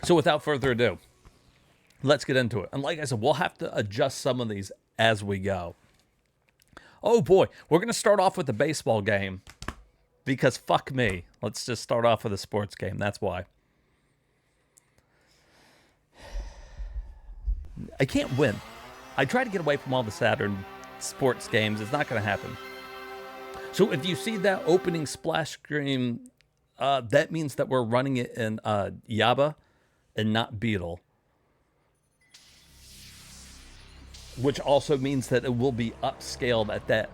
So without further ado, let's get into it. And like I said, we'll have to adjust some of these as we go. Oh boy, we're going to start off with the baseball game because fuck me. Let's just start off with a sports game. That's why. I can't win. I try to get away from all the Saturn sports games. It's not going to happen. So if you see that opening splash screen, that means that we're running it in Yaba and not Beetle. Which also means that it will be upscaled at that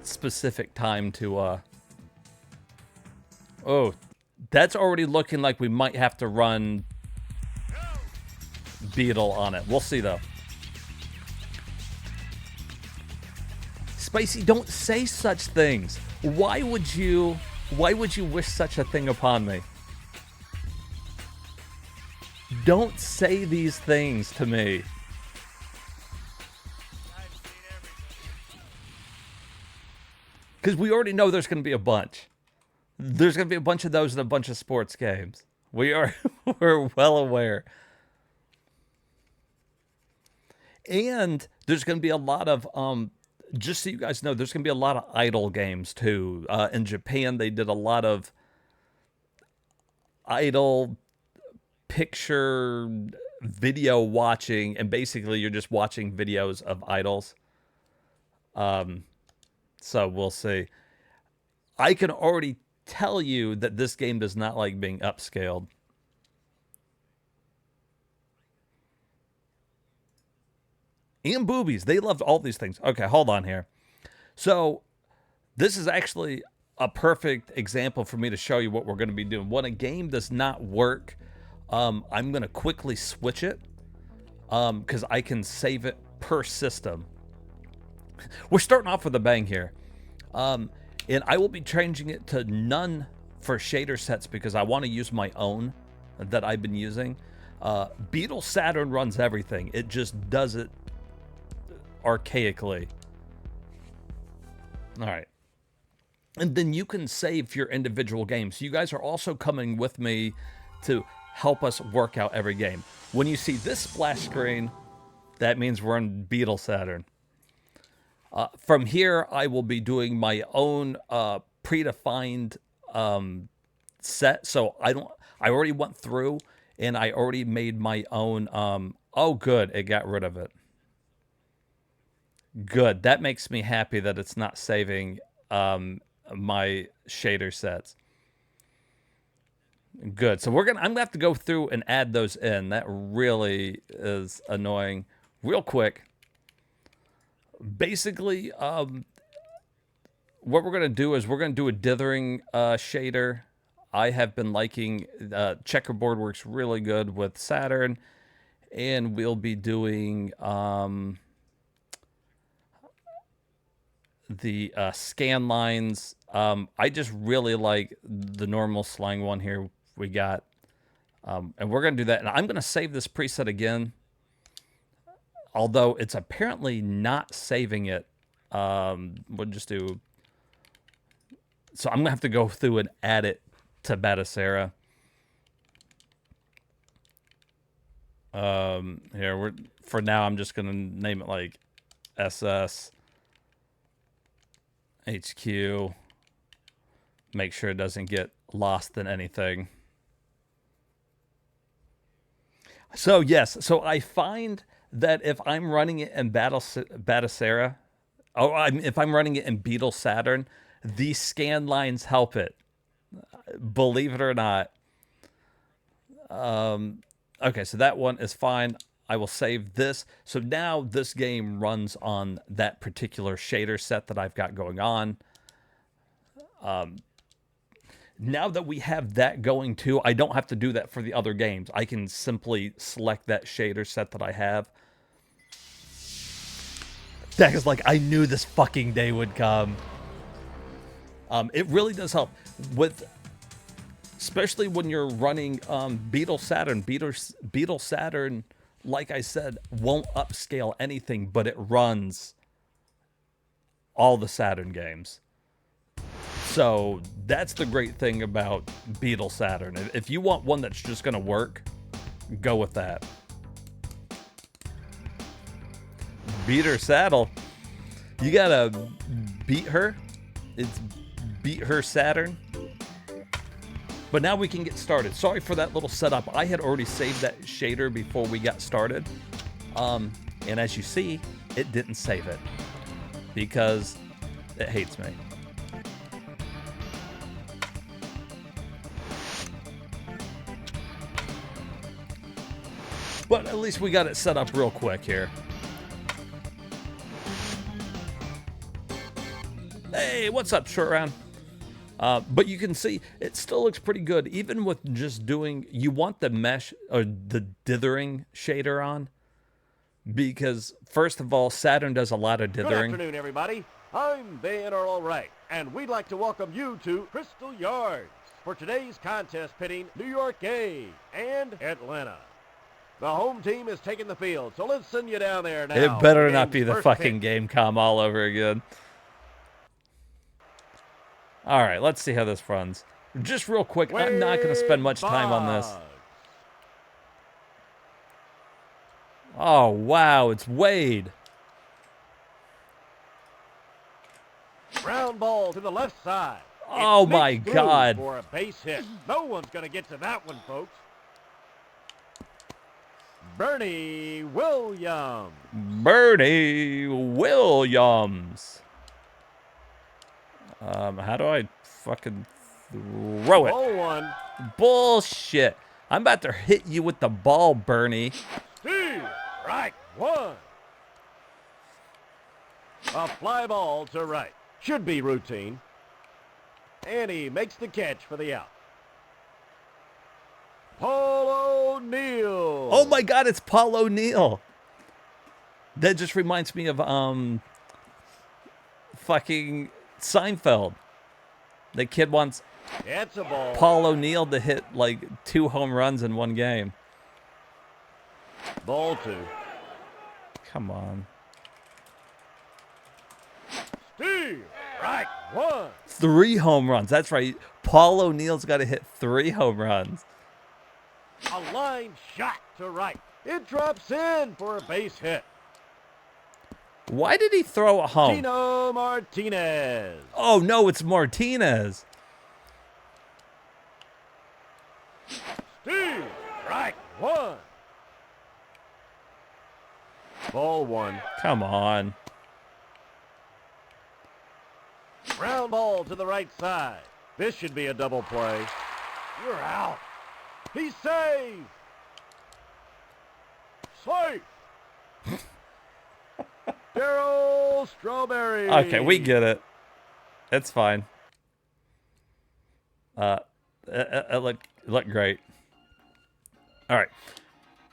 specific time to... Oh, that's already looking like we might have to run Beetle on it. We'll see, though. Spicy, don't say such things. Why would you wish such a thing upon me? Don't say these things to me. Because we already know there's going to be a bunch. There's going to be a bunch of those and a bunch of sports games. We're well aware. And there's going to be a lot of, just so you guys know, there's going to be a lot of idle games too. In Japan, they did a lot of idle picture video watching, and basically you're just watching videos of idols. So we'll see. I can already tell you that this game does not like being upscaled. And boobies. They loved all these things. Okay, hold on here. So this is actually a perfect example for me to show you what we're going to be doing. When a game does not work, I'm going to quickly switch it because I can save it per system. We're starting off with a bang here. And I will be changing it to none for shader sets because I want to use my own that I've been using. Beetle Saturn runs everything. It just does it archaically. All right. And then you can save your individual games. You guys are also coming with me to help us work out every game. When you see this splash screen, that means we're in Beetle Saturn. From here, I will be doing my own predefined set. So I already went through and I already made my own. Oh, good. It got rid of it. Good. That makes me happy that it's not saving my shader sets. Good. So I'm gonna have to go through and add those in. That really is annoying. Real quick. Basically, what we're going to do is we're going to do a dithering shader. I have been liking checkerboard, works really good with Saturn. And we'll be doing the scan lines. I just really like the normal slang one here we got. And we're going to do that. And I'm going to save this preset again. Although it's apparently not saving it. We'll just do... So I'm going to have to go through and add it to Batacera. Here, for now, I'm just going to name it like SS HQ. Make sure it doesn't get lost in anything. So, yes. So I find that if I'm running it in Batacera, if I'm running it in Beetle Saturn, these scan lines help it. Believe it or not. Okay, so that one is fine. I will save this. So now this game runs on that particular shader set that I've got going on. Now that we have that going too, I don't have to do that for the other games. I can simply select that shader set that I have. That is like, I knew this fucking day would come. It really does help with, especially when you're running Beetle Saturn. Beetle Saturn, like I said, won't upscale anything, but it runs all the Saturn games. So that's the great thing about Beetle Saturn. If you want one that's just going to work, go with that. Beat her saddle. You gotta beat her. It's beat her Saturn. But now we can get started. Sorry for that little setup. I had already saved that shader before we got started. And as you see, it didn't save it because it hates me. But at least we got it set up real quick here. Hey, what's up, short round? But you can see it still looks pretty good, even with just doing. You want the mesh or the dithering shader on, because first of all, Saturn does a lot of dithering. Good afternoon, everybody. I'm Van Earl Wright, and we'd like to welcome you to Crystal Yards for today's contest pitting New York A and Atlanta. The home team is taking the field, so let's send you down there now. It better not be the fucking game com all over again. All right, let's see how this runs. Just real quick, I'm not going to spend much time on this. Oh, wow, it's Wade. Ground ball to the left side. Oh, my God. For a base hit. No one's going to get to that one, folks. Bernie Williams. Bernie Williams. How do I fucking throw it? Ball one. Bullshit. I'm about to hit you with the ball, Bernie. Steve, right one. A fly ball to right. Should be routine. And he makes the catch for the out. Paul O'Neill. Oh my God, it's Paul O'Neill. That just reminds me of fucking Seinfeld. The kid wants It's a ball. Paul O'Neill to hit like 2 home runs in one game. Ball two. Come on. Steve, right one. 3 home runs. That's right. Paul O'Neill's got to hit 3 home runs. A line shot to right. It drops in for a base hit. Why did he throw it home? Tino Martinez. Oh, no, it's Martinez. Steve, right one. Ball one. Come on. Ground ball to the right side. This should be a double play. You're out. He's safe. Safe. Darryl Strawberry. Okay, we get it. It's fine. It looked great. All right.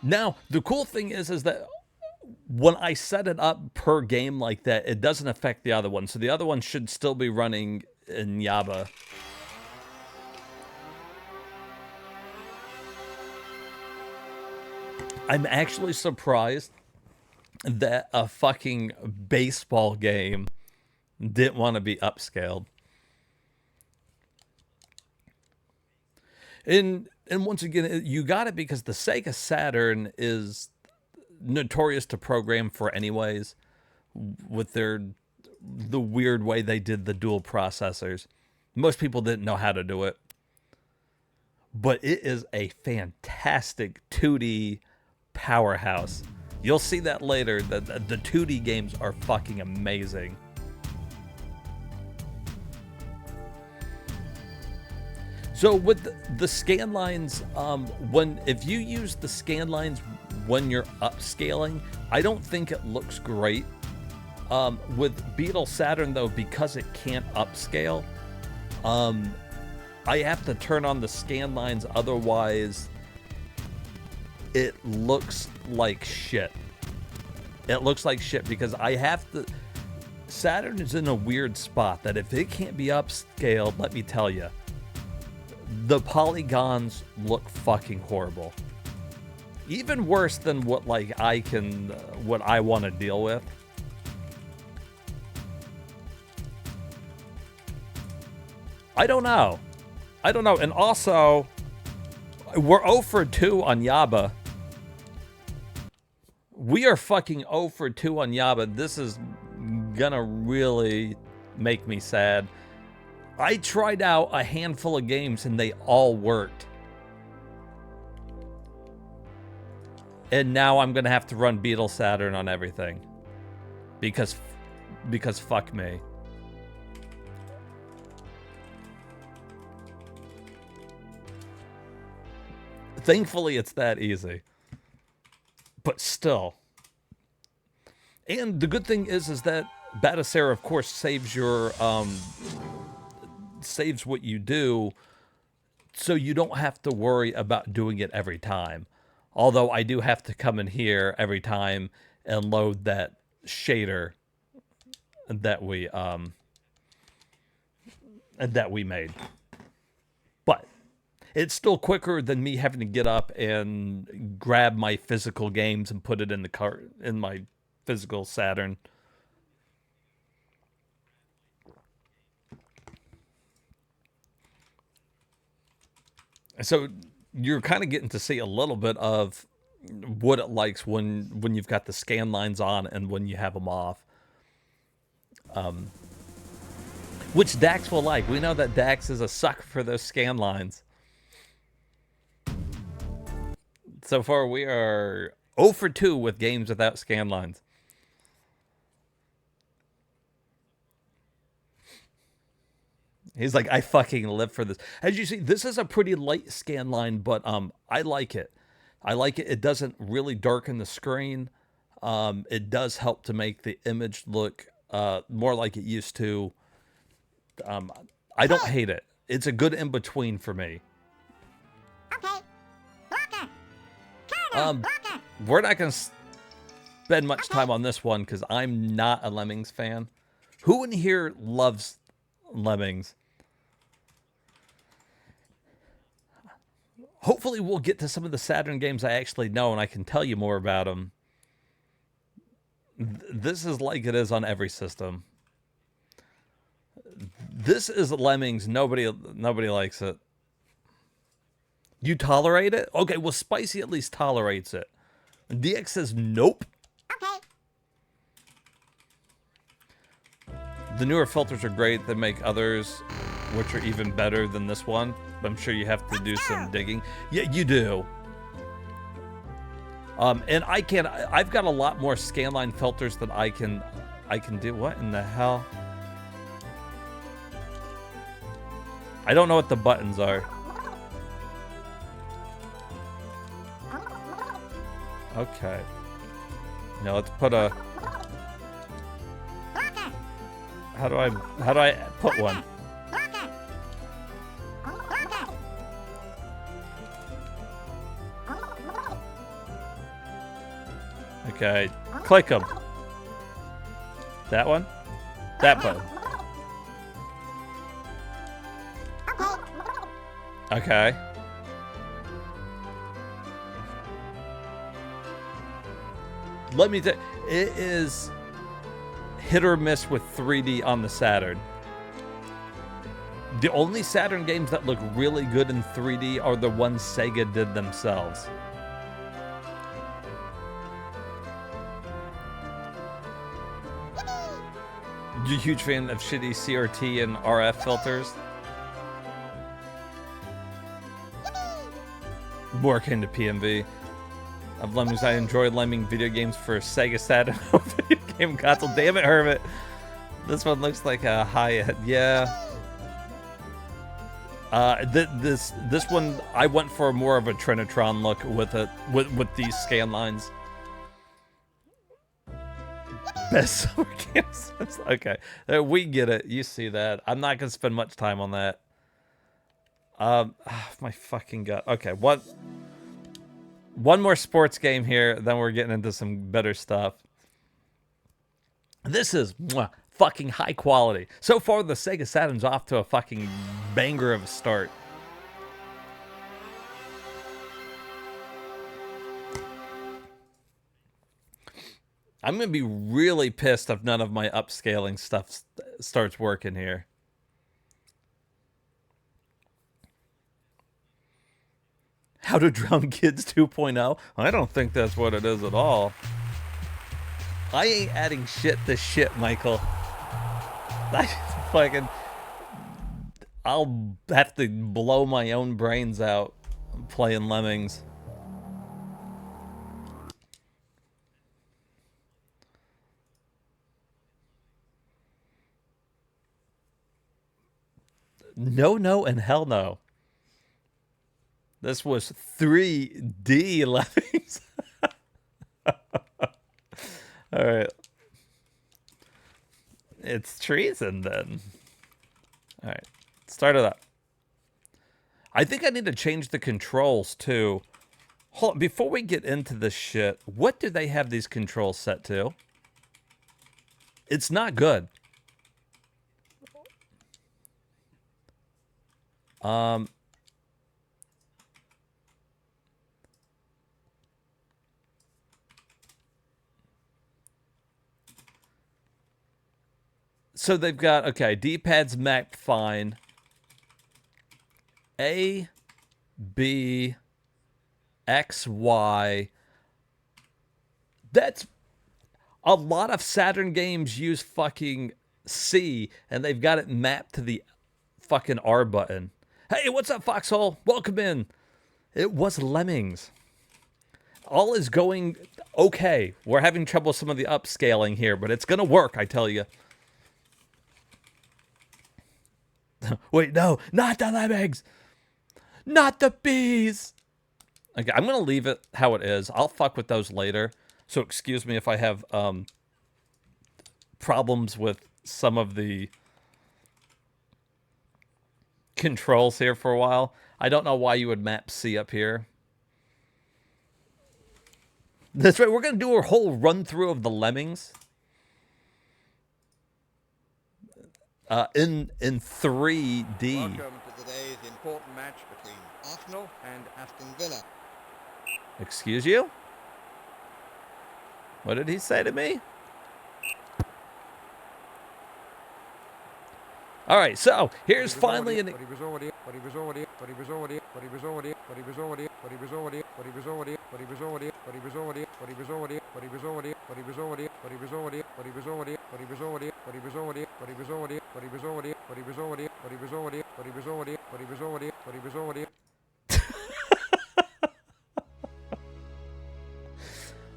Now, the cool thing is that when I set it up per game like that, it doesn't affect the other one. So the other one should still be running in Yaba. I'm actually surprised that a fucking baseball game didn't want to be upscaled. And once again, you got it because the Sega Saturn is notorious to program for anyways, with the weird way they did the dual processors. Most people didn't know how to do it. But it is a fantastic 2D powerhouse. You'll see that later. The 2D games are fucking amazing. So with the scan lines, if you use the scan lines when you're upscaling, I don't think it looks great. With Beetle Saturn though, because it can't upscale, I have to turn on the scan lines, otherwise it looks like shit. It looks like shit because I have to. Saturn is in a weird spot that if it can't be upscaled, let me tell you, the polygons look fucking horrible. Even worse than what what I want to deal with. I don't know. And also, we're 0 for 2 on Yaba. We are fucking 0 for 2 on Yaba. This is gonna really make me sad. I tried out a handful of games and they all worked. And now I'm gonna have to run Beetle Saturn on everything. Because fuck me. Thankfully, it's that easy. But still. And the good thing is that Batacera, of course, saves your saves what you do, so you don't have to worry about doing it every time. Although I do have to come in here every time and load that shader that we made. But it's still quicker than me having to get up and grab my physical games and put it in the cart in my physical Saturn. So you're kind of getting to see a little bit of what it likes when you've got the scan lines on and when you have them off. Which Dax will like. We know that Dax is a sucker for those scan lines. So far, we are 0 for 2 with games without scan lines. He's like, I fucking live for this. As you see, this is a pretty light scan line, but I like it. I like it. It doesn't really darken the screen. It does help to make the image look more like it used to. I don't hate it. It's a good in-between for me. Okay. We're not going to spend much time on this one because I'm not a Lemmings fan. Who in here loves Lemmings? Hopefully we'll get to some of the Saturn games I actually know and I can tell you more about them. This is like it is on every system. This is Lemmings. Nobody likes it. You tolerate it? Okay, well, Spicy at least tolerates it. DX says nope. Okay. The newer filters are great. They make others, which are even better than this one. But I'm sure you have to do some digging. Yeah, you do. And I've got a lot more scanline filters that I can do. What in the hell? I don't know what the buttons are. Okay. Now let's put a... How do I put one? Okay, click them. That one? That button. Okay. Let me tell you, it is hit or miss with 3D on the Saturn. The only Saturn games that look really good in 3D are the ones Sega did themselves. You a huge fan of shitty CRT and RF filters? More akin to PMV. Of Lemmings, I enjoy lemming video games for SEGA Saturn video game console. Damn it, Hermit. This one looks like a high-end. Yeah. This one, I went for more of a Trinitron look with it, with these scan lines. Best summer games. Okay, we get it. You see that. I'm not gonna spend much time on that. My fucking gut. Okay, one more sports game here, then we're getting into some better stuff. This is fucking high quality. So far, the Sega Saturn's off to a fucking banger of a start. I'm going to be really pissed if none of my upscaling stuff starts working here. How to Drown Kids 2.0? I don't think that's what it is at all. I ain't adding shit to shit, Michael. I fucking... I'll have to blow my own brains out playing Lemmings. No, no, and hell no. This was 3D Lemmings. All right. It's treason then. All right. Start it up. I think I need to change the controls too. Hold on, before we get into this shit, what do they have these controls set to? It's not good. So they've got, okay, D-pad's mapped fine. A, B, X, Y. That's a lot of Saturn games use fucking C, and they've got it mapped to the fucking R button. Hey, what's up, Foxhole? Welcome in. It was Lemmings. All is going okay. We're having trouble with some of the upscaling here, but it's going to work, I tell you. Wait, no, not the Lemmings. Not the bees. Okay, I'm going to leave it how it is. I'll fuck with those later. So excuse me if I have problems with some of the controls here for a while. I don't know why you would map C up here. That's right, we're going to do a whole run-through of the Lemmings. In 3D. Welcome to today's important match between Arsenal and Aston Villa. Excuse you? What did he say to me? All right, so here's finally an... But he was already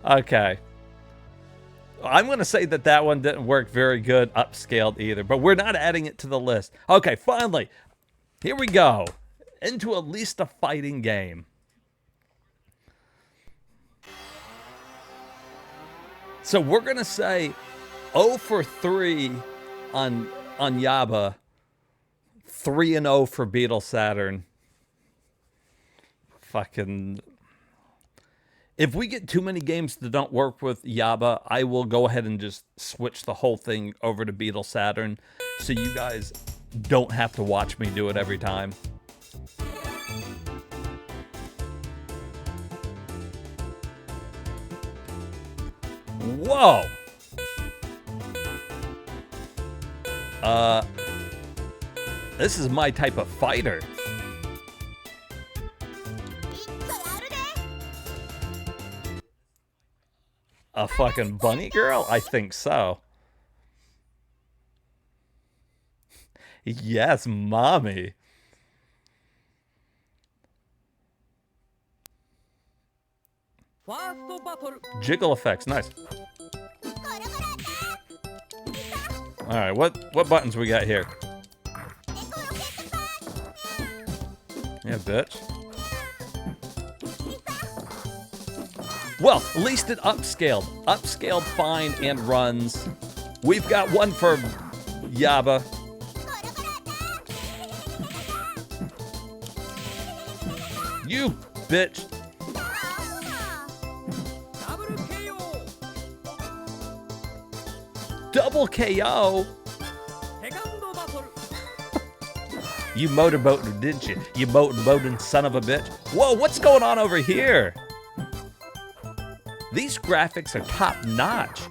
Okay. I'm going to say that that one didn't work very good upscaled either, but we're not adding it to the list. Okay, finally, here we go. Into at least a fighting game. So we're going to say 0 for 3 on Yaba, 3-0 for Beetle Saturn. Fucking... If we get too many games that don't work with Yaba, I will go ahead and just switch the whole thing over to Beetle Saturn so you guys don't have to watch me do it every time. Whoa! This is my type of fighter. A fucking bunny girl? I think so. Yes, mommy. Jiggle effects, nice. All right, what buttons we got here? Yeah, bitch. Well, at least it upscaled. Upscaled fine and runs. We've got one for Yaba. You bitch. Double KO. You motorboating, didn't you? You motorboating son of a bitch. Whoa, what's going on over here? These graphics are top notch.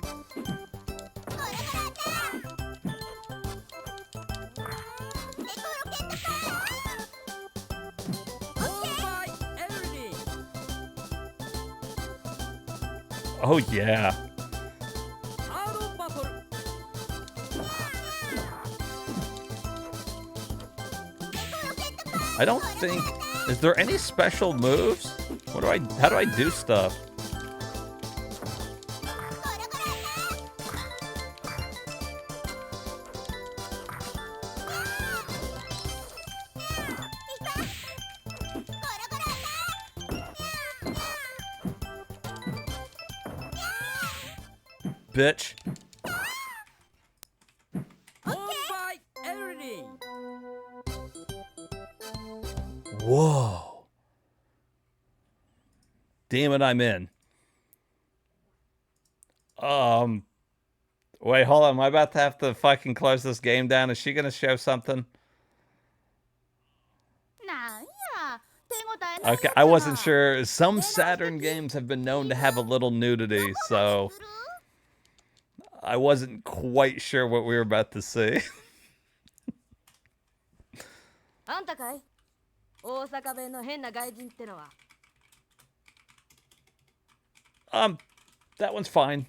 Oh yeah. I don't think... Is there any special moves? What do I... How do I do stuff? Bitch. Whoa. Damn it, I'm in. Wait, hold on. Am I about to have to fucking close this game down? Is she gonna show something? Okay, I wasn't sure. Some Saturn games have been known to have a little nudity, so I wasn't quite sure what we were about to see. That one's fine.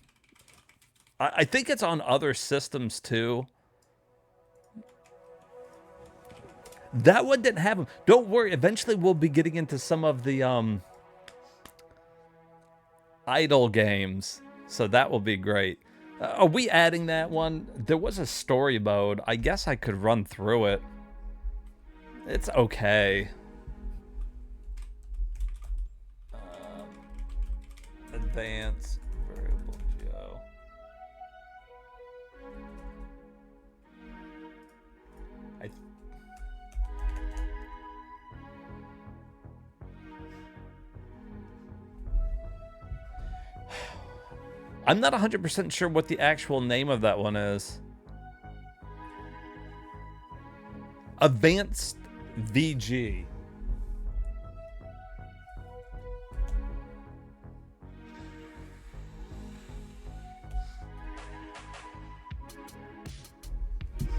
I think it's on other systems too. That one didn't have them. Don't worry. Eventually, we'll be getting into some of the idle games, so that will be great. Are we adding that one? There was a story mode. I guess I could run through it. It's okay. Advance variable geo. I'm not 100% sure what the actual name of that one is. Advanced VG.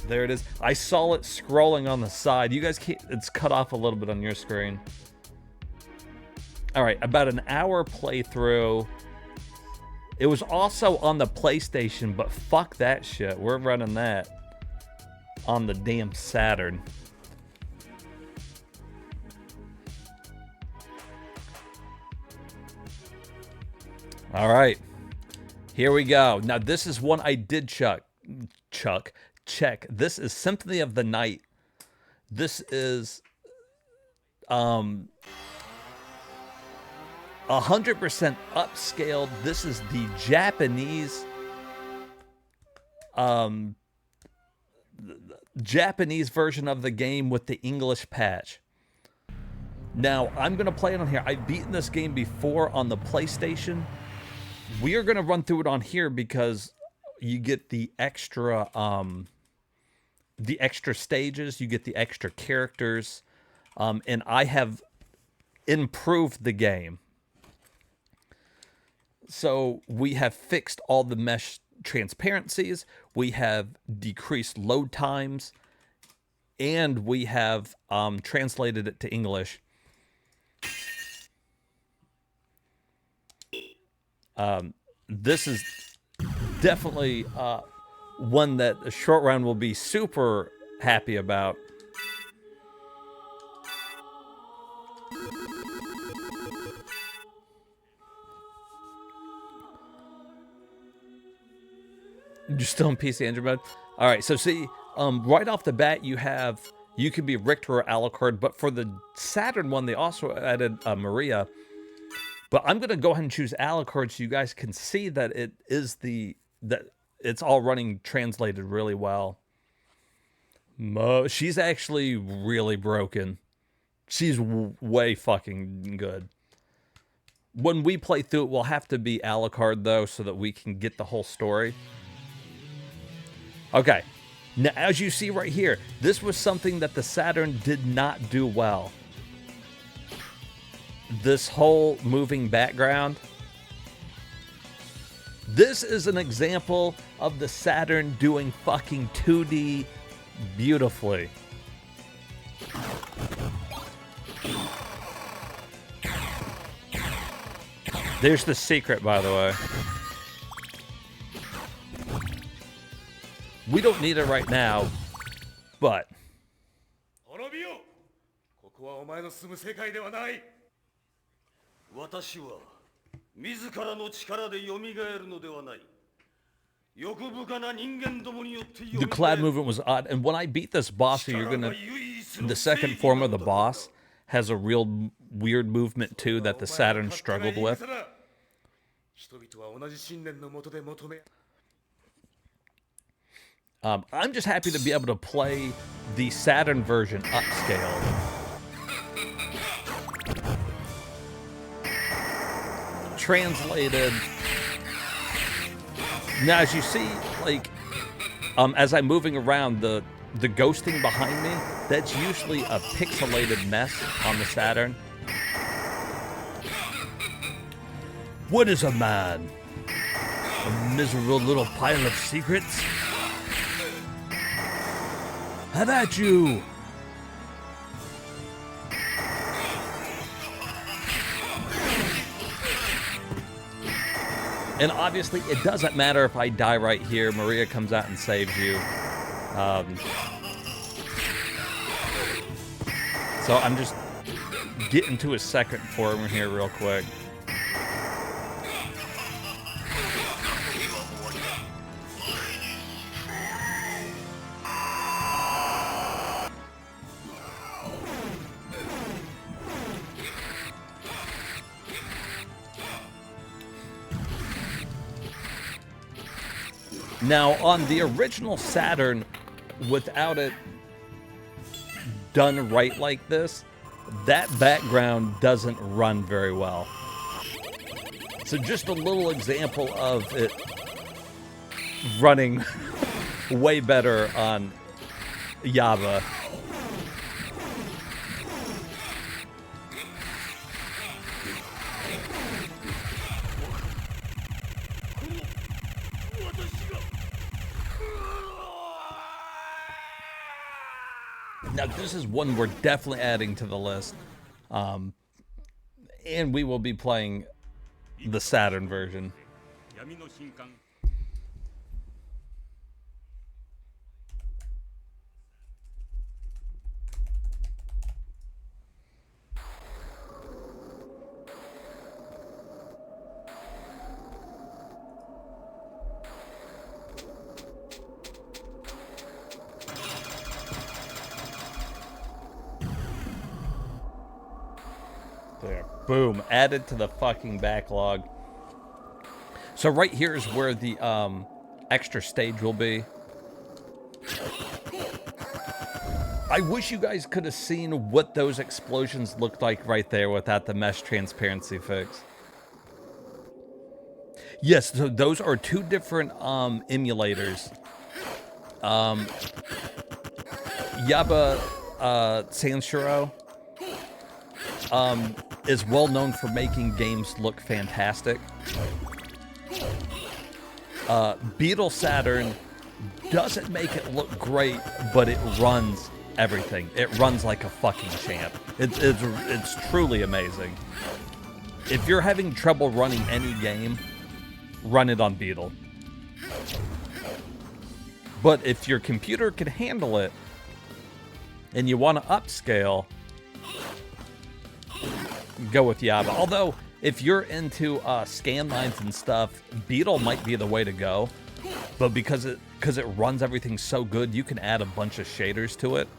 There it is. I saw it scrolling on the side. You guys can't... It's cut off a little bit on your screen. All right, about an hour playthrough. It was also on the PlayStation, but fuck that shit. We're running that on the damn Saturn. All right. Here we go. Now, this is one I did check. This is Symphony of the Night. This is 100% upscaled. This is the Japanese version of the game with the English patch. Now, I'm going to play it on here. I've beaten this game before on the PlayStation. We are going to run through it on here because you get the extra stages, you get the extra characters, and I have improved the game. So we have fixed all the mesh transparencies, we have decreased load times, and we have translated it to English. This is definitely one that a short round will be super happy about. You're still in PC Android mode? All right, so see, right off the bat, you can be Richter or Alucard, but for the Saturn one, they also added Maria. But I'm going to go ahead and choose Alucard so you guys can see that it's all running translated really well. She's actually really broken. She's way fucking good. When we play through it, we'll have to be Alucard, though, so that we can get the whole story. Okay. Now, as you see right here, this was something that the Saturn did not do well. This whole moving background. This is an example of the Saturn doing fucking 2D beautifully. There's the secret, by the way. We don't need it right now, but... こはお前の住む世界ではない。私は自らの力で蘇るのではない。欲深な人間どもによって蘇る。The cloud movement was odd, and when I beat this boss, the second form of the boss has a real weird movement too that the Saturn struggled with. I'm just happy to be able to play the Saturn version upscaled. Translated. Now, as you see, like, as I'm moving around, the ghosting behind me, that's usually a pixelated mess on the Saturn. What is a man? A miserable little pile of secrets? Have at you! And obviously, it doesn't matter if I die right here. Maria comes out and saves you. So I'm just getting to a second form here real quick. Now, on the original Saturn, without it done right like this, that background doesn't run very well. So just a little example of it running way better on Java. Now, this is one we're definitely adding to the list. And we will be playing the Saturn version. There. Boom. Added to the fucking backlog. So right here is where the extra stage will be. I wish you guys could have seen what those explosions looked like right there without the mesh transparency fix. Yes, so those are two different emulators. Yaba Sanshiro is well known for making games look fantastic. Beetle Saturn doesn't make it look great, but it runs everything. It runs like a fucking champ. It's truly amazing. If you're having trouble running any game, run it on Beetle. But if your computer can handle it, and you want to upscale, go with Java. Although, if you're into scan lines and stuff, Beetle might be the way to go. But because it runs everything so good, you can add a bunch of shaders to it.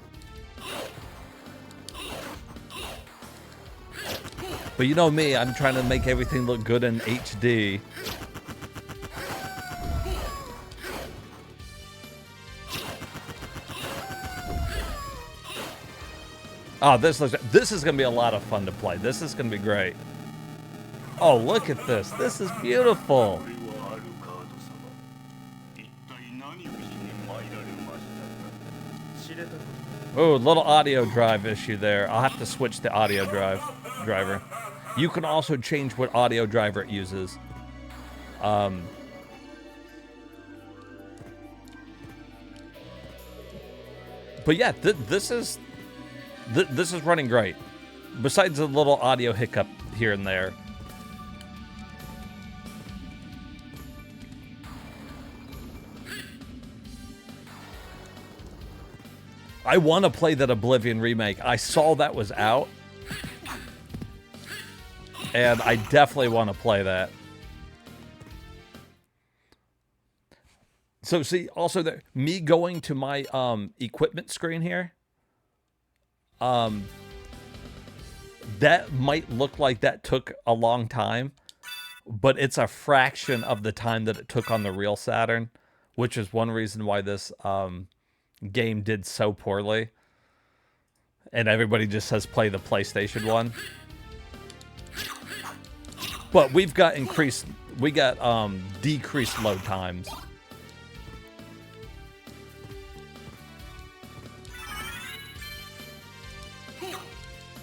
But you know me, I'm trying to make everything look good in HD. Oh, this is going to be a lot of fun to play. This is going to be great. Oh, look at this. This is beautiful. Oh, little audio drive issue there. I'll have to switch the audio driver. You can also change what audio driver it uses. But yeah, this is running great. Besides a little audio hiccup here and there. I want to play that Oblivion remake. I saw that was out. And I definitely want to play that. So see, also me going to my equipment screen here, that might look like that took a long time, but it's a fraction of the time that it took on the real Saturn, which is one reason why this game did so poorly. And everybody just says play the PlayStation one. But we got decreased load times.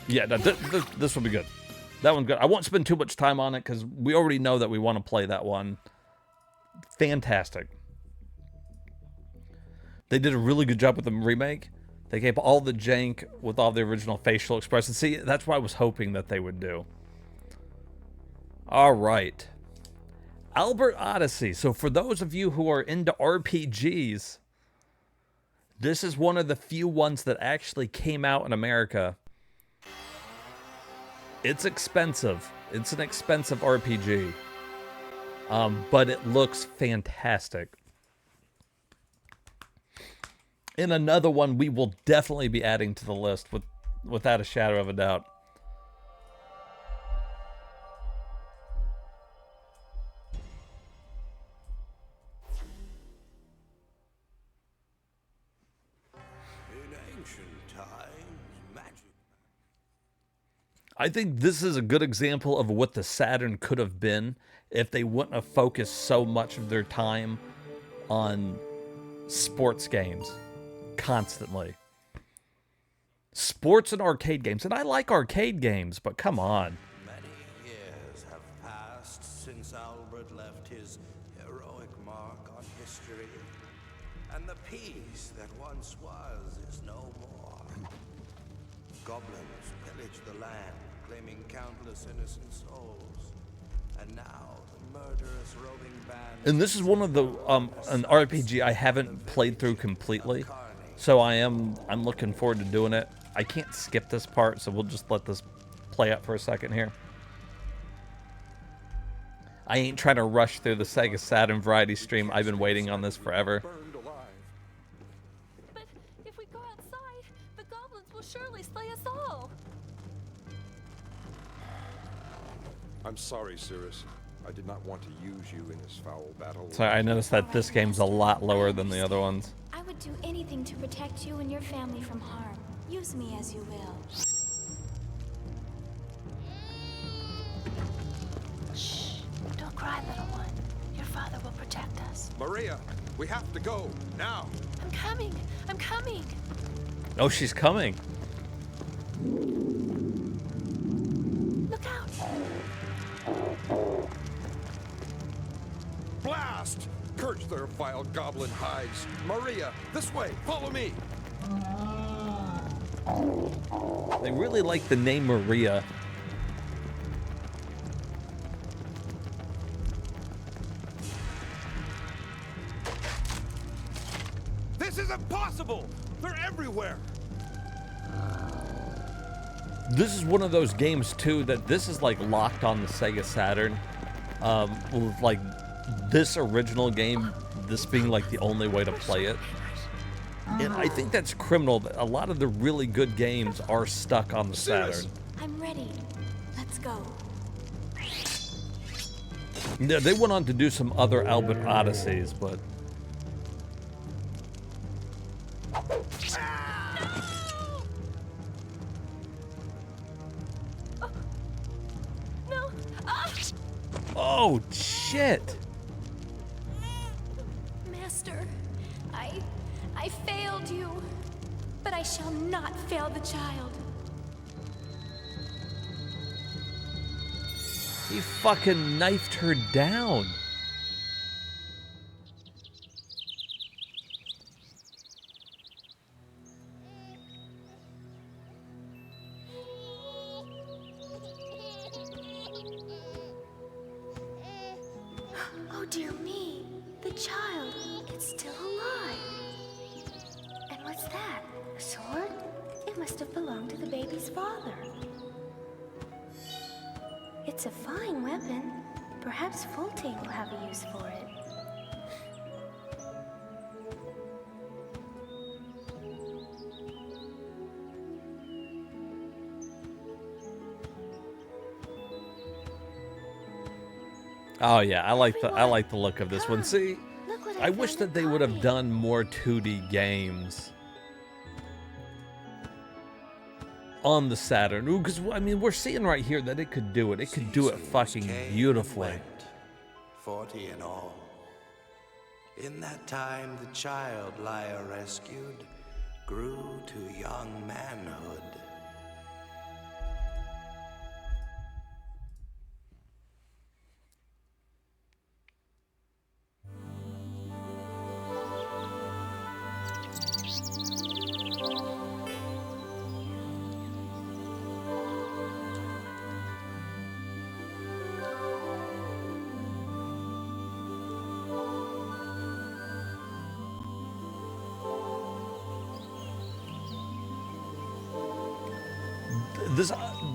Yeah, no, this will be good. That one's good. I won't spend too much time on it because we already know that we want to play that one. Fantastic. They did a really good job with the remake. They gave all the jank with all the original facial expressions. See, that's what I was hoping that they would do. All right. Albert Odyssey. So for those of you who are into RPGs, this is one of the few ones that actually came out in America. It's expensive. It's an expensive RPG. But it looks fantastic. And another one we will definitely be adding to the list without a shadow of a doubt. I think this is a good example of what the Saturn could have been if they wouldn't have focused so much of their time on sports games constantly. Sports and arcade games. And I like arcade games, but come on. Many years have passed since Albert left his heroic mark on history. And the peace that once was is no more. Goblins pillage the land, claiming countless innocent souls. And now the murderous roving band... And this is one of the an RPG I haven't played through completely. So I'm looking forward to doing it. I can't skip this part, so we'll just let this play out for a second here. I ain't trying to rush through the SEGA Saturn variety stream. I've been waiting on this forever. But if we go outside, the goblins will surely slay us all. I'm sorry, Cirrus. I did not want to use you in this foul battle. So I noticed that this game's a lot lower than the other ones. I would do anything to protect you and your family from harm. Use me as you will. Shh. Don't cry, little one. Your father will protect us. Maria, we have to go, now! I'm coming. I'm coming. Oh, she's coming. Look out. Blast! Purge their vile goblin hides. Maria, this way, follow me! They really like the name Maria. This is impossible! They're everywhere! This is one of those games, too, that this is, like, locked on the SEGA Saturn. With, like, this original game, this being, like, the only way to play it. And I think that's criminal that a lot of the really good games are stuck on the Saturn. I'm ready. Let's go. Yeah, they went on to do some other Albert Odysseys, but... No. Ah! Oh, shit! Master, I failed you, but I shall not fail the child. He fucking knifed her down. Oh dear me, the child, it's still alive. And what's that? A sword? It must have belonged to the baby's father. It's a fine weapon. Perhaps Fulte will have a use for it. Oh yeah, I like the look of this one. See, Look what I wish found that in they would have Poppy. done more 2D games on the Saturn. Because I mean, we're seeing right here that it could do it. It could do it fucking Seasons came beautifully. and went, 40 in all. In that time, the child Lyra rescued grew to young manhood.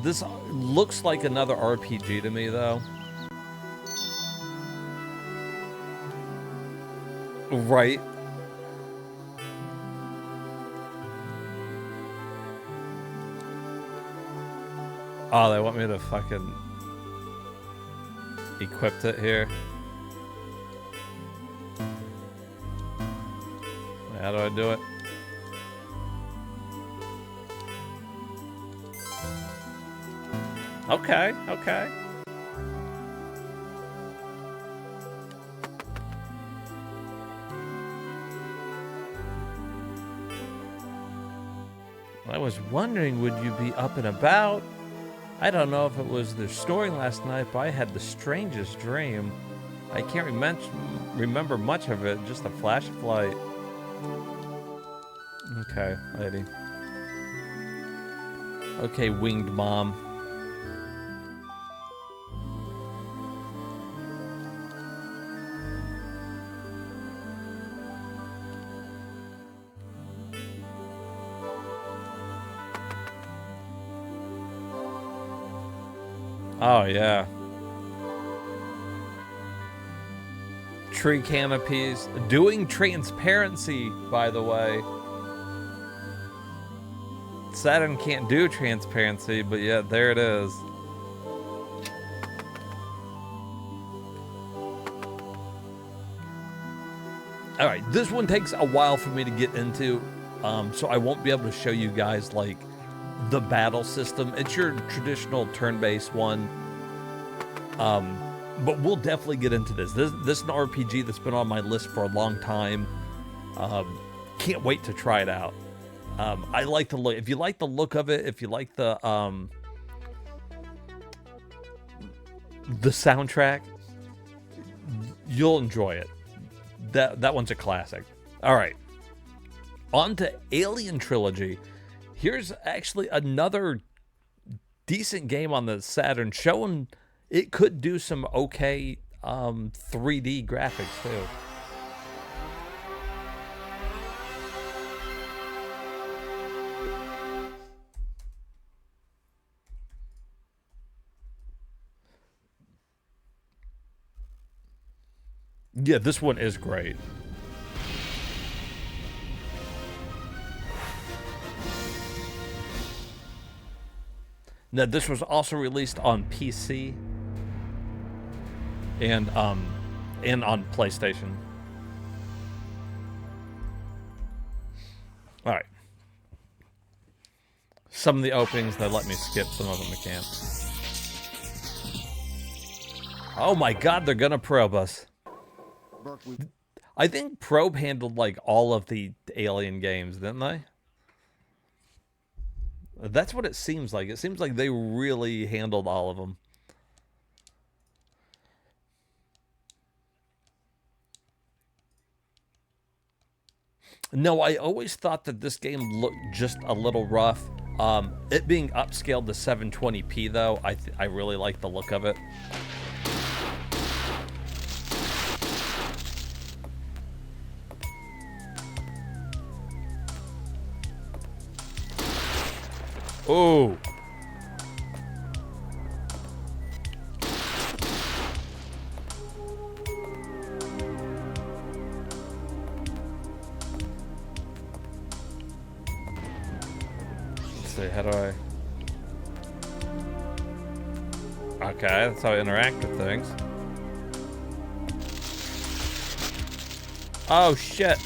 This looks like another RPG to me, though. Right. Oh, they want me to fucking equip it here. How do I do it? Okay, okay. I was wondering, would you be up and about? I don't know if it was the snoring last night, but I had the strangest dream. I can't remember much of it, just a flash of light. Okay, lady. Okay, winged mom. Oh, yeah. Tree canopies. Doing transparency, by the way. Saturn can't do transparency, but yeah, there it is. Alright, this one takes a while for me to get into, so I won't be able to show you guys, like, the battle system. It's your traditional turn-based one, but we'll definitely get into this. This is an RPG that's been on my list for a long time. Can't wait to try it out. I like the look. If you like the look of it, if you like the soundtrack, you'll enjoy it. That one's a classic. All right, on to Alien Trilogy. Here's actually another decent game on the Saturn, showing it could do some okay 3D graphics too. Yeah, this one is great. Now, this was also released on PC and on PlayStation. All right. Some of the openings, they let me skip. Some of them I can't. Oh my God, they're gonna probe us. I think Probe handled like all of the Alien games, didn't they? That's what it seems like. It seems like they really handled all of them. No, I always thought that this game looked just a little rough. It being upscaled to 720p though, I really like the look of it. Oh. Let's see, how do I... Okay, that's how I interact with things. Oh, shit.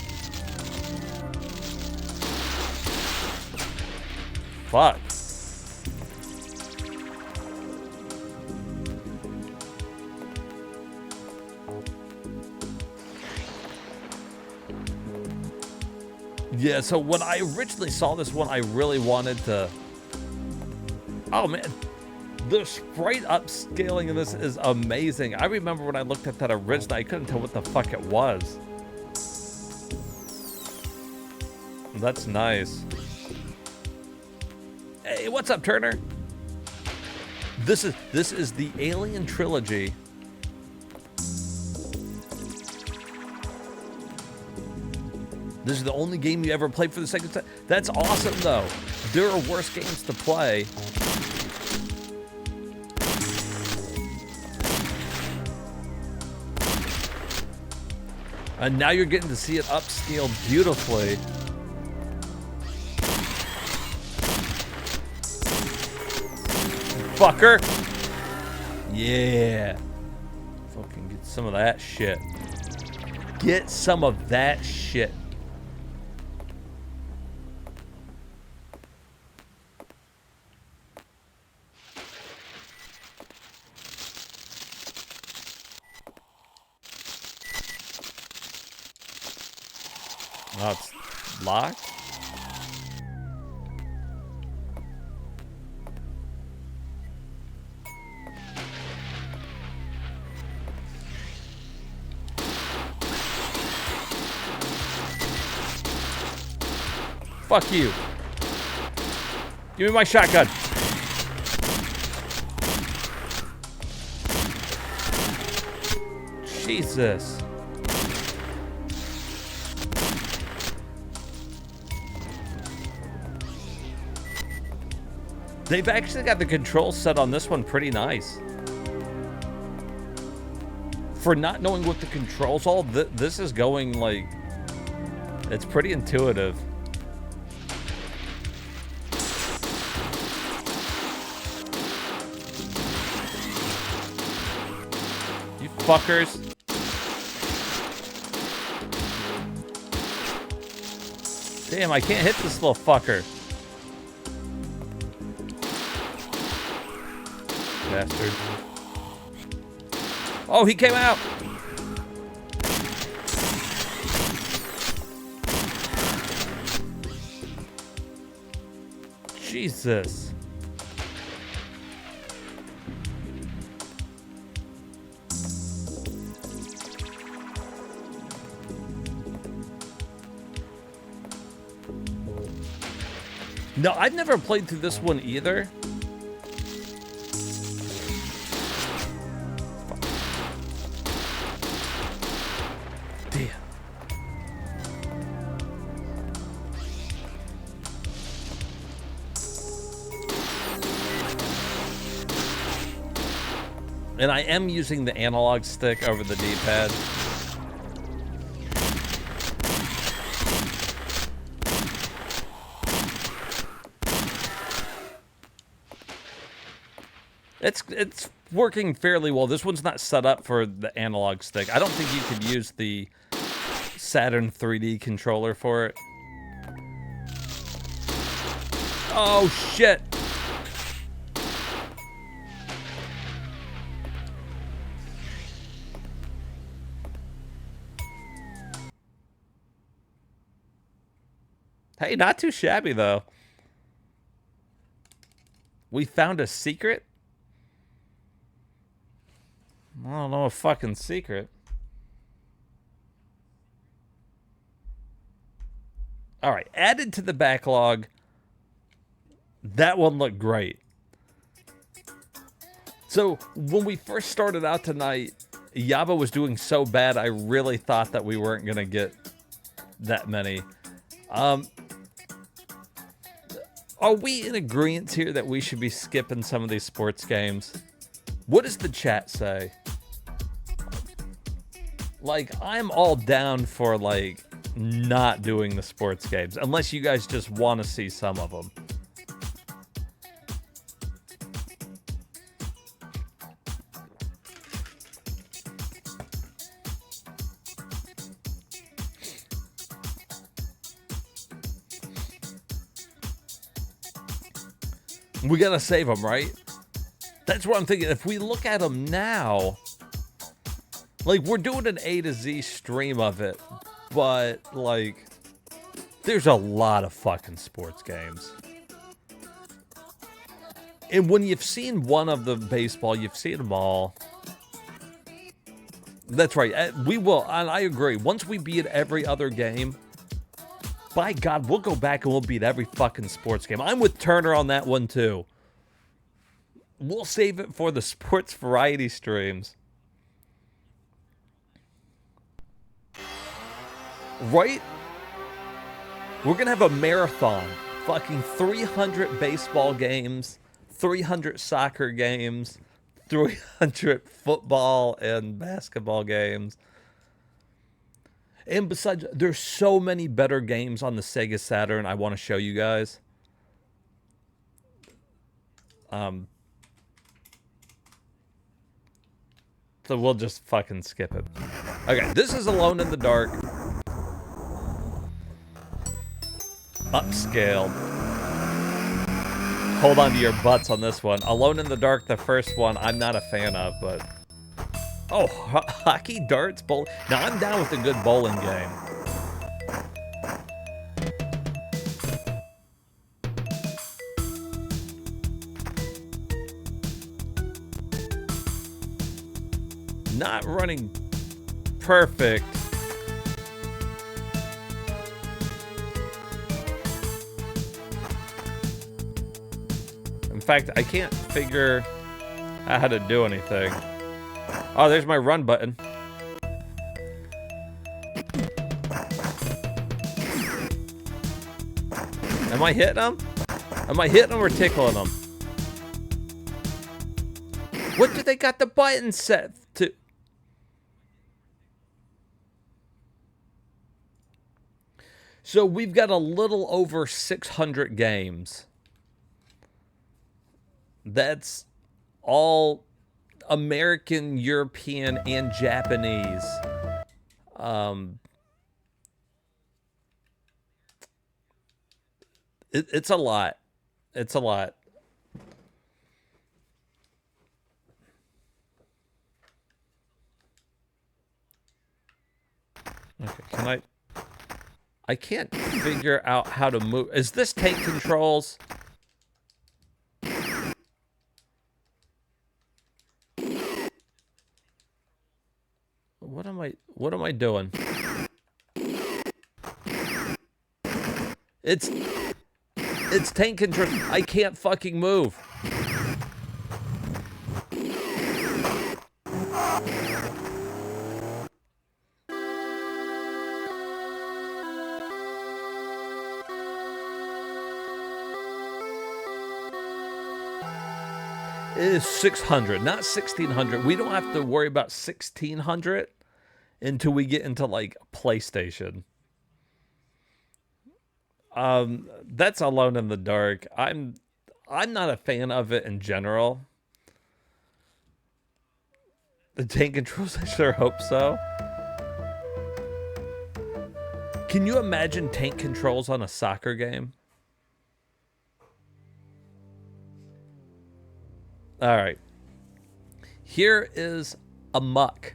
Fuck. Yeah, so when I originally saw this one, I really wanted to... Oh, man. The sprite upscaling in this is amazing. I remember when I looked at that originally, I couldn't tell what the fuck it was. That's nice. Hey, what's up, Turner? This is the Alien trilogy. This is the only game you ever played for the second time. That's awesome, though. There are worse games to play. And now you're getting to see it upscaled beautifully. Fucker. Yeah. Fucking get some of that shit. Get some of that shit. Oh, it's locked? Fuck you. Give me my shotgun. Jesus. They've actually got the controls set on this one pretty nice. For not knowing what the controls are, this is going like... It's pretty intuitive. You fuckers. Damn, I can't hit this little fucker. Bastard. Oh, he came out. Jesus. No, I've never played through this one either. And I am using the analog stick over the D-pad. It's working fairly well. This one's not set up for the analog stick. I don't think you could use the Saturn 3D controller for it. Oh, shit. Hey, not too shabby, though. We found a secret? I don't know, a fucking secret. All right, added to the backlog. That one looked great. So, when we first started out tonight, Yaba was doing so bad, I really thought that we weren't going to get that many. Are we in agreement here that we should be skipping some of these sports games? What does the chat say? Like, I'm all down for, like, not doing the sports games, unless you guys just want to see some of them. We gotta save them, right? That's what I'm thinking. If we look at them now, like, we're doing an A to Z stream of it, but, like, there's a lot of fucking sports games. And when you've seen one of the baseball, you've seen them all. That's right. We will, and I agree. Once we beat every other game, by God, we'll go back and we'll beat every fucking sports game. I'm with Turner on that one, too. We'll save it for the sports variety streams. Right? We're going to have a marathon. Fucking 300 baseball games, 300 soccer games, 300 football and basketball games. And besides, there's so many better games on the Sega Saturn I want to show you guys. So we'll just fucking skip it. Okay, this is Alone in the Dark. Upscaled. Hold on to your butts on this one. Alone in the Dark, the first one, I'm not a fan of, but... Oh, hockey, darts, bowl. Now, I'm down with a good bowling game. Not running perfect. In fact, I can't figure out how to do anything. Oh, there's my run button. Am I hitting them? Am I hitting them or tickling them? What do they got the button set to? So we've got a little over 600 games. That's all American, European, and Japanese. It's a lot. It's a lot. Okay, can I can't figure out how to move. Is this tank controls? What am I doing? It's tank control. I can't fucking move. It is 600, not 1600. We don't have to worry about 1600 until we get into, like, PlayStation. That's Alone in the Dark. I'm not a fan of it in general. The tank controls, I sure hope so. Can you imagine tank controls on a soccer game? All right. Here is Amok.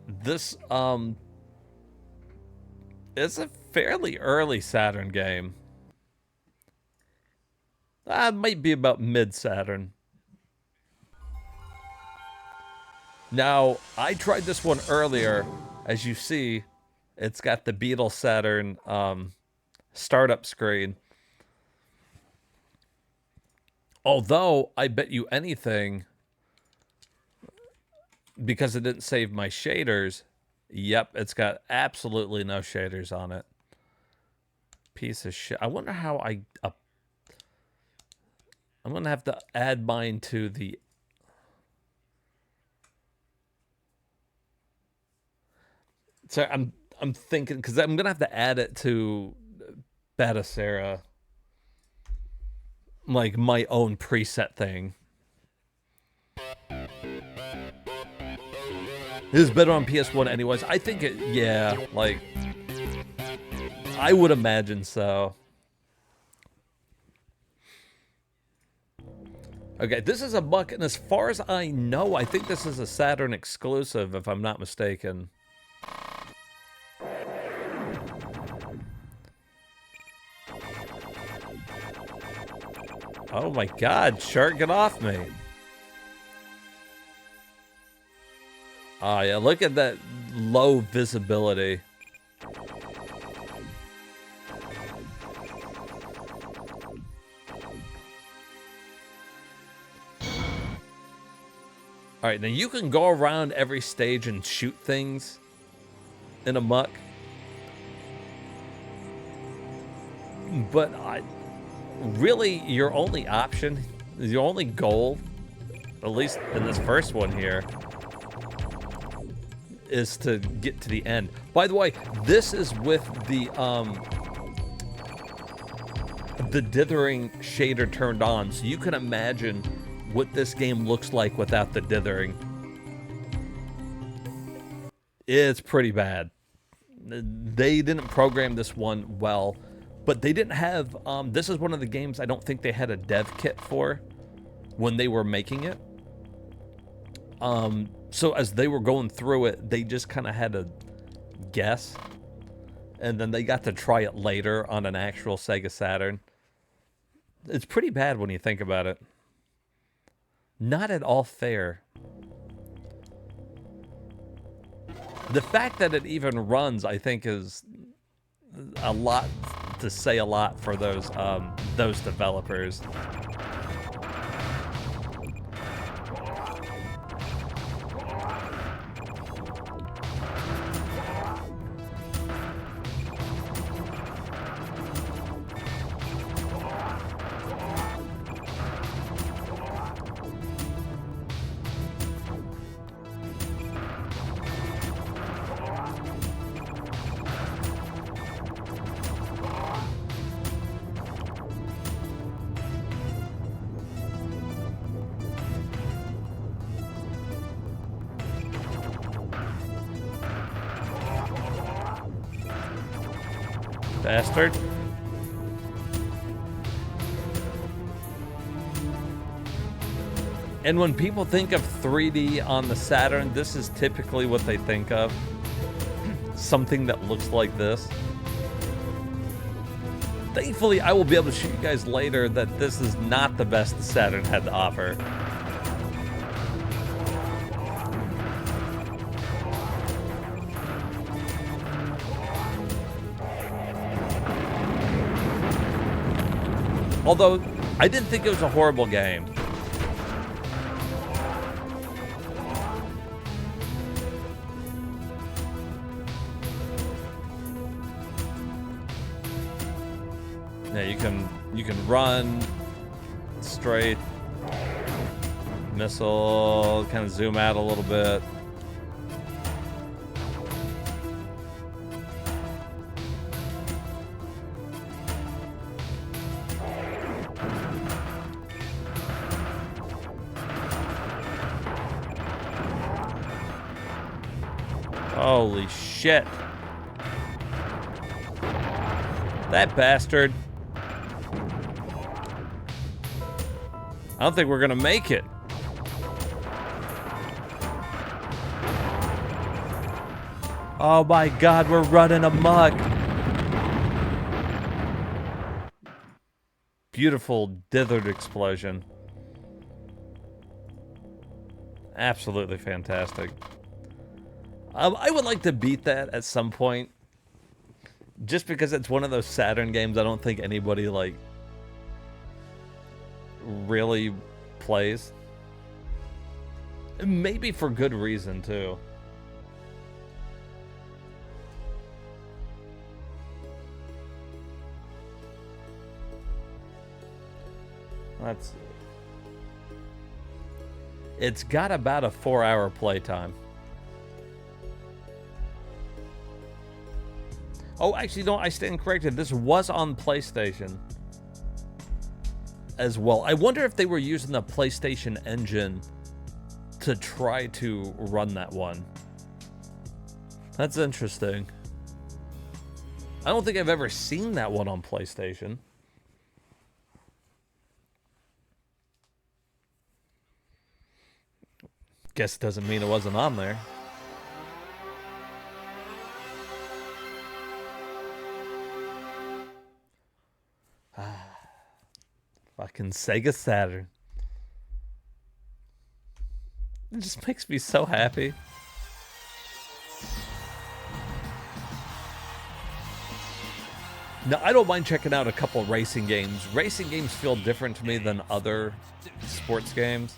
This is a fairly early Saturn game. It might be about mid-Saturn. Now, I tried this one earlier. As you see, it's got the Beetle Saturn startup screen. Although, I bet you anything, because it didn't save my shaders, yep, it's got absolutely no shaders on it. piece of shit. I wonder how I'm gonna have to add mine to the. So I'm thinking because I'm gonna have to add it to Batacera, like my own preset thing. It is better on PS1 anyways. I think it, yeah, like I would imagine so. Okay, this is a buck, and as far as I know, I think this is a Saturn exclusive, if I'm not mistaken. Oh my god, shark, get off me. Oh yeah, look at that low visibility. Alright, now you can go around every stage and shoot things in a muck. But really, your only option, your only goal, at least in this first one here, is to get to the end. By the way, this is with the dithering shader turned on, so you can imagine what this game looks like without the dithering. It's pretty bad. They didn't program this one well, but they didn't have, this is one of the games I don't think they had a dev kit for when they were making it. So as they were going through it, they just kind of had to guess. And then they got to try it later on an actual Sega Saturn. It's pretty bad when you think about it. Not at all fair. The fact that it even runs, I think, is a lot to say a lot for those developers. Bastard. And when people think of 3D on the Saturn, this is typically what they think of. Something that looks like this. Thankfully, I will be able to show you guys later that this is not the best the Saturn had to offer. Although, I didn't think it was a horrible game. Yeah, you can run straight, missile, kind of zoom out a little bit. Holy shit. That bastard. I don't think we're gonna make it. Oh my god, we're running amok. Beautiful dithered explosion. Absolutely fantastic. I would like to beat that at some point. Just because it's one of those Saturn games I don't think anybody, like, really plays. Maybe for good reason, too. That's... It's got about a 4-hour playtime. Oh, actually, no, I stand corrected. This was on PlayStation as well. I wonder if they were using the PlayStation engine to try to run that one. That's interesting. I don't think I've ever seen that one on PlayStation. Guess doesn't mean it wasn't on there. Fucking Sega Saturn. It just makes me so happy. Now, I don't mind checking out a couple racing games. Racing games feel different to me than other sports games.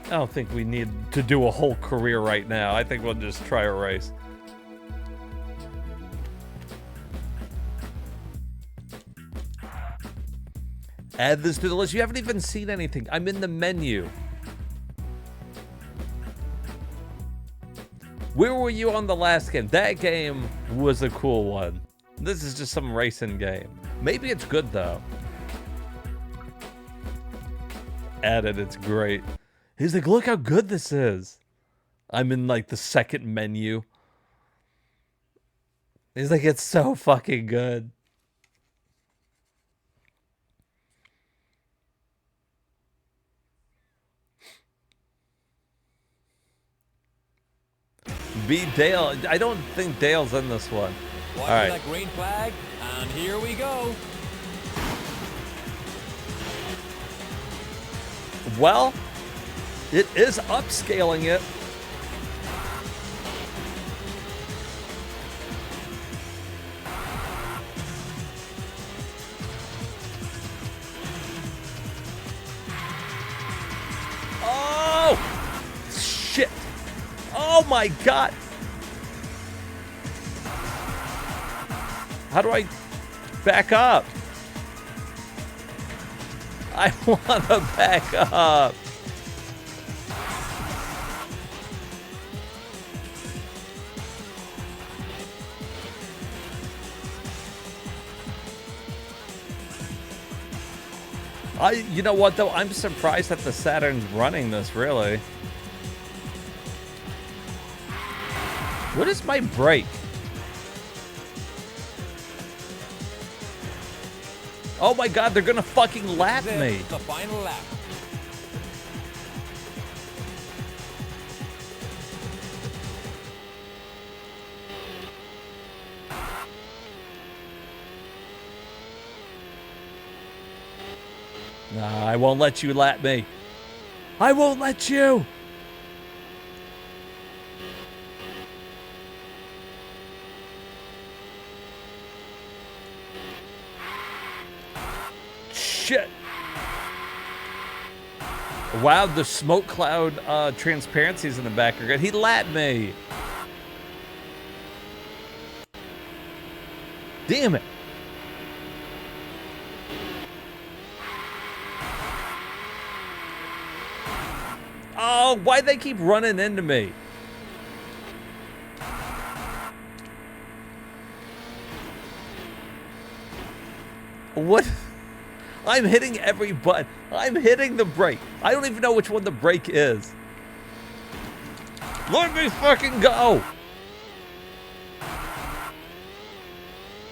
I don't think we need to do a whole career right now. I think we'll just try a race. Add this to the list. You haven't even seen anything. I'm in the menu. Where were you on the last game? That game was a cool one. This is just some racing game. Maybe it's good, though. Added, it's great. He's like, look how good this is. I'm in, like, the second menu. He's like, it's so fucking good. Be Dale. I don't think Dale's in this one. Watch All right. that green flag, and here we go. Well, it is upscaling it. Oh! Shit! Oh my god! How do I back up? I want to back up. You know what though? I'm surprised that the Saturn's running this, really. What is my brake? Oh my god, they're gonna fucking lap me. The final lap. Nah, I won't let you lap me. I won't let you. Shit. Wow, the smoke cloud transparencies in the back are good. He lapped me. Damn it. Oh, why'd they keep running into me? What? I'm hitting every button. I'm hitting the brake. I don't even know which one the brake is. Let me fucking go.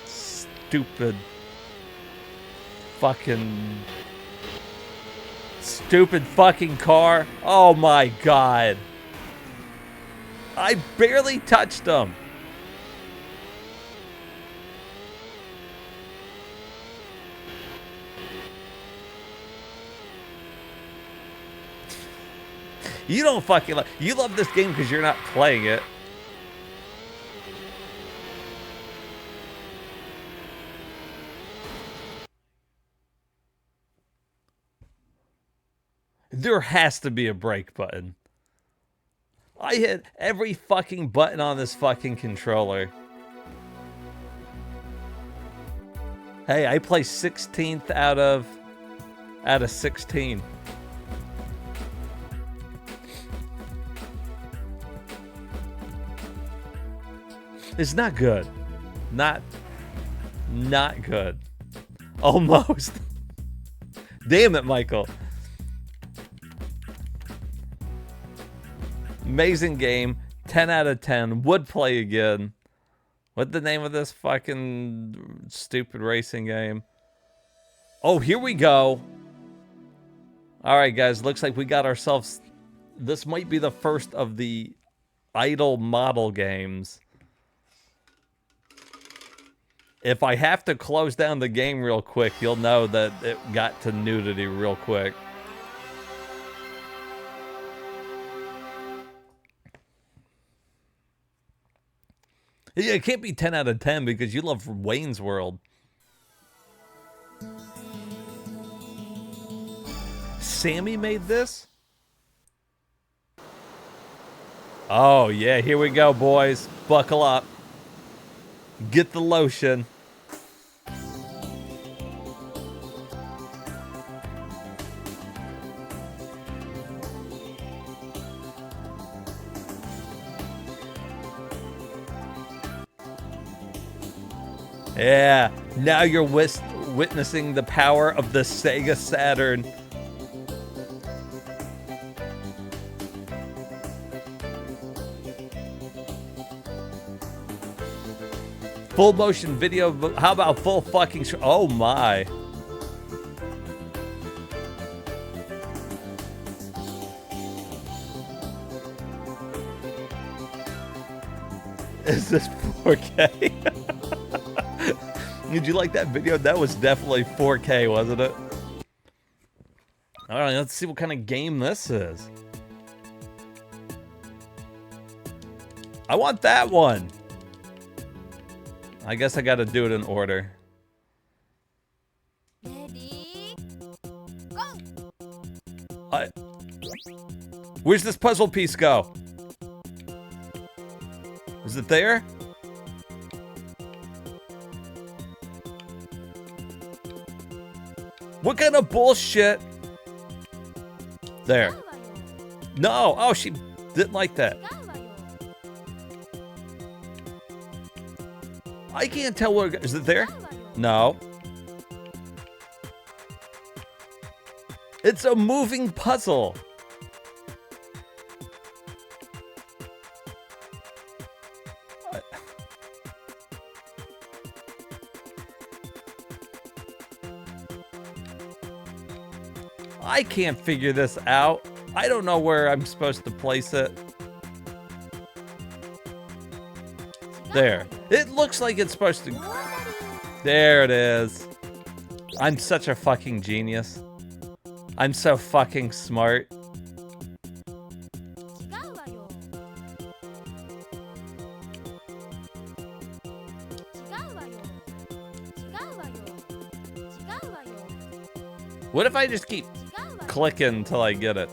Stupid fucking car. Oh my god. I barely touched them. You don't fucking love. You love this game because you're not playing it. There has to be a break button. I hit every fucking button on this fucking controller. Hey, I play 16th out of 16. It's not good. Not good. Almost. Damn it, Michael. Amazing game. 10 out of 10. Would play again. What's the name of this fucking stupid racing game? Oh, here we go. All right, guys. Looks like we got ourselves... This might be the first of the idle model games. If I have to close down the game real quick, you'll know that it got to nudity real quick. Yeah, it can't be 10 out of 10 because you love Wayne's World. Sammy made this? Oh, yeah, here we go, boys. Buckle up. Get the lotion. Yeah, now you're witnessing the power of the SEGA Saturn. Full motion video, how about full fucking oh my. Is this 4K? Did you like that video? That was definitely 4K, wasn't it? All right, let's see what kind of game this is. I want that one. I guess I got to do it in order. Ready, go! Where's this puzzle piece go? Is it there? What kind of bullshit? There. No. Oh, she didn't like that. I can't tell where. Is it there? No. It's a moving puzzle. I can't figure this out. I don't know where I'm supposed to place it. There. It looks like it's supposed to... There it is. I'm such a fucking genius. I'm so fucking smart. What if I just keep clicking until I get it?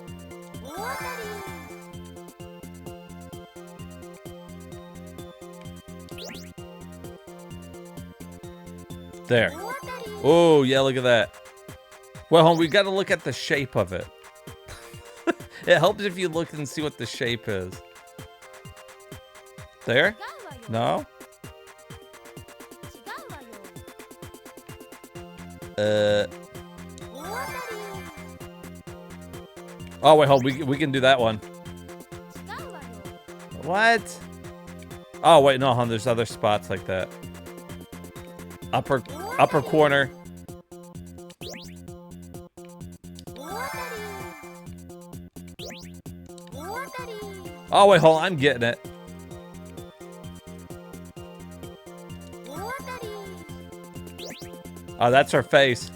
There. Oh, yeah, look at that. Well, we got to look at the shape of it. It helps if you look and see what the shape is. There? No? Oh, wait, hold on. We can do that one. What? Oh, wait, no, hon. There's other spots like that. Upper corner. Oh, wait, hold on. I'm getting it. Oh, that's her face.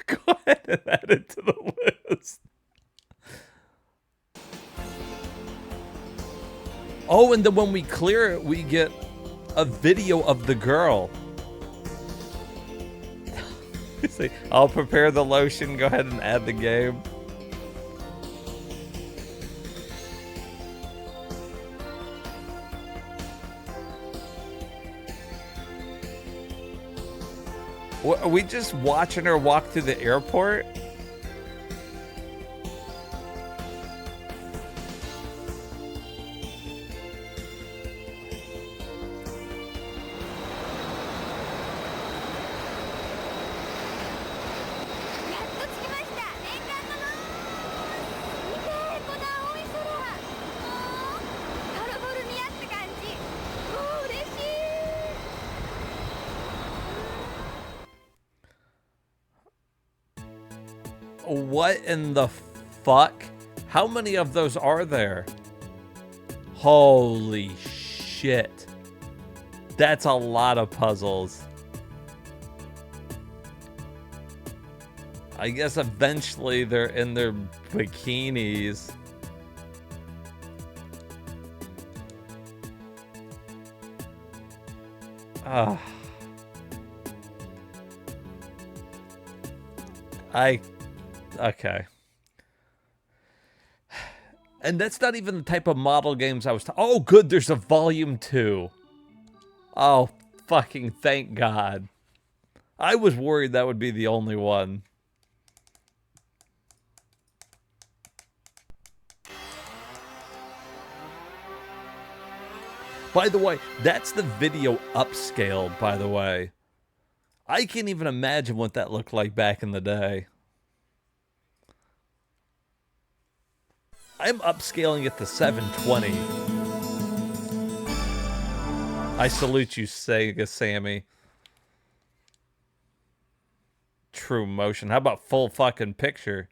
Go ahead and add it to the list. Oh, and then when we clear it, we get a video of the girl. See, I'll prepare the lotion. Go ahead and add the game. Are we just watching her walk through the airport? What in the fuck? How many of those are there? Holy shit. That's a lot of puzzles. I guess eventually they're in their bikinis. Ah. Okay. And that's not even the type of model games I was oh, good, there's a volume 2. Oh, fucking thank God. I was worried that would be the only one. By the way, that's the video upscaled, by the way. I can't even imagine what that looked like back in the day. I'm upscaling it to 720. I salute you, Sega Sammy. True motion. How about full fucking picture?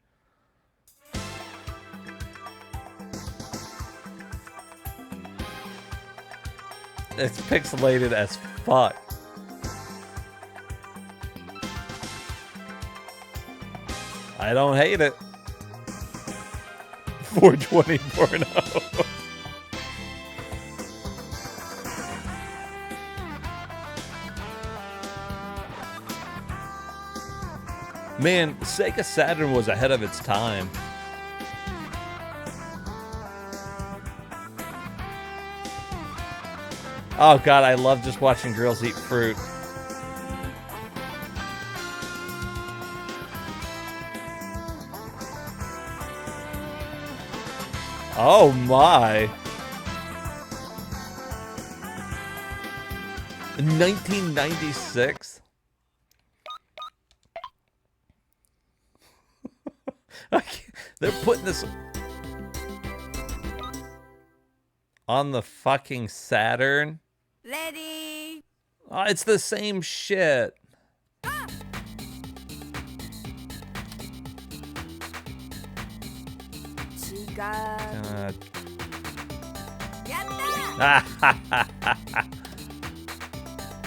It's pixelated as fuck. I don't hate it. 420 porno. Man, Sega Saturn was ahead of its time. Oh god, I love just watching girls eat fruit. Oh my. 1996? They're putting this on the fucking Saturn. Ready. Oh, it's the same shit. God.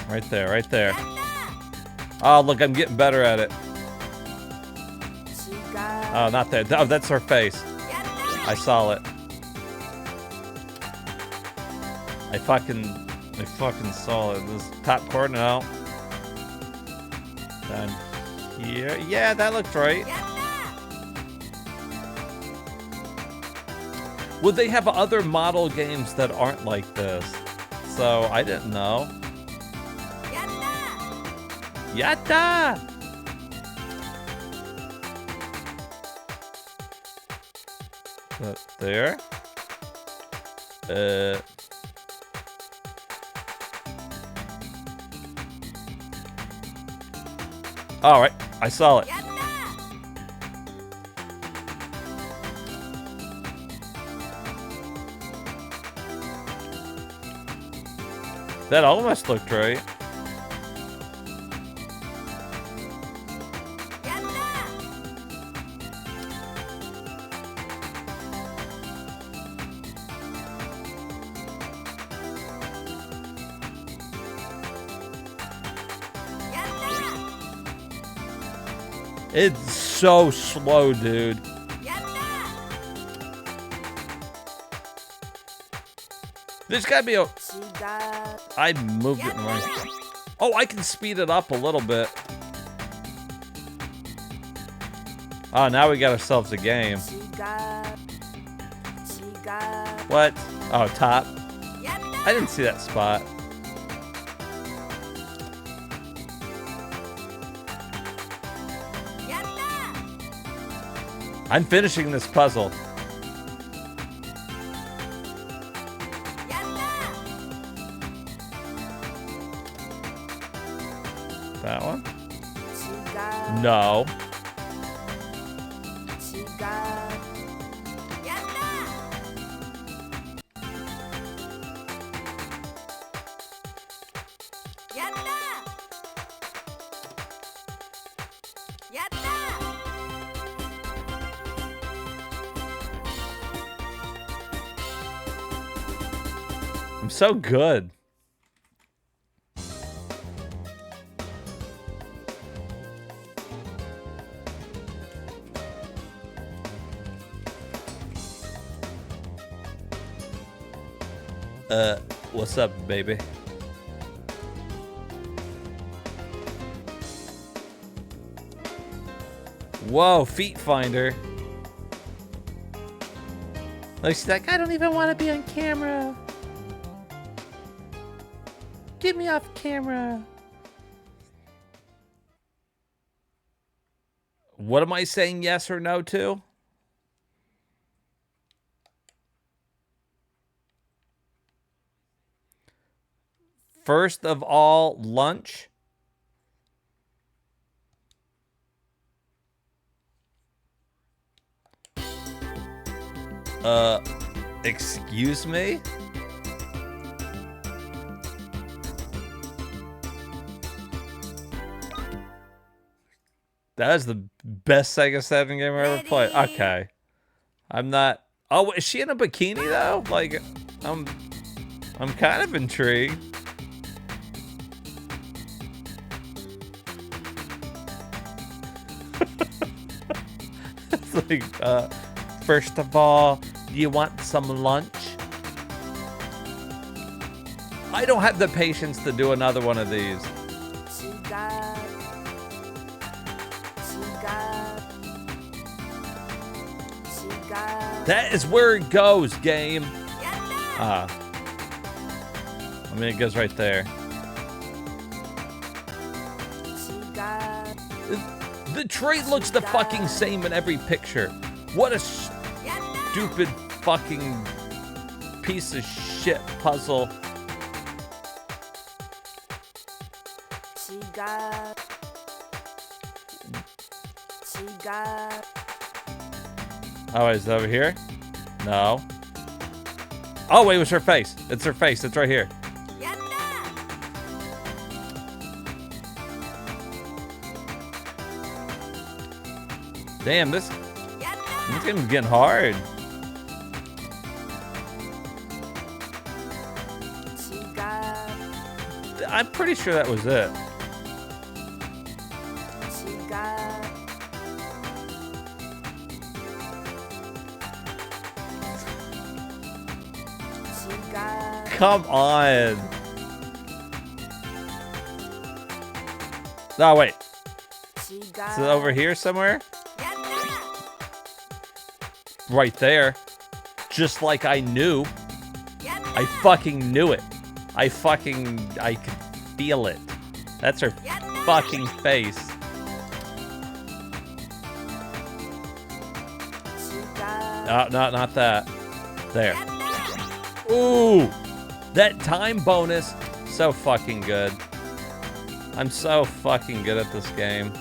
Right there, right there. Oh, look, I'm getting better at it. Oh, not that. Oh, that's her face. I saw it. I fucking saw it. This top corner now. Down here. Yeah, that looked right. Well, they have other model games that aren't like this. So, I didn't know. Yatta! There. All right, I saw it. That almost looked right. It's so slow, dude. There's gotta be a... I moved it in the right... Oh, I can speed it up a little bit. Oh, now we got ourselves a game. What? Oh, top. I didn't see that spot. I'm finishing this puzzle. That one? No. I'm so good. What's up, baby? Whoa, feet finder. Like, she's like, I don't even want to be on camera. Get me off camera. What am I saying yes or no to? First of all, lunch. Excuse me? That is the best Sega Saturn game I ever played. Okay. I'm not... Oh, is she in a bikini, though? Like, I'm kind of intrigued. It's like, first of all, do you want some lunch? I don't have the patience to do another one of these. That is where it goes, game. I mean, it goes right there. The trait looks the fucking same in every picture. What a stupid fucking piece of shit puzzle. Oh, is it over here? No. Oh, wait, it was her face. It's her face. It's right here. Damn, this game's getting hard. I'm pretty sure that was it. Come on. No, wait. Is it over here somewhere? Right there. Just like I knew. I fucking knew it. I could feel it. That's her fucking face. No, not that. There. Ooh. That time bonus. So fucking good. I'm so fucking good at this game.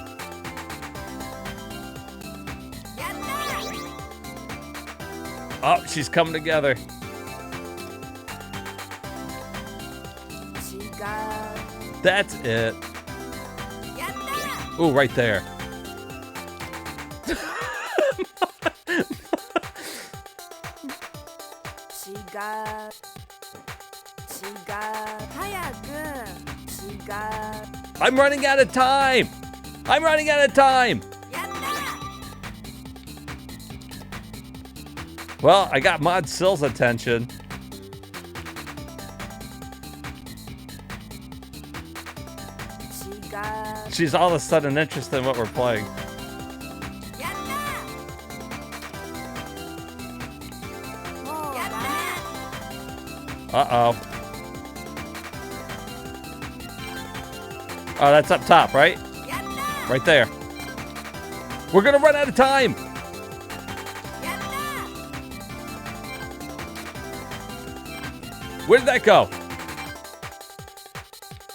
Oh, she's coming together. That's it. Ooh, right there. I'm running out of time. I'm running out of time. Well, I got Mod Sill's attention. She's all of a sudden interested in what we're playing. Uh-oh. Oh, that's up top, right? Right there. We're gonna run out of time. Where did that go?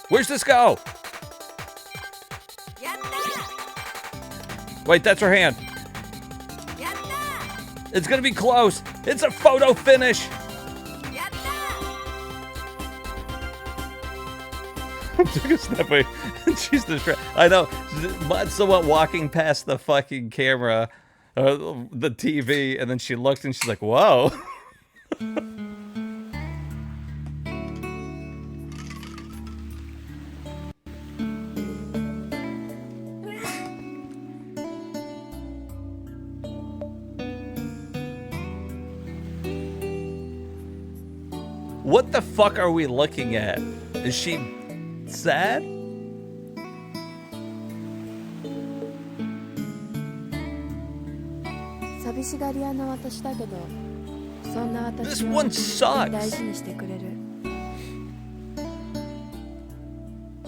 Where's this go? Wait, that's her hand. It's gonna be close. It's a photo finish. Took a step away, and she's distracted. I know. Mod Sill went walking past the fucking camera, the TV, and then she looked and she's like, "Whoa." What the fuck are we looking at? Is she sad? This one sucks.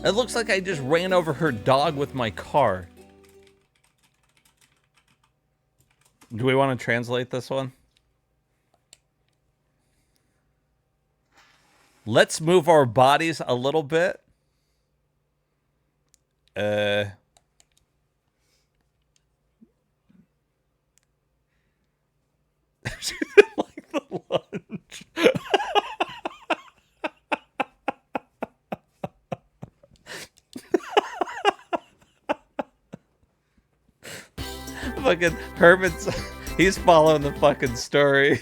It looks like I just ran over her dog with my car. Do we want to translate this one? Let's move our bodies a little bit. She didn't like the lunch. Fucking Herman's, he's following the fucking story.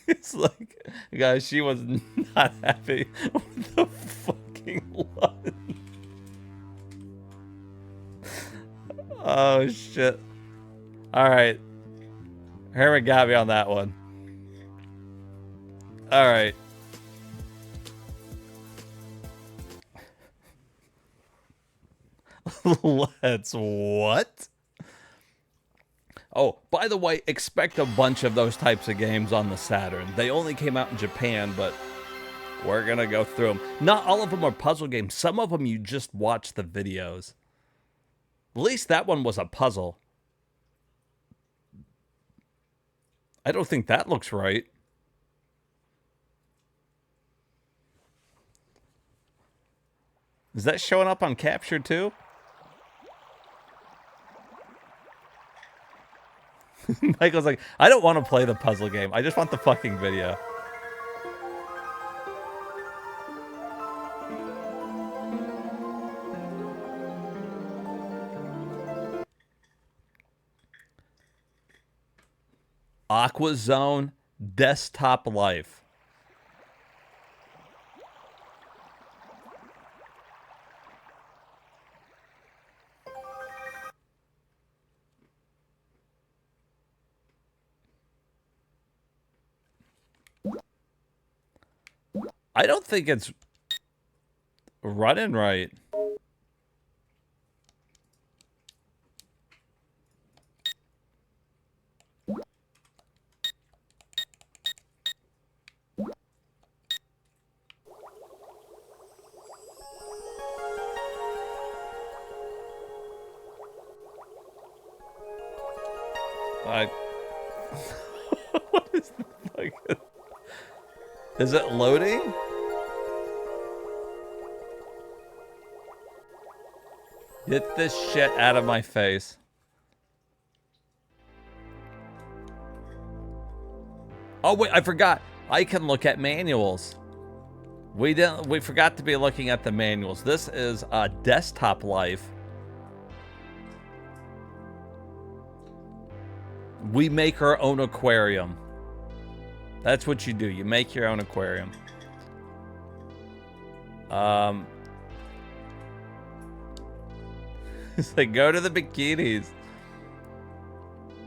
It's like, guys, she was not happy with the fucking lunch. Oh, shit. All right. Herman got me on that one. All right. Let's what? Oh, by the way, expect a bunch of those types of games on the Saturn. They only came out in Japan, but we're going to go through them. Not all of them are puzzle games. Some of them you just watch the videos. At least that one was a puzzle. I don't think that looks right. Is that showing up on capture too? Michael's like, I don't want to play the puzzle game. I just want the fucking video. Aqua Zone Desktop Life. I don't think it's running right. What is the fucking... Is it loading? Get this shit out of my face. Oh wait, I forgot. I can look at manuals. We forgot to be looking at the manuals. This is a Desktop Life. We make our own aquarium. That's what you do. You make your own aquarium. It's like, go to the bikinis.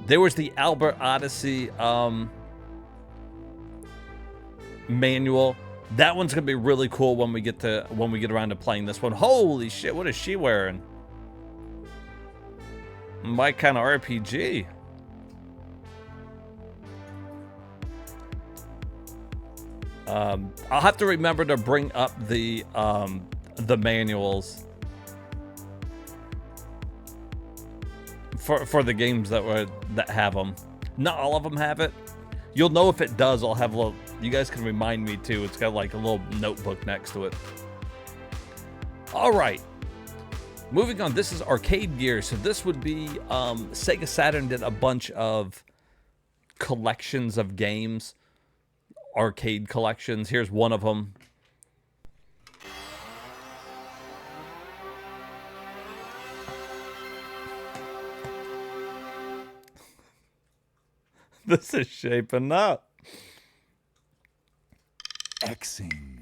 There was the Albert Odyssey manual. That one's gonna be really cool when we get around to playing this one. Holy shit, what is she wearing? My kind of RPG. I'll have to remember to bring up the manuals for the games that have them. Not all of them have it. You'll know if it does. I'll have a little. You guys can remind me too. It's got like a little notebook next to it. All right. Moving on. This is arcade gear. So this would be Sega Saturn did a bunch of collections of games. Arcade collections. Here's one of them. This is shaping up. Xing.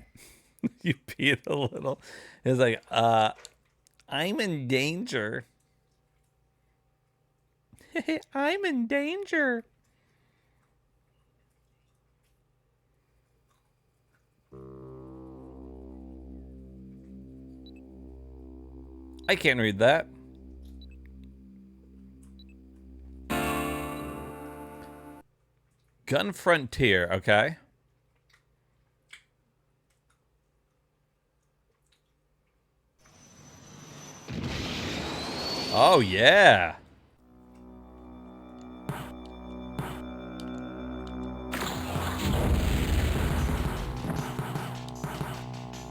You peed a little. It's like, I'm in danger. I'm in danger. I can't read that. Gun Frontier, okay. Oh, yeah.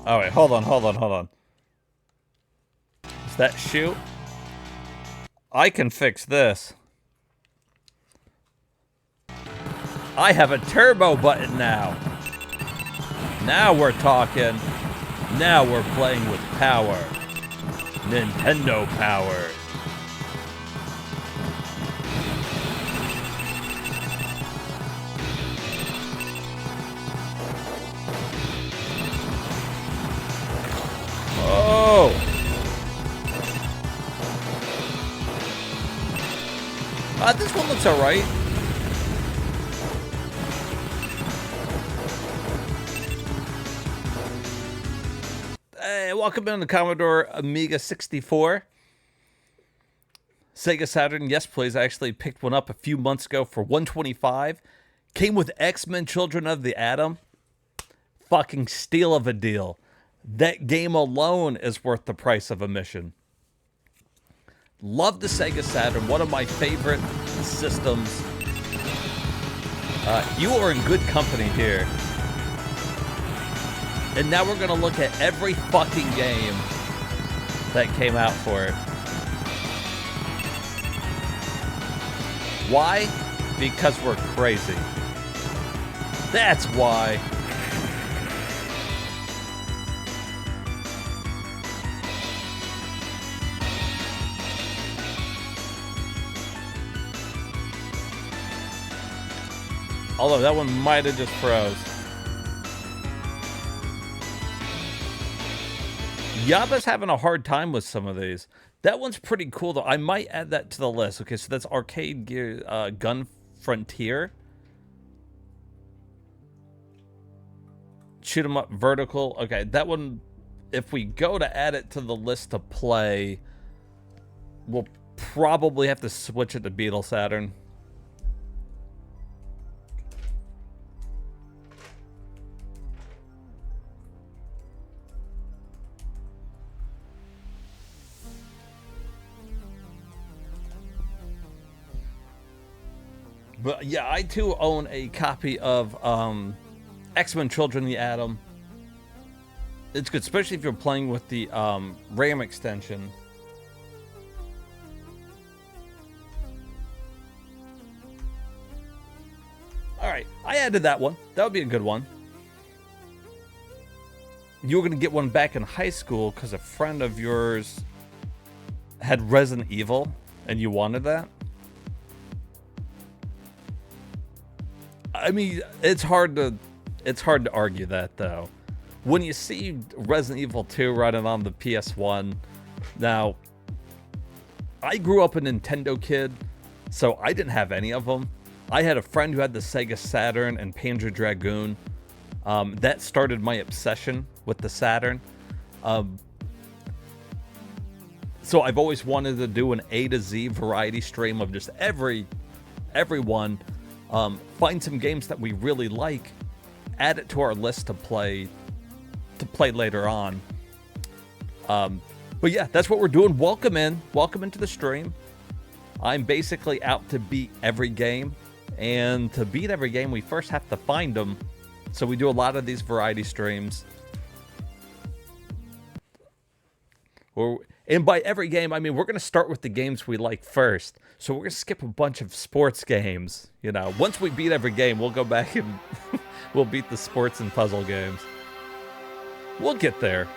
Oh, wait, hold on. Is that shoot? I can fix this. I have a turbo button now. Now we're talking. Now we're playing with power. Nintendo power. Oh! This one looks alright. Hey, welcome in the Commodore Amiga 64. Sega Saturn, yes please. I actually picked one up a few months ago for $125. Came with X-Men Children of the Atom. Fucking steal of a deal. That game alone is worth the price of admission. Love the Sega Saturn, one of my favorite systems. You are in good company here. And now we're going to look at every fucking game that came out for it. Why? Because we're crazy. That's why. Although that one might have just froze. Yaba's having a hard time with some of these. That one's pretty cool, though. I might add that to the list. Okay, so that's Arcade Gear Gun Frontier. Shoot 'em up vertical. Okay, that one, if we go to add it to the list to play, we'll probably have to switch it to Beetle Saturn. But yeah, I too own a copy of X-Men Children of the Atom. It's good, especially if you're playing with the RAM extension. Alright, I added that one. That would be a good one. You were going to get one back in high school because a friend of yours had Resident Evil and you wanted that? I mean, it's hard to argue that, though. When you see Resident Evil 2 running on the PS1, now, I grew up a Nintendo kid, so I didn't have any of them. I had a friend who had the Sega Saturn and Panzer Dragoon. That started my obsession with the Saturn. So I've always wanted to do an A to Z variety stream of just everyone. Find some games that we really like, add it to our list to play later on. But yeah, that's what we're doing. Welcome into the stream. I'm basically out to beat every game, and to beat every game, we first have to find them. So we do a lot of these variety streams. And by every game, I mean, we're going to start with the games we like first. So we're going to skip a bunch of sports games. You know, once we beat every game, we'll go back and we'll beat the sports and puzzle games. We'll get there.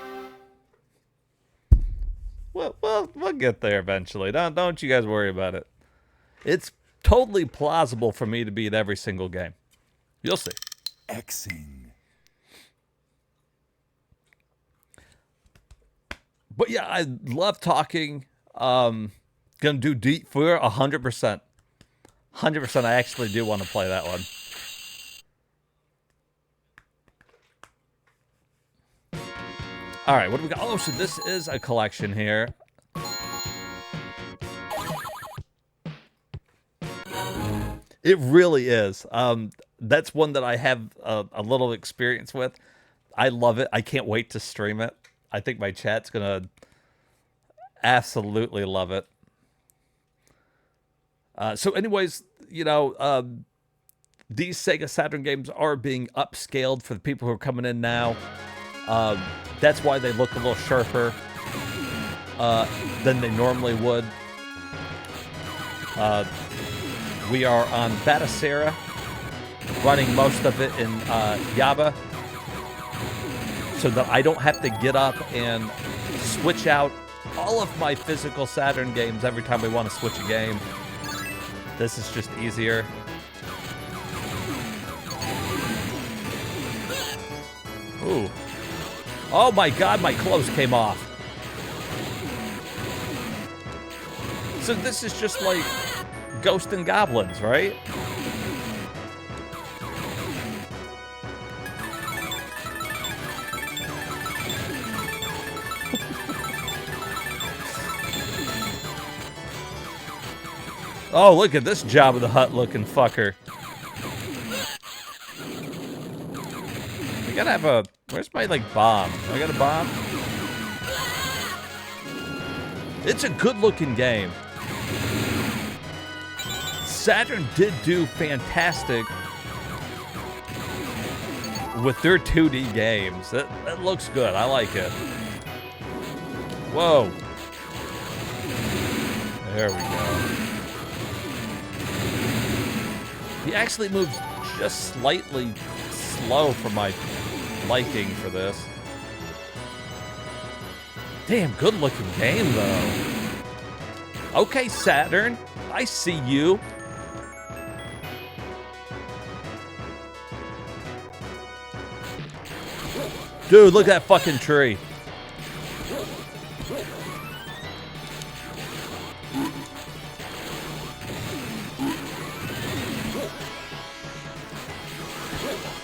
We'll get there eventually. Don't you guys worry about it. It's totally plausible for me to beat every single game. You'll see. Xing. But yeah, I love talking. Gonna do Deep Fear 100%. 100%. I actually do want to play that one. All right, what do we got? Oh, so this is a collection here. It really is. That's one that I have a little experience with. I love it. I can't wait to stream it. I think my chat's going to absolutely love it. So anyways, you know, these Sega Saturn games are being upscaled for the people who are coming in now. That's why they look a little sharper than they normally would. We are on Batacera, running most of it in Java, so that I don't have to get up and switch out all of my physical Saturn games every time we want to switch a game. This is just easier. Ooh. Oh my god, my clothes came off. So this is just like Ghosts and Goblins, right? Oh, look at this Jabba the Hutt looking fucker. We gotta have a... Where's my, like, bomb? I got a bomb? It's a good-looking game. Saturn did do fantastic with their 2D games. That looks good. I like it. Whoa. There we go. He actually moves just slightly slow for my liking for this. Damn, good looking game though. Okay, Saturn, I see you. Dude, look at that fucking tree.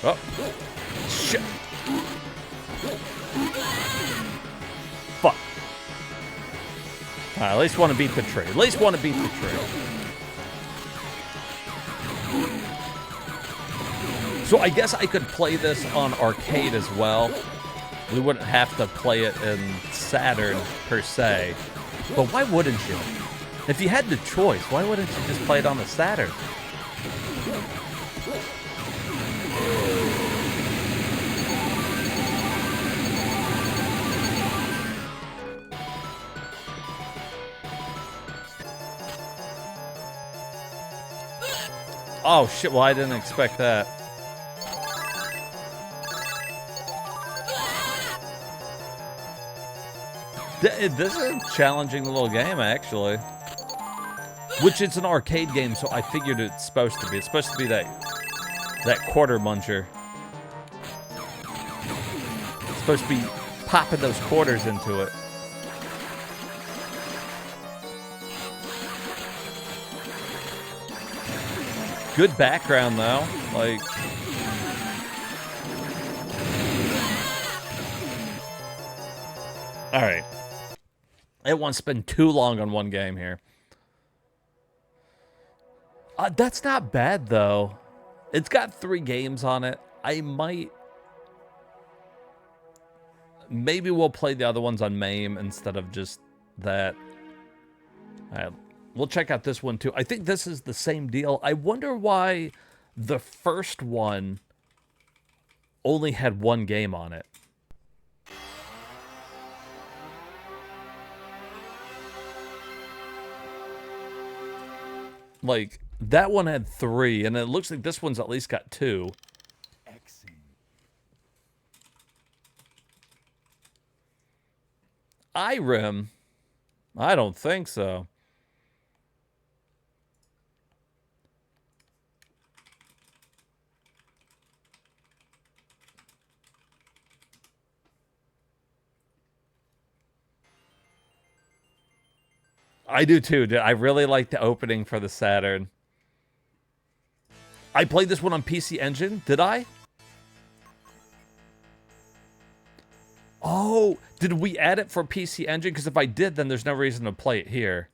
Oh, shit. Fuck. Alright, at least want to beat the tree. At least want to beat the tree. So I guess I could play this on arcade as well. We wouldn't have to play it in Saturn per se. But why wouldn't you? If you had the choice, why wouldn't you just play it on the Saturn? Oh shit, well I didn't expect that. This is a challenging little game, actually. Which it's an arcade game, so I figured it's supposed to be. It's supposed to be that quarter muncher. It's supposed to be popping those quarters into it. Good background, though. Like... All right. I don't want to spend too long on one game here. That's not bad, though. It's got 3 games on it. I might... Maybe we'll play the other ones on MAME instead of just that. All right. We'll check out this one, too. I think this is the same deal. I wonder why the first one only had 1 game on it. Like, that one had 3, and it looks like this one's at least got 2. IRIM? I don't think so. I do too. I really like the opening for the Saturn. I played this one on PC Engine. Did I? Oh, did we add it for PC Engine? Because if I did, then there's no reason to play it here.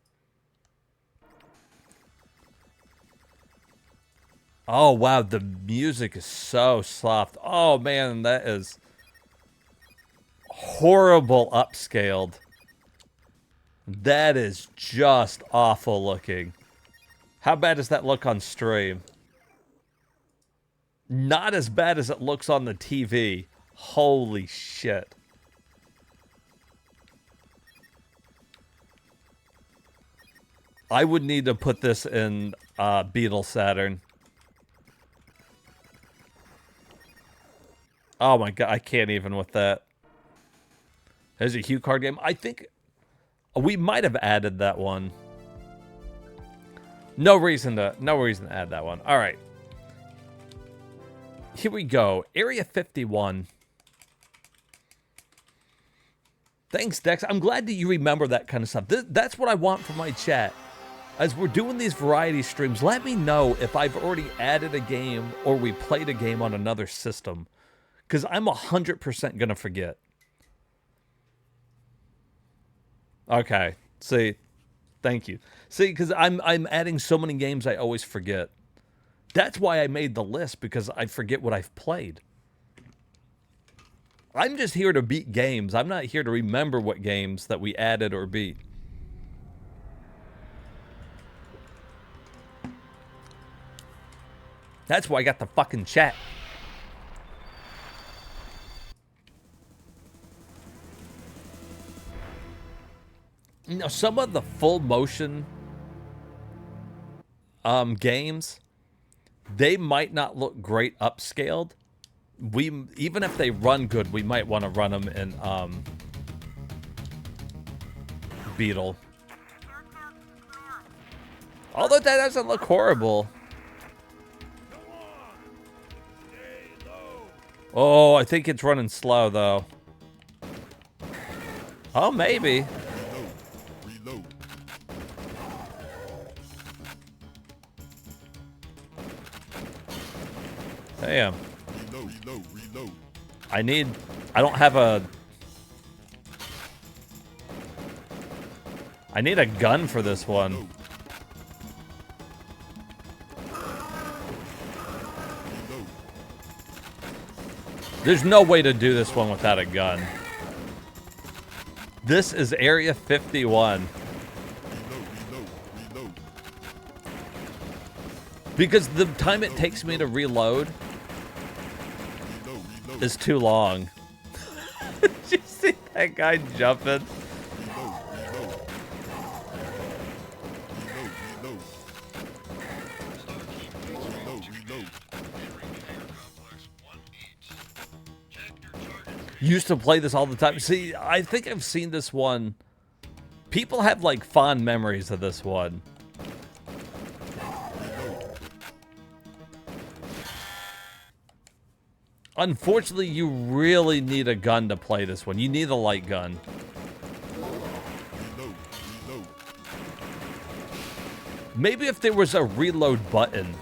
Oh, wow. The music is so soft. Oh, man. That is horrible upscaled. That is just awful looking. How bad does that look on stream? Not as bad as it looks on the TV. Holy shit. I would need to put this in Beetle Saturn. Oh my god, I can't even with that. There's a Hue card game. I think we might have added that one. No reason to add that one. All right. Here we go. Area 51. Thanks, Dex. I'm glad that you remember that kind of stuff. That's what I want for my chat. As we're doing these variety streams, let me know if I've already added a game or we played a game on another system. Because I'm 100% going to forget. Okay. See, thank you. See, because I'm adding so many games I always forget. That's why I made the list, because I forget what I've played. I'm just here to beat games. I'm not here to remember what games that we added or beat. That's why I got the fucking chat. You know, some of the full motion games, they might not look great upscaled. Even if they run good, we might want to run them in Beetle. Although that doesn't look horrible. Oh, I think it's running slow though. Oh, maybe. Damn. I don't have a... I need a gun for this one. There's no way to do this one without a gun. This is Area 51. Because the time it takes me to reload is too long. Did you see that guy jumping? Used to play this all the time. See, I think I've seen this one. People have like fond memories of this one. Unfortunately, you really need a gun to play this one. You need a light gun. Maybe if there was a reload button.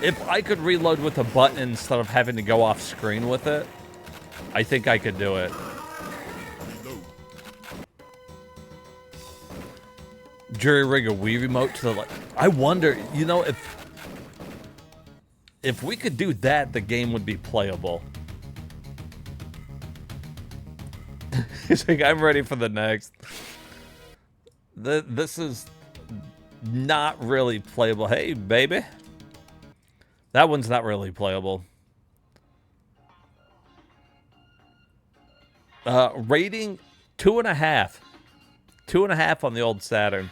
If I could reload with a button instead of having to go off screen with it, I think I could do it. Jury rig a Wii remote to the like. I wonder, you know, if we could do that, the game would be playable. He's like, I'm ready for the next. This is not really playable. Hey, baby. That one's not really playable. Rating 2.5. 2.5 on the old Saturn.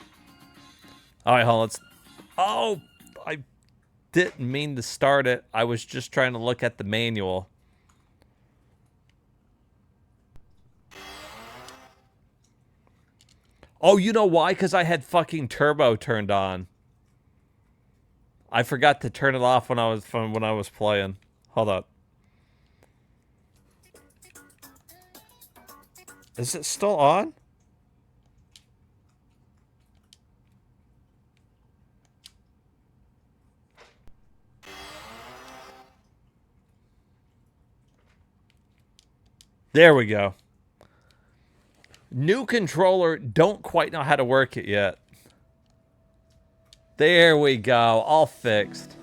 All right, hold on. Let's... Oh, I didn't mean to start it. I was just trying to look at the manual. Oh, you know why? Because I had fucking turbo turned on. I forgot to turn it off when I was playing. Hold up. Is it still on? There we go. New controller, don't quite know how to work it yet. There we go, all fixed.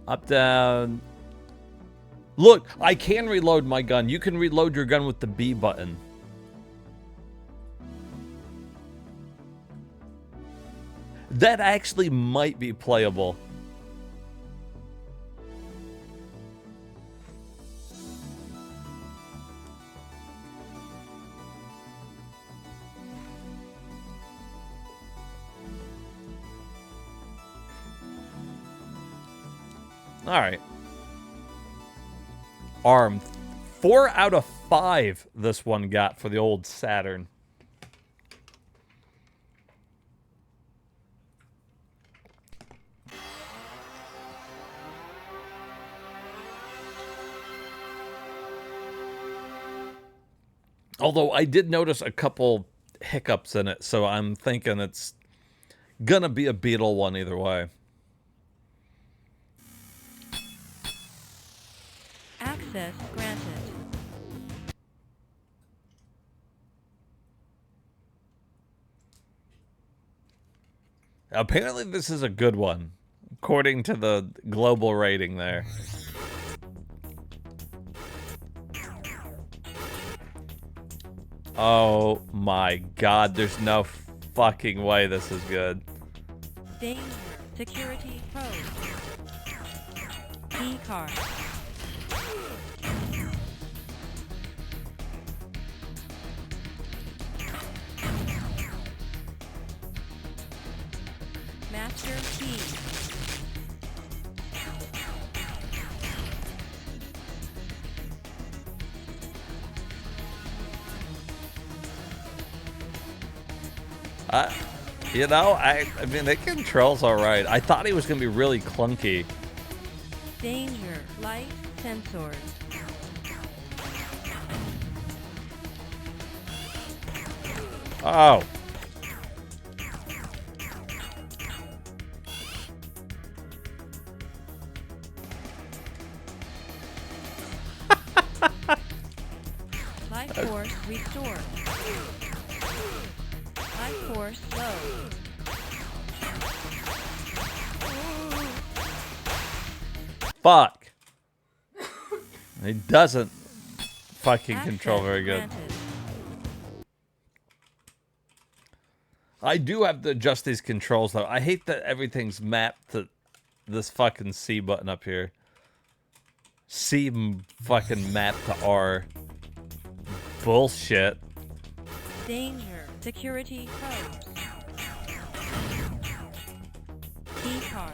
Up, down. Look, I can reload my gun. You can reload your gun with the B button. That actually might be playable. All right. Armed. 4 out of 5 this one got for the old Saturn. Although I did notice a couple hiccups in it, so I'm thinking it's gonna be a Beetle one either way. Access granted. Apparently this is a good one, according to the global rating there. Oh my god, there's no fucking way this is good. Danger. Security code. Key card. Master key. You know, I mean, the controls all right. I thought he was going to be really clunky. Danger. Light sensors. Oh. Life force restored. Life force low. Fuck. He doesn't fucking Access control very good. granted. I do have to adjust these controls, though. I hate that everything's mapped to this fucking C button up here. Fucking mapped to R. Bullshit. Danger. Security code. Key card.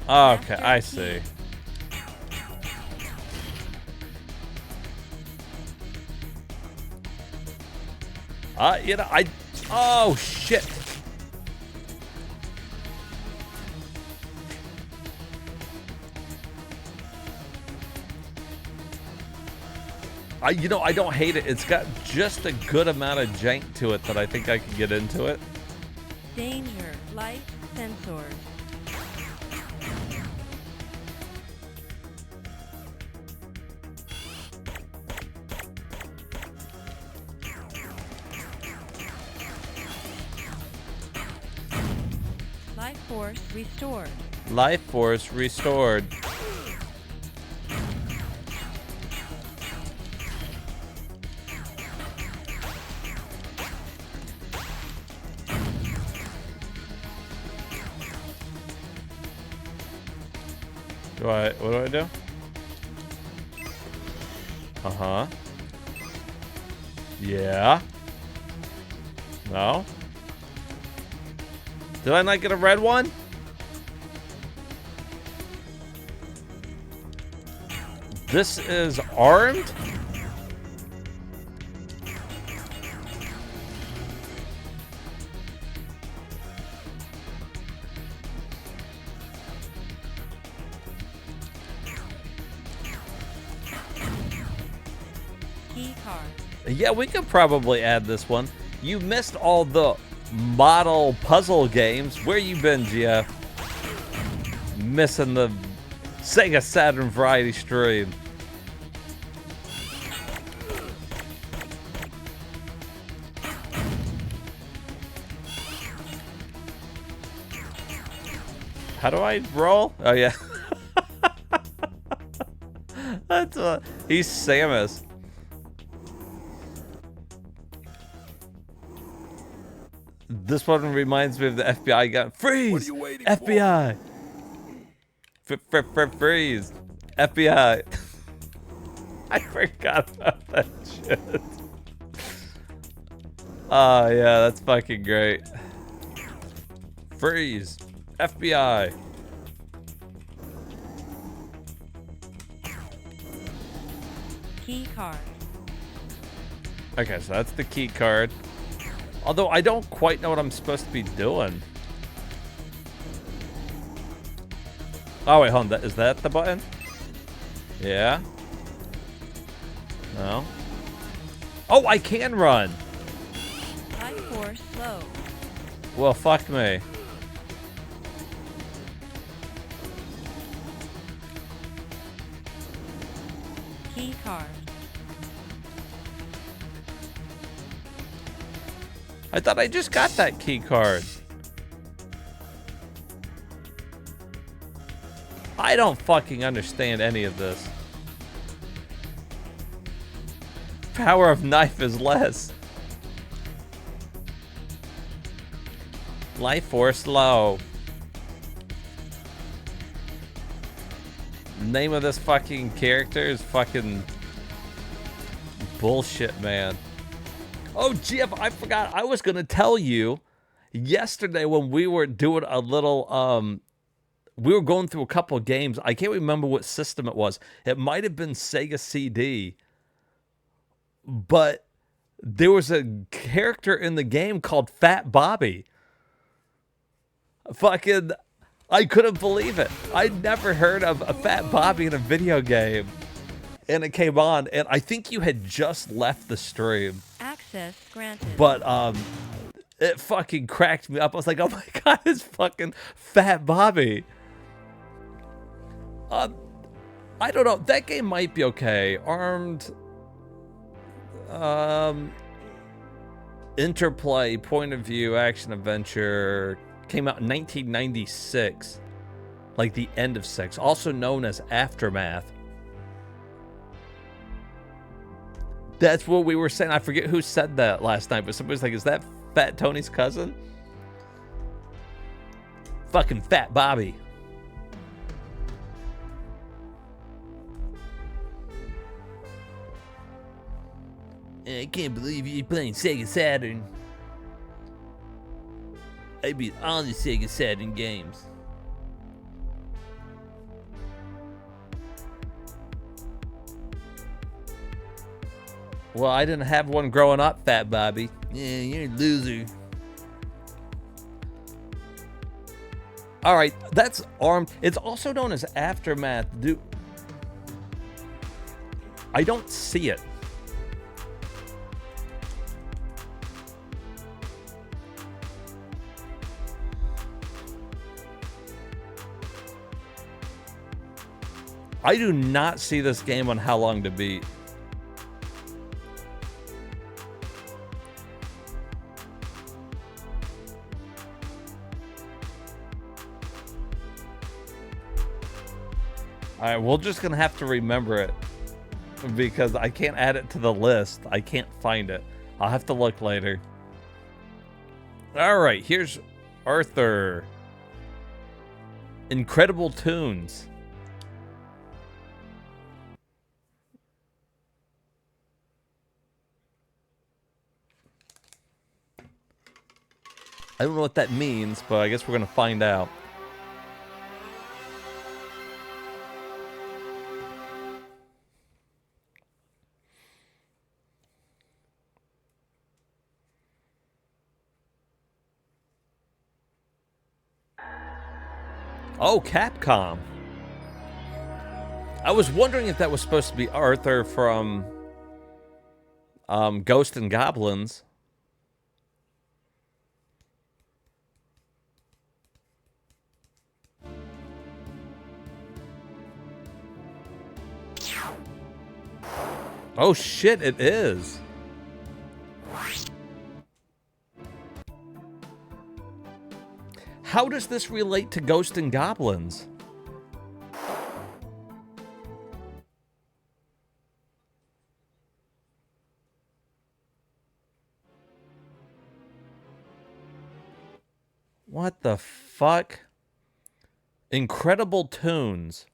Okay, I see. You know, oh shit. You know, I don't hate it. It's got just a good amount of jank to it that I think I can get into it. Danger. Light sensors. Life force restored. Life force restored. What do I do? Uh-huh. Yeah. No? Did I not get a red one? This is armed? Key card. Yeah, we could probably add this one. You missed all the model puzzle games. Where you been, Gia? Missing the SEGA Saturn variety stream. How do I roll? Oh, yeah. That's he's Samus. This one reminds me of the FBI gun. Freeze! What are you waiting FBI! Freeze! FBI! I forgot about that shit. Oh, yeah, that's fucking great. Freeze! FBI! Key card. Okay, so that's the key card. Although I don't quite know what I'm supposed to be doing. Oh, wait, hold on. Is that the button? Yeah. No. Oh, I can run. Life force slow. Well, fuck me. Key card. I thought I just got that key card. I don't fucking understand any of this. Power of knife is less. Life force low. Name of this fucking character is fucking bullshit, man. Oh, Jeff, I forgot. I was going to tell you yesterday when we were doing a little, we were going through a couple of games. I can't remember what system it was. It might have been Sega CD. But there was a character in the game called Fat Bobby. Fucking, I couldn't believe it. I'd never heard of a Fat Bobby in a video game. And it came on, and I think you had just left the stream. Access granted. But it fucking cracked me up. I was like, oh my god, it's fucking Fat Bobby. I don't know. That game might be okay. Armed interplay, point of view, action adventure. Came out in 1996. Like the end of 6. Also known as Aftermath. That's what we were saying. I forget who said that last night, but somebody's like, is that Fat Tony's cousin? Fucking Fat Bobby. I can't believe you're playing Sega Saturn. I beat all the Sega Saturn games. Well, I didn't have one growing up, Fat Bobby. Yeah, you're a loser. All right, that's Armed. It's also known as Aftermath. I don't see it. I do not see this game on How Long to Beat. All right, we're just gonna have to remember it because I can't add it to the list. I can't find it. I'll have to look later. All right, here's Arthur. Incredible Tunes. I don't know what that means, but I guess we're gonna find out. Oh, Capcom. I was wondering if that was supposed to be Arthur from Ghosts and Goblins. Oh shit, it is. How does this relate to Ghosts and Goblins? What the fuck? Incredible Tunes.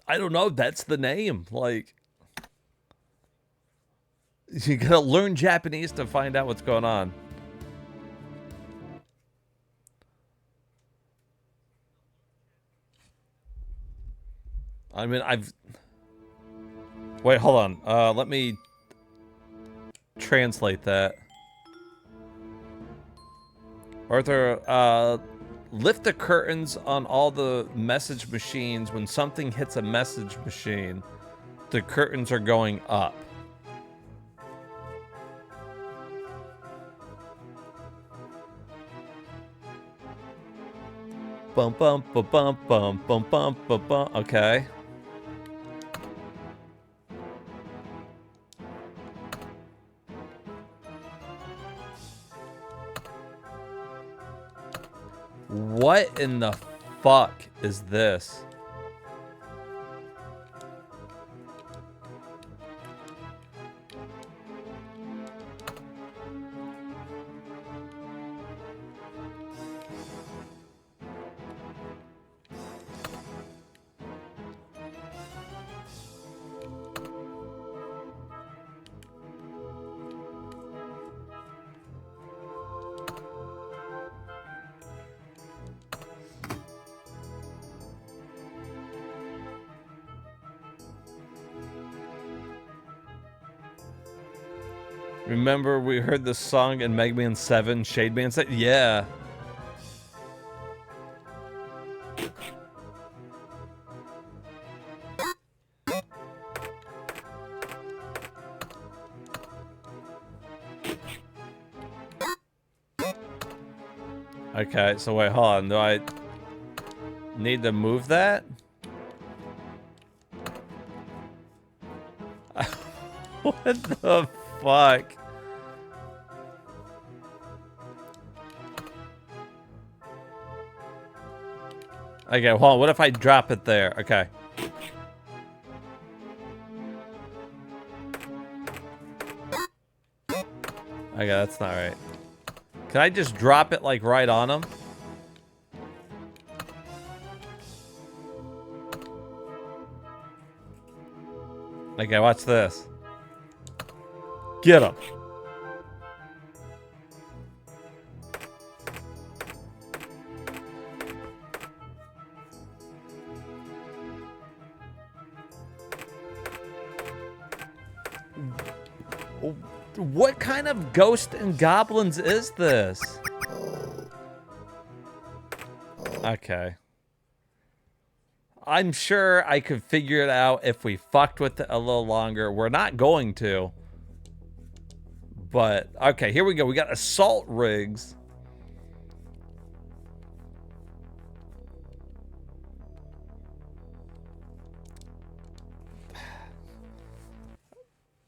I don't know. That's the name. Like, you gotta learn Japanese to find out what's going on. I mean, Wait, hold on. Let me translate that. Arthur, lift the curtains on all the message machines. When something hits a message machine, the curtains are going up. Bum bum ba bum bum bum bum ba bum. Okay. What in the fuck is this? Remember we heard this song in Mega Man 7, Shade Man said, yeah. Okay, so wait, hold on. Do I need to move that? What the fuck? Okay, hold on. What if I drop it there? Okay. Okay, that's not right. Can I just drop it like right on him? Okay, watch this. Get him. What kind of ghost and goblins is this? Okay. I'm sure I could figure it out if we fucked with it a little longer. We're not going to. But, okay, here we go. We got assault rigs.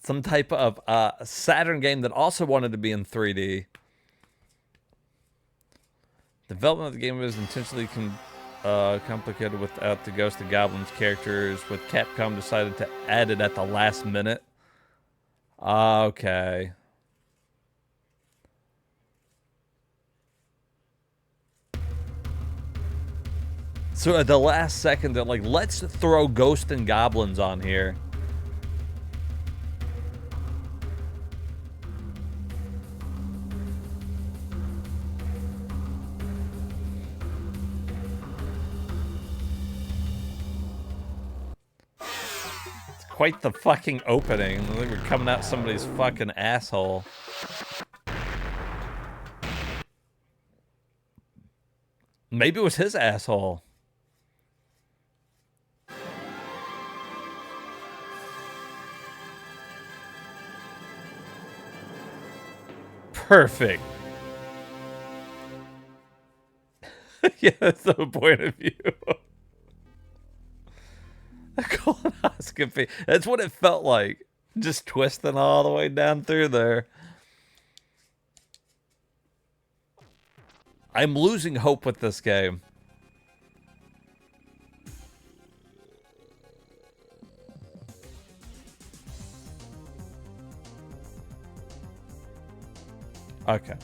Some type of Saturn game that also wanted to be in 3D. Development of the game was intentionally complicated without the Ghost and Goblins characters, with Capcom decided to add it at the last minute. Okay. So at the last second, they're like, let's throw Ghost and Goblins on here. Quite the fucking opening. I think we're coming out somebody's fucking asshole. Maybe it was his asshole. Perfect. Yeah, that's the point of view. A colonoscopy. That's what it felt like. Just twisting all the way down through there. I'm losing hope with this game. Okay.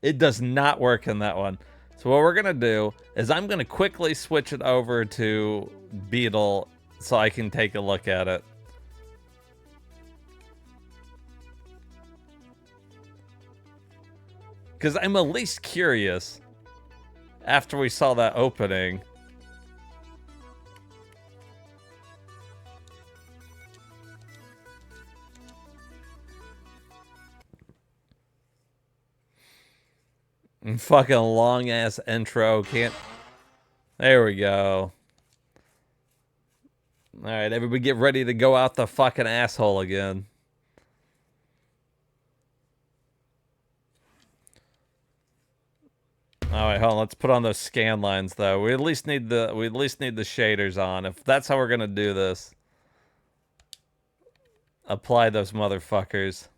It does not work in that one. So what we're going to do is I'm going to quickly switch it over to Beetle so I can take a look at it. Because I'm at least curious after we saw that opening. And fucking long ass intro. Can't. There we go. Alright, everybody get ready to go out the fucking asshole again. Alright, hold on, let's put on those scan lines though. We at least need the shaders on. If that's how we're gonna do this. Apply those motherfuckers.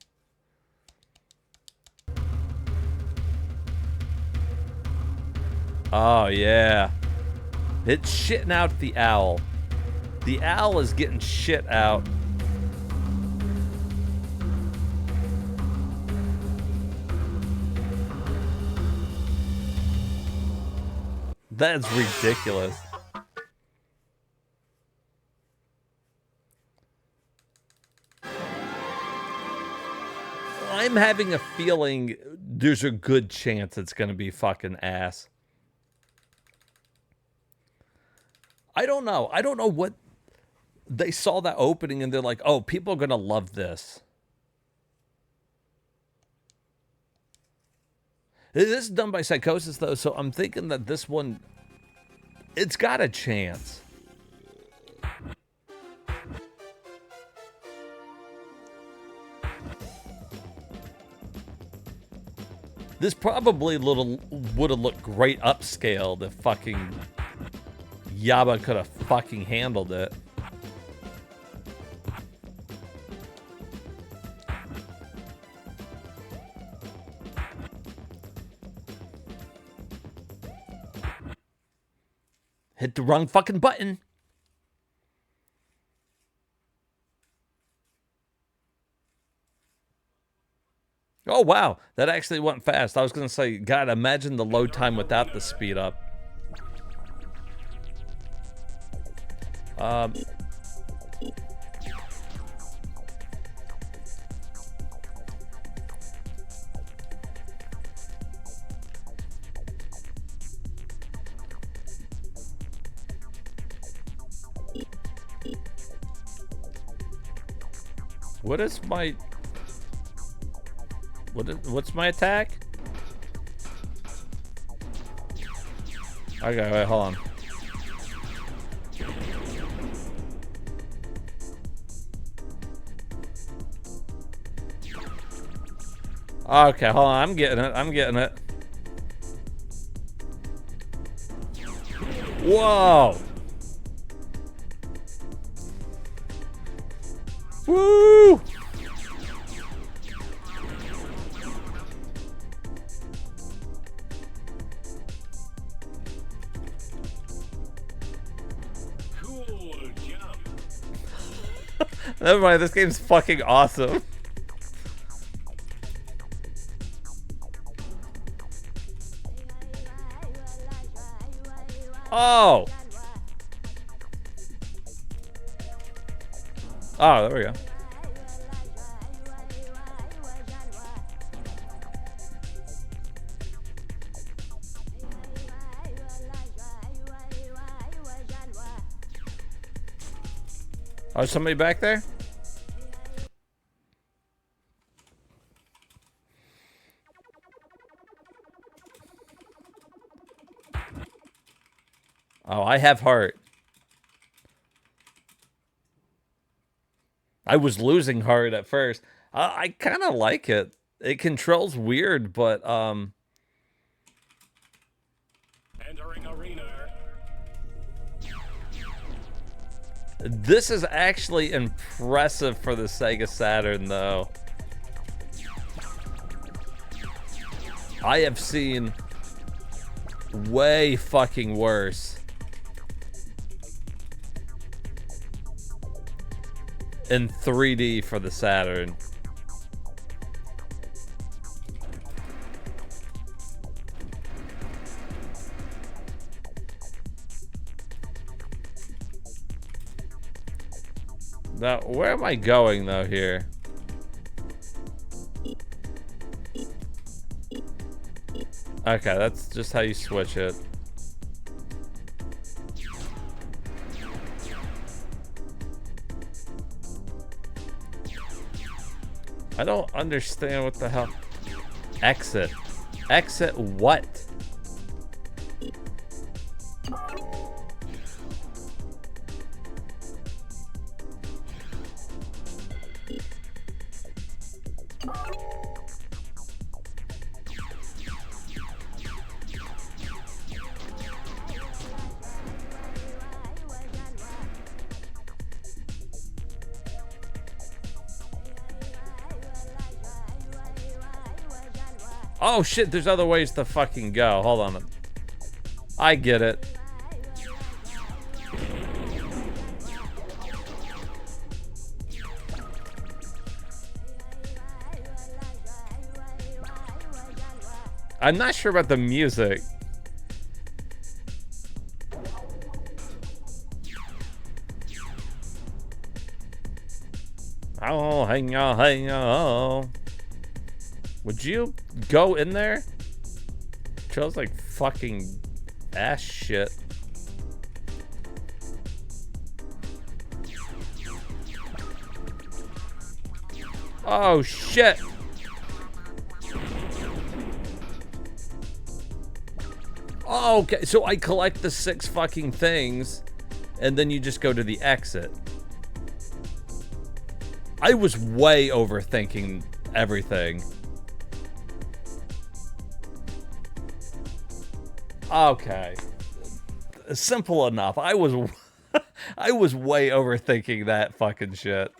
Oh, yeah. It's shitting out the owl. The owl is getting shit out. That's ridiculous. I'm having a feeling there's a good chance it's going to be fucking ass. I don't know. I don't know what they saw that opening and they're like, oh, people are going to love this. This is done by Psychosis, though, so I'm thinking that this one, it's got a chance. This probably would have looked great upscaled if fucking Yaba could have fucking handled it. Hit the wrong fucking button. Oh, wow. That actually went fast. I was going to say, God, imagine the load time without the speed up. What is my... What's my attack? Okay, wait, hold on. Okay, hold on. I'm getting it. I'm getting it. Whoa! Woo! Cool jump. Never mind, this game's fucking awesome. Oh! Oh, there we go. Oh, somebody back there? Oh, I have heart. I was losing heart at first. I kind of like it. It controls weird, but Entering arena. this is actually impressive for the Sega Saturn, though. I have seen way fucking worse in 3D for the Saturn. Now, where am I going, though, here? Okay, that's just how you switch it. I don't understand what the hell. Exit. Exit what? Oh shit, there's other ways to fucking go. Hold on. I get it. I'm not sure about the music. Oh, hang on, hang on. Would you go in there? Feels like fucking ass shit. Oh shit. Oh, okay, so I collect the 6 fucking things and then you just go to the exit. I was way overthinking everything. Okay. Simple enough. I was way overthinking that fucking shit.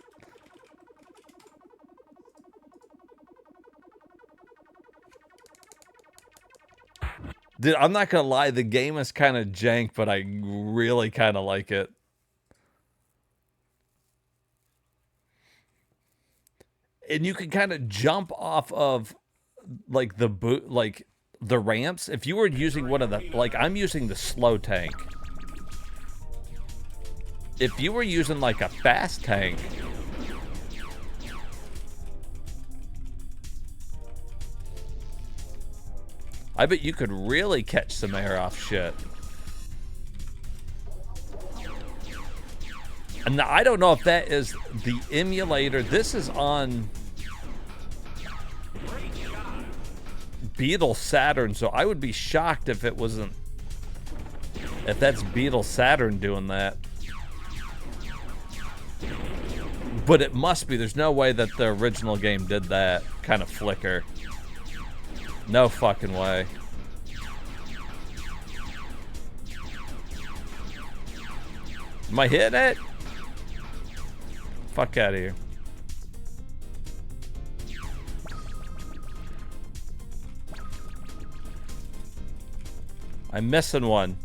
Dude, I'm not gonna lie, the game is kind of jank, but I really kind of like it. And you can kind of jump off of like the boot, like the ramps. If you were using one of the, like I'm using the slow tank. If you were using like a fast tank, I bet you could really catch some air off shit. And I don't know if that is the emulator. This is on Beetle Saturn, so I would be shocked if it wasn't, if that's Beetle Saturn doing that. But it must be. There's no way that the original game did that kind of flicker. No fucking way. Am I hitting it? Fuck out of here. I'm missing one.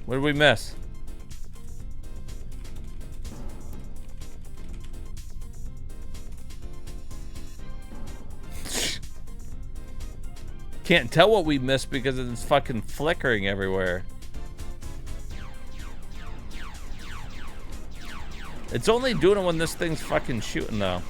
What did we miss? Can't tell what we missed because it's fucking flickering everywhere. It's only doing it when this thing's fucking shooting, though.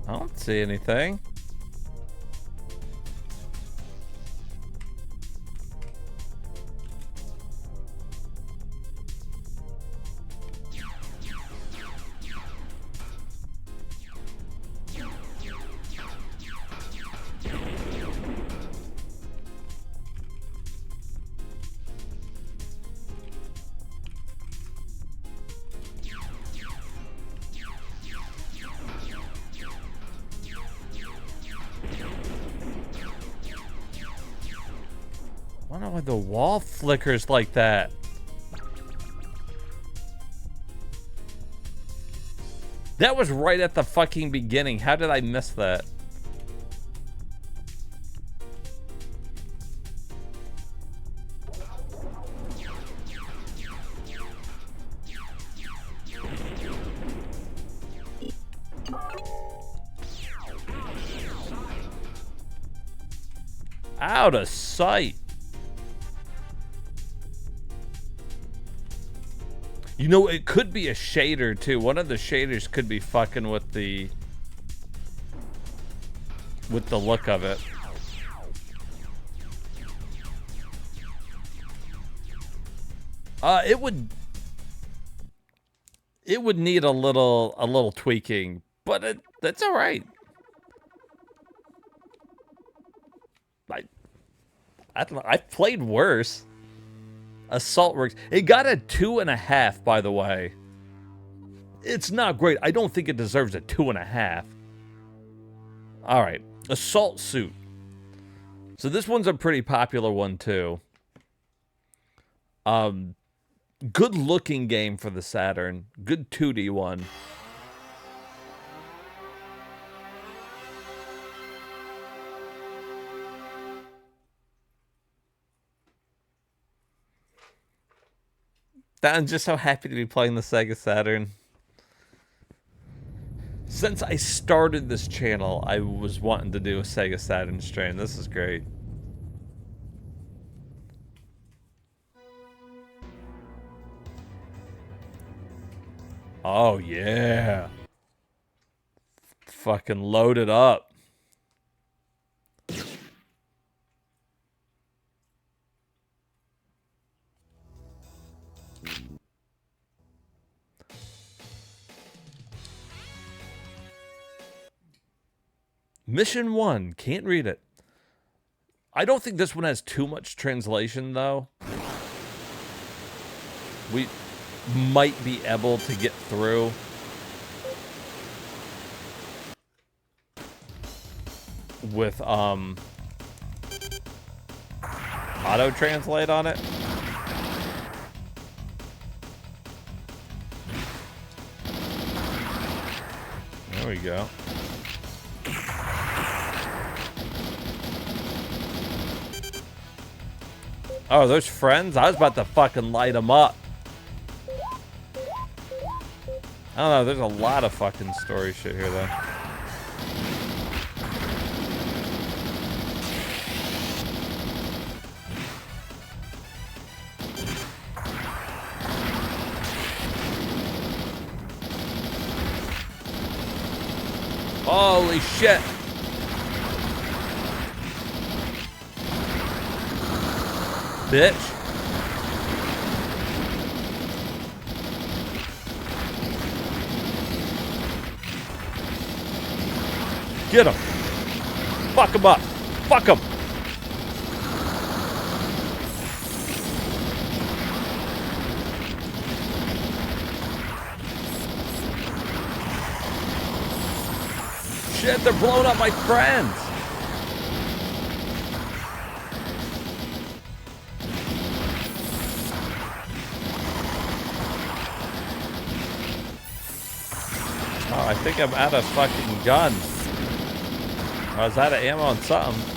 I don't see anything. I wonder why the wall flickers like that. That was right at the fucking beginning. How did I miss that? Out of sight. You know, it could be a shader too. One of the shaders could be fucking with the look of it. It would need a little tweaking, but that's all right. I don't know. I've played worse. Assault works. It got a 2.5, by the way. It's not great. I don't think it deserves a 2.5. All right. Assault Suit. So this one's a pretty popular one, too. Good looking game for the Saturn. Good 2D one. I'm just so happy to be playing the Sega Saturn. Since I started this channel, I was wanting to do a Sega Saturn stream. This is great. Oh, yeah. Fucking load it up. Mission 1. Can't read it. I don't think this one has too much translation, though. We might be able to get through. With, auto-translate on it. There we go. Oh, those friends? I was about to fucking light them up. I don't know, there's a lot of fucking story shit here, though. Holy shit. Bitch. Get him. Fuck him up. Fuck him. Shit, they're blowing up my friends. Oh, I think I'm out of fucking guns. I was out of ammo on something.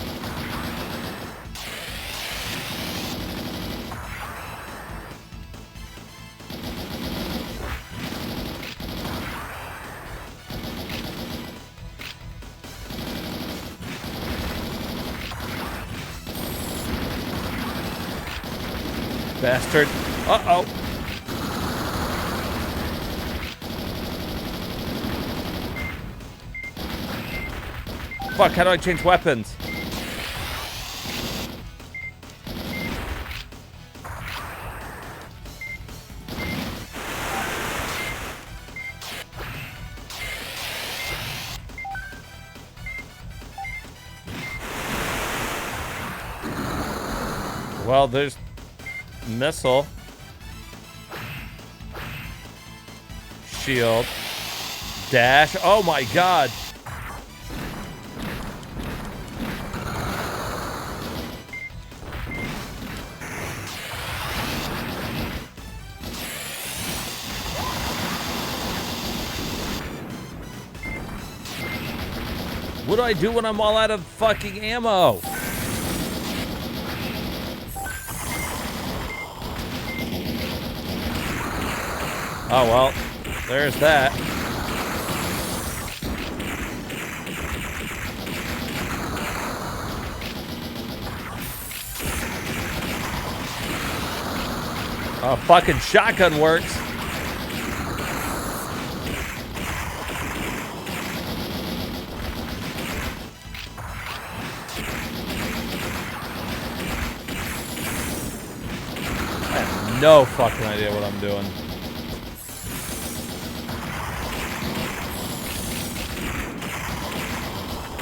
Bastard. Uh-oh. Fuck, how do I change weapons? Well, there's missile. Shield. Dash. Oh my god. What do I do when I'm all out of fucking ammo? Oh, well, there's that. Oh, fucking shotgun works. I have no fucking idea what I'm doing.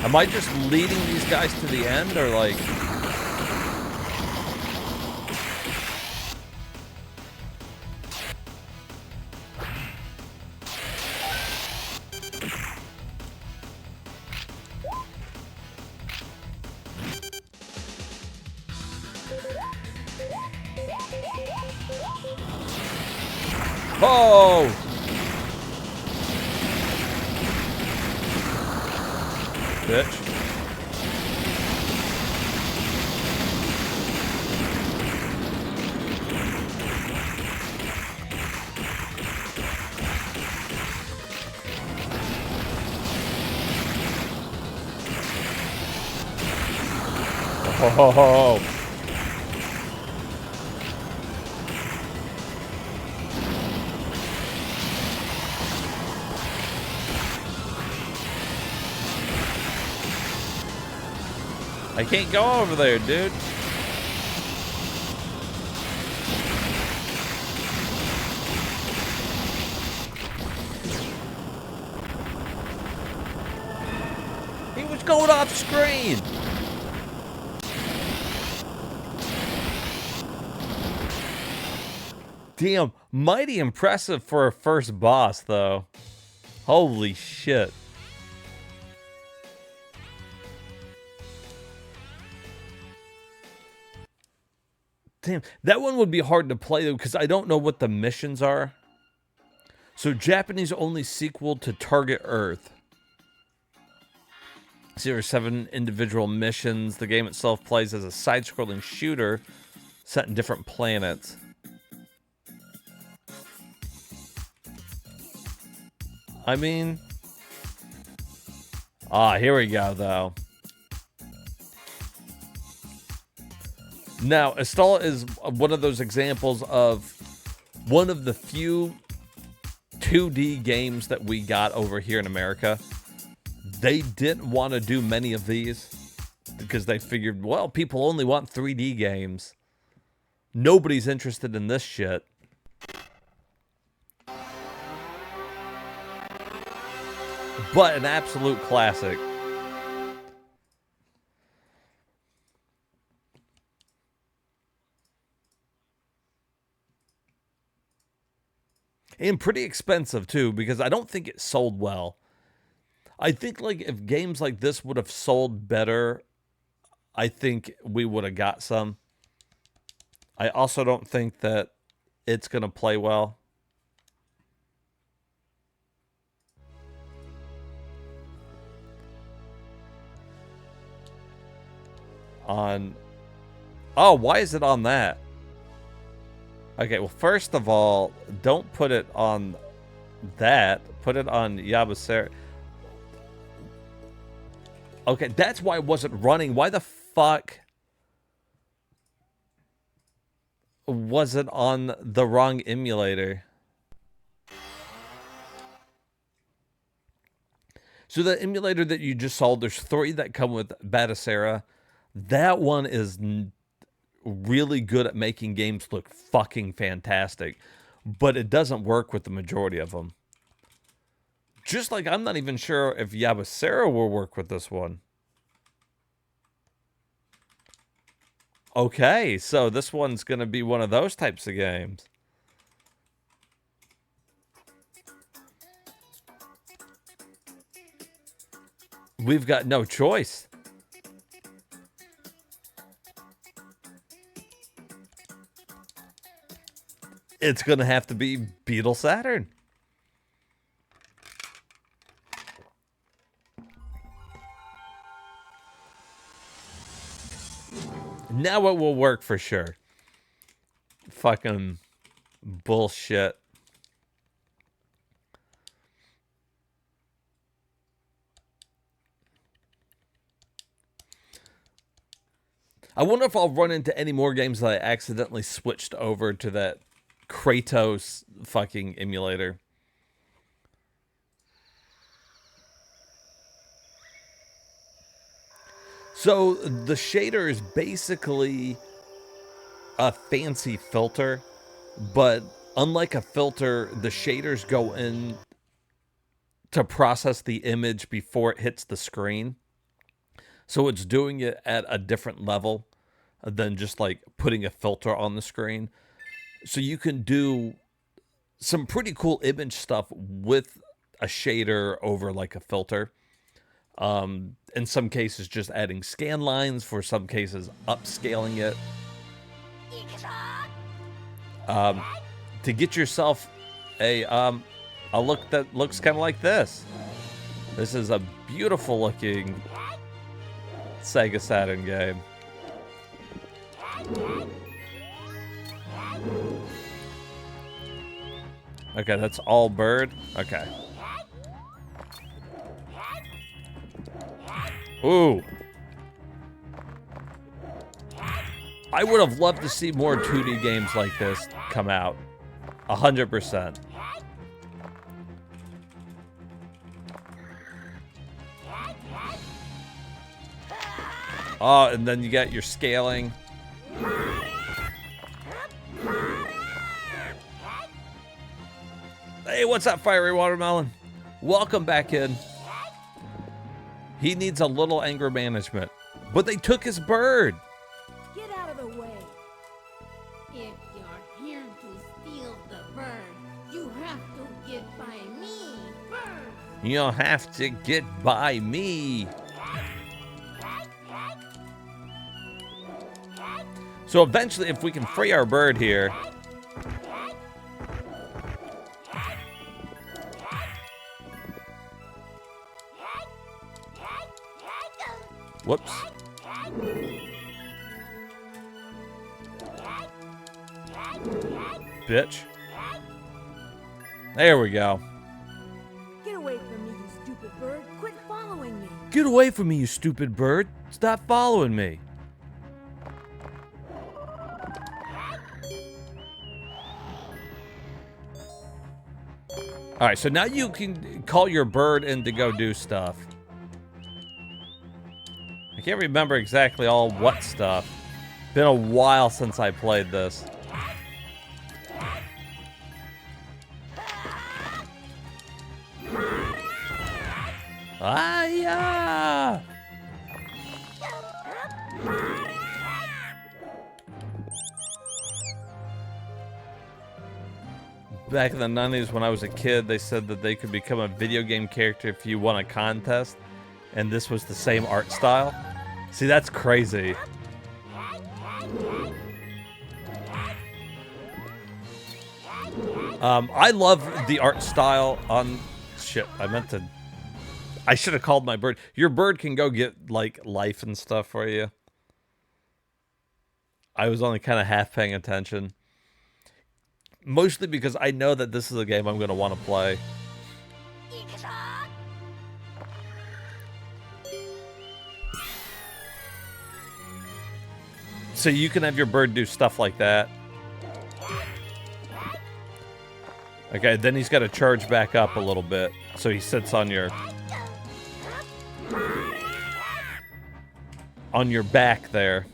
Am I just leading these guys to the end, or like... Oh! Bitch. Oh. I can't go over there, dude. He was going off screen. Damn, mighty impressive for a first boss, though. Holy shit. Damn, that one would be hard to play, though, because I don't know what the missions are. So, Japanese only sequel to Target Earth. 7 individual missions. The game itself plays as a side-scrolling shooter set in different planets. I mean... Ah, here we go, though. Now, Estella is one of those examples of one of the few 2D games that we got over here in America they didn't want to do many of these because they figured, well, people only want 3D games. Nobody's interested in this shit. But an absolute classic. And pretty expensive too, because I don't think it sold well. I think like if games like this would have sold better, I think we would have got some. I also don't think that it's going to play well. On... Oh, why is it on that? Okay, well, first of all, don't put it on that. Put it on Yabasera. Okay, that's why it wasn't running. Why the fuck was it on the wrong emulator? So the emulator that you just saw, there's 3 that come with Batacera. That one is really good at making games look fucking fantastic, but it doesn't work with the majority of them. Just like I'm not even sure if Yabasera will work with this one. Okay, so this one's going to be one of those types of games. We've got no choice. It's going to have to be Beetle Saturn. Now it will work for sure. Fucking bullshit. I wonder if I'll run into any more games that I accidentally switched over to that Kratos fucking emulator. So the shader is basically a fancy filter, but unlike a filter, the shaders go in to process the image before it hits the screen. So it's doing it at a different level than just like putting a filter on the screen. So you can do some pretty cool image stuff with a shader over like a filter. In some cases, just adding scan lines. For some cases, upscaling it. To get yourself a look that looks kind of like this. This is a beautiful looking SEGA Saturn game. Okay, that's all bird. Okay. Ooh. I would have loved to see more 2D games like this come out. 100%. Oh, and then you got your scaling. Hey, what's up, Fiery Watermelon? Welcome back in. He needs a little anger management. But they took his bird. Get out of the way. If you're here to steal the bird, you have to get by me first. You'll have to get by me. So eventually, if we can free our bird here. Whoops. Bitch. There we go. Get away from me, you stupid bird. Quit following me. Get away from me, you stupid bird. Stop following me. All right, so now you can call your bird in to go do stuff. I can't remember exactly all what stuff. Been a while since I played this. Ah, yeah! Back in the 90s when I was a kid, they said that they could become a video game character if you won a contest, and this was the same art style. See, that's crazy. I love the art style on... Shit, I should have called my bird. Your bird can go get, like, life and stuff for you. I was only kind of half paying attention. Mostly because I know that this is a game I'm going to want to play. So you can have your bird do stuff like that. Okay, then he's got to charge back up a little bit. So he sits on your back there.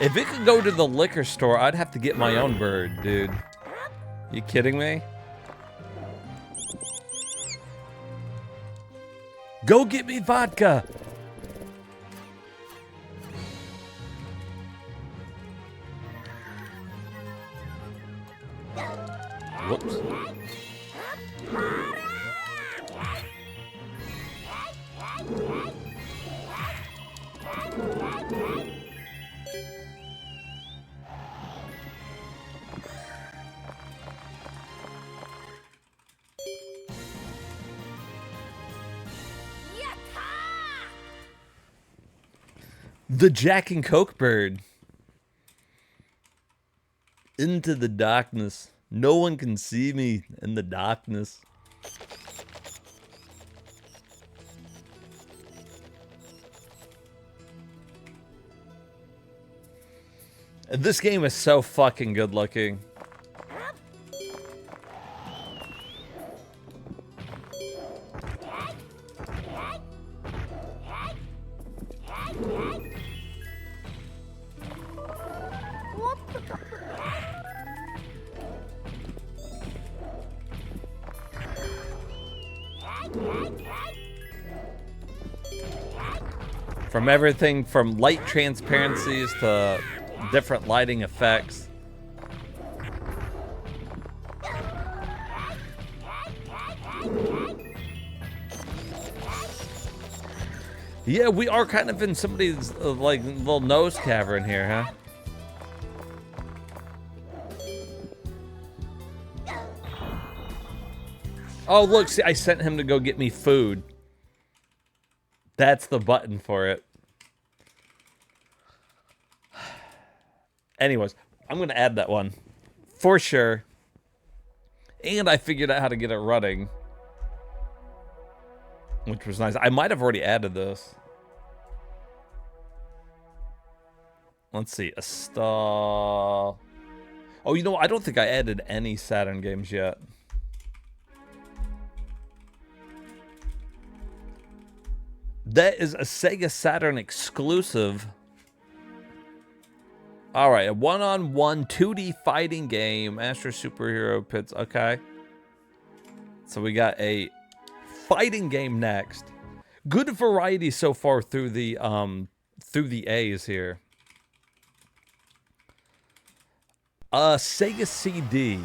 If it could go to the liquor store, I'd have to get my own bird, dude. You kidding me? Go get me vodka! Whoops. The Jack and Coke bird. Into the darkness. No one can see me in the darkness. And this game is so fucking good looking. From everything from light transparencies to different lighting effects. Yeah, we are kind of in somebody's like little nose cavern here, huh? Oh, look, see, I sent him to go get me food. That's the button for it. Anyways, I'm going to add that one. For sure. And I figured out how to get it running. Which was nice. I might have already added this. Let's see. A star. Oh, you know what? I don't think I added any Saturn games yet. That is a Sega Saturn exclusive. Alright, a one-on-one 2D fighting game. Astro Superhero Pits. Okay. So we got a fighting game next. Good variety so far through the A's here. Sega CD.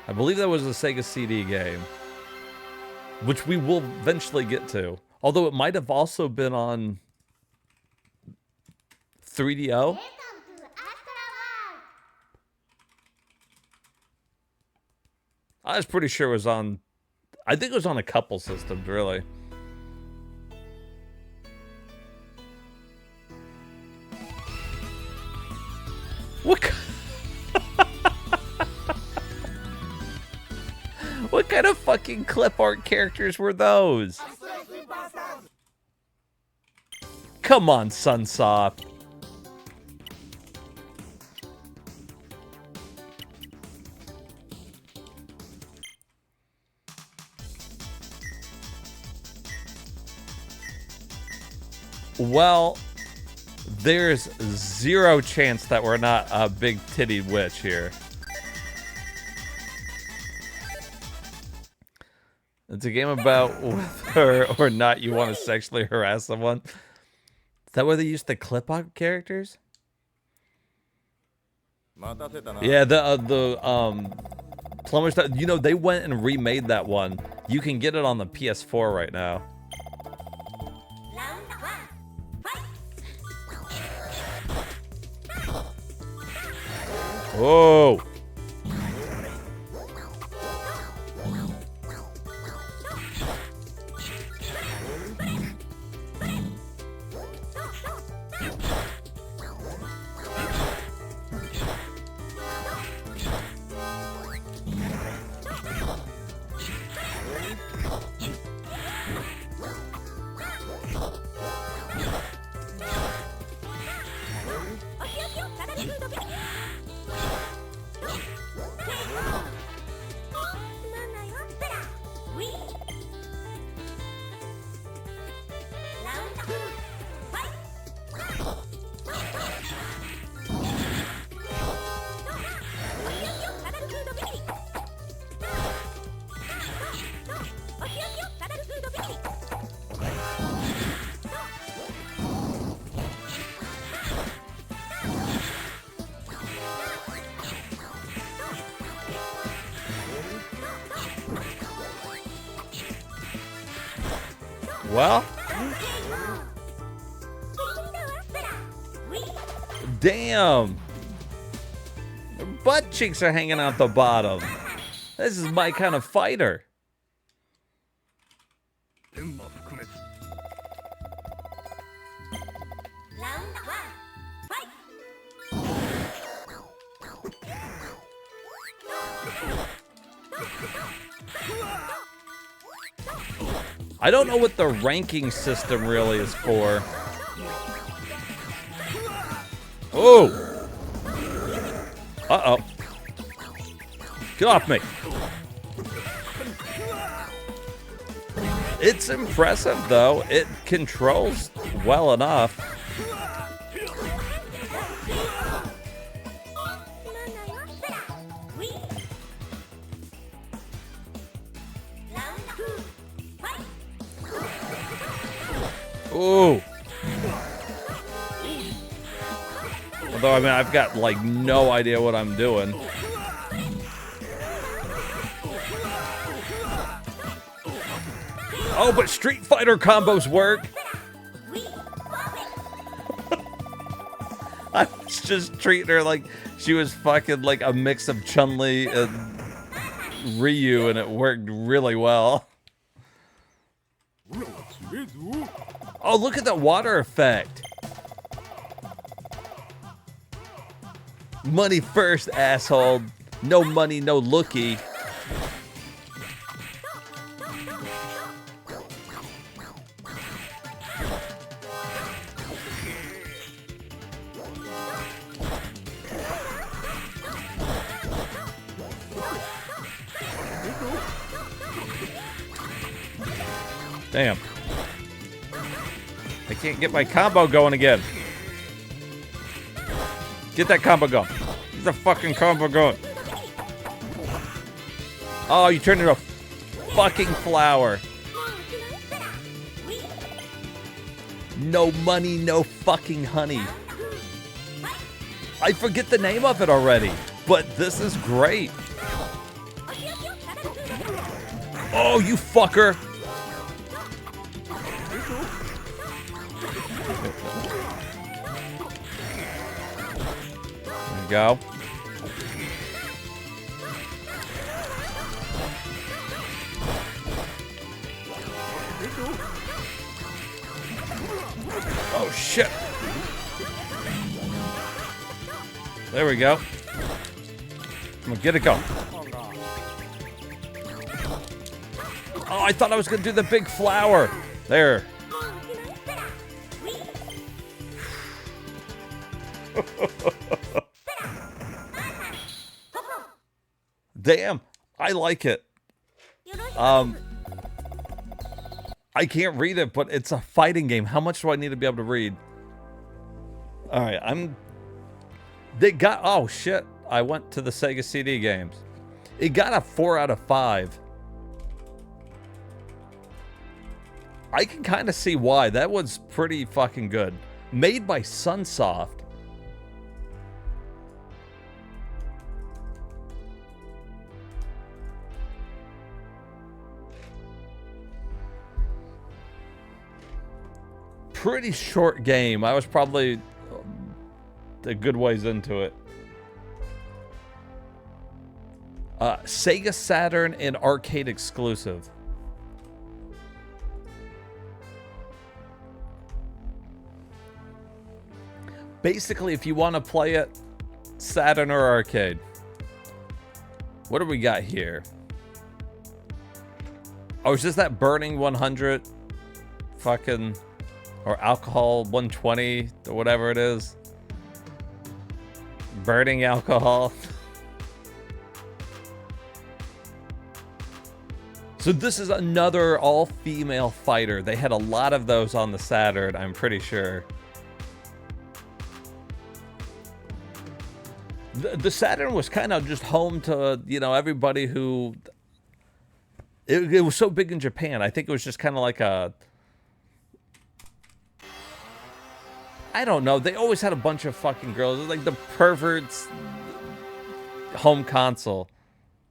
I believe that was a Sega CD game. Which we will eventually get to. Although it might have also been on 3DO. I was pretty sure it was on... I think it was on a couple systems, really. What? What kind of fucking clip art characters were those? Come on, Sunsoft. Well, there's zero chance that we're not a big titty witch here. It's a game about whether or not you want to sexually harass someone. Is that where they used the clip-on characters? Yeah, the Plumber's, you know, they went and remade that one. You can get it on the PS4 right now. Whoa. Well, damn, their butt cheeks are hanging out the bottom. This is my kind of fighter. I don't know what the ranking system really is for. Oh! Uh-oh. Get off me. It's impressive, though. It controls well enough. Ooh. Although, I mean, I've got, like, no idea what I'm doing. Oh, but Street Fighter combos work. I was just treating her like she was fucking like a mix of Chun-Li and Ryu, and it worked really well. Oh, look at that water effect. Money first, asshole. No money, no lookie. Damn. I can't get my combo going again. Get that combo going. Get the fucking combo going. Oh, you turned into a fucking flower. No money, no fucking honey. I forget the name of it already, but this is great. Oh, you fucker. Go. Oh shit. There we go. I'm gonna get it going. Oh, I thought I was gonna do the big flower. There. Damn, I like it. I can't read it, but it's a fighting game. How much do I need to be able to read? All right, They got. Oh shit! I went to the Sega CD games. It got a 4 out of 5. I can kind of see why. That was pretty fucking good. Made by Sunsoft. Pretty short game. I was probably a good ways into it. Sega Saturn and arcade exclusive. Basically, if you want to play it, Saturn or arcade. What do we got here? Oh, is this that Burning 100? Fucking... Or Alcohol 120, or whatever it is. Burning alcohol. So this is another all-female fighter. They had a lot of those on the Saturn, I'm pretty sure. The Saturn was kind of just home to, you know, everybody who... It was so big in Japan. I think it was just kind of like a... I don't know. They always had a bunch of fucking girls. It was like the perverts' home console.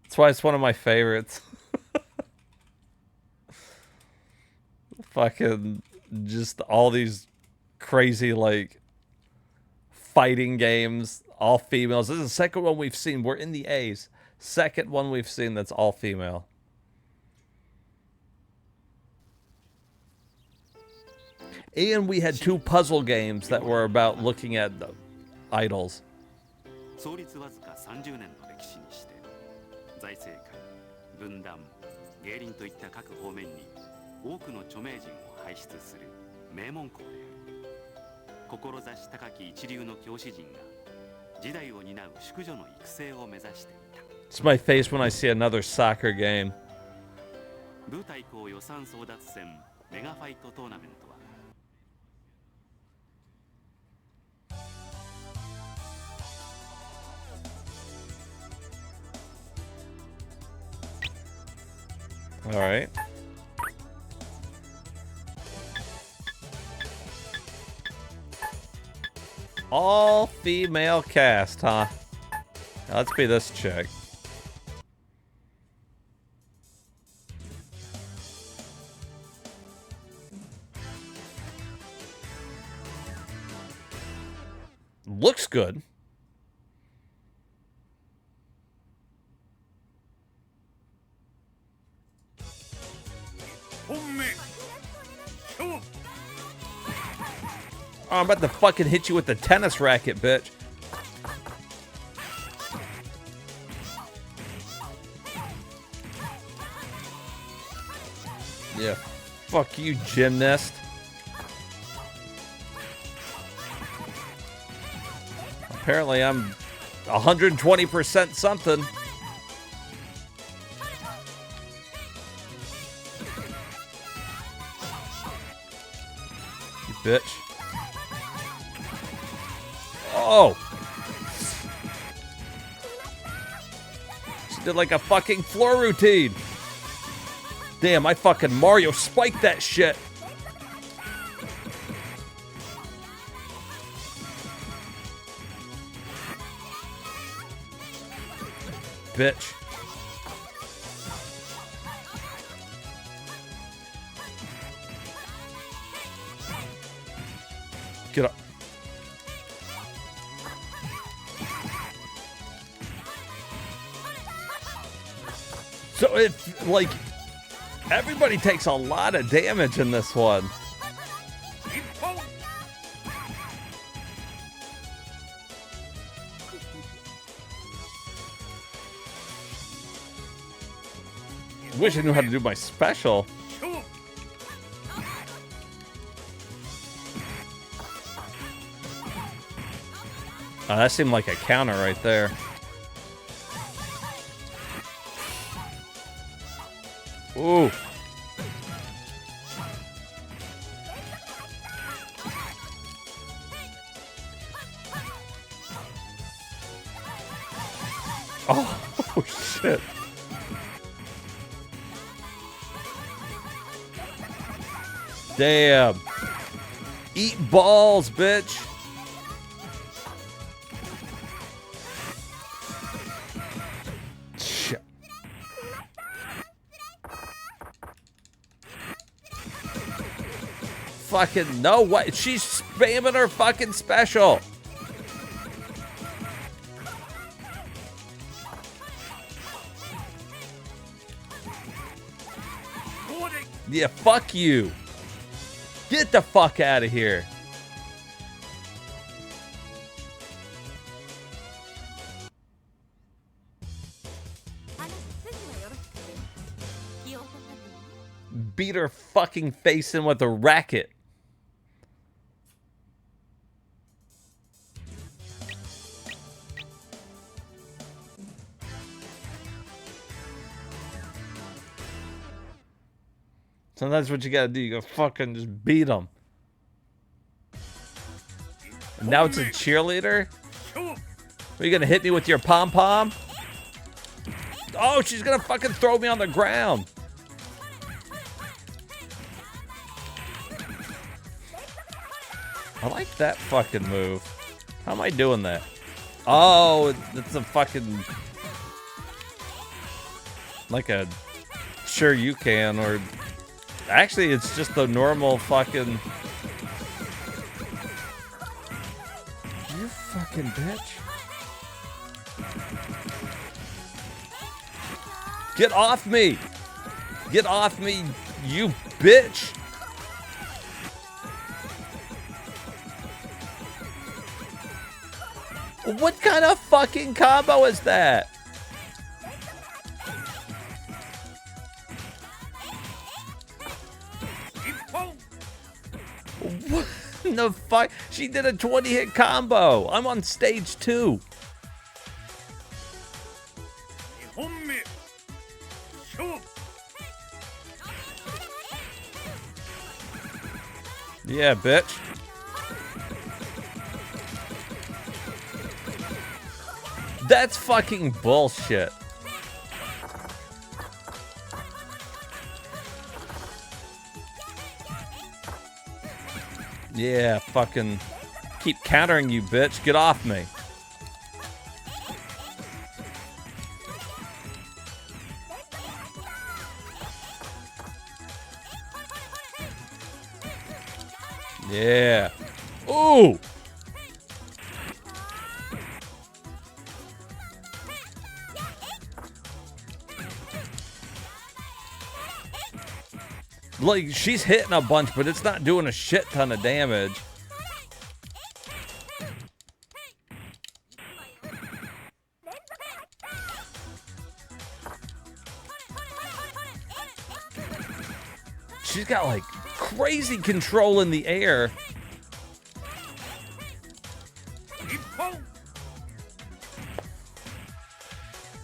That's why it's one of my favorites. Fucking just all these crazy, like, fighting games. All females. This is the second one we've seen. We're in the A's. Second one we've seen that's all female. And we had 2 puzzle games that were about looking at the idols. 創立わずか30年の歴史にして財政界、文壇、芸林といった各方面に多くの著名人を輩出する名門校である。志高き一流の教師陣が時代を担う淑女の育成を目指していた。It's my face when I see another soccer game. 部対抗予算争奪戦メガファイトトーナメントは All right. All female cast, huh? Now, let's be this chick. Looks good. Oh, I'm about to fucking hit you with the tennis racket, bitch. Yeah. Fuck you, gymnast. Apparently I'm 120% something. You bitch. Oh! She did like a fucking floor routine. Damn, I fucking Mario spiked that shit. Bitch. Get up. So it's like everybody takes a lot of damage in this one. Wish I knew how to do my special. Oh, that seemed like a counter right there. Ooh. Oh, shit. Damn. Eat balls, bitch. Shit. Fucking no way. She's spamming her fucking special. Yeah, fuck you. Get the fuck out of here. Beat her fucking face in with a racket. Sometimes what you gotta do, you gotta fucking just beat them. And now it's a cheerleader? Are you gonna hit me with your pom-pom? Oh, she's gonna fucking throw me on the ground. I like that fucking move. How am I doing that? Oh, it's a fucking... like a... sure you can, or... Actually, it's just the normal fucking... You fucking bitch. Get off me! Get off me, you bitch! What kind of fucking combo is that? What in the fuck? She did a 20-hit combo. I'm on stage 2. Yeah, bitch. That's fucking bullshit. Yeah, fucking keep countering you, bitch. Get off me. Yeah. Ooh. Like, she's hitting a bunch, but it's not doing a shit ton of damage. She's got, like, crazy control in the air.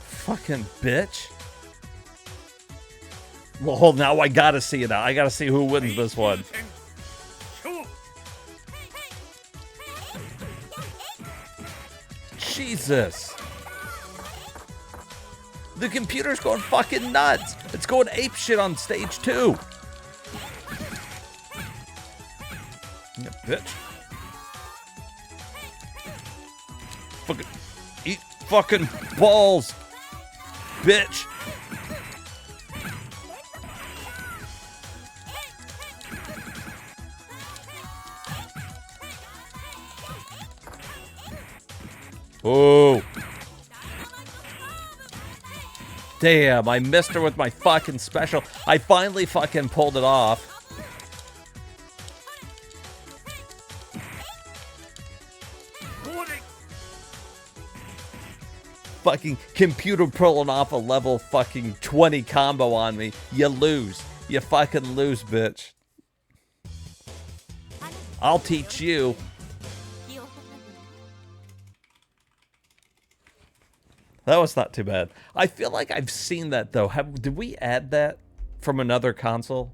Fucking bitch. Well, now I gotta see it now. I gotta see who wins this one. Jesus. The computer's going fucking nuts. It's going apeshit on stage 2. Yeah, bitch. Fucking eat fucking balls, bitch. Oh. Damn, I missed her with my fucking special. I finally fucking pulled it off. fucking computer pulling off a level fucking 20 combo on me. You lose. You fucking lose, bitch. I'll teach you. That was not too bad. I feel like I've seen that, though. Did we add that from another console?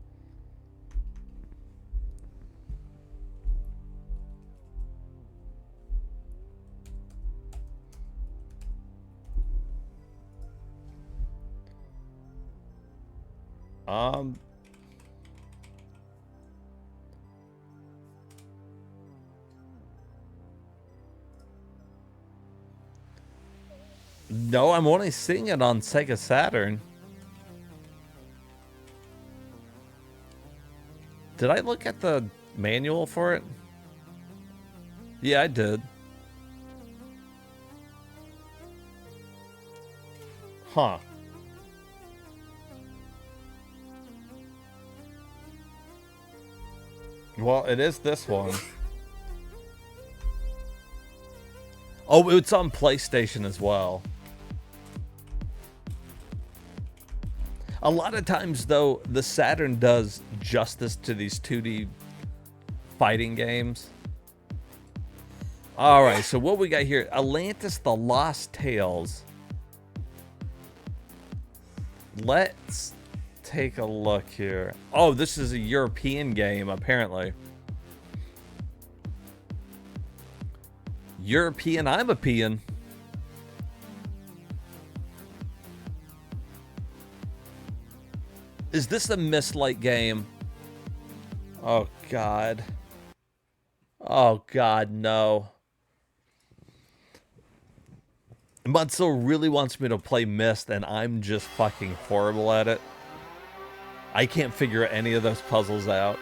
No, I'm only seeing it on SEGA Saturn. Did I look at the manual for it? Yeah, I did. Huh. Well, it is this one. Oh, it's on PlayStation as well. A lot of times, though, the Saturn does justice to these 2D fighting games. All right, so what we got here? Atlantis: The Lost Tales. Let's take a look here. Oh, this is a European game, apparently. European, I'm a peon. Is this a Mist-like game? Oh, God. Oh, God, no. Mutzel really wants me to play Myst, and I'm just fucking horrible at it. I can't figure any of those puzzles out.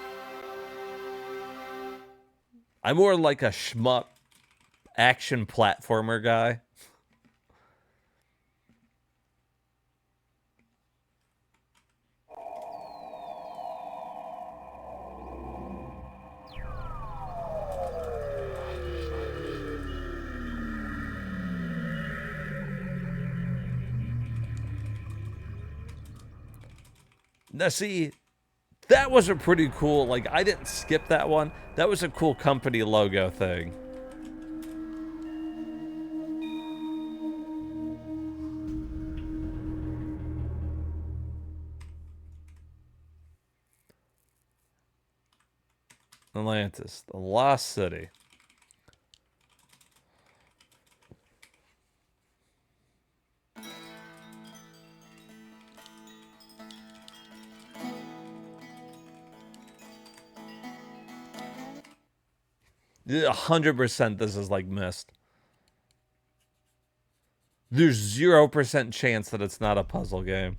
I'm more like a shmup action platformer guy. Now, see, that was a pretty cool, like, I didn't skip that one. That was a cool company logo thing. Atlantis, the Lost City. Yeah, 100% this is like Myst. There's 0% chance that it's not a puzzle game.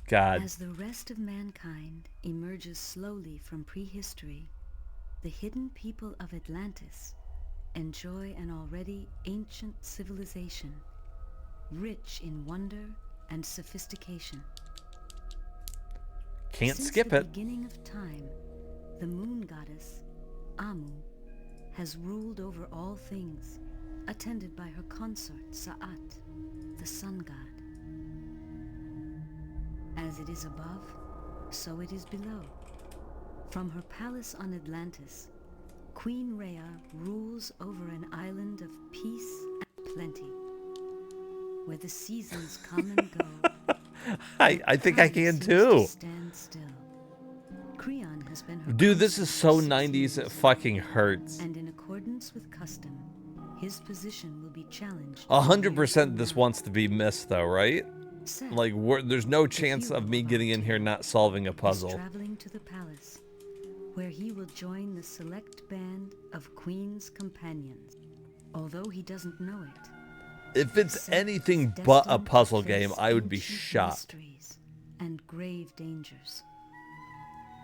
God. As the rest of mankind emerges slowly from prehistory, the hidden people of Atlantis enjoy an already ancient civilization, rich in wonder and sophistication. Can't Since skip the it. beginning of time, the moon goddess, Amu, has ruled over all things, attended by her consort, Sa'at, the sun god. As it is above, so it is below. From her palace on Atlantis, Queen Rhea rules over an island of peace and plenty, where the seasons come and go. I think I can too. Stand still. Creon has been her Dude, this is so consort 90s, it fucking hurts. and in accordance with custom, his position will be challenged. 100% this wants to be Myst, though, right? Set, Like, there's no chance of me getting in here not solving a is puzzle. traveling to the palace, where he will join the select band of Queen's companions. Although he doesn't know it, If it's Set anything is but a destined to puzzle face game, I would be ancient shocked. mysteries and grave dangers.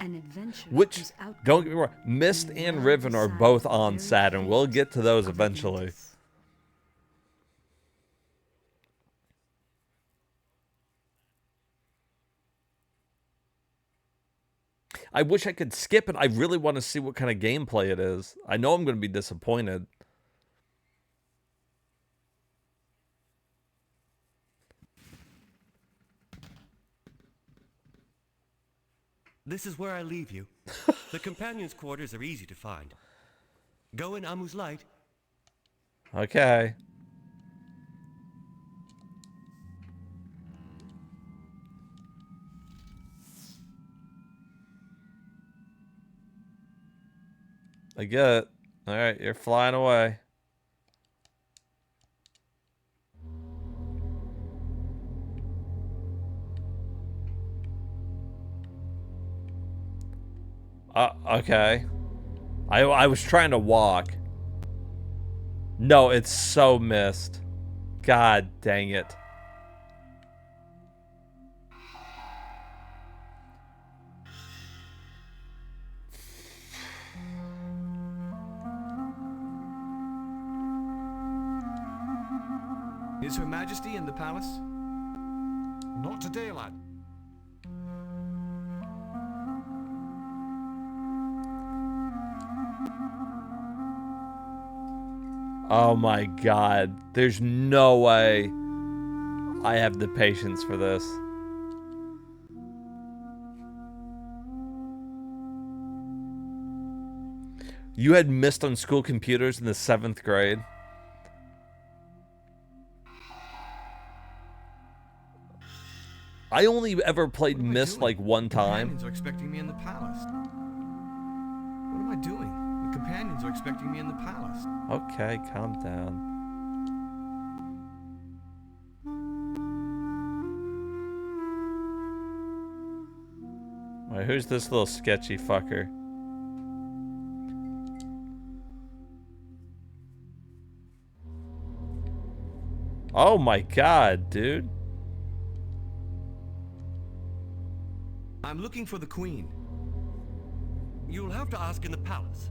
An adventure Which, whose outcome don't get me wrong, Myst will and now Riven are decide both the on very Saturn. We'll fate get to those of eventually. Atlantis. I wish I could skip it. I really want to see what kind of gameplay it is. I know I'm going to be disappointed. This is where I leave you. The companions' quarters are easy to find. Go in Amu's light. Okay. I get it. All right, you're flying away. Okay. I was trying to walk. No, it's so missed. God dang it. Is Her Majesty in the palace? Not today, lad. Oh my god. There's no way I have the patience for this. You had missed on school computers in the 7th grade? I only ever played Myst like one time. Companions are expecting me in the palace. What am I doing? The companions are expecting me in the palace. Okay, calm down. Wait, who's this little sketchy fucker? Oh my god, dude. I'm looking for the Queen. You'll have to ask in the palace.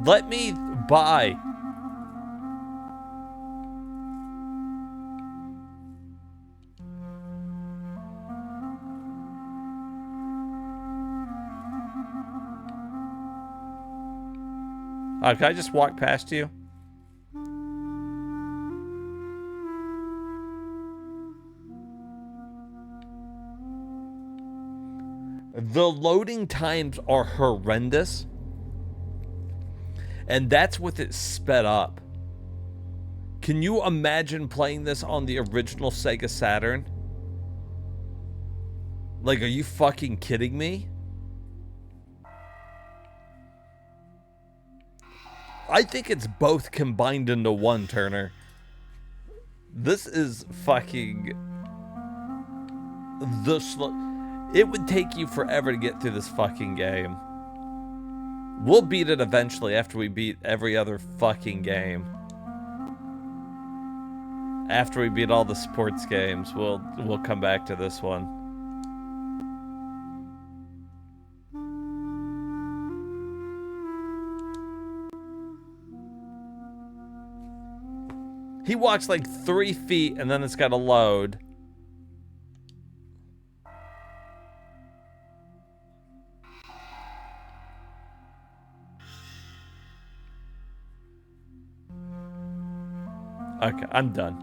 Let me buy. Can I just walk past you? The loading times are horrendous. And that's with it sped up. Can you imagine playing this on the original Sega Saturn? Like, are you fucking kidding me? I think it's both combined into one, Turner. This is fucking the slow. It would take you forever to get through this fucking game. We'll beat it eventually after we beat every other fucking game. After we beat all the sports games, we'll come back to this one. He walks like 3 feet and then it's got to load. Okay, I'm done.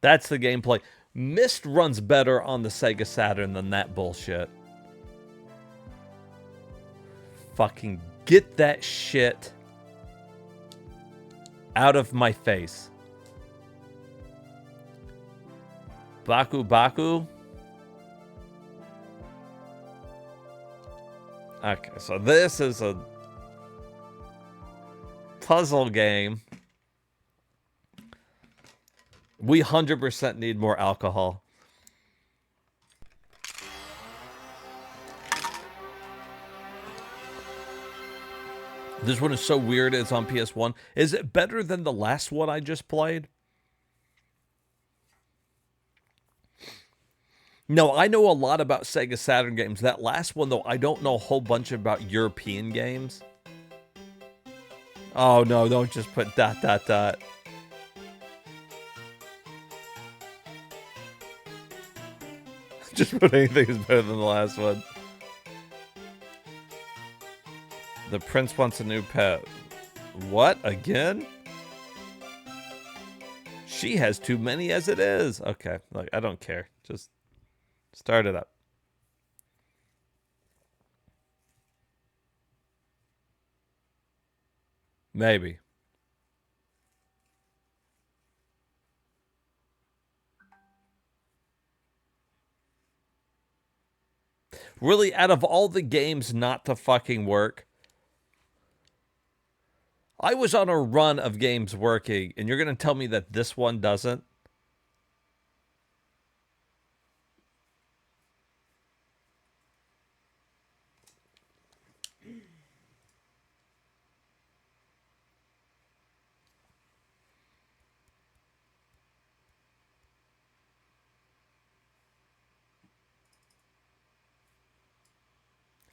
That's the gameplay. Myst runs better on the Sega Saturn than that bullshit. Fucking get that shit out of my face. Baku Baku. Okay, so this is a puzzle game. We 100% need more alcohol. This one is so weird. It's on PS1. Is it better than the last one I just played? No, I know a lot about Sega Saturn games. That last one, though, I don't know a whole bunch about European games. Oh, no, don't just put ... Just about anything is better than the last one. The prince wants a new pet. What? Again? She has too many as it is. Okay, like I don't care. Just start it up. Maybe. Really, out of all the games not to fucking work, I was on a run of games working, and you're going to tell me that this one doesn't?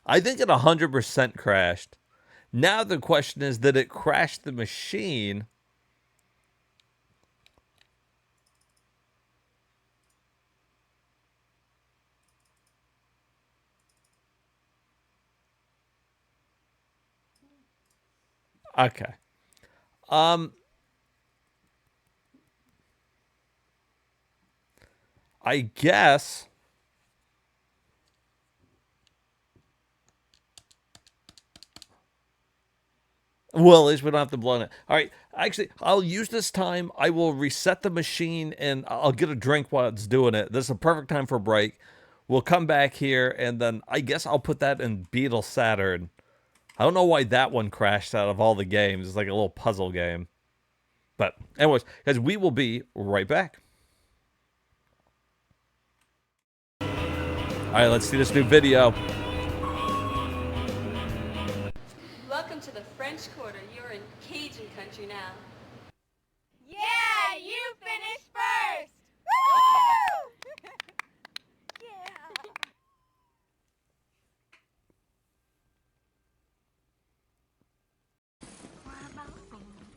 I think it 100% crashed. Now the question is, did it crash the machine? Okay. I guess. Well, at least we don't have to blow it. All right. Actually, I'll use this time. I will reset the machine and I'll get a drink while it's doing it. This is a perfect time for a break. We'll come back here and then I guess I'll put that in Beetle Saturn. I don't know why that one crashed out of all the games. It's like a little puzzle game. But anyways, guys, we will be right back. All right, let's see this new video. Welcome to the French Quarter. You're in Cajun country now. Yeah, you finished first! Woo! Yeah.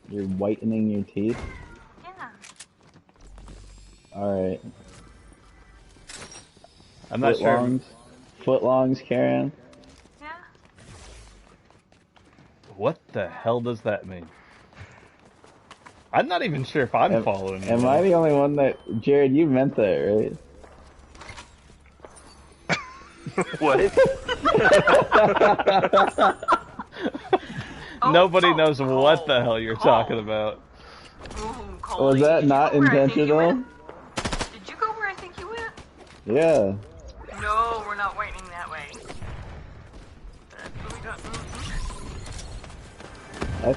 You're whitening your teeth? Yeah. Alright. I'm not sure. Footlongs, Karen? Yeah. What the hell does that mean? I'm not even sure if I'm following. Am I the only one that... Jared, you meant that, right? What? Nobody knows what the hell you're talking about. Was that not intentional? Did you go where I think you went? Yeah. No, we're not whitening that way.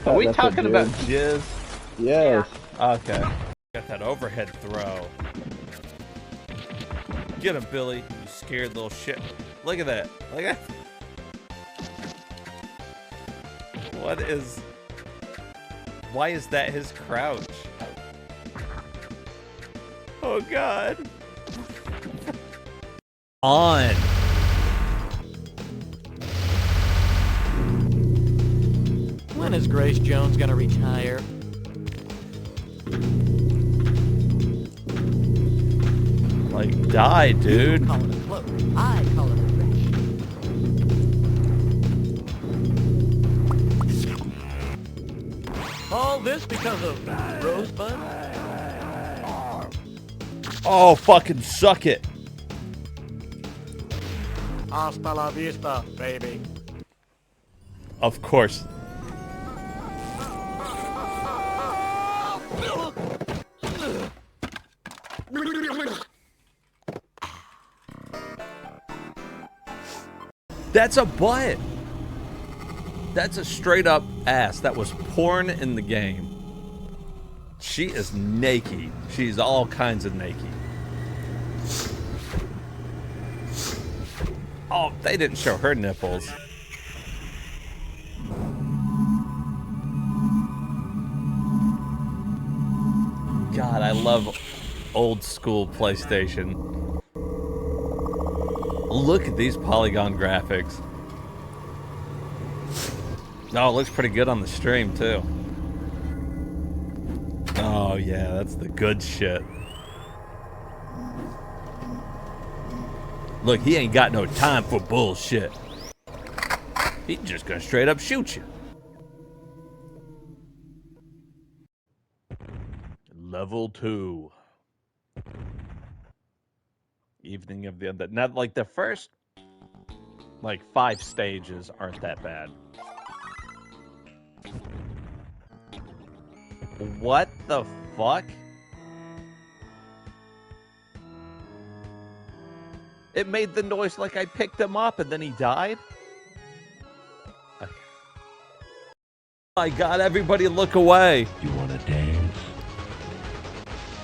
Are we talking about jizz? Yes. Okay. Got that overhead throw. Get him, Billy. You scared little shit. Look at that. Look at that. What is... Why is that his crouch? Oh, God. On. When is Grace Jones gonna retire? Like, die, dude. You call it a cloak. I call it a wrench. All this because of Rosebud? Oh, fucking suck it. Hasta la vista, baby. Of course. That's a butt. That's a straight up ass. That was porn in the game. She is naked. She's all kinds of naked. Oh, they didn't show her nipples. God, I love old school PlayStation. Look at these polygon graphics. Oh, it looks pretty good on the stream, too. Oh, yeah, that's the good shit. Look, he ain't got no time for bullshit. He's just gonna straight up shoot you. Level 2. Evening of the Undead. Now, like, the first, like, 5 stages aren't that bad. What the fuck? It made the noise like I picked him up and then he died? Okay. Oh my god, everybody look away. You wanna dance?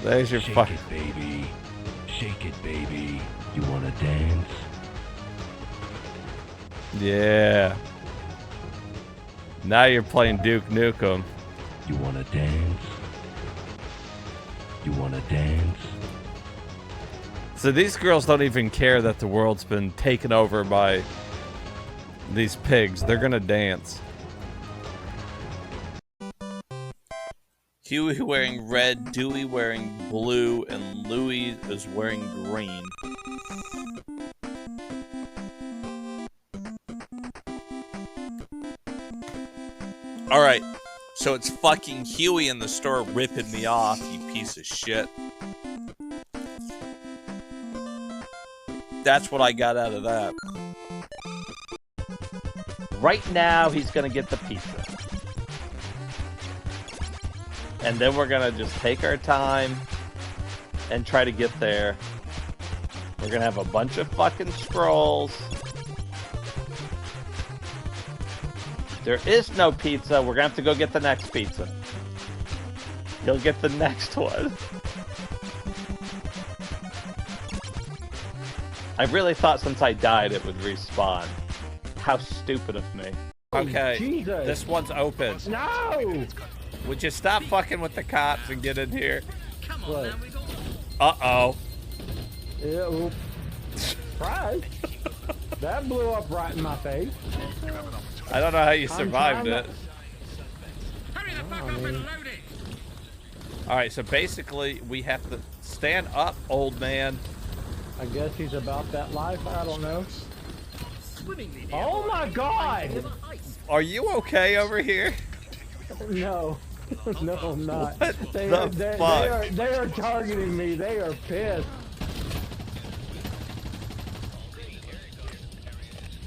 There's your Shake fucking... it, baby. Shake it, baby. You wanna dance? Yeah. Now you're playing Duke Nukem. You wanna dance? You wanna dance? So these girls don't even care that the world's been taken over by these pigs. They're gonna dance. Huey wearing red, Dewey wearing blue, and Louie is wearing green. Alright, so it's fucking Huey in the store ripping me off, you piece of shit. That's what I got out of that. Right now, he's gonna get the pizza. And then we're gonna just take our time and try to get there. We're gonna have a bunch of fucking scrolls. There is no pizza. We're gonna have to go get the next pizza. You'll get the next one. I really thought since I died it would respawn. How stupid of me. Okay, Jesus. This one's open. No! Would you stop fucking with the cops and get in here? What? Uh-oh. Yeah, well, surprise. That blew up right in my face. I don't know how you survived it. Alright, so basically we have to stand up, old man. I guess he's about that life. I don't know. Oh my god! Are you okay over here? No. No, I'm not. What the fuck? They are targeting me. They are pissed.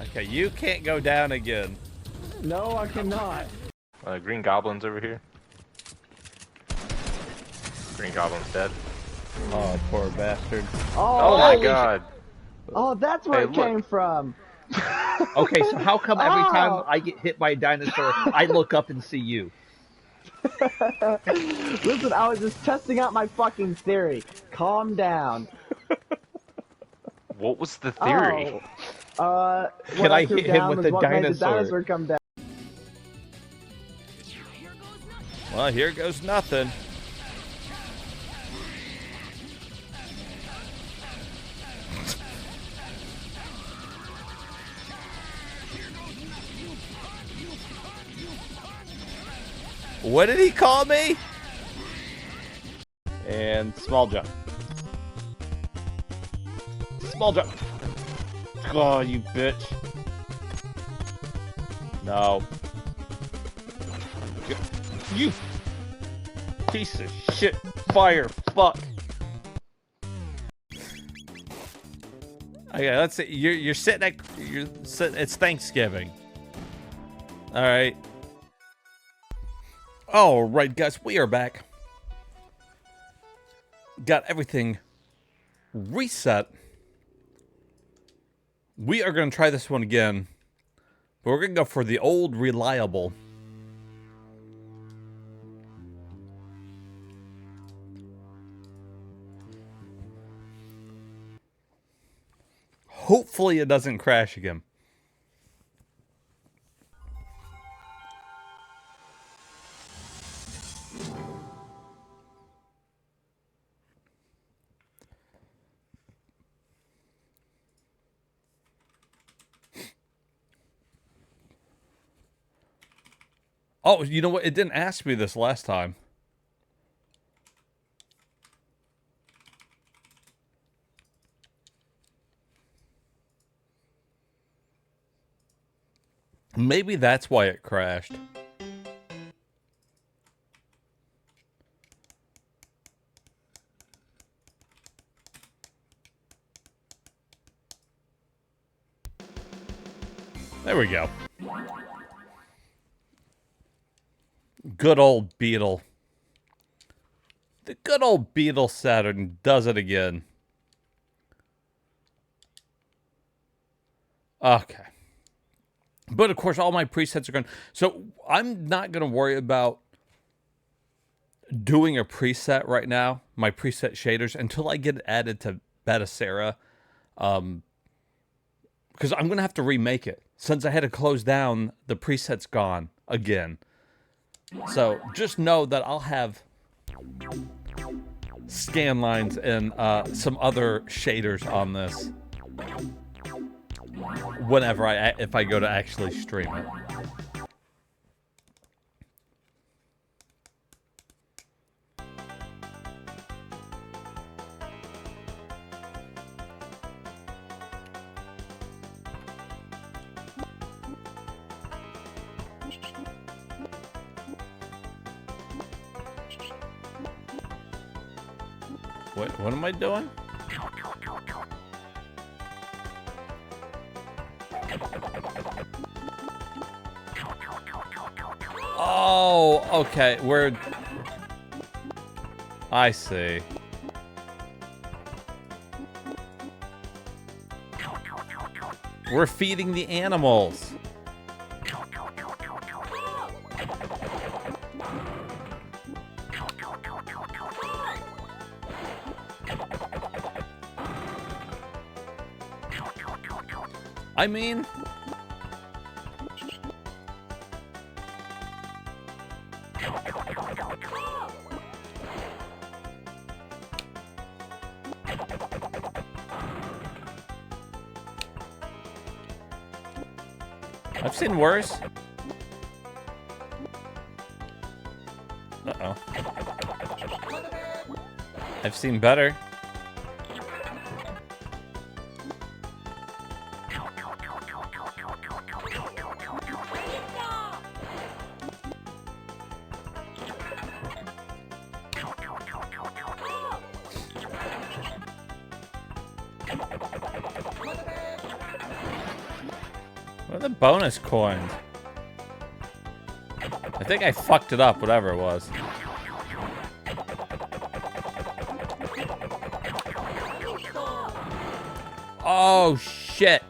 Okay, you can't go down again. No, I cannot. Green Goblin's over here. Green Goblin's dead. Oh, poor bastard. Oh my god. Oh, that's where Hey, it came from. Okay, so how come every time Oh. I get hit by a dinosaur, I look up and see you? Listen, I was just testing out my fucking theory. Calm down. What was the theory? Oh, Can what I threw hit him down with was the what made dinosaur? the dinosaur come down. Well, here goes nothing. What did he call me? And small jump. Small jump. Oh, you bitch. No. You piece of shit. Fire. Fuck. Okay, let's see. You're sitting at. It's Thanksgiving. All right. All right, guys, we are back. Got everything reset. We are going to try this one again, but we're going to go for the old reliable. Hopefully it doesn't crash again. Oh, you know what? It didn't ask me this last time. Maybe that's why it crashed. There we go. Good old Beetle. The good old Beetle Saturn does it again. Okay. But of course, all my presets are gone. So I'm not going to worry about doing a preset right now, my preset shaders, until I get it added to Beta-Sara. Because I'm going to have to remake it. Since I had to close down, the preset's gone again. So just know that I'll have scan lines and some other shaders on this whenever if I go to actually stream it. What am I doing? Oh, okay. I see. We're feeding the animals. I mean, I've seen worse. Uh-oh. I've seen better. What are the bonus coins? I think I fucked it up, whatever it was. Oh, shit.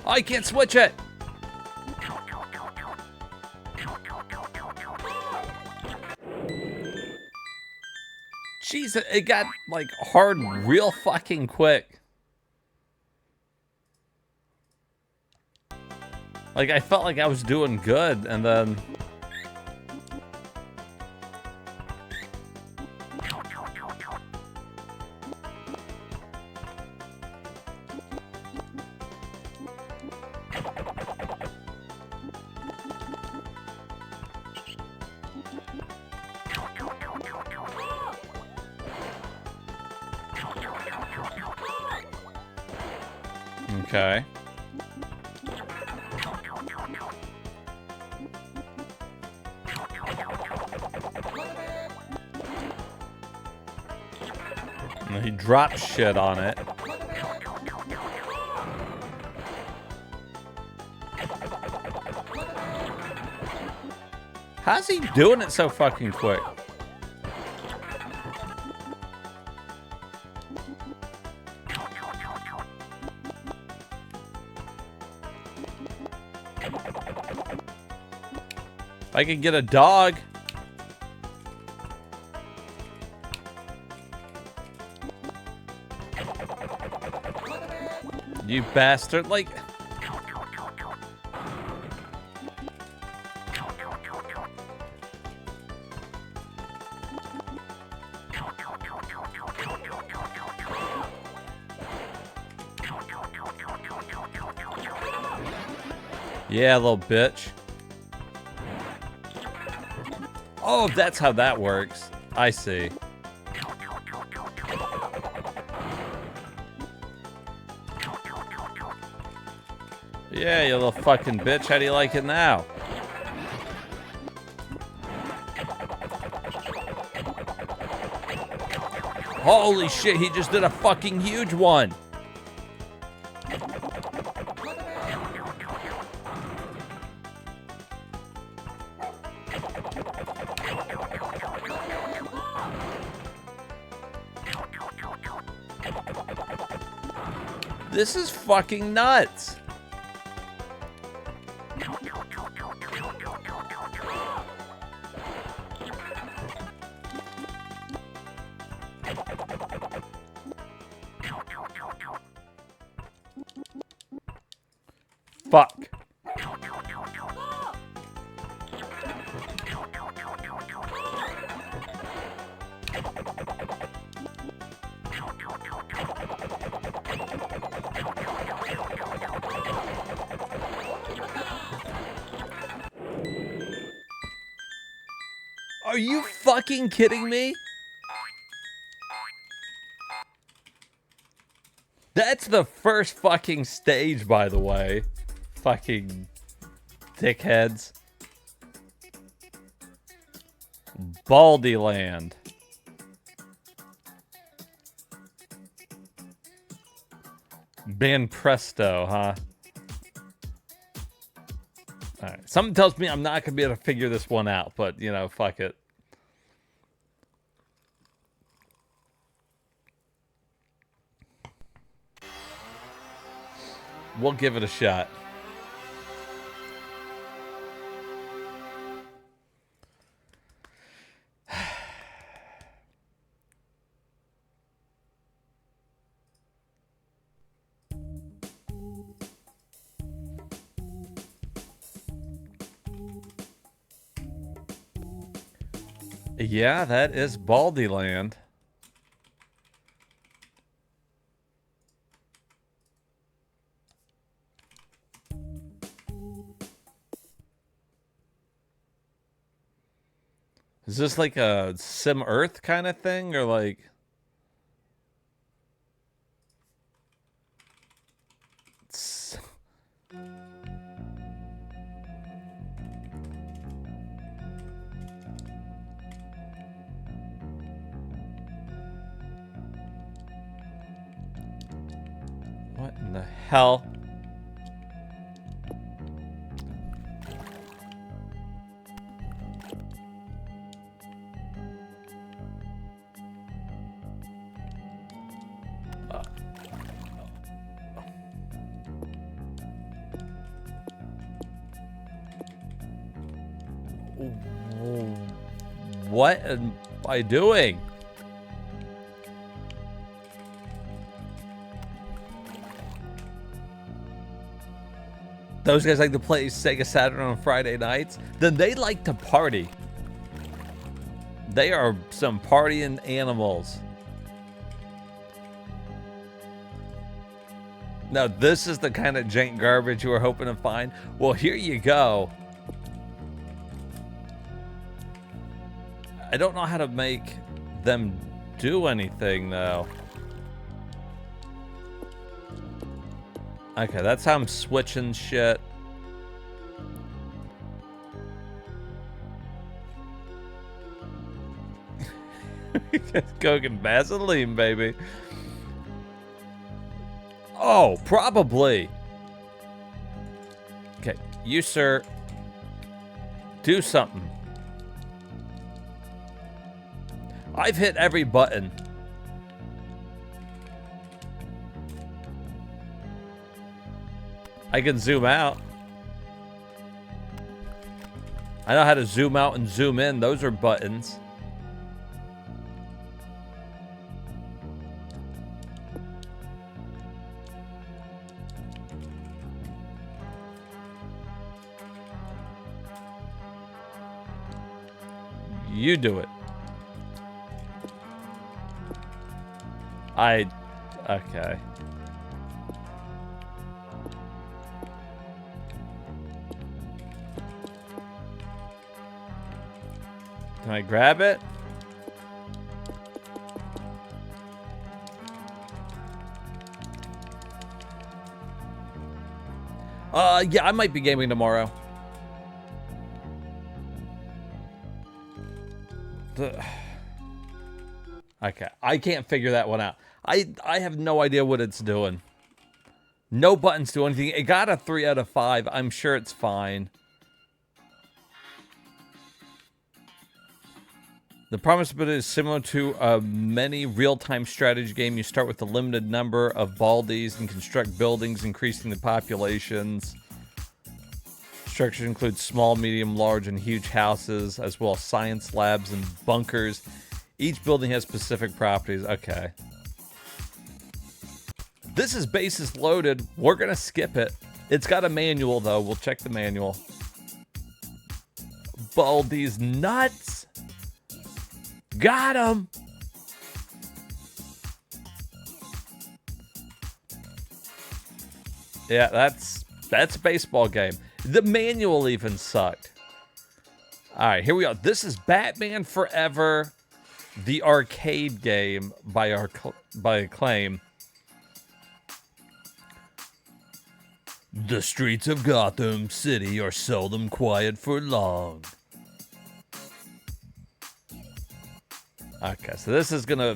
I can't switch it. Jeez, it got like hard real fucking quick. Like I felt like I was doing good and then okay. And he drops shit on it. How's he doing it so fucking quick? If I could get a dog. You bastard, like... Yeah, little bitch. Oh, that's how that works. I see. Yeah, you little fucking bitch. How do you like it now? Holy shit, he just did a fucking huge one. This is fucking nuts. Fuck. Are you fucking kidding me? That's the first fucking stage, by the way. Fucking dickheads. Baldy Land. Ben Presto, huh? Alright. Something tells me I'm not going to be able to figure this one out, but, you know, fuck it. We'll give it a shot. Yeah, that is Baldy Land. Is this like a Sim Earth kind of thing, or like... What in the hell? What am I doing? Those guys like to play SEGA Saturn on Friday nights? Then they like to party. They are some partying animals. Now, this is the kind of jank garbage you were hoping to find? Well, here you go. I don't know how to make them do anything, though. Okay, that's how I'm switching shit. Coke and Vaseline, baby. Oh, probably. Okay, you, sir. Do something. I've hit every button. I can zoom out. I know how to zoom out and zoom in. Those are buttons. You do it. Okay. Can I grab it? Yeah, I might be gaming tomorrow. Okay, I can't figure that one out. I have no idea what it's doing. No buttons do anything. It got a 3 out of 5. I'm sure it's fine. The promise bit is similar to a many real-time strategy game. You start with a limited number of baldies and construct buildings, increasing the populations. Structures include small, medium, large, and huge houses, as well as science labs and bunkers. Each building has specific properties. Okay. This is bases loaded. We're going to skip it. It's got a manual, though. We'll check the manual. Baldi's nuts. Got him. Yeah, that's a baseball game. The manual even sucked. All right, here we go. This is Batman Forever, the arcade game by Acclaim. The streets of Gotham City are seldom quiet for long. Okay, so this is gonna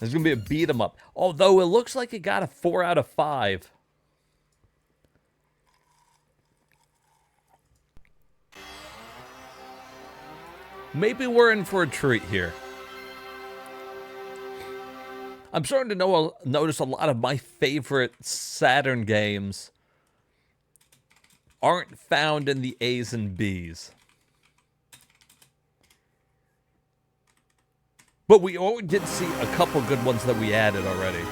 be a beat 'em up. Although it looks like it got a 4 out of 5. Maybe we're in for a treat here. I'm starting to notice a lot of my favorite Saturn games aren't found in the A's and B's. But we did see a couple good ones that we added already.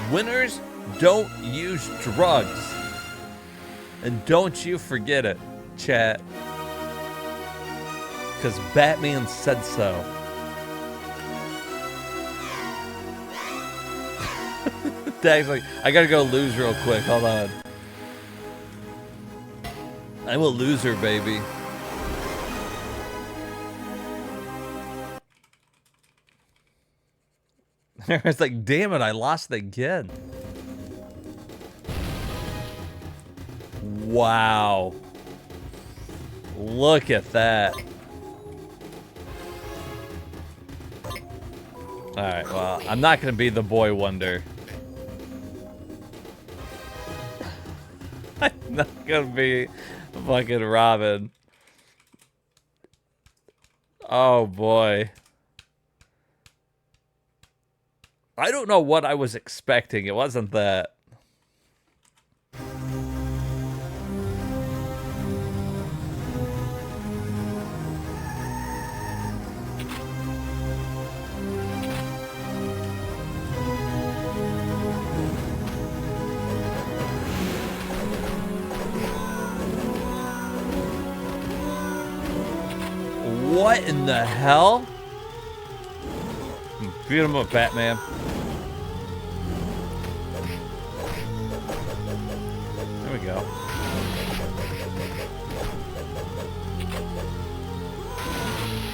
Winners don't use drugs. And don't you forget it, chat. Because Batman said so. Dag's like, I gotta go lose real quick. Hold on. I'm a loser, baby. It's like, damn it, I lost again. Wow. Look at that. Alright, well, I'm not going to be the boy wonder. I'm not going to be fucking Robin. Oh, boy. I don't know what I was expecting. It wasn't that. What in the hell? Beat him up, Batman. There we go.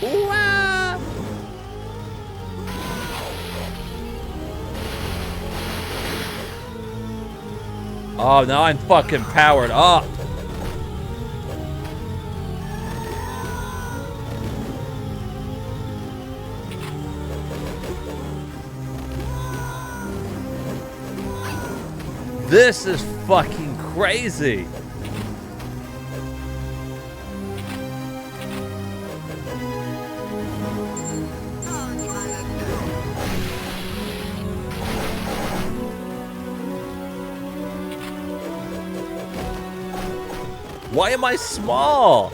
Ooh-ah! Oh, now I'm fucking powered up. This is fucking crazy. Why am I small?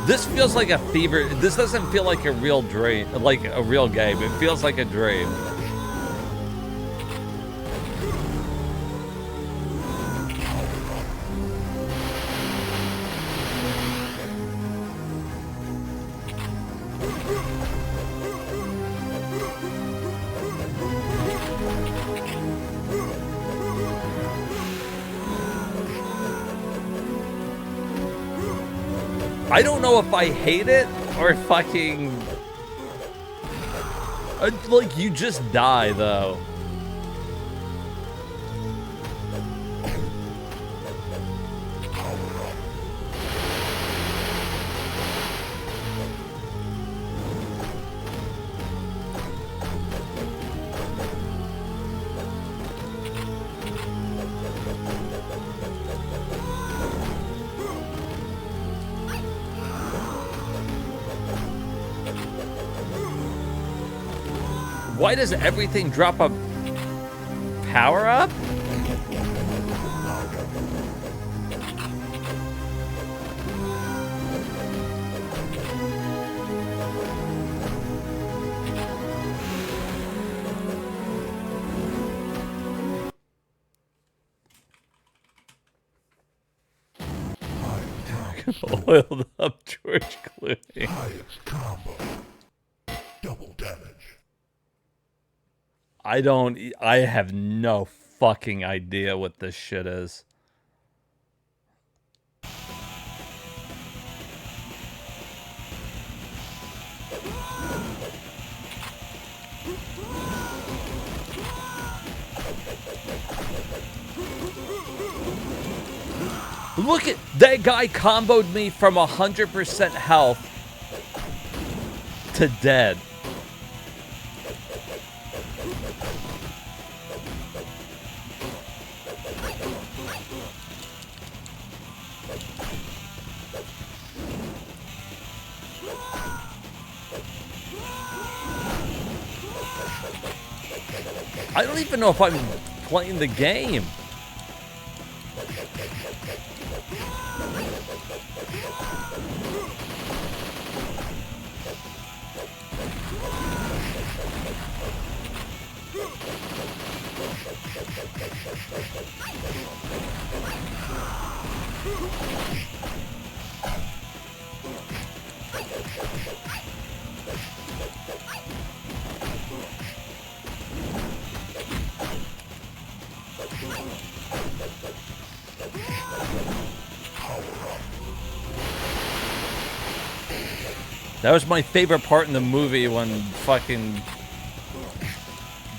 This feels like a fever. This doesn't feel like a real dream, like a real game. It feels like a dream. I don't know if I hate it or fucking... like, you just die, though. Why does everything drop a power up? Oiled up George Clooney. Highest combo. Double damage. I have no fucking idea what this shit is. Look at that guy comboed me from 100% health to dead. I don't even know if I'm playing the game. That was my favorite part in the movie when fucking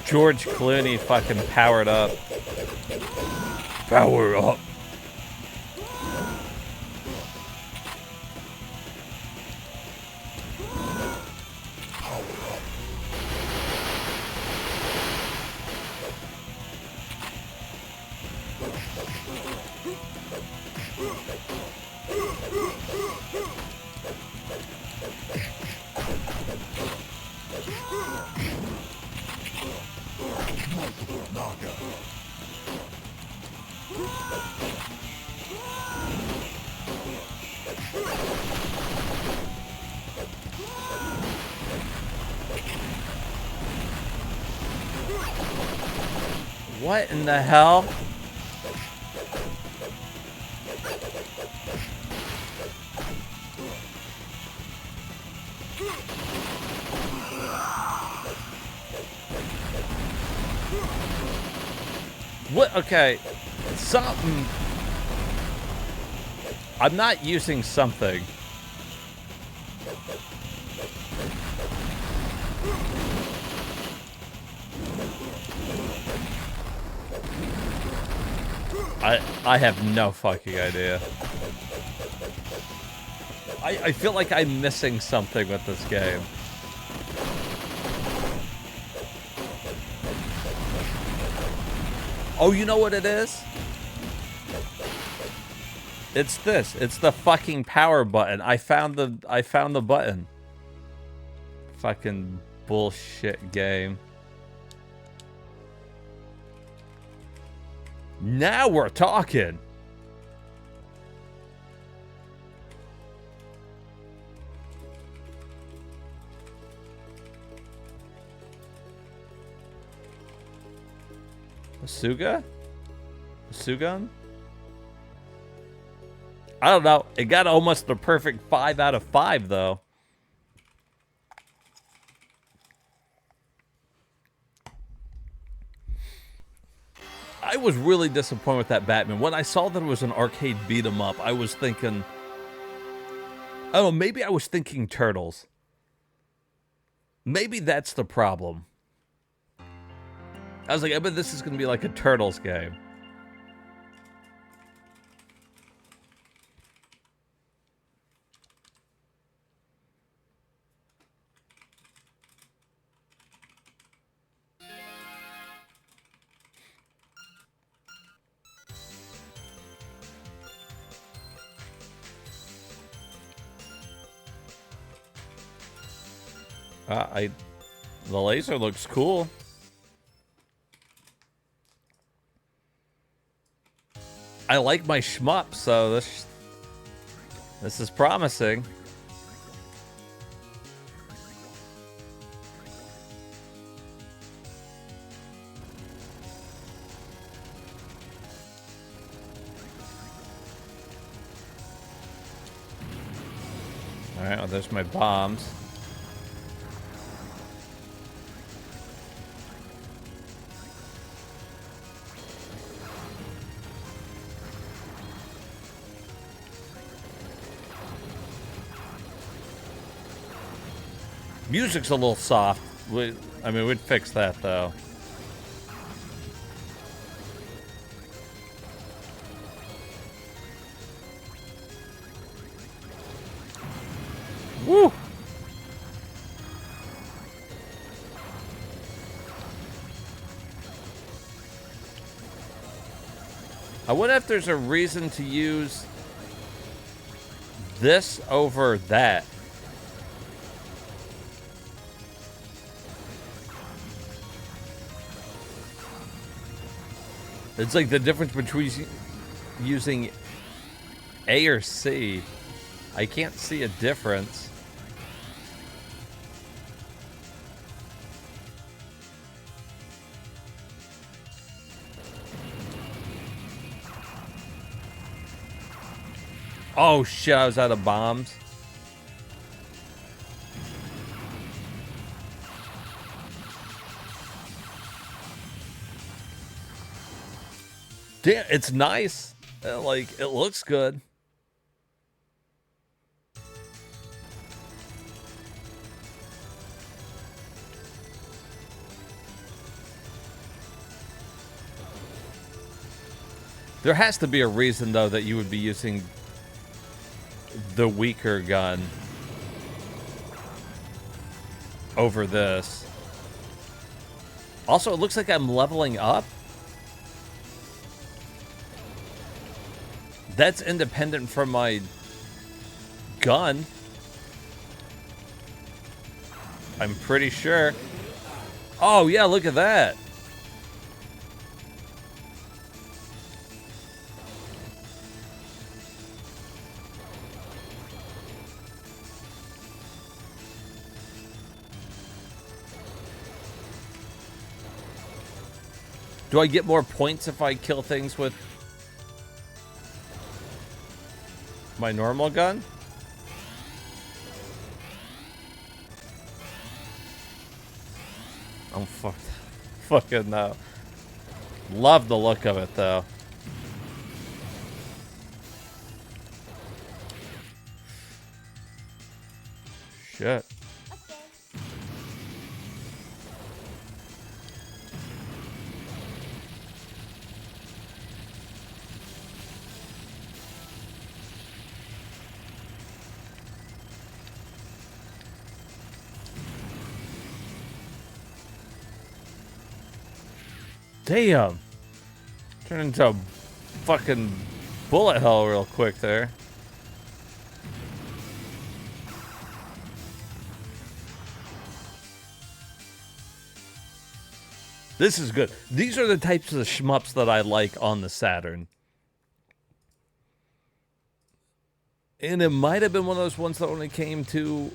George Clooney fucking powered up. Power up. What in the hell? What? Okay. Something. I'm not using something. I have no fucking idea. I feel like I'm missing something with this game. Oh, you know what it is? It's this. It's the fucking power button. I found the button. Fucking bullshit game. Now we're talking. Suga? Sugun? I don't know. It got almost the perfect 5 out of 5 though. I was really disappointed with that Batman. When I saw that it was an arcade beat 'em up, I was thinking, Oh, maybe I was thinking turtles. Maybe that's the problem. I was like, I bet this is going to be like a Turtles game. The laser looks cool. I like my shmup, so this is promising. All right, well, there's my bombs. Music's a little soft. I mean, we'd fix that, though. Woo! I wonder if there's a reason to use this over that. It's like the difference between using A or C. I can't see a difference. Oh shit, I was out of bombs. Damn, it's nice. Like, it looks good. There has to be a reason, though, that you would be using the weaker gun over this. Also, it looks like I'm leveling up. That's independent from my gun. I'm pretty sure. Oh, yeah, look at that. Do I get more points if I kill things with my normal gun? I'm fucking no. Love the look of it though. Shit. Damn. Turned into a fucking bullet hell real quick there. This is good. These are the types of shmups that I like on the Saturn. And it might have been one of those ones that when it came to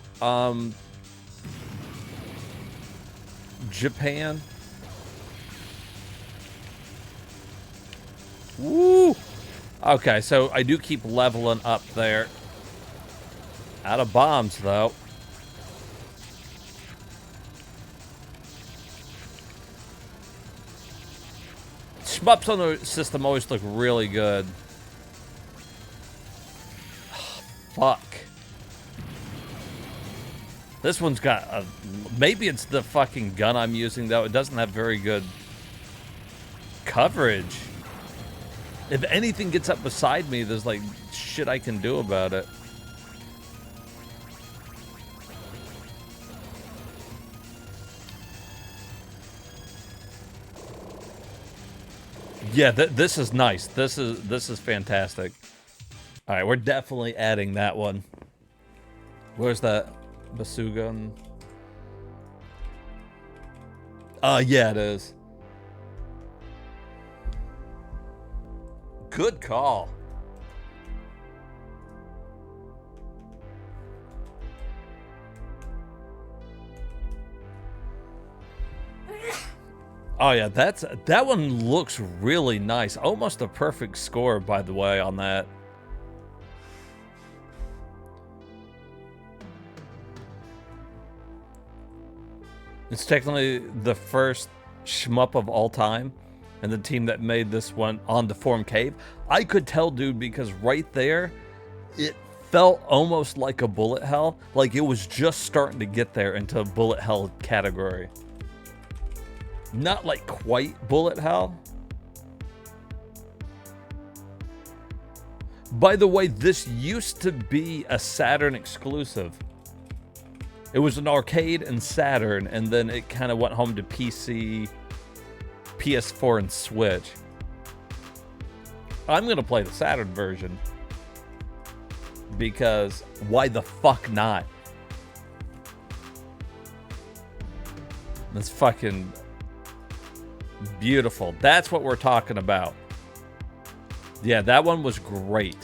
Japan. Woo! Okay, so I do keep leveling up there. Out of bombs, though. Shmups on the system always look really good. Fuck. This one's got a... Maybe it's the fucking gun I'm using, though. It doesn't have very good coverage. If anything gets up beside me, there's, like, shit I can do about it. Yeah, this is nice. This is fantastic. All right, we're definitely adding that one. Where's that Basuga? Yeah, it is. Good call. Oh yeah, that one looks really nice. Almost a perfect score, by the way, on that. It's technically the first shmup of all time, and the team that made this one on the Form Cave. I could tell, dude, because right there, it felt almost like a bullet hell. Like it was just starting to get there into a bullet hell category. Not like quite bullet hell. By the way, this used to be a Saturn exclusive. It was an arcade and Saturn, and then it kind of went home to PC, PS4, and Switch. I'm going to play the Saturn version. Because why the fuck not? That's fucking beautiful. That's what we're talking about. Yeah, that one was great.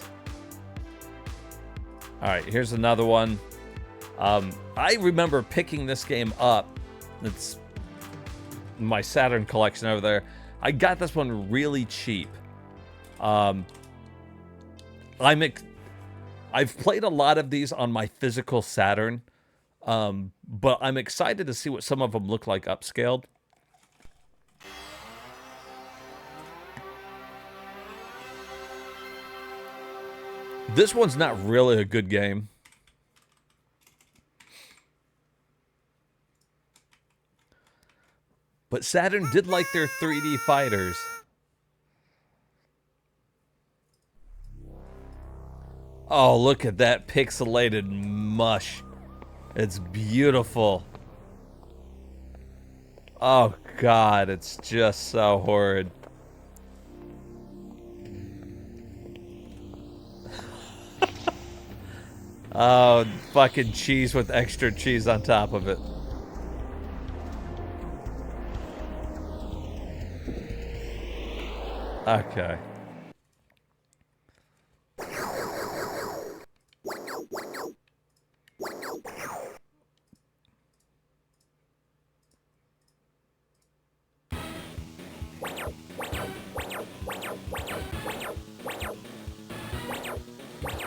All right, here's another one. I remember picking this game up. It's my Saturn collection over there. I got this one really cheap. I've played a lot of these on my physical Saturn, but I'm excited to see what some of them look like upscaled. This one's not really a good game. But Saturn did like their 3D fighters. Oh, look at that pixelated mush. It's beautiful. Oh, God, it's just so horrid. Oh, fucking cheese with extra cheese on top of it. Okay.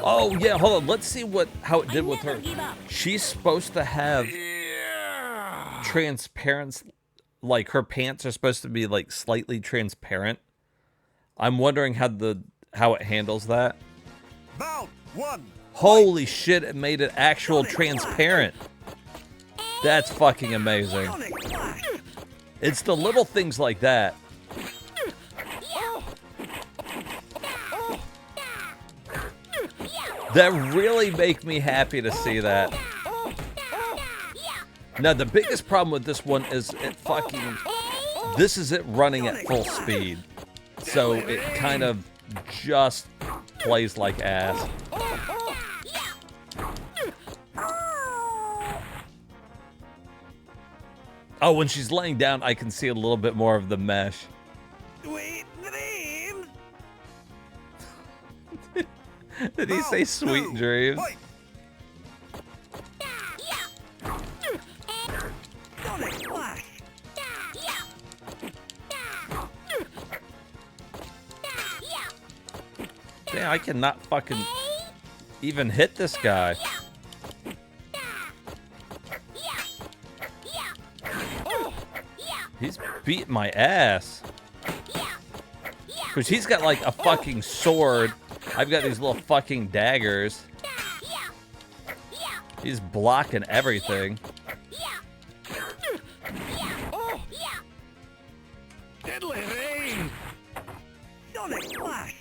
Oh yeah, hold on. Let's see how it did with her. She's supposed to have transparent, like her pants are supposed to be like slightly transparent. I'm wondering how it handles that. Holy shit, it made it actual transparent. That's fucking amazing. It's the little things like that. That really make me happy to see that. Now, the biggest problem with this one is this is it running at full speed. So it kind of just plays like ass. Oh, when she's laying down, I can see a little bit more of the mesh. Did he say sweet dreams? Damn, I cannot fucking even hit this guy. He's beating my ass. Because he's got like a fucking sword. I've got these little fucking daggers. He's blocking everything. Deadly rain! Sonic flash!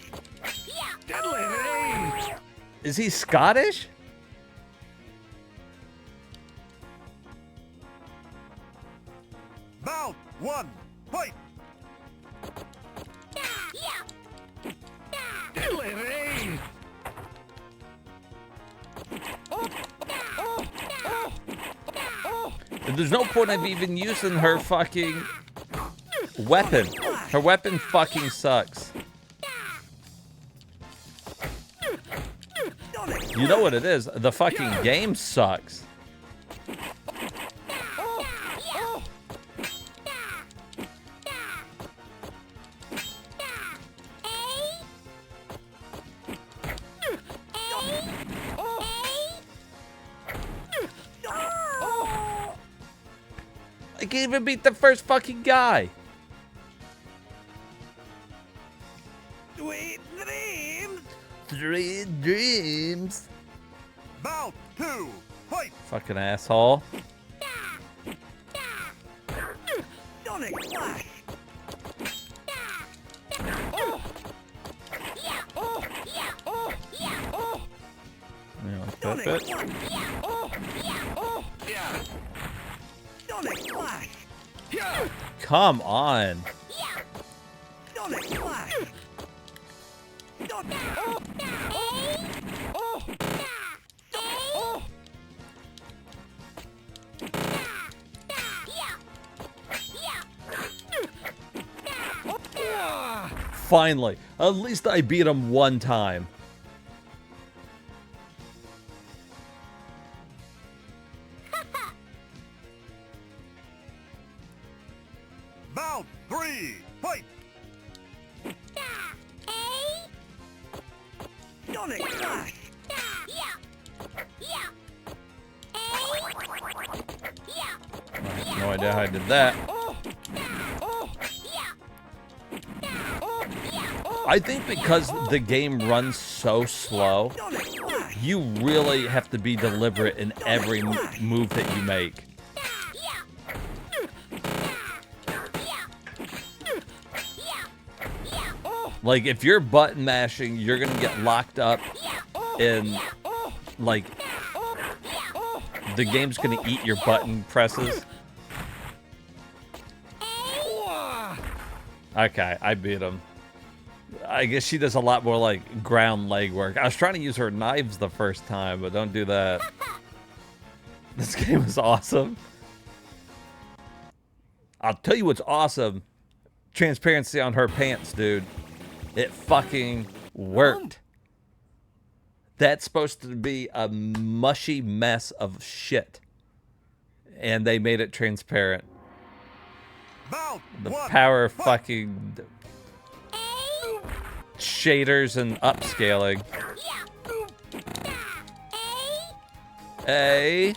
Deadly rain! Is he Scottish? Bout 1, fight! Deadly rain! There's no point of even using her fucking weapon. Her weapon fucking sucks. You know what it is? The fucking game sucks. I can't even beat the first fucking guy. Sweet dreams! Sweet dreams. Bout 2, fight! Fucking asshole. Sonic flash! That's it. Sonic flash! Come on. Sonic flash! Finally. At least I beat him one time. Bout 3, fight! Sonic flash! No idea how I did that. I think because the game runs so slow, you really have to be deliberate in every move that you make. Like, if you're button mashing, you're gonna get locked up in, like, the game's gonna eat your button presses. Okay, I beat him. I guess she does a lot more, like, ground leg work. I was trying to use her knives the first time, but don't do that. This game is awesome. I'll tell you what's awesome. Transparency on her pants, dude. It fucking worked. That's supposed to be a mushy mess of shit. And they made it transparent. The power of fucking shaders and upscaling. A.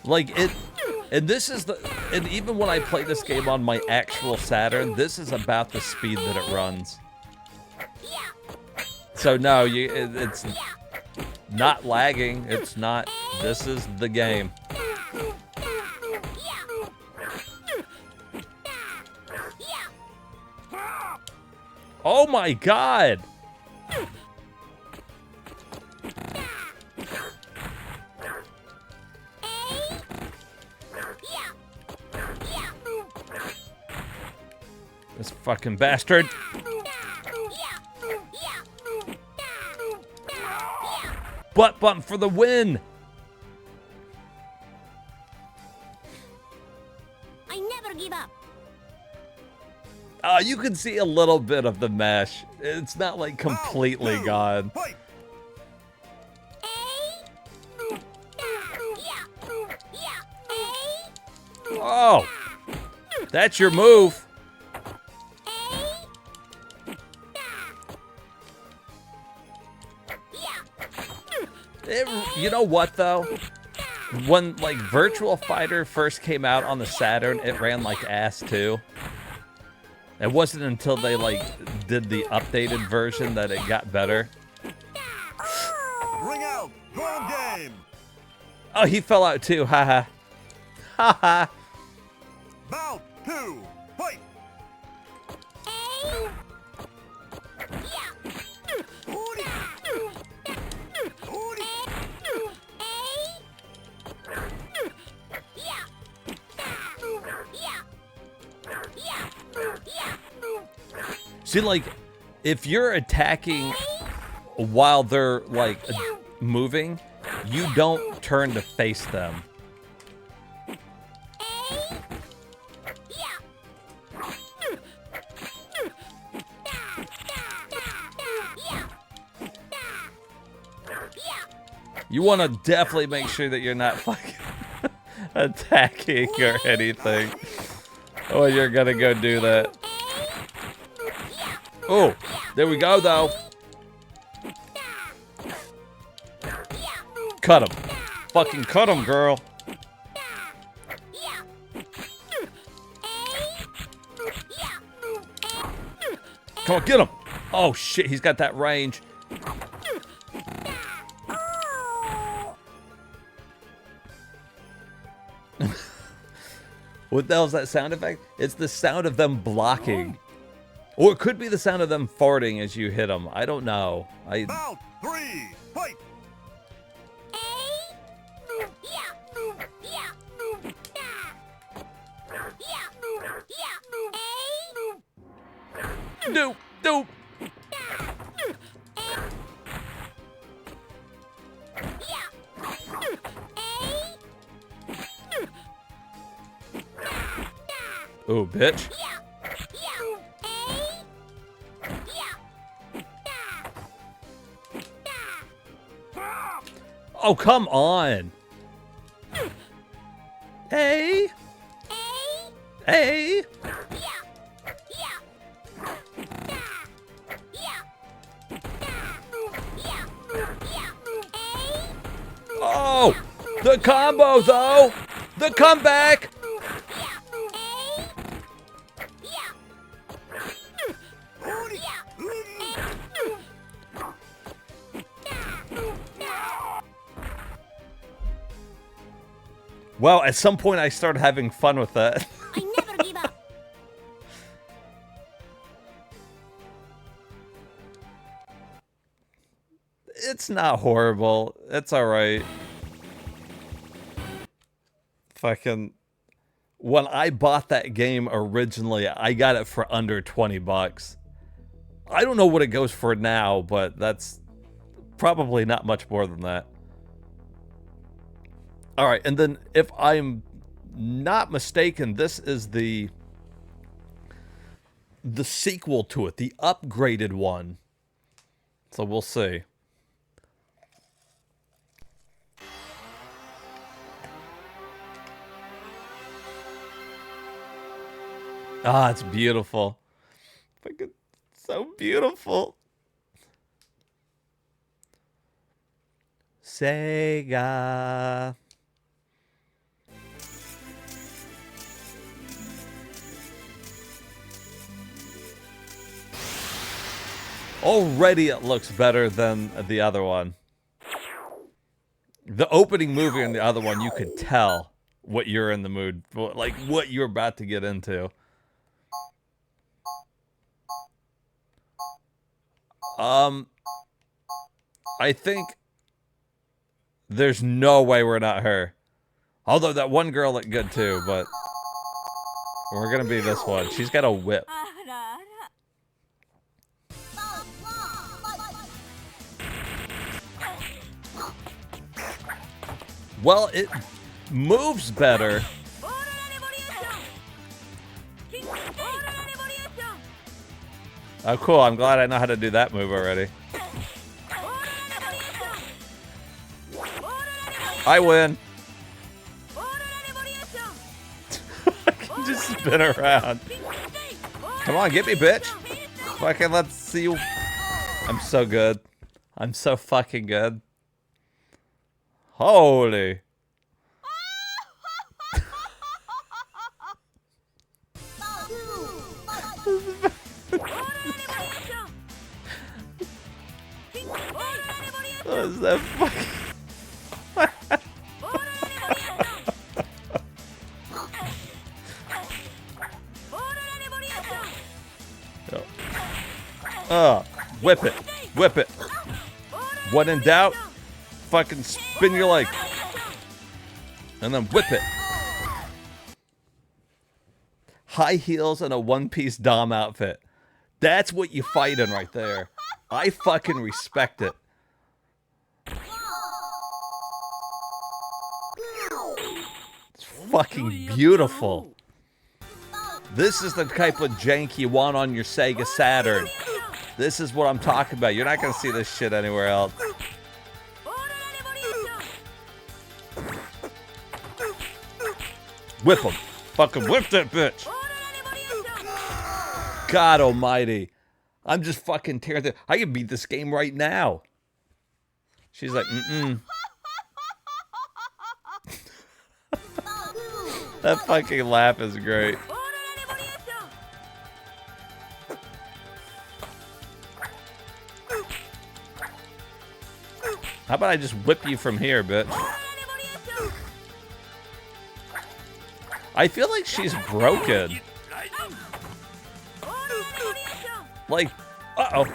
Like it, and this is the, and even when I play this game on my actual Saturn, this is about the speed that it runs. So no, it's not lagging. It's not. This is the game. Oh my God! This fucking bastard. Butt bump for the win. I never give up. You can see a little bit of the mesh. It's not like completely gone. Oh, that's your move. You know what though? When like Virtual Fighter first came out on the Saturn, it ran like ass too. It wasn't until they like did the updated version that it got better. Ring out! Ball game! Oh, he fell out too. Haha. Haha. Bout 2, fight! See, like, if you're attacking while they're, like, moving, you don't turn to face them. You want to definitely make sure that you're not fucking attacking or anything. Oh, you're gonna go do that. Oh, there we go, though. Cut him. Fucking cut him, girl. Come on, get him. Oh, shit, he's got that range. What the hell is that sound effect? It's the sound of them blocking. Or it could be the sound of them farting as you hit them. I don't know. Bout 3, fight! No, no. Oh, bitch. Oh, come on. Hey. Hey. Oh, the combo, though. The comeback. Well, at some point I started having fun with that. I never give up. It's not horrible. It's alright. Fucking... When I bought that game originally, I got it for under 20 bucks. I don't know what it goes for now, but that's probably not much more than that. Alright, and then if I'm not mistaken, this is the sequel to it, the upgraded one. So we'll see. Ah, it's beautiful. Fucking so beautiful. SEGA. Already it looks better than the other one. The opening movie in the other one, you could tell what you're in the mood for, like what you're about to get into. I think there's no way we're not her. Although that one girl looked good too, but we're gonna be this one. She's got a whip. Well, it moves better. Oh, cool. I'm glad I know how to do that move already. I win. I can just spin around. Come on, get me, bitch. Fucking let's see you. I'm so good. I'm so fucking good. Holy. This is What is that fucking... Whip it. Whip it. When in doubt, fucking spin your leg. And then whip it. High heels and a one-piece Dom outfit. That's what you fight in right there. I fucking respect it. It's fucking beautiful. This is the type of jank you want on your Sega Saturn. This is what I'm talking about. You're not going to see this shit anywhere else. Whip him. Fucking whip that bitch. God almighty. I'm just fucking tearing through. I can beat this game right now. She's like, That fucking laugh is great. How about I just whip you from here, bitch? I feel like she's broken. Like, uh-oh.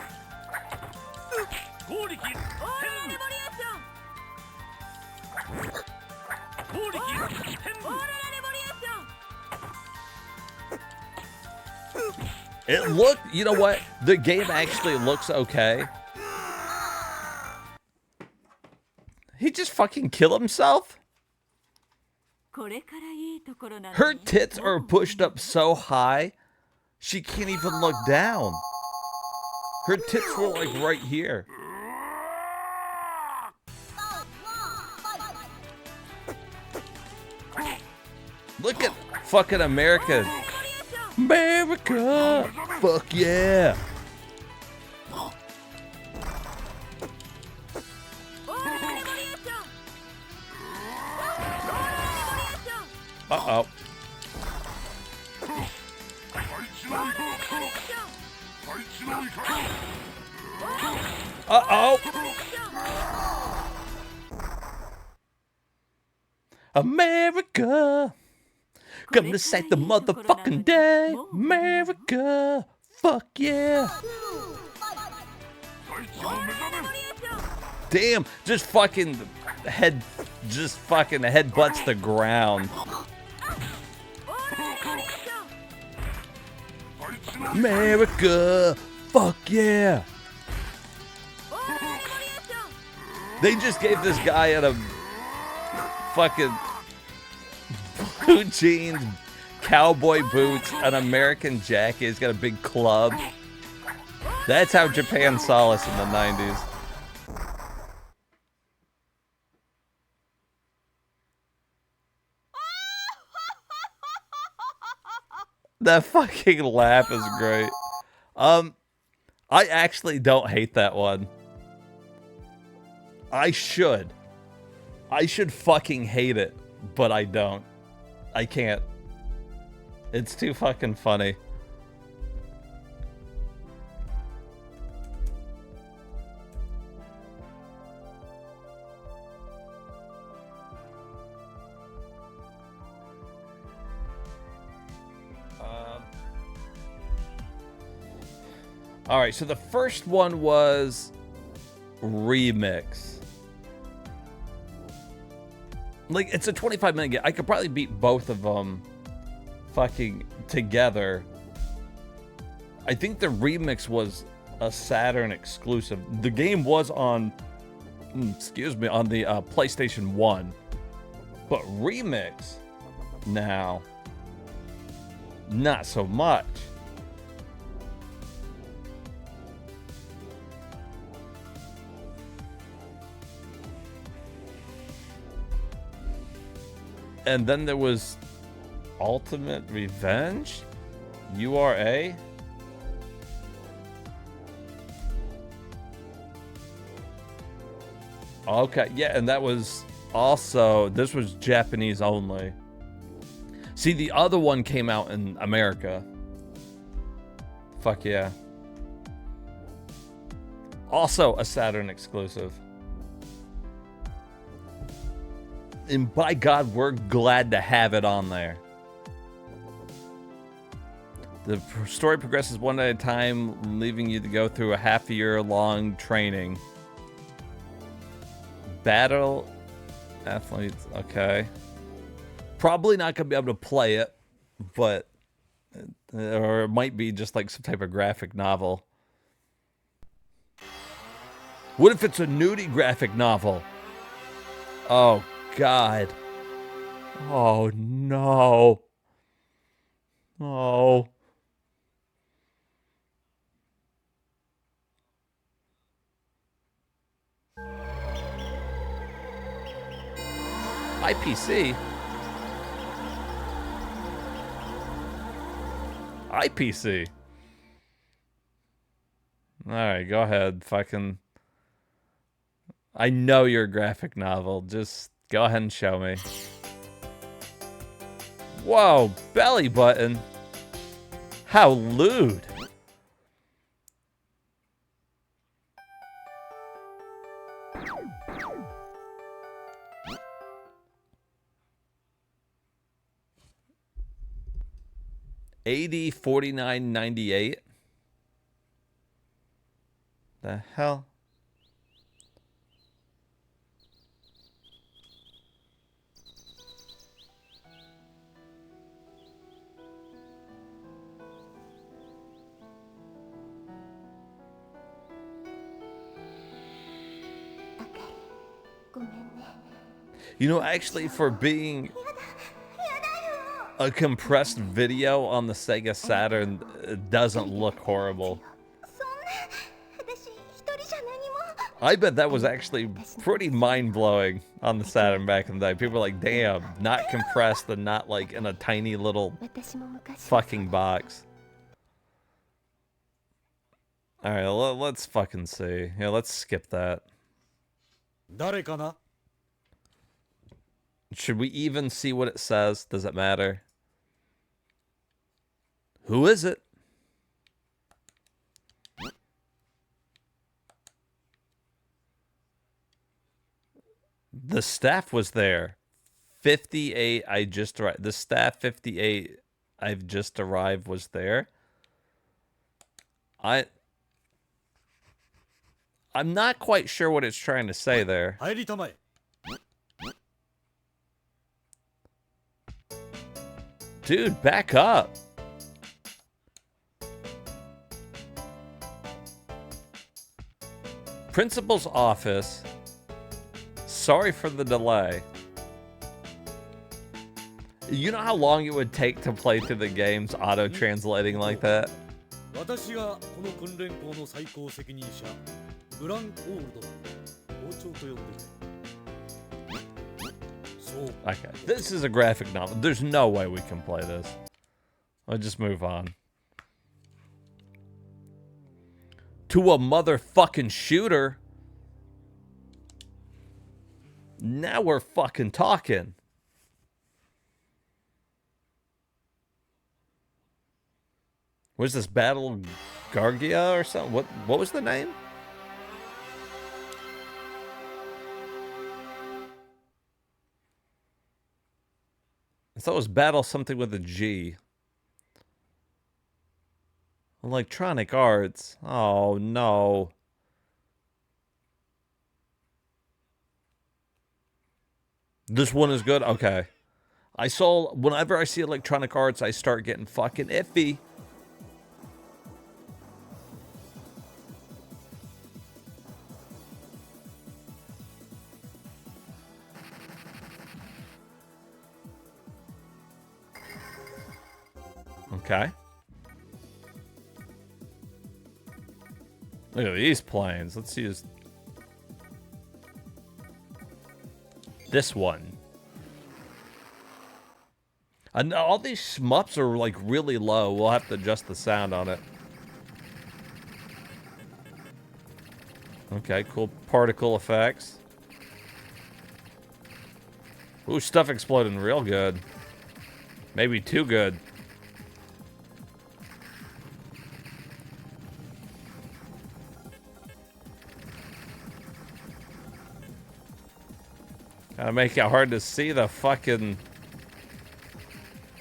It looked, you know what? The game actually looks okay. He just fucking killed himself? Her tits are pushed up so high, she can't even look down. Her tits were like right here. Look at fucking America. America! Fuck yeah! Uh-oh. Uh-oh. America. Come to save the motherfucking day. America. Fuck yeah. Damn, just fucking headbutts the ground. America, fuck yeah. They just gave this guy in a fucking blue jeans, cowboy boots, an American jacket. He's got a big club. That's how Japan saw us in the 90s. That fucking laugh is great. I actually don't hate that one. I should fucking hate it, but I don't. I can't. It's too fucking funny. All right, so the first one was Remix. Like, it's a 25-minute game. I could probably beat both of them fucking together. I think the Remix was a Saturn exclusive. The game was on, excuse me, on the PlayStation 1. But Remix, now, not so much. And then there was Ultimate Revenge? URA? Okay, yeah, and that was also, this was Japanese only. See, the other one came out in America. Fuck yeah. Also a Saturn exclusive. And by God, we're glad to have it on there. The story progresses one at a time, leaving you to go through a half-year-long training. Battle athletes, okay. Probably not going to be able to play it, but... Or it might be just like some type of graphic novel. What if it's a nudie graphic novel? Oh, God. Oh, no. Oh. IPC? IPC? Alright, go ahead. Fucking... I know you're a graphic novel. Just go ahead and show me. Whoa, belly button. How lewd. AD 4998. The hell? You know, actually, for being a compressed video on the Sega Saturn, it doesn't look horrible. I bet that was actually pretty mind-blowing on the Saturn back in the day. People were like, damn, not compressed and not like in a tiny little fucking box. Alright, let's fucking see. Yeah, let's skip that. Should we even see what it says? Does it matter? Who is it? The staff was there. 58, I just arrived. The staff 58, I've just arrived, was there. I'm not quite sure what it's trying to say there. Dude, back up. Principal's office. Sorry for the delay. You know how long it would take to play through the games auto-translating like that? Okay, this is a graphic novel. There's no way we can play this. I'll just move on. To a motherfucking shooter. Now we're fucking talking. Was this Battle Gargia or something? What was the name? I thought it was Battle something with a G. Electronic Arts. Oh, no. This one is good? Okay. Whenever I see Electronic Arts, I start getting fucking iffy. Okay. Look at these planes. Let's use this one. And all these shmups are like really low. We'll have to adjust the sound on it. Okay, cool particle effects. Ooh, stuff exploding real good. Maybe too good. Gotta make it hard to see the fucking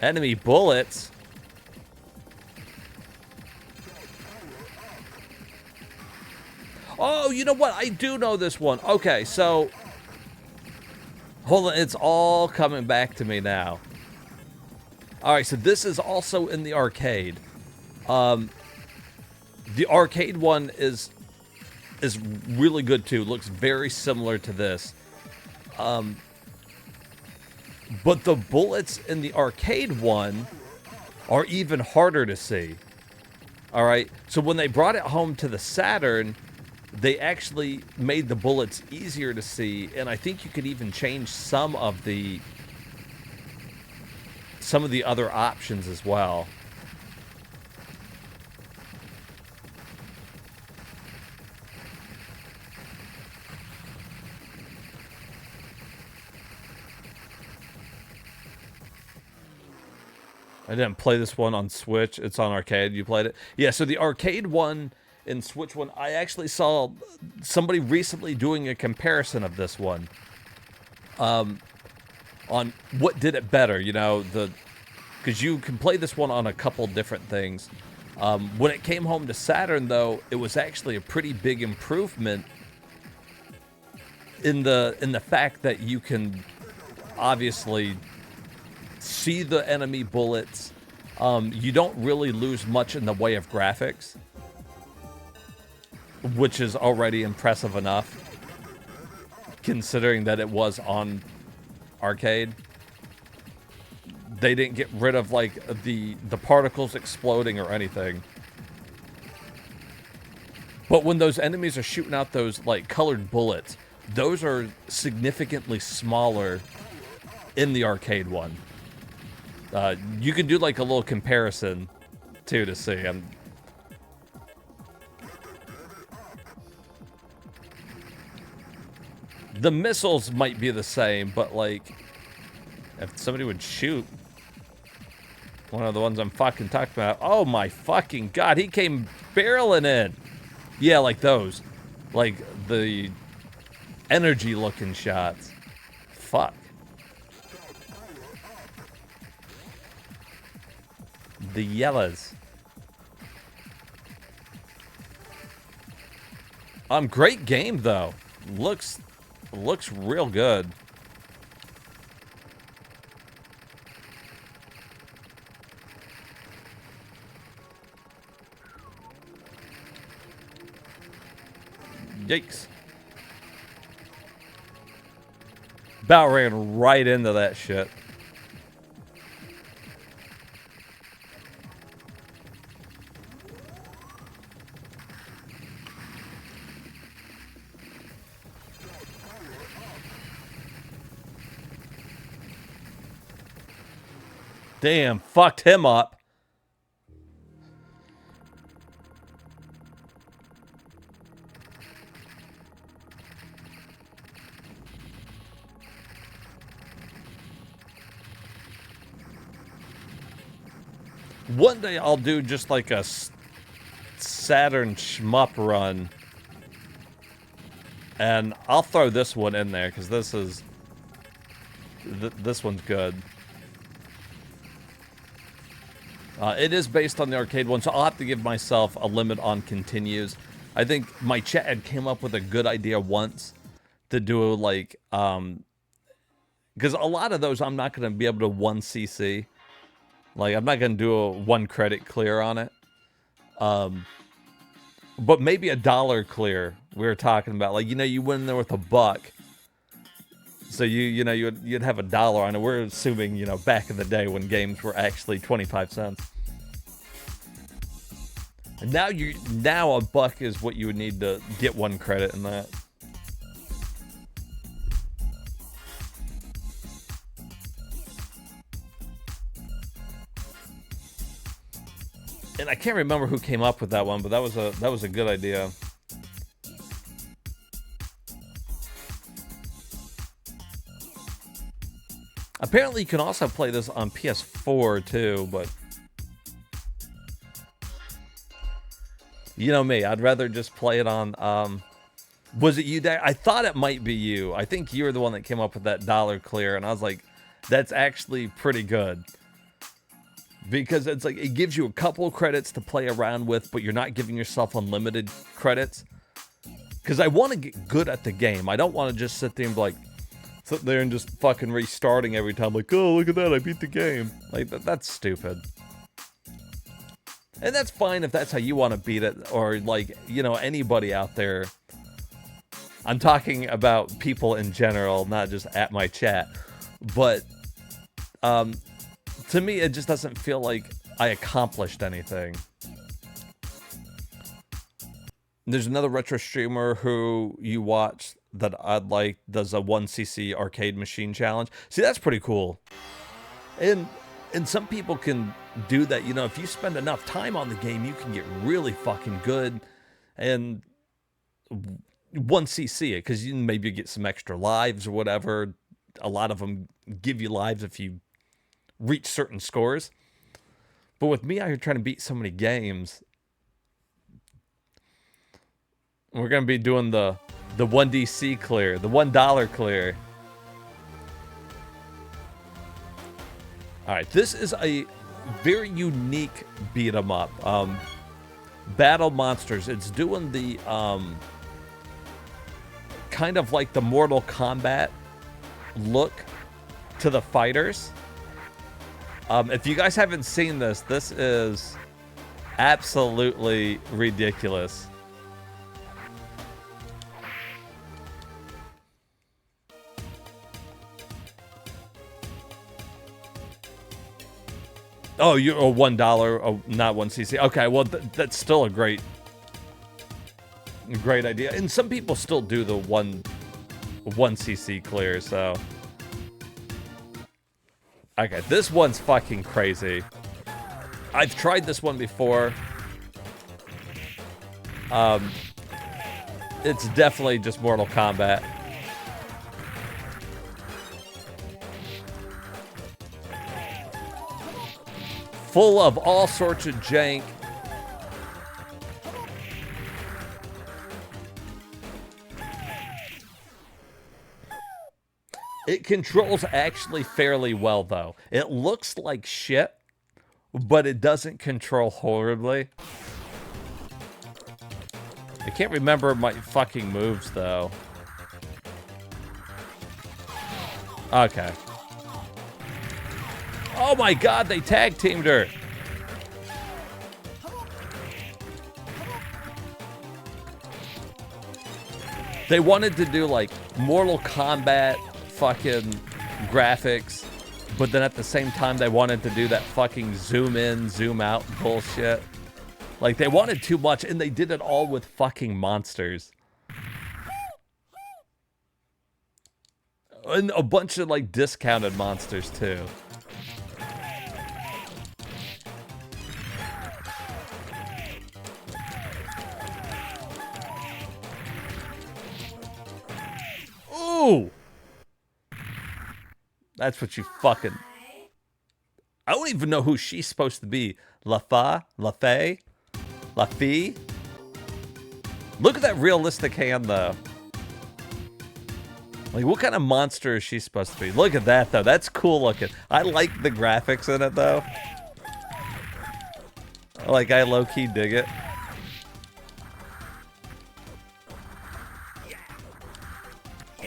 enemy bullets. Oh, you know what? I do know this one. Okay, so hold on. It's all coming back to me now. All right, so this is also in the arcade. The arcade one is really good too. Looks very similar to this. But the bullets in the arcade one are even harder to see. All right, so when they brought it home to the Saturn, they actually made the bullets easier to see, and I think you could even change some of the other options as well. I didn't play this one on Switch. It's on arcade. You played it? Yeah, so the arcade one and Switch one, I actually saw somebody recently doing a comparison of this one. On what did it better, you know, because you can play this one on a couple different things. When it came home to Saturn, though, it was actually a pretty big improvement in the fact that you can obviously see the enemy bullets. You don't really lose much in the way of graphics, which is already impressive enough, considering that it was on arcade. They didn't get rid of like the particles exploding or anything. But when those enemies are shooting out those like colored bullets, those are significantly smaller in the arcade one. You can do like a little comparison too to see. The missiles might be the same, but like if somebody would shoot one of the ones I'm fucking talking about. Oh my fucking god, he came barreling in. Yeah, like those. Like the energy looking shots. Fuck. The yellows. Great game though. Looks real good. Yikes. About ran right into that shit. Damn, fucked him up. One day I'll do just like a Saturn shmup run. And I'll throw this one in there because this is... this one's good. It is based on the arcade one, so I'll have to give myself a limit on continues. I think my chat had came up with a good idea once to do like... because a lot of those I'm not going to be able to 1cc. Like, I'm not going to do a 1 credit clear on it. But maybe $1 clear we were talking about. Like, you know, you went in there with $1. So, you know, you'd have $1 on it. We're assuming, you know, back in the day when games were actually 25 cents. And now $1 is what you would need to get 1 credit in that. And I can't remember who came up with that one, but that was a good idea. Apparently you can also play this on PS4 too, but you know me, I'd rather just play it on Was it you, Dad? I thought it might be you. I think you were the one that came up with that dollar clear, and I was like, that's actually pretty good. Because it's like, it gives you a couple of credits to play around with, but you're not giving yourself unlimited credits. Because I want to get good at the game. I don't want to just sit there and be like, sit there and just fucking restarting every time. Like, oh, look at that, I beat the game. Like, that's stupid. And that's fine if that's how you want to beat it. Or, like, you know, anybody out there. I'm talking about people in general, not just at my chat. But, to me, it just doesn't feel like I accomplished anything. There's another retro streamer who you watch that I'd like does a 1cc arcade machine challenge. See, that's pretty cool. And some people can do that. You know, if you spend enough time on the game, you can get really fucking good. And 1cc it, because you maybe get some extra lives or whatever. A lot of them give you lives if you reach certain scores. But with me out here trying to beat so many games, we're going to be doing the 1DC clear, the $1 clear. All right, this is a very unique beat 'em up. Battle Monsters. It's doing the kind of like the Mortal Kombat look to the fighters. If you guys haven't seen this, this is absolutely ridiculous. Oh, you're a $1, oh, not 1cc. Okay, well, that's still a great idea. And some people still do the 1cc clear, so. Okay, this one's fucking crazy. I've tried this one before. It's definitely just Mortal Kombat. Full of all sorts of jank. It controls actually fairly well, though. It looks like shit, but it doesn't control horribly. I can't remember my fucking moves, though. Okay. Oh my god, they tag teamed her. They wanted to do like Mortal Kombat fucking graphics, but then at the same time they wanted to do that fucking zoom in, zoom out bullshit. Like they wanted too much, and they did it all with fucking monsters. And a bunch of like discounted monsters too. Ooh! That's what you fucking... I don't even know who she's supposed to be. LaFa? LaFay? LaFee? Look at that realistic hand, though. Like, what kind of monster is she supposed to be? Look at that, though. That's cool looking. I like the graphics in it, though. Like, I low-key dig it.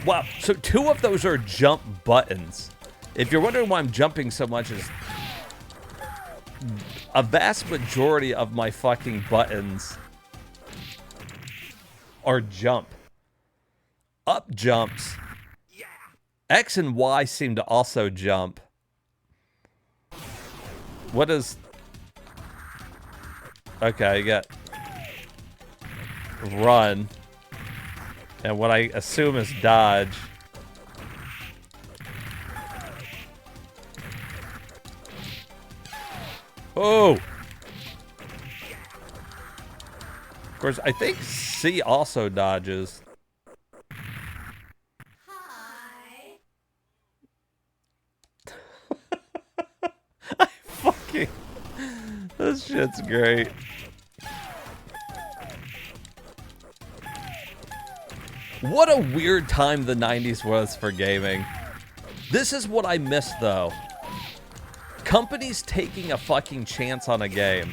Wow, so 2 of those are jump buttons. If you're wondering why I'm jumping so much, is a vast majority of my fucking buttons are jump. Up jumps. X and Y seem to also jump. What is... Okay, you got run. And what I assume is dodge. Oh! Of course, I think C also dodges. Hi. I fucking... This shit's great. What a weird time the 90s was for gaming. This is what I miss, though. Companies taking a fucking chance on a game.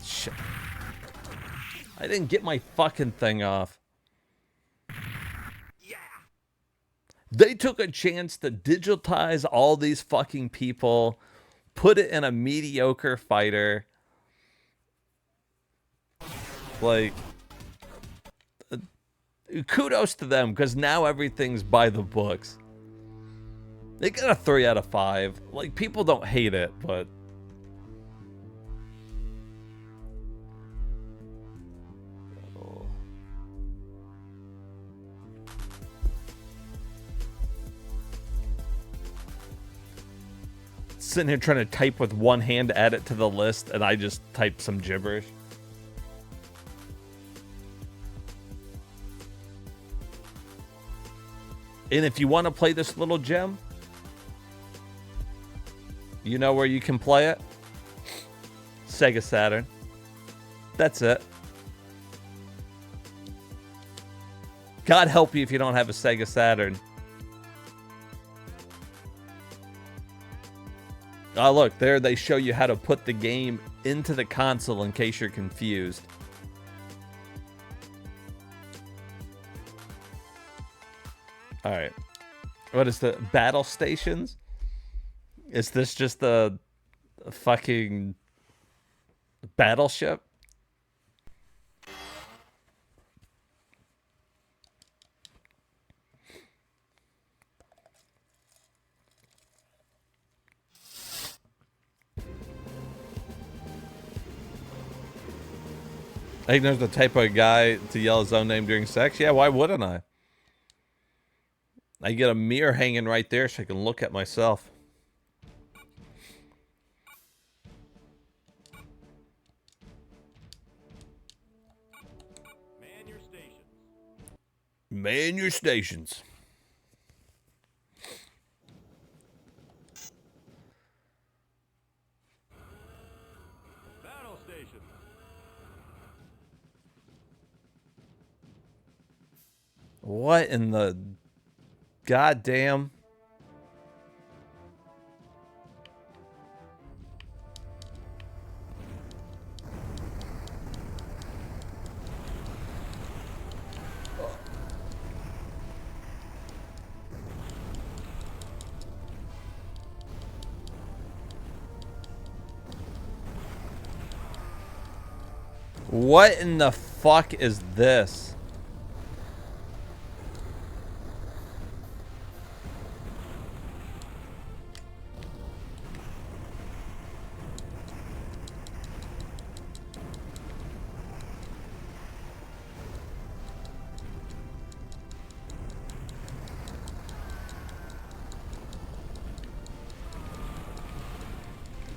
Shit. I didn't get my fucking thing off. They took a chance to digitize all these fucking people, put it in a mediocre fighter. Like, kudos to them, because now everything's by the books. They got a 3 out of 5. Like, people don't hate it, but... Sitting here trying to type with one hand to add it to the list, and I just typed some gibberish. And if you want to play this little gem, you know where you can play it? SEGA Saturn. That's it. God help you if you don't have a SEGA Saturn. Oh, look, there they show you how to put the game into the console in case you're confused. All right. What is the battle stations? Is this just the fucking battleship? Egnar's the type of guy to yell his own name during sex. Yeah, why wouldn't I? I get a mirror hanging right there so I can look at myself. Man your stations. Man your stations. Battle station. What in the goddamn? What in the fuck is this?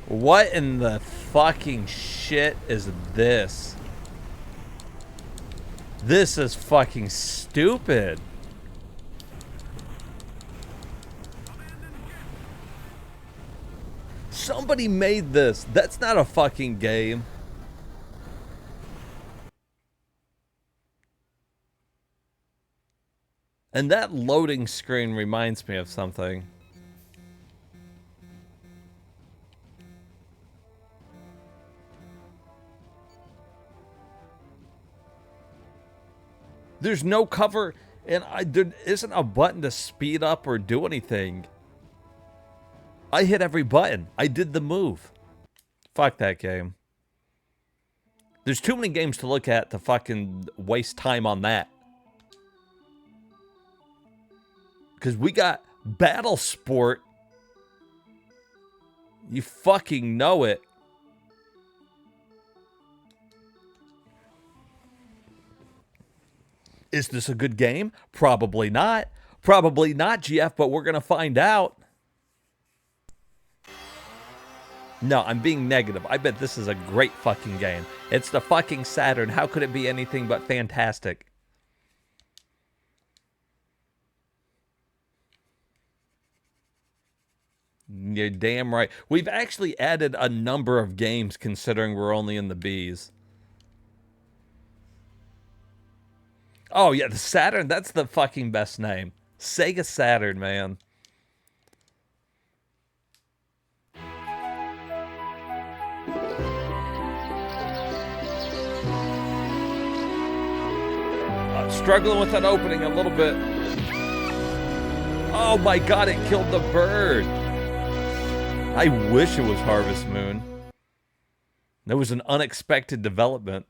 What in the fucking shit is this? This is fucking stupid. Somebody made this. That's not a fucking game. And that loading screen reminds me of something. There's no cover, and there isn't a button to speed up or do anything. I hit every button. I did the move. Fuck that game. There's too many games to look at to fucking waste time on that. Because we got Battle Sport. You fucking know it. Is this a good game? Probably not. Probably not, GF, but we're going to find out. No, I'm being negative. I bet this is a great fucking game. It's the fucking Saturn. How could it be anything but fantastic? You're damn right. We've actually added a number of games considering we're only in the Bs. Oh, yeah, the Saturn. That's the fucking best name. Sega Saturn, man. Struggling with that opening a little bit. Oh my god, it killed the bird. I wish it was Harvest Moon. There was an unexpected development.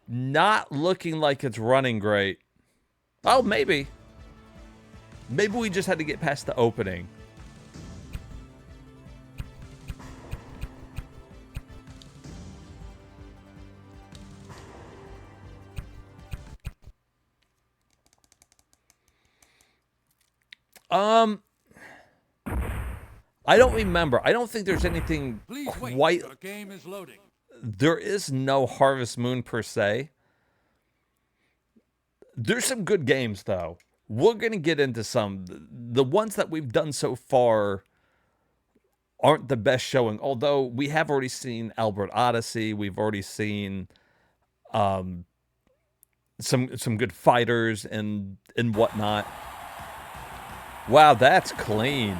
Not looking like it's running great. Oh, maybe. Maybe we just had to get past the opening. I don't remember. I don't think there's anything quite... Your game is loading. There is no Harvest Moon per se. There's some good games, though. We're going to get into some. The ones that we've done so far aren't the best showing, although we have already seen Albert Odyssey. We've already seen some good fighters and whatnot. Wow, that's clean.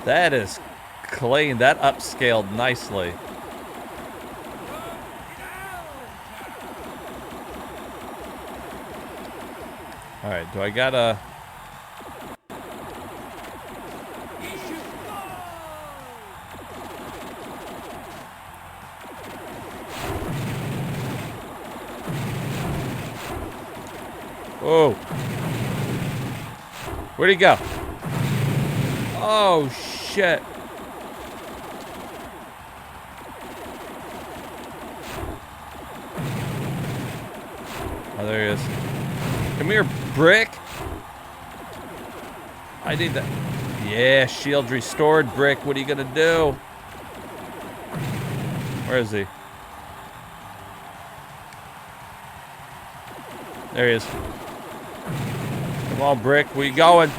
That is clean. That upscaled nicely. All right, do I gotta... Whoa. Where'd he go? Oh, shit. Oh, there he is. Come here, Brick. I need that. Yeah, shield restored, Brick. What are you gonna do? Where is he? There he is. Come on, Brick. Where you going?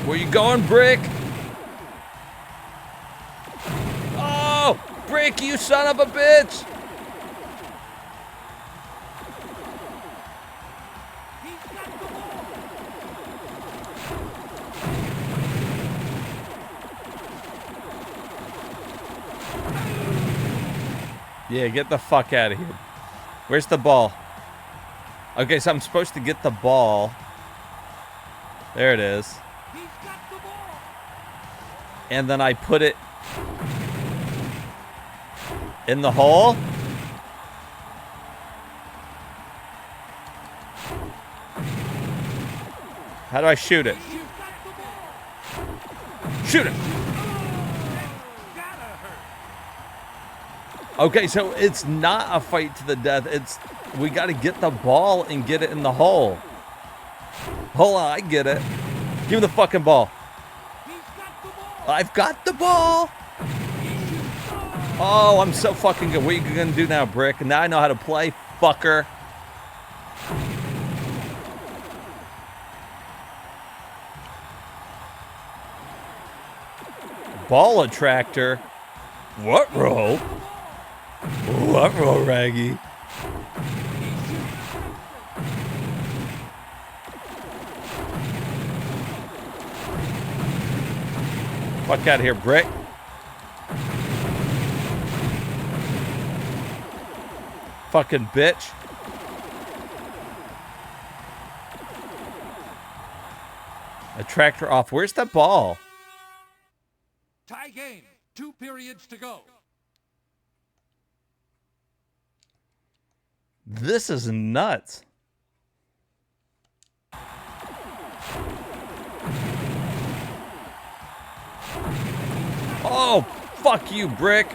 Where you going, Brick? Oh, Brick, you son of a bitch! Yeah, get the fuck out of here. Where's the ball? Okay, so I'm supposed to get the ball. There it is. And then I put it in the hole. How do I shoot it? Shoot it! Okay, so it's not a fight to the death. It's we got to get the ball and get it in the hole. Hold on, I get it. Give me the fucking ball. I've got the ball. Oh, I'm so fucking good. What are you gonna do now, Brick? Now I know how to play, fucker. Ball attractor. What roll? What roll, Raggy? Fuck out of here, Brick. Fucking bitch. Attractor off. Where's the ball? Tie game. 2 periods to go. This is nuts. Oh, fuck you, Brick.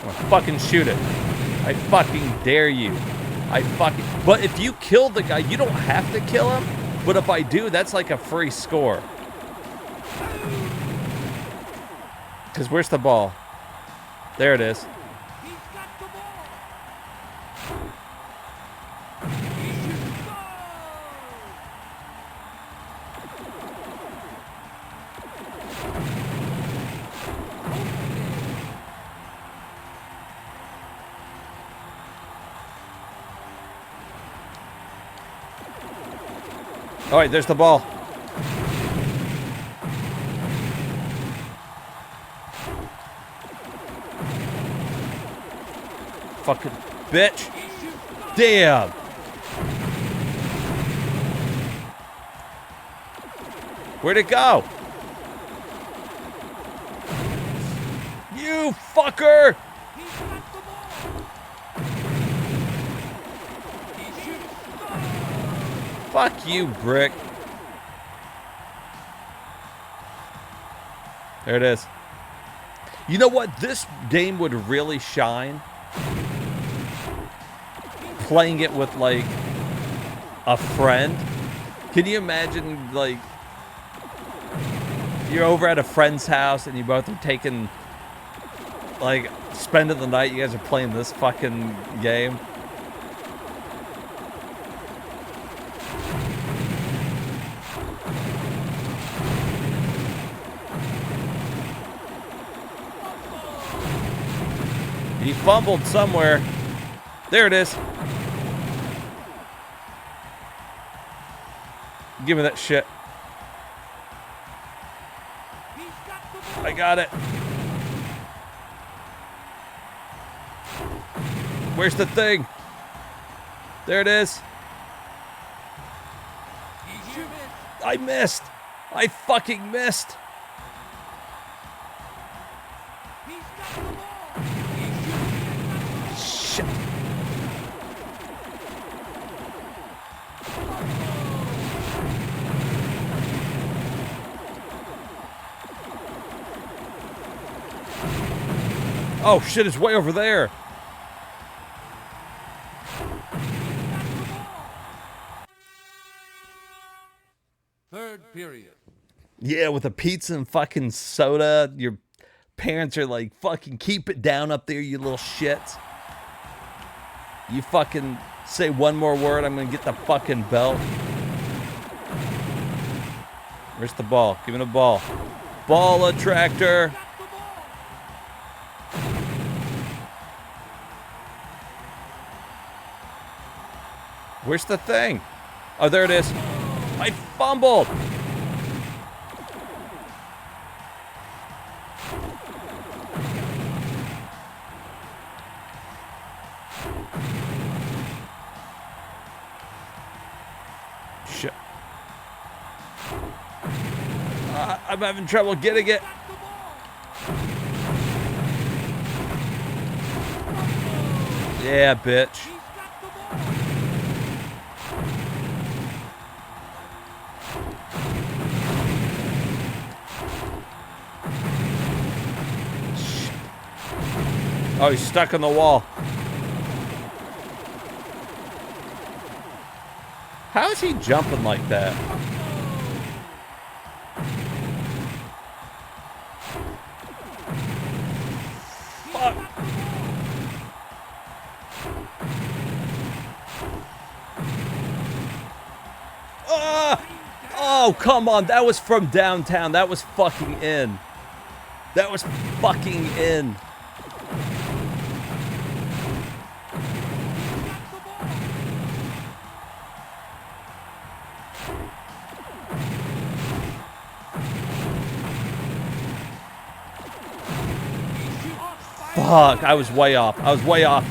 I'll fucking shoot it. I fucking dare you. But if you kill the guy, you don't have to kill him. But if I do, that's like a free score. Because where's the ball? There it is. All right, there's the ball. Fucking bitch. Damn. Where'd it go? You fucker. Fuck you, Brick. There it is. You know what? This game would really shine playing it with, like, a friend. Can you imagine, like, you're over at a friend's house and you both are taking, like, spending the night. You guys are playing this fucking game. He fumbled somewhere. There it is. Give me that shit. I got it. Where's the thing? There it is. I missed. I fucking missed. Shit. Oh shit, it's way over there. Third period. Yeah, with a pizza and fucking soda. Your parents are like, fucking keep it down up there, you little shits. You fucking say one more word, I'm gonna get the fucking belt. Where's the ball? Give me the ball. Ball attractor. Where's the thing? Oh, there it is. I fumbled. Shit. I'm having trouble getting it. Yeah, bitch. Oh, he's stuck on the wall. How is he jumping like that? Fuck. Oh, come on. That was from downtown. That was fucking in. That was fucking in. Fuck, I was way off. I was way off.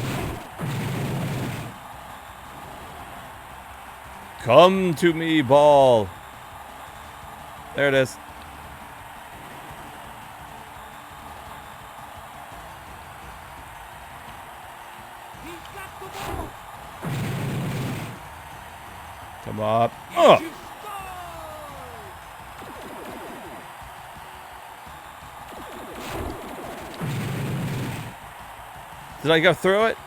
Come to me, ball. There it is. Come up. Ugh. Did I go through it?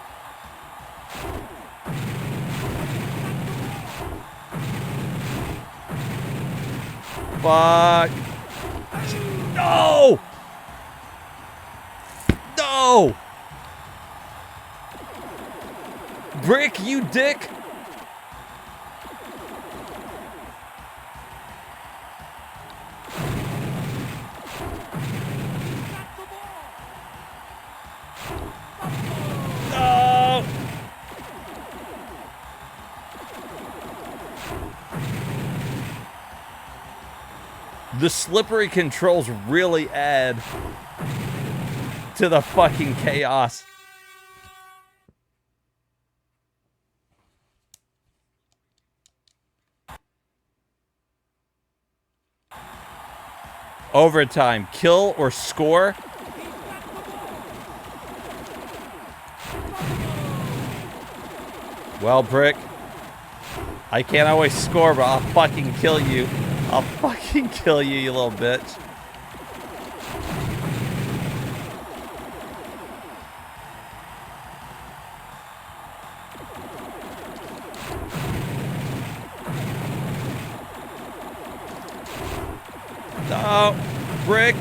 Fuck. No! No! Brick, you dick! No! The slippery controls really add to the fucking chaos. Overtime. Kill or score. Well, Brick, I can't always score, but I'll fucking kill you. I'll fucking kill you, you little bitch. No, Brick.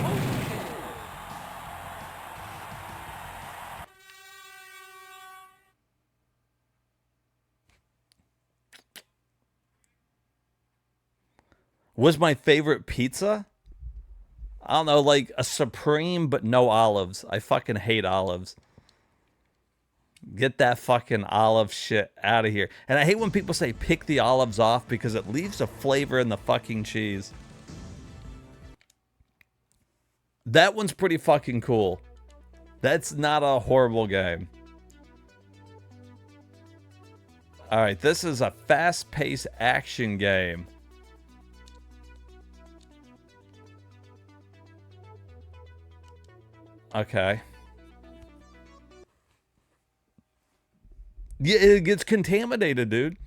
Was my favorite pizza? I don't know, like a Supreme, but no olives. I fucking hate olives. Get that fucking olive shit out of here. And I hate when people say pick the olives off because it leaves a flavor in the fucking cheese. That one's pretty fucking cool. That's not a horrible game. All right, this is a fast-paced action game. Okay. Yeah, it gets contaminated, dude.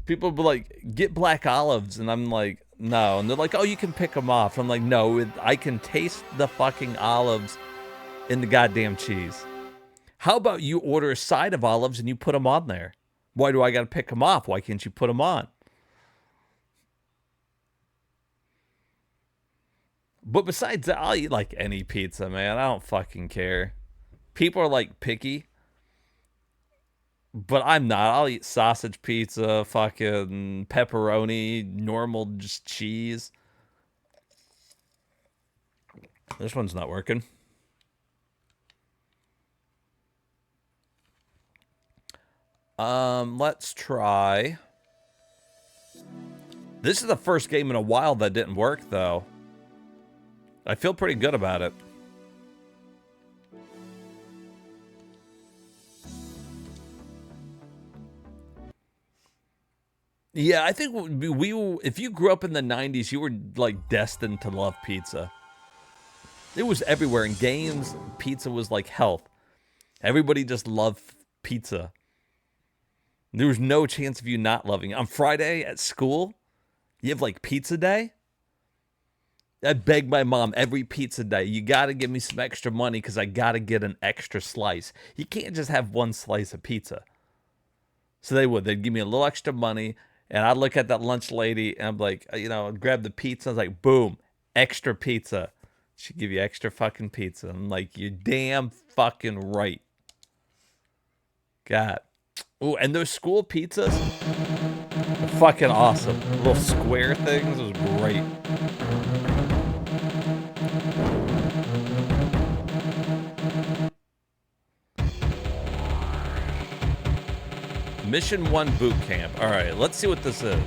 People be like, get black olives, and I'm like, no. And they're like, oh, you can pick them off. I'm like, no, I can taste the fucking olives in the goddamn cheese. How about you order a side of olives and you put them on there? Why do I got to pick them off? Why can't you put them on? But besides that, I'll eat like any pizza, man. I don't fucking care. People are like picky. But I'm not. I'll eat sausage pizza, fucking pepperoni, normal just cheese. This one's not working. Let's try. This is the first game in a while that didn't work, though. I feel pretty good about it. Yeah, I think if you grew up in the 90s, you were like destined to love pizza. It was everywhere. In games, pizza was like health. Everybody just loved pizza. There was no chance of you not loving it. On Friday at school, you have like pizza day. I beg my mom every pizza day, you got to give me some extra money because I got to get an extra slice. You can't just have one slice of pizza. So they would. They'd give me a little extra money, and I'd look at that lunch lady, and I'm like, I'd grab the pizza. I was like, boom, extra pizza. She'd give you extra fucking pizza. I'm like, you're damn fucking right. God. Oh, and those school pizzas are fucking awesome. Little square things was great. Mission 1 boot camp. All right, let's see what this is.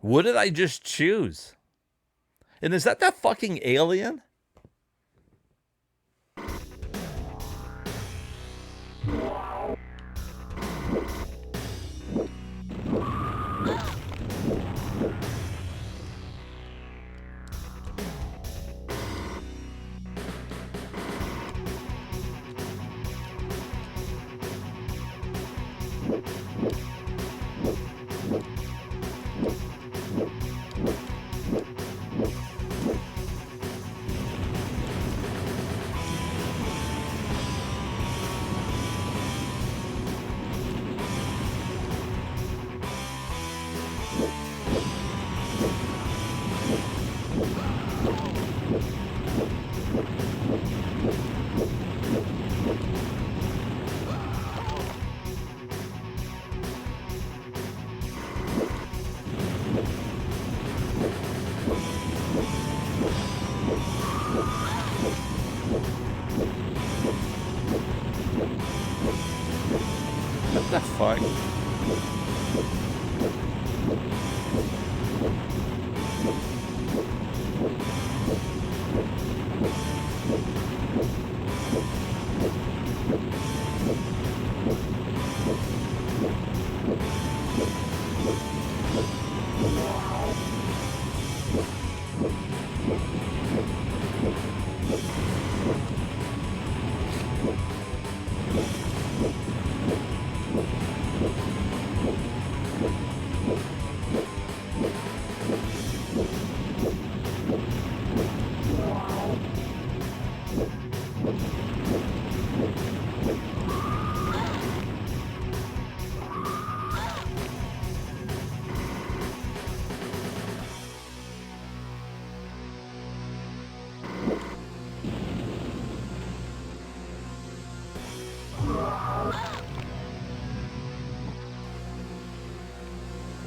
What did I just choose? And is that fucking alien? What the fuck?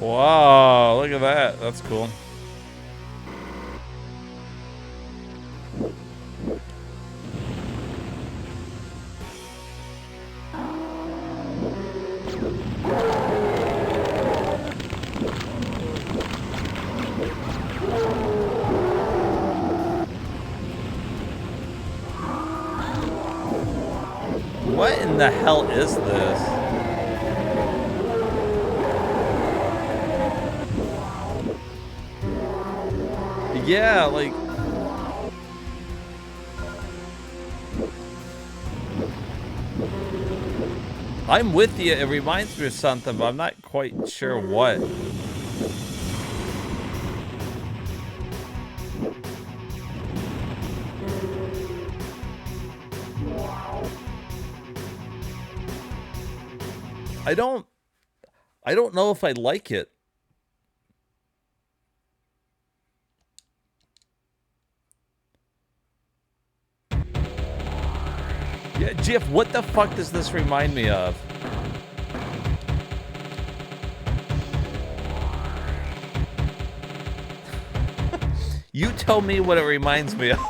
Wow, look at that. That's cool. What in the hell is this? Yeah, like... I'm with you. It reminds me of something, but I'm not quite sure what. I don't know if I like it. Yeah, Jeff, what the fuck does this remind me of? You tell me what it reminds me of.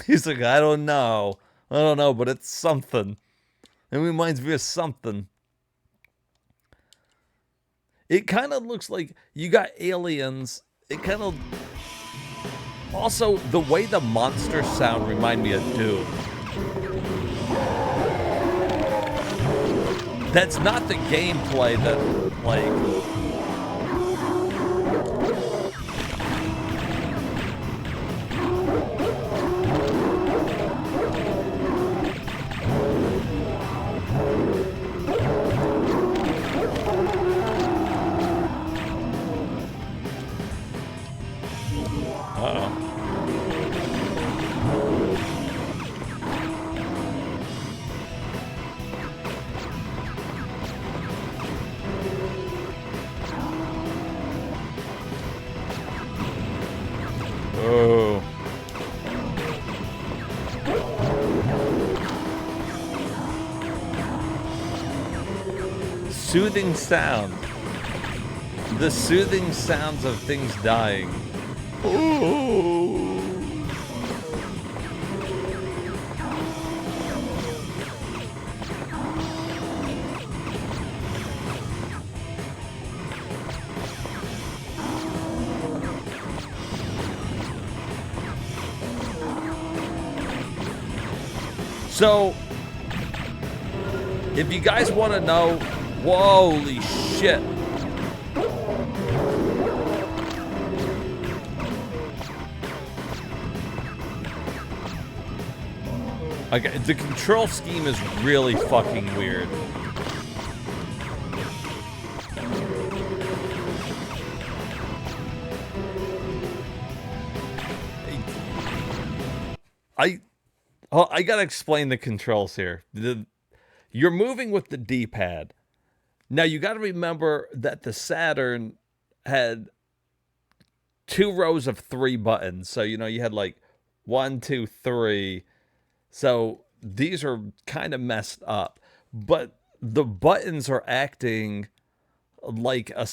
He's like, I don't know. I don't know, but it's something. It reminds me of something. It kind of looks like you got aliens. It kind of... Also, the way the monsters sound remind me of Doom. That's not the gameplay that, like... Oh. Soothing sound. The soothing sounds of things dying. Oh. So, if you guys want to know, holy shit. Okay, the control scheme is really fucking weird. I gotta explain the controls here. You're moving with the D-pad. Now you gotta remember that the Saturn had 2 rows of 3 buttons. So, you had like 1, 2, 3. So these are kind of messed up. But the buttons are acting like a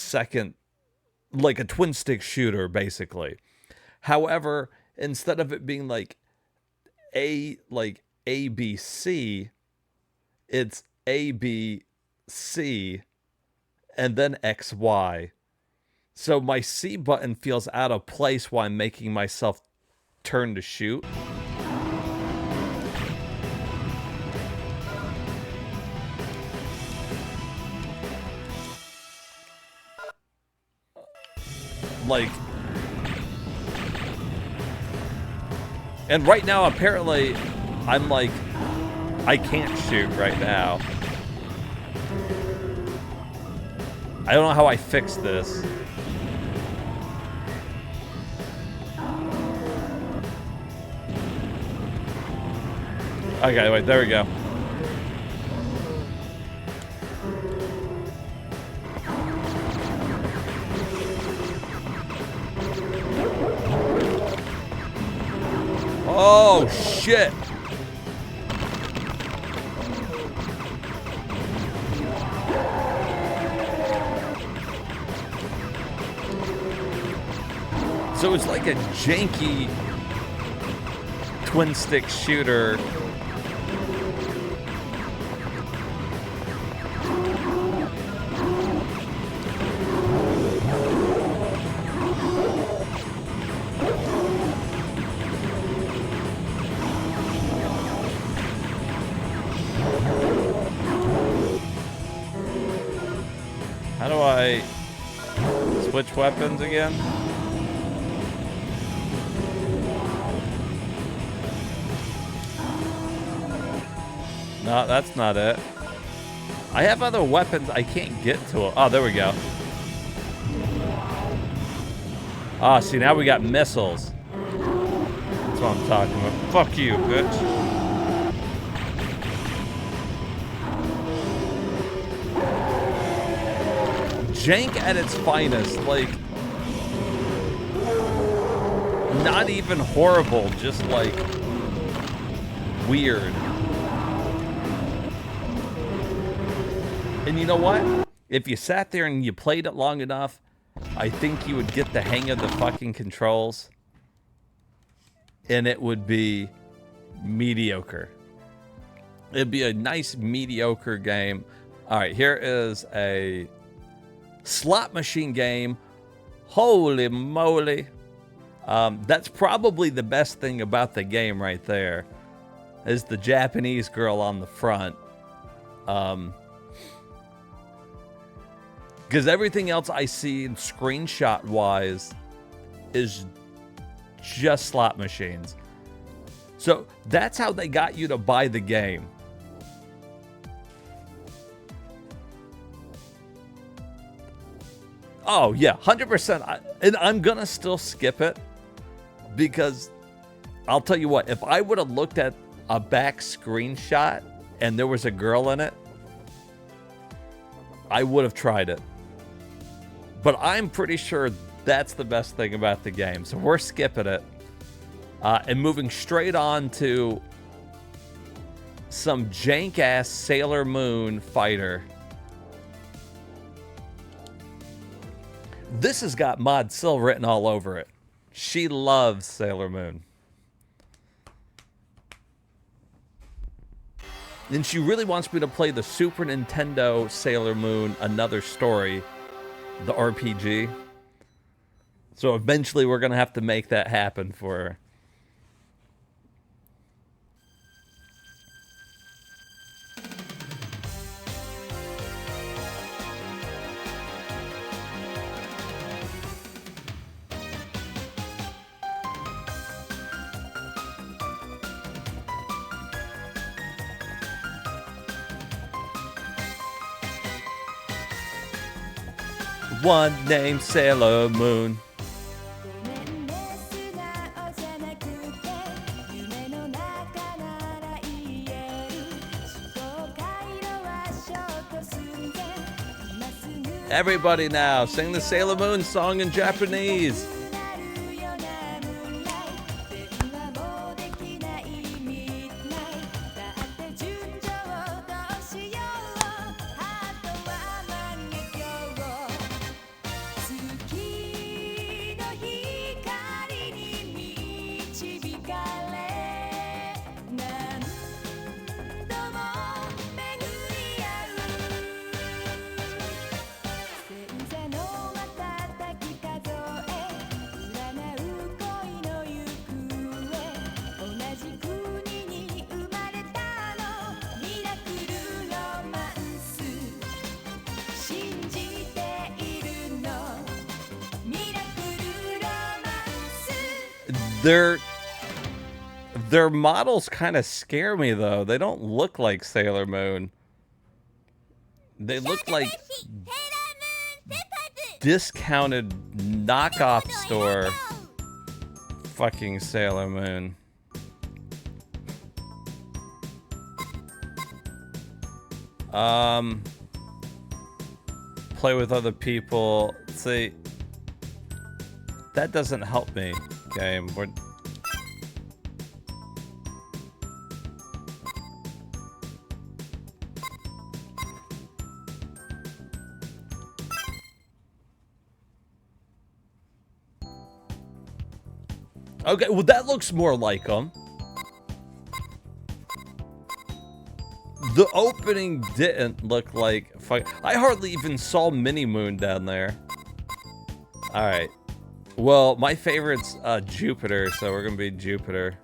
twin stick shooter, basically. However, instead of it being like A, B, C, it's A, B, C, and then X, Y. So my C button feels out of place while I'm making myself turn to shoot. And right now, apparently, I'm like, I can't shoot right now. I don't know how I fixed this. Okay, wait, there we go. Oh, shit. So it's like a janky twin stick shooter. How do I switch weapons again? No, that's not it. I have other weapons. I can't get to them. Oh, there we go. Ah, see, now we got missiles. That's what I'm talking about. Fuck you, bitch. Jank at its finest. Like, not even horrible, just like weird. And you know what? If you sat there and you played it long enough, I think you would get the hang of the fucking controls. And it would be mediocre. It'd be a nice, mediocre game. All right, here is a slot machine game. Holy moly. That's probably the best thing about the game right there, is the Japanese girl on the front. Because everything else I see in screenshot-wise is just slot machines. So that's how they got you to buy the game. Oh, yeah, 100%. And I'm going to still skip it because I'll tell you what, if I would have looked at a back screenshot and there was a girl in it, I would have tried it. But I'm pretty sure that's the best thing about the game. So we're skipping it and moving straight on to some jank-ass Sailor Moon fighter. This has got Mod Sil written all over it. She loves Sailor Moon. And she really wants me to play the Super Nintendo Sailor Moon Another Story, the RPG. So eventually we're going to have to make that happen for her. one named Sailor Moon. Everybody now, sing the Sailor Moon song in Japanese. Their models kind of scare me though. They don't look like Sailor Moon. They look like discounted knockoff store fucking Sailor Moon. Play with other people. See, that doesn't help me. Game. Okay, well that looks more like them. The opening didn't look like... I hardly even saw Mini Moon down there. Alright. Well, my favorite's Jupiter, so we're gonna be Jupiter.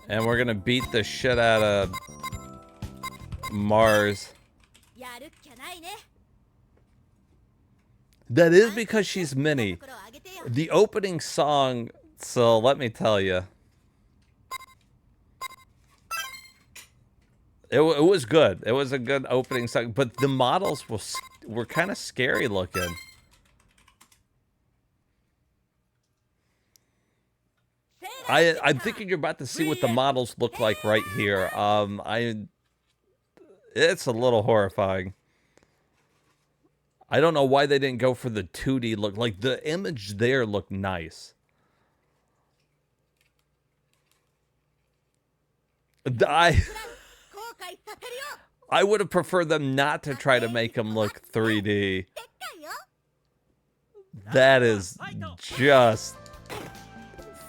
And we're gonna beat the shit out of Mars. That is because she's Mini. The opening song, so let me tell you. It was good. It was a good opening song, but the models were kind of scary looking. I'm thinking you're about to see what the models look like right here. It's a little horrifying. I don't know why they didn't go for the 2D look. Like, the image there looked nice. I would have preferred them not to try to make them look 3D. That is just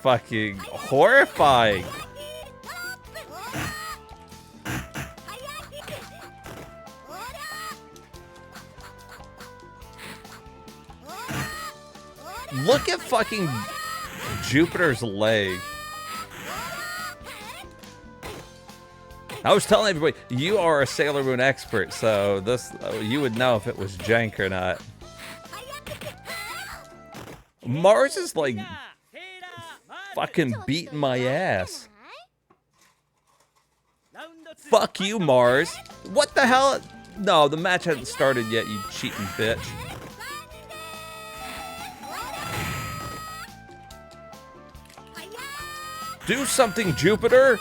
fucking horrifying. Look at fucking Jupiter's leg. I was telling everybody, you are a Sailor Moon expert, so this you would know if it was jank or not. Mars is like fucking beating my ass. Fuck you, Mars. What the hell? No, the match hasn't started yet, you cheating bitch. Do something, Jupiter.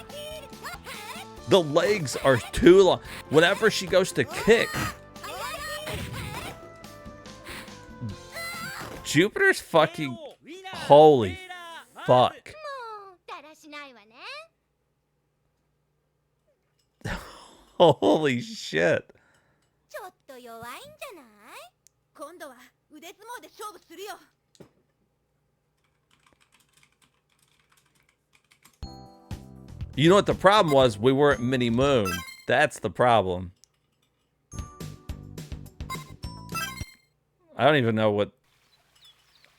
The legs are too long. Whenever she goes to kick, Jupiter's fucking... Holy fuck. Holy shit. You know what the problem was? We weren't Mini Moon. That's the problem. I don't even know what...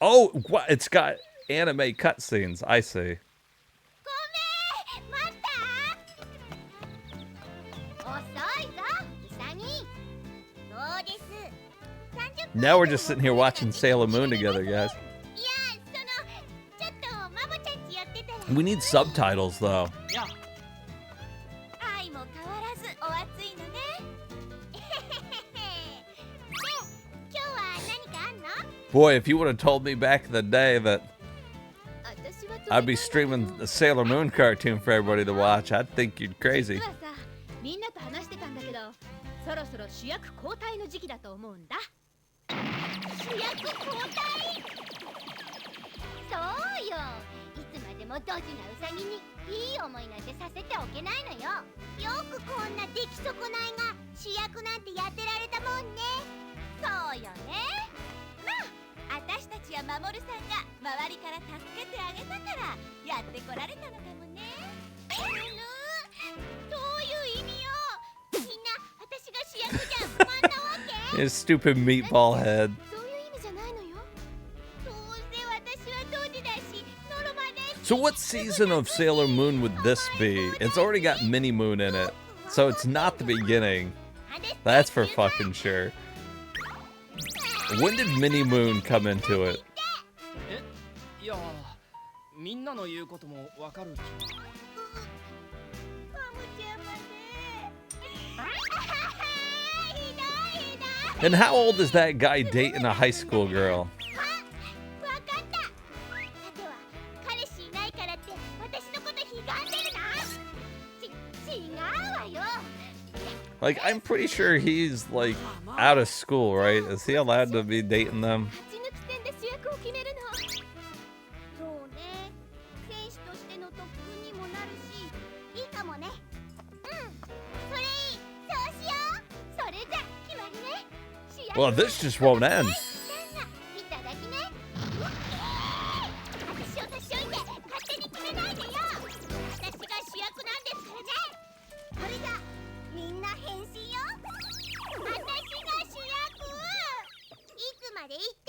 Oh, what? It's got anime cutscenes. I see. Now we're just sitting here watching Sailor Moon together, guys. We need subtitles, though. Boy, if you would have told me back in the day that I'd be streaming the Sailor Moon cartoon for everybody to watch, I'd think you're crazy. みんなと話してたんだけど、そろそろ主役交代の時期だと思うんだ。主役交代？そうよ。いつまでもドジなウサギにいい思いなんてさせておけないのよ。よくこんな出来損ないが主役なんてやってられたもんね。そうよね。まあ、私たちや守さんが周りから助けてあげたからやってこられたのかもね。どういう意味よ。みんな私が主役じゃ不満なわけ？ His stupid meatball head. そういう意味じゃないのよ。どうせ私はドジだし、ノロマで。So what season of Sailor Moon would this be? It's already got Mini Moon in it, so it's not the beginning. That's for fucking sure. When did Mini Moon come into it? いや、みんなの言うこともわかる気が。And how old is that guy dating a high school girl? Like, I'm pretty sure he's, like, out of school, right? Is he allowed to be dating them? Well, this just won't end.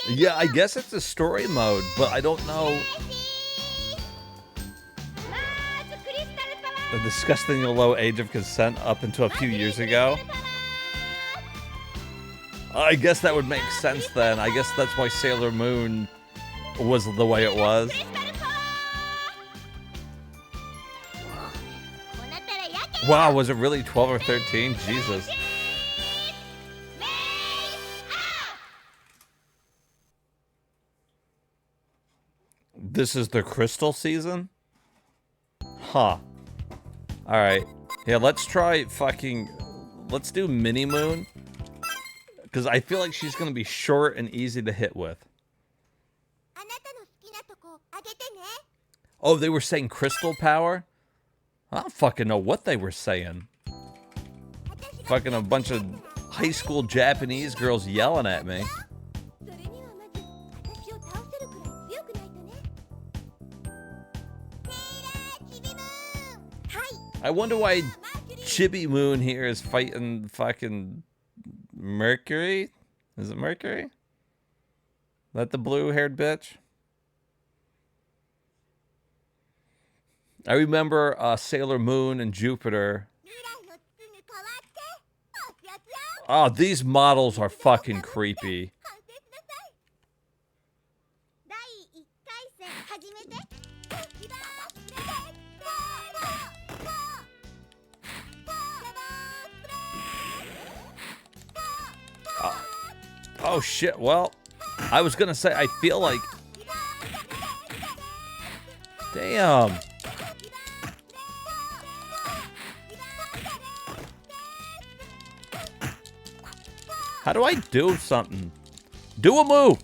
Yeah, I guess it's a story mode, but I don't know. The disgusting low age of consent up until a few years ago. I guess that would make sense then. I guess that's why Sailor Moon was the way it was. Wow, was it really 12 or 13? Jesus. This is the crystal season? Huh. Alright. Yeah, let's try fucking... Let's do Mini Moon. Because I feel like she's going to be short and easy to hit with. Oh, they were saying crystal power? I don't fucking know what they were saying. Fucking a bunch of high school Japanese girls yelling at me. I wonder why Chibi Moon here is fighting fucking Mercury? Is it Mercury? That the blue-haired bitch? I remember Sailor Moon and Jupiter. Oh, these models are fucking creepy. Oh shit, well, I was gonna say, I feel like... Damn. How do I do something? Do a move!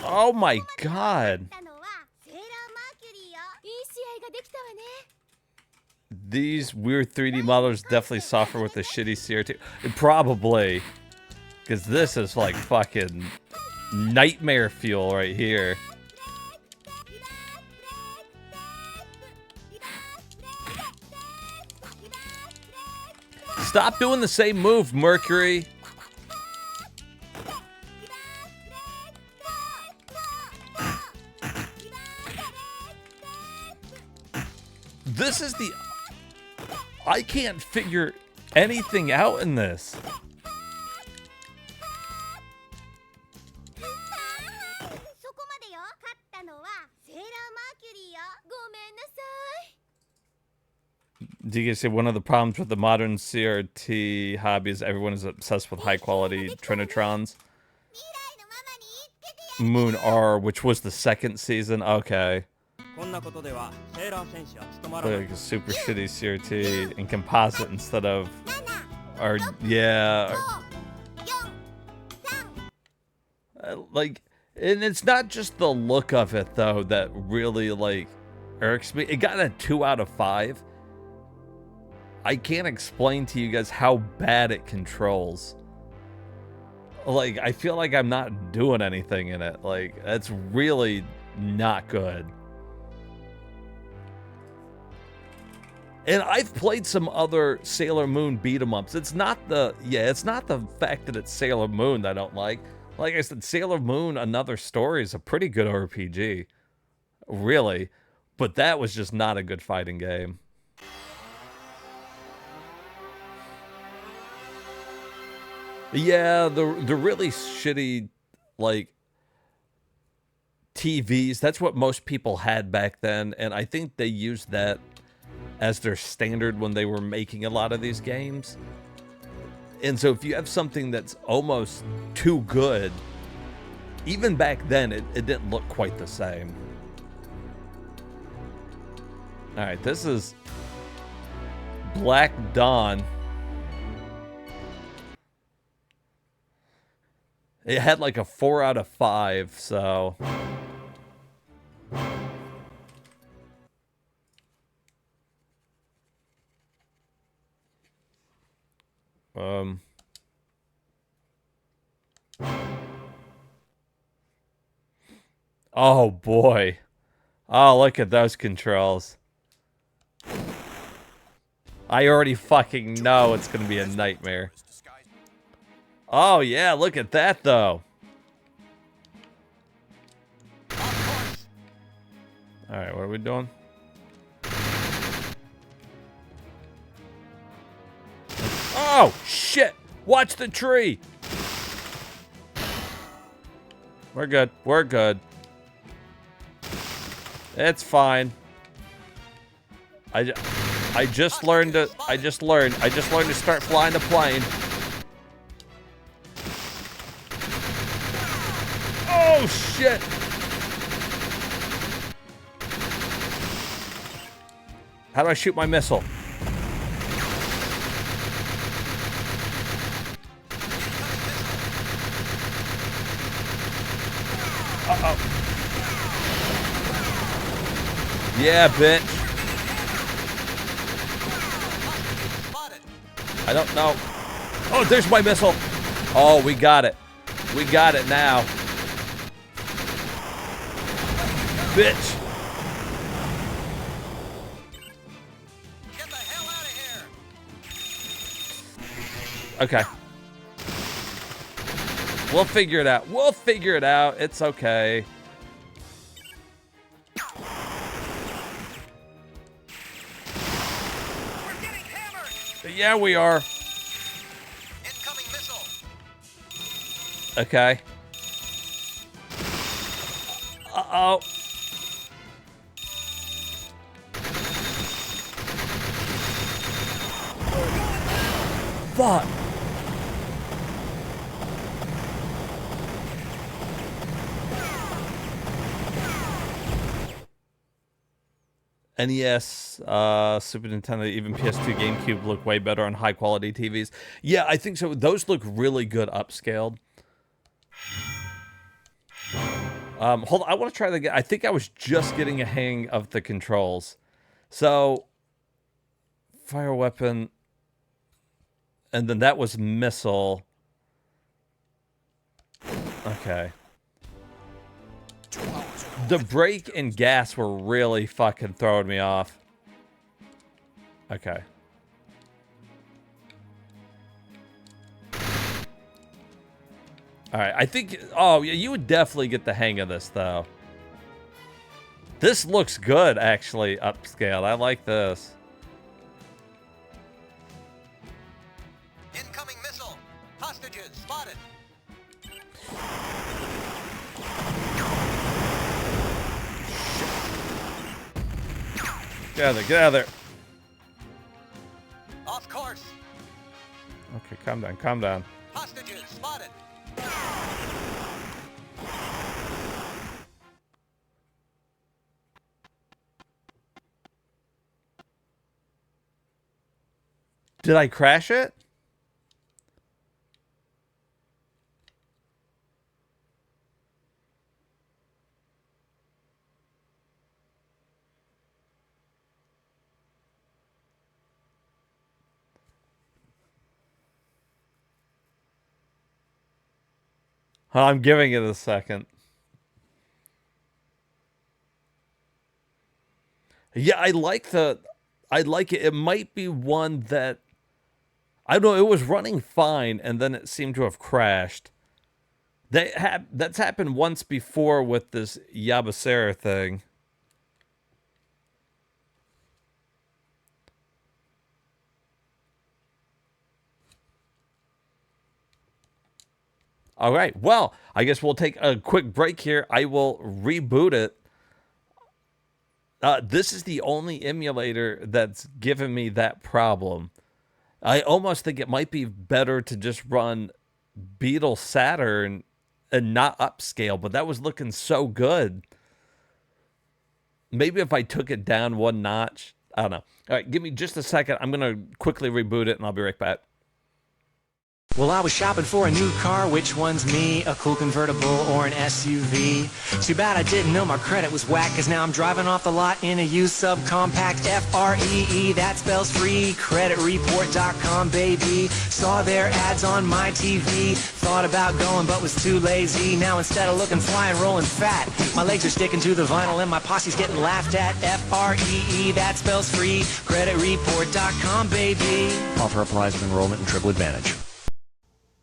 Oh my god. These weird 3D models definitely suffer with the shitty CRT. Probably. Because this is like fucking nightmare fuel right here. Stop doing the same move, Mercury. This is the... I can't figure anything out in this. Do you guys say one of the problems with the modern CRT hobby is everyone is obsessed with high quality Trinitrons? Moon R, which was the second season. Okay. Like a super shitty CRT and composite instead of, or yeah. Like, and it's not just the look of it though that really like irks me. It got a 2 out of 5. I can't explain to you guys how bad it controls. Like, I feel like I'm not doing anything in it. Like, that's really not good. And I've played some other Sailor Moon beat-em-ups. It's not the fact that it's Sailor Moon that I don't like. Like I said, Sailor Moon, Another Story is a pretty good RPG. Really. But that was just not a good fighting game. Yeah, the really shitty, like, TVs, that's what most people had back then, and I think they used that as their standard when they were making a lot of these games. And so if you have something that's almost too good, even back then, it didn't look quite the same. Alright, this is Black Dawn. It had like a 4 out of 5, so. Oh boy. Oh, look at those controls. I already fucking know it's gonna be a nightmare. Oh, yeah, look at that, though. Alright, what are we doing? Oh, shit! Watch the tree! We're good. We're good. It's fine. I just learned to start flying the plane. Oh, shit! How do I shoot my missile? Uh-oh. Yeah, bitch. I don't know. Oh, there's my missile. Oh, we got it. We got it now. Bitch. Get the hell out of here. Okay. We'll figure it out. We'll figure it out. It's okay. We're getting hammered. Yeah, we are. Incoming missile. Okay. Uh-oh. Fuck. NES, Super Nintendo, even PS2, GameCube look way better on high quality TVs. Yeah, I think so. Those look really good upscaled. Hold on, I want to try that again. I think I was just getting a hang of the controls. So, fire weapon, and then that was missile. Okay. The brake and gas were really fucking throwing me off. Okay. Alright, I think... Oh, yeah, you would definitely get the hang of this, though. This looks good, actually, upscaled. I like this. Incoming missile. Hostages spotted. Get out of there, get out of there. Calm down, calm down. Hostages spotted. Did I crash it? I'm giving it a second. Yeah, I like it. It might be one that, I don't know, it was running fine and then it seemed to have crashed. That's happened once before with this Yabasera thing. All right, well, I guess we'll take a quick break here. I will reboot it. This is the only emulator that's given me that problem. I almost think it might be better to just run Beetle Saturn and not upscale, but that was looking so good. Maybe if I took it down one notch, I don't know. All right, give me just a second. I'm going to quickly reboot it and I'll be right back. Well, I was shopping for a new car, which one's me? A cool convertible or an SUV? Too bad I didn't know my credit was whack, cause now I'm driving off the lot in a used subcompact. F-R-E-E, that spells free. Creditreport.com, baby. Saw their ads on my TV. Thought about going, but was too lazy. Now instead of looking fly and rolling fat, my legs are sticking to the vinyl and my posse's getting laughed at. F-R-E-E, that spells free. Creditreport.com, baby. Offer applies with enrollment and triple advantage.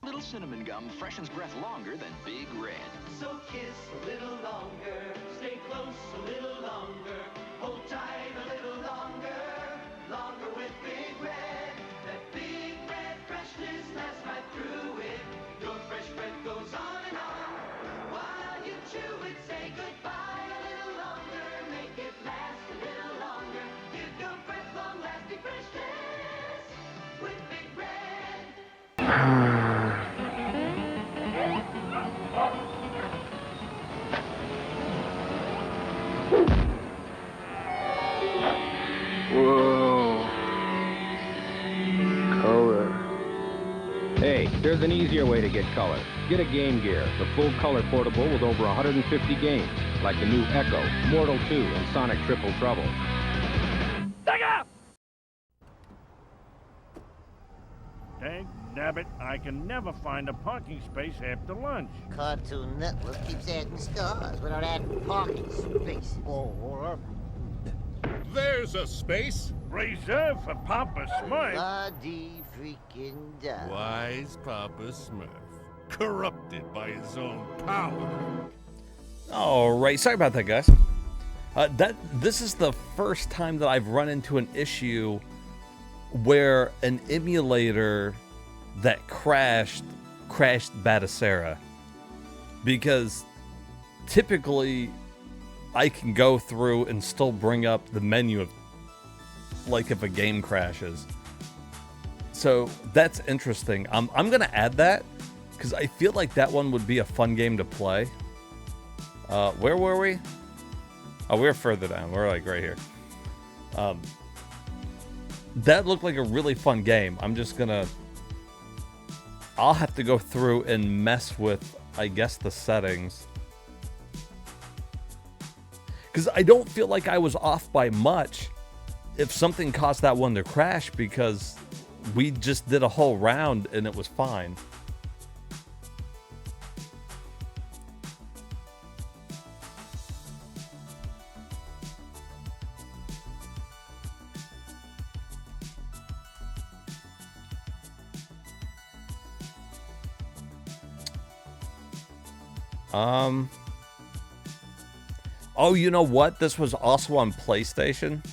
Little cinnamon gum freshens breath longer than Big Red. So kiss a little longer, stay close a little longer, hold tight a little longer, longer with Big Red. That Big Red freshness lasts right through it. Your fresh breath goes on and on. While you chew it, say goodbye a little longer, make it last a little longer. Give your breath long-lasting freshness with Big Red. Whoa. Color. Hey, there's an easier way to get color. Get a Game Gear, the full color portable with over 150 games, like the new Echo, Mortal 2, and Sonic Triple Trouble. SEGA! Dang nabbit, I can never find a parking space after lunch. Cartoon Network keeps adding stars without adding parking space. There's a space reserved for Papa Smurf. Bloody freaking die. Wise Papa Smurf, corrupted by his own power. All right, sorry about that, guys. This is the first time that I've run into an issue where an emulator that crashed Batacera, because typically I can go through and still bring up the menu of, like, if a game crashes. So that's interesting. I'm gonna add that because I feel like that one would be a fun game to play. Where were we? Oh, we're further down. We're like right here. That looked like a really fun game. I'll have to go through and mess with, I guess, the settings. Because I don't feel like I was off by much if something caused that one to crash, because we just did a whole round and it was fine. Oh, you know what? This was also on PlayStation.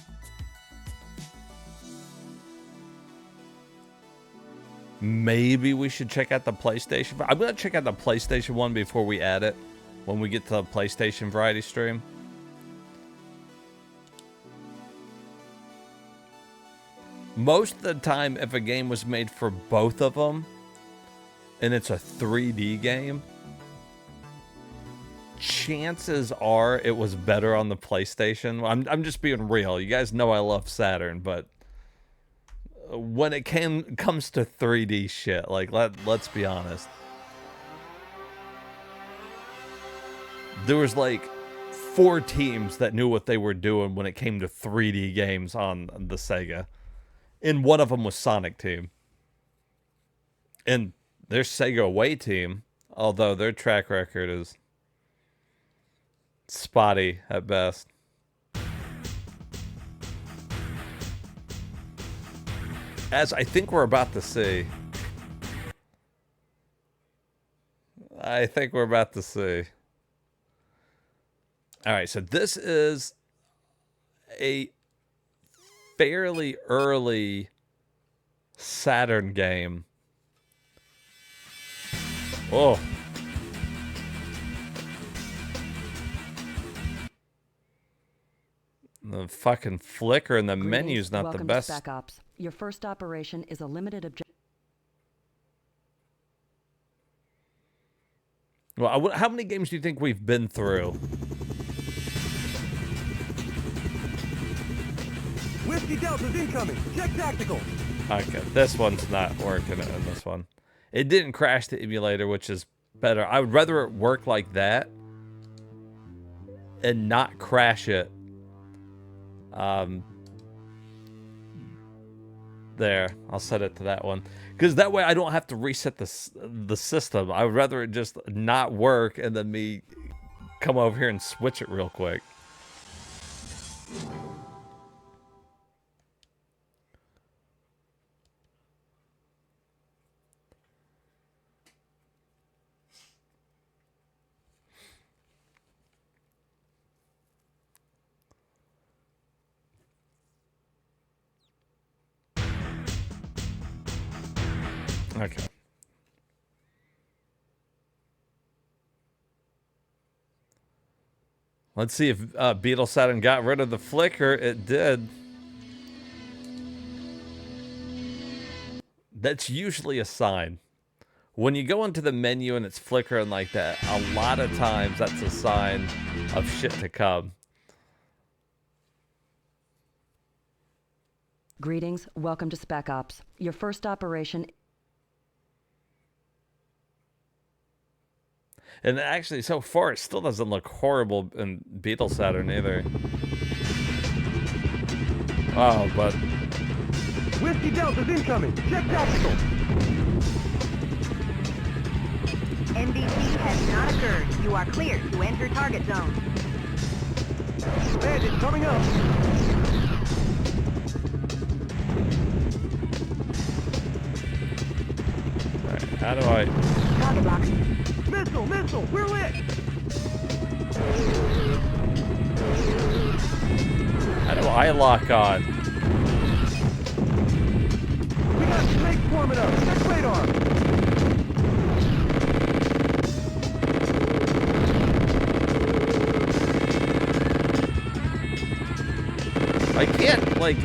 Maybe we should check out the PlayStation. I'm going to check out the PlayStation one before we add it when we get to the PlayStation variety stream. Most of the time, if a game was made for both of them, and it's a 3D game, chances are it was better on the PlayStation. I'm just being real. You guys know I love Saturn, but when it comes to 3D shit, like let's be honest. There was like 4 teams that knew what they were doing when it came to 3D games on the Sega. And one of them was Sonic Team. And their Sega away team, although their track record is spotty at best. As I think we're about to see. All right, so this is a fairly early Saturn game. Oh. The fucking flicker in the menu's not the best. Spec Ops. Your first operation is a limited objective. Well, how many games do you think we've been through? Whiskey Delta's incoming. Check tactical. Okay, this one's not working in this one. It didn't crash the emulator, which is better. I would rather it work like that and not crash it. There, I'll set it to that one. Because that way I don't have to reset the system. I would rather it just not work and then me come over here and switch it real quick. Okay. Let's see if Beetle Saturn got rid of the flicker. It did. That's usually a sign. When you go into the menu and it's flickering like that, a lot of times that's a sign of shit to come. Greetings. Welcome to Spec Ops. Your first operation... And actually, so far, it still doesn't look horrible in Beetle Saturn either. Oh, but... Whiskey Delta's incoming. Check tactical. NDC has not occurred. You are clear to enter target zone. Bandit coming up. Alright, how do I... Target lock. Missile, we're lit! How do I lock on? We got snakes forming up. Check radar. I can't, like,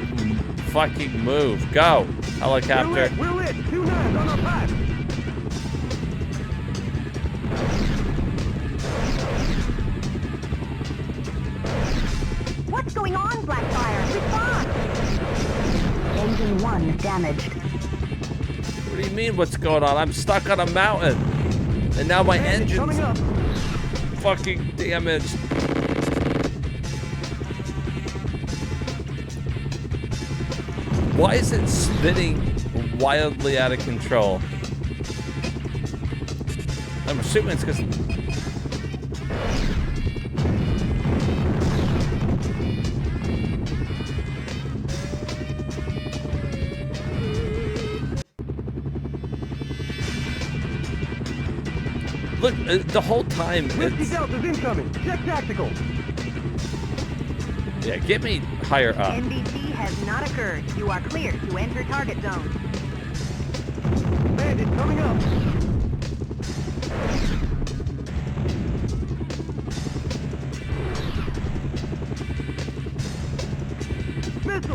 fucking move. Go, helicopter. We're lit. 2-9 on our path. What's going on, Blackfire? Respond! Engine 1 damaged. What do you mean, what's going on? I'm stuck on a mountain. And now my engine's fucking damaged. Why is it spinning wildly out of control? I'm assuming it's because... Look, the whole time Whiskey it's... Delta's incoming. Check tactical. Yeah, get me higher up. NDC has not occurred. You are clear to enter target zone. Bandit coming up.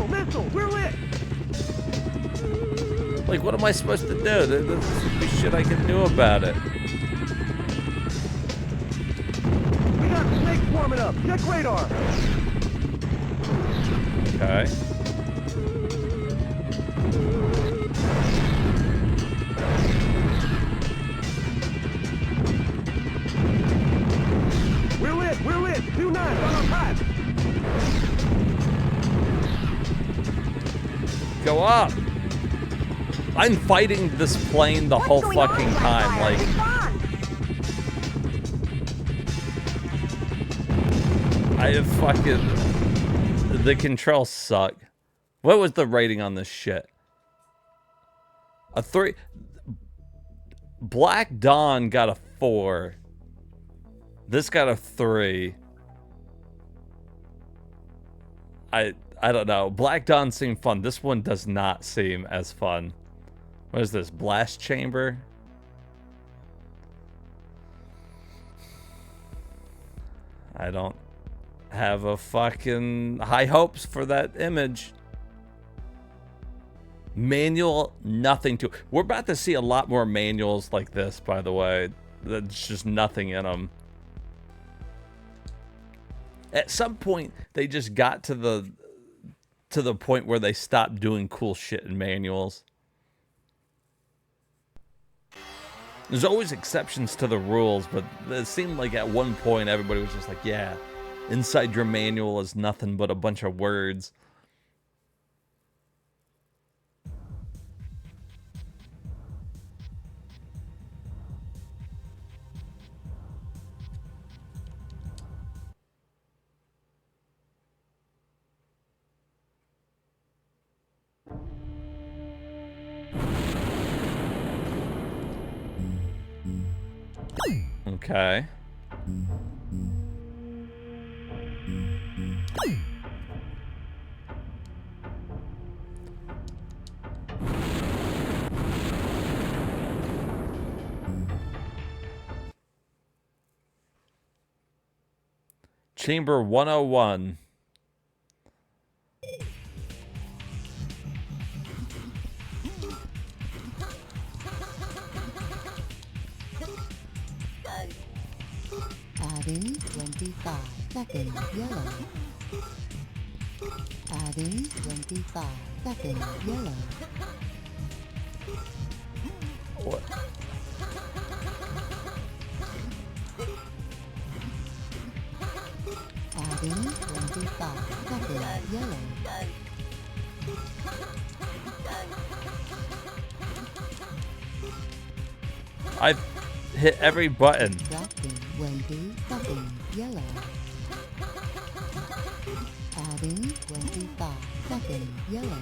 Missile, we're lit. Like, what am I supposed to do? There's shit I can do about it. We got snakes swarming up. Check radar. Okay. We're lit. We're lit. 2-9 on our pipe. Go up. I'm fighting this plane the whole fucking time. Like, I have fucking... The controls suck. What was the rating on this shit? A 3. Black Dawn got a 4. This got a 3. I don't know. Black Dawn seemed fun. This one does not seem as fun. What is this? Blast chamber? I don't have a fucking high hopes for that image. Manual, nothing to... We're about to see a lot more manuals like this, by the way. There's just nothing in them. At some point, they just got to the point where they stopped doing cool shit in manuals. There's always exceptions to the rules, but it seemed like at one point everybody was just like, yeah, inside your manual is nothing but a bunch of words. Okay. Chamber 101. Adding 25 seconds yellow. Adding 25 seconds yellow. What? Adding 25 seconds yellow. I've hit every button. Subtracting 20 seconds yellow. Adding 25 seconds yellow.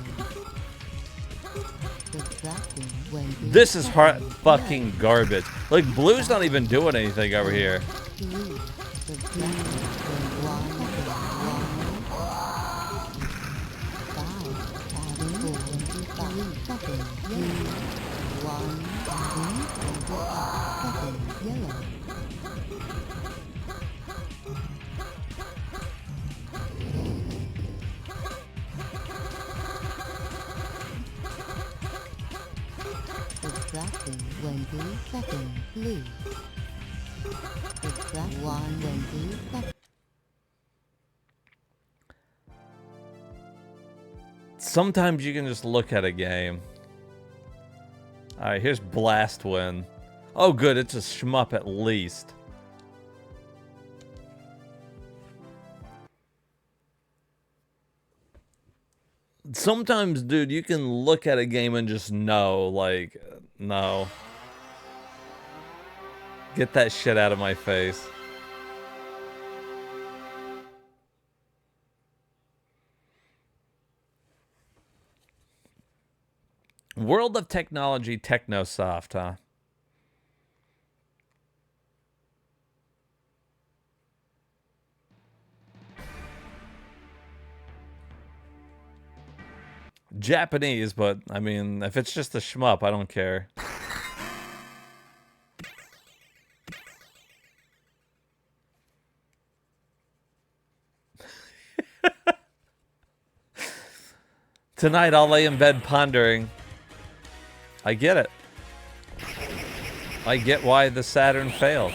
Subtracting 20 This is hard seconds fucking garbage. Like, blue's not even doing anything over here. yellow. 3. Subtracting 1 second 5. Adding 25 seconds yellow. 1. Adding 25 seconds yellow. Subtracting 20 seconds blue. Subtract 120 seconds. Sometimes you can just look at a game. Alright, here's Blast Win. Oh good, it's a shmup at least. Sometimes, dude, you can look at a game and just know, like, no. Get that shit out of my face. World of Technology Technosoft, huh? Japanese, but I mean, if it's just a shmup, I don't care. Tonight I'll lay in bed pondering. I get it. I get why the Saturn failed.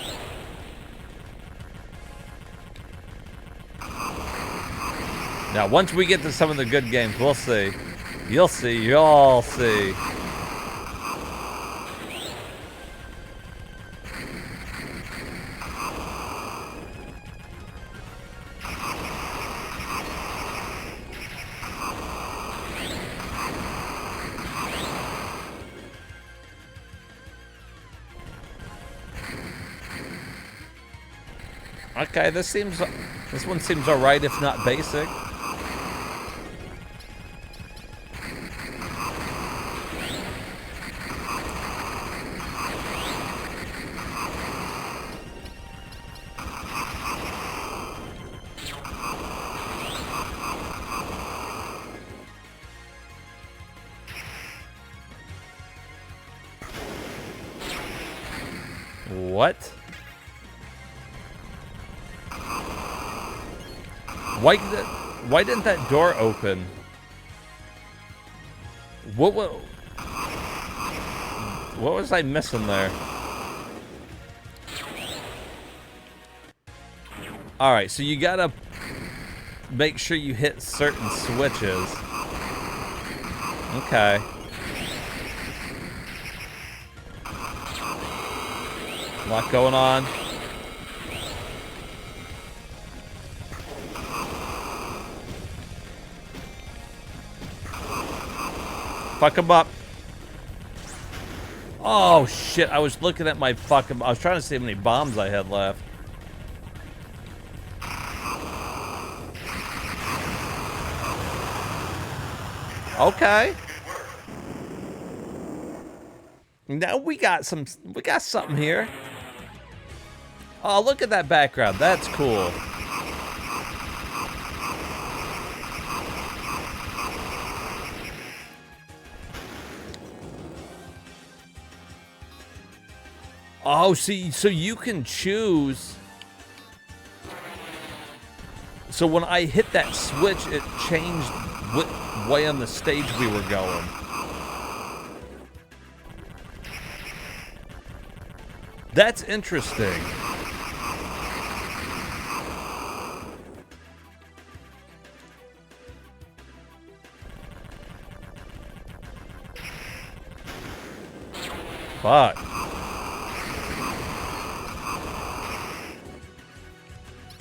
Now, once we get to some of the good games, we'll see. You'll see. You'll see. Okay, this one seems alright, if not basic. What? Why didn't that door open? What was I missing there? Alright, so you gotta make sure you hit certain switches. Okay. A lot going on. Fuck him up. Oh shit, I was looking at my fucking... I was trying to see how many bombs I had left. Okay. Now we got something here. Oh, look at that background. That's cool. Oh, see, so you can choose. So when I hit that switch, it changed what way on the stage we were going. That's interesting. Fuck.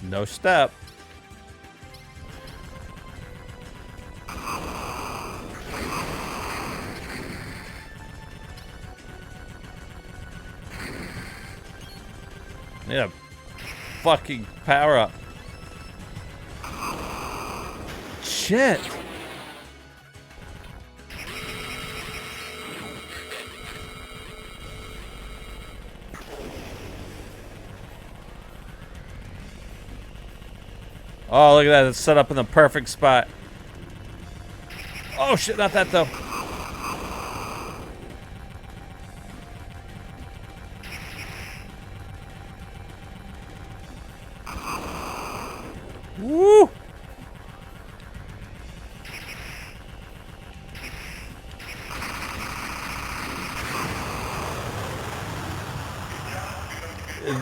No step. Yeah. Fucking power up. Shit. Oh, look at that. It's set up in the perfect spot. Oh, shit. Not that, though. Woo!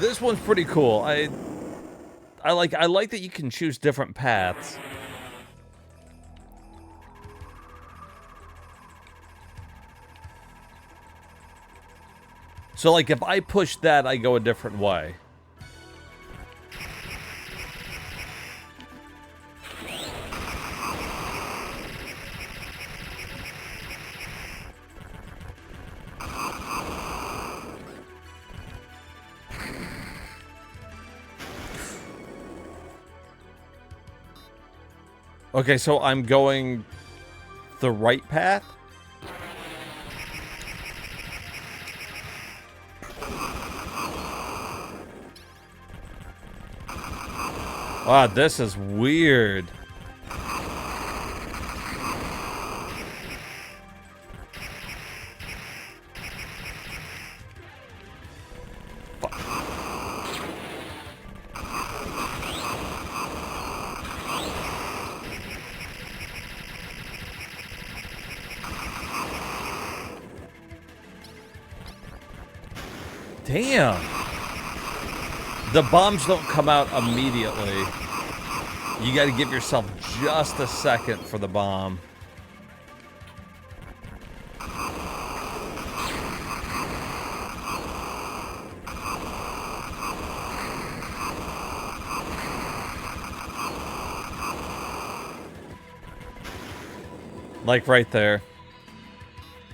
This one's pretty cool. I like that you can choose different paths. So like if I push that, I go a different way. Okay, so I'm going the right path? Wow, this is weird. Damn. The bombs don't come out immediately. You got to give yourself just a second for the bomb. Like right there.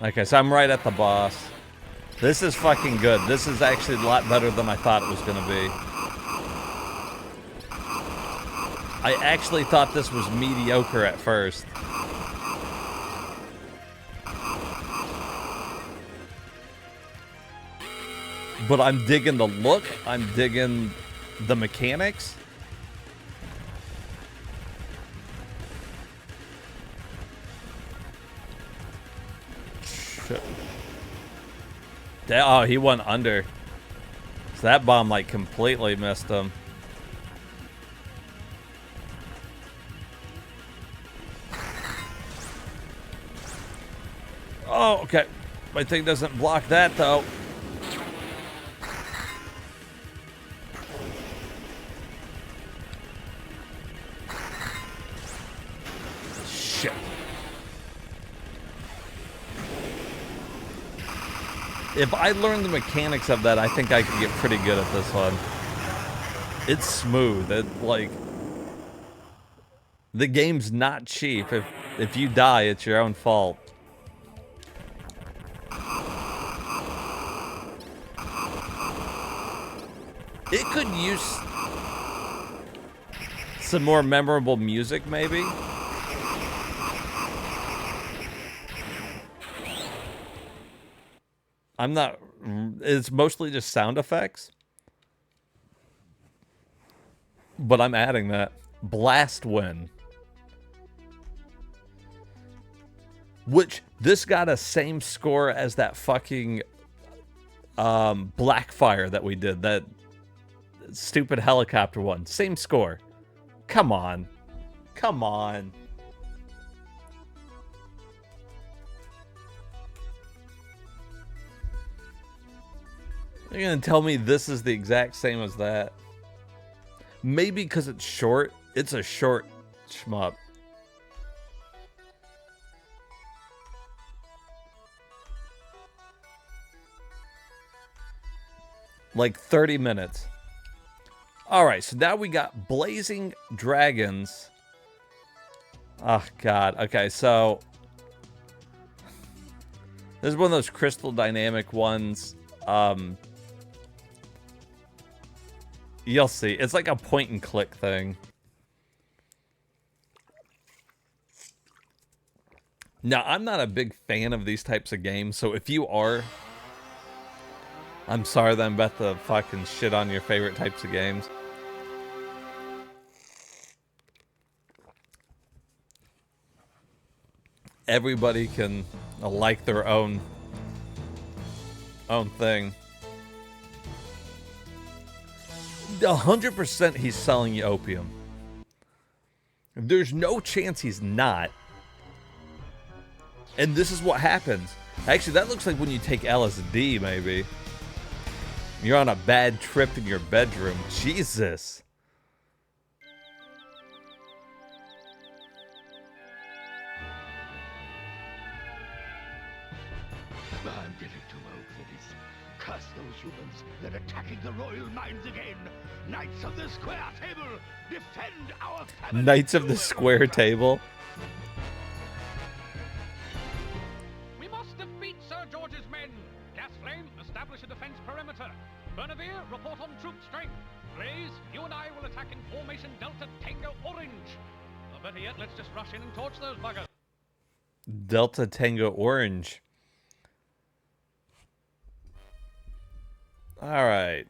Okay, so I'm right at the boss. This is fucking good. This is actually a lot better than I thought it was going to be. I actually thought this was mediocre at first. But I'm digging the look. I'm digging the mechanics. Shit. Oh, he went under. So that bomb, like, completely missed him. Oh, okay. My thing doesn't block that, though. Shit. If I learn the mechanics of that, I think I can get pretty good at this one. It's smooth. It, like, the game's not cheap. If you die, it's your own fault. It could use some more memorable music, maybe. I'm not... It's mostly just sound effects. But I'm adding that. Blast Wind. Which, this got a same score as that fucking... Blackfire that we did. That stupid helicopter one. Same score. Come on. Come on. You're gonna tell me this is the exact same as that? Maybe because it's short. It's a short shmup. Like 30 minutes. Alright, so now we got Blazing Dragons. Oh, God. Okay, so... This is one of those Crystal Dynamic ones. You'll see. It's like a point-and-click thing. Now, I'm not a big fan of these types of games, so if you are... I'm sorry that I'm about to fucking shit on your favorite types of games. Everybody can like their own thing. 100% he's selling you opium. There's no chance he's not. And this is what happens. Actually, that looks like when you take LSD, maybe. You're on a bad trip in your bedroom. Jesus. I'm getting too old for this. Curse those humans. They're attacking the royal mines again. Knights of the Square Table, defend our family. Knights of the Square Table. We must defeat Sir George's men. Gasflame, establish a defense perimeter. Bernavere, report on troop strength. Blaze, you and I will attack in formation Delta Tango Orange. Or better yet, let's just rush in and torch those buggers. Delta Tango Orange. Alright.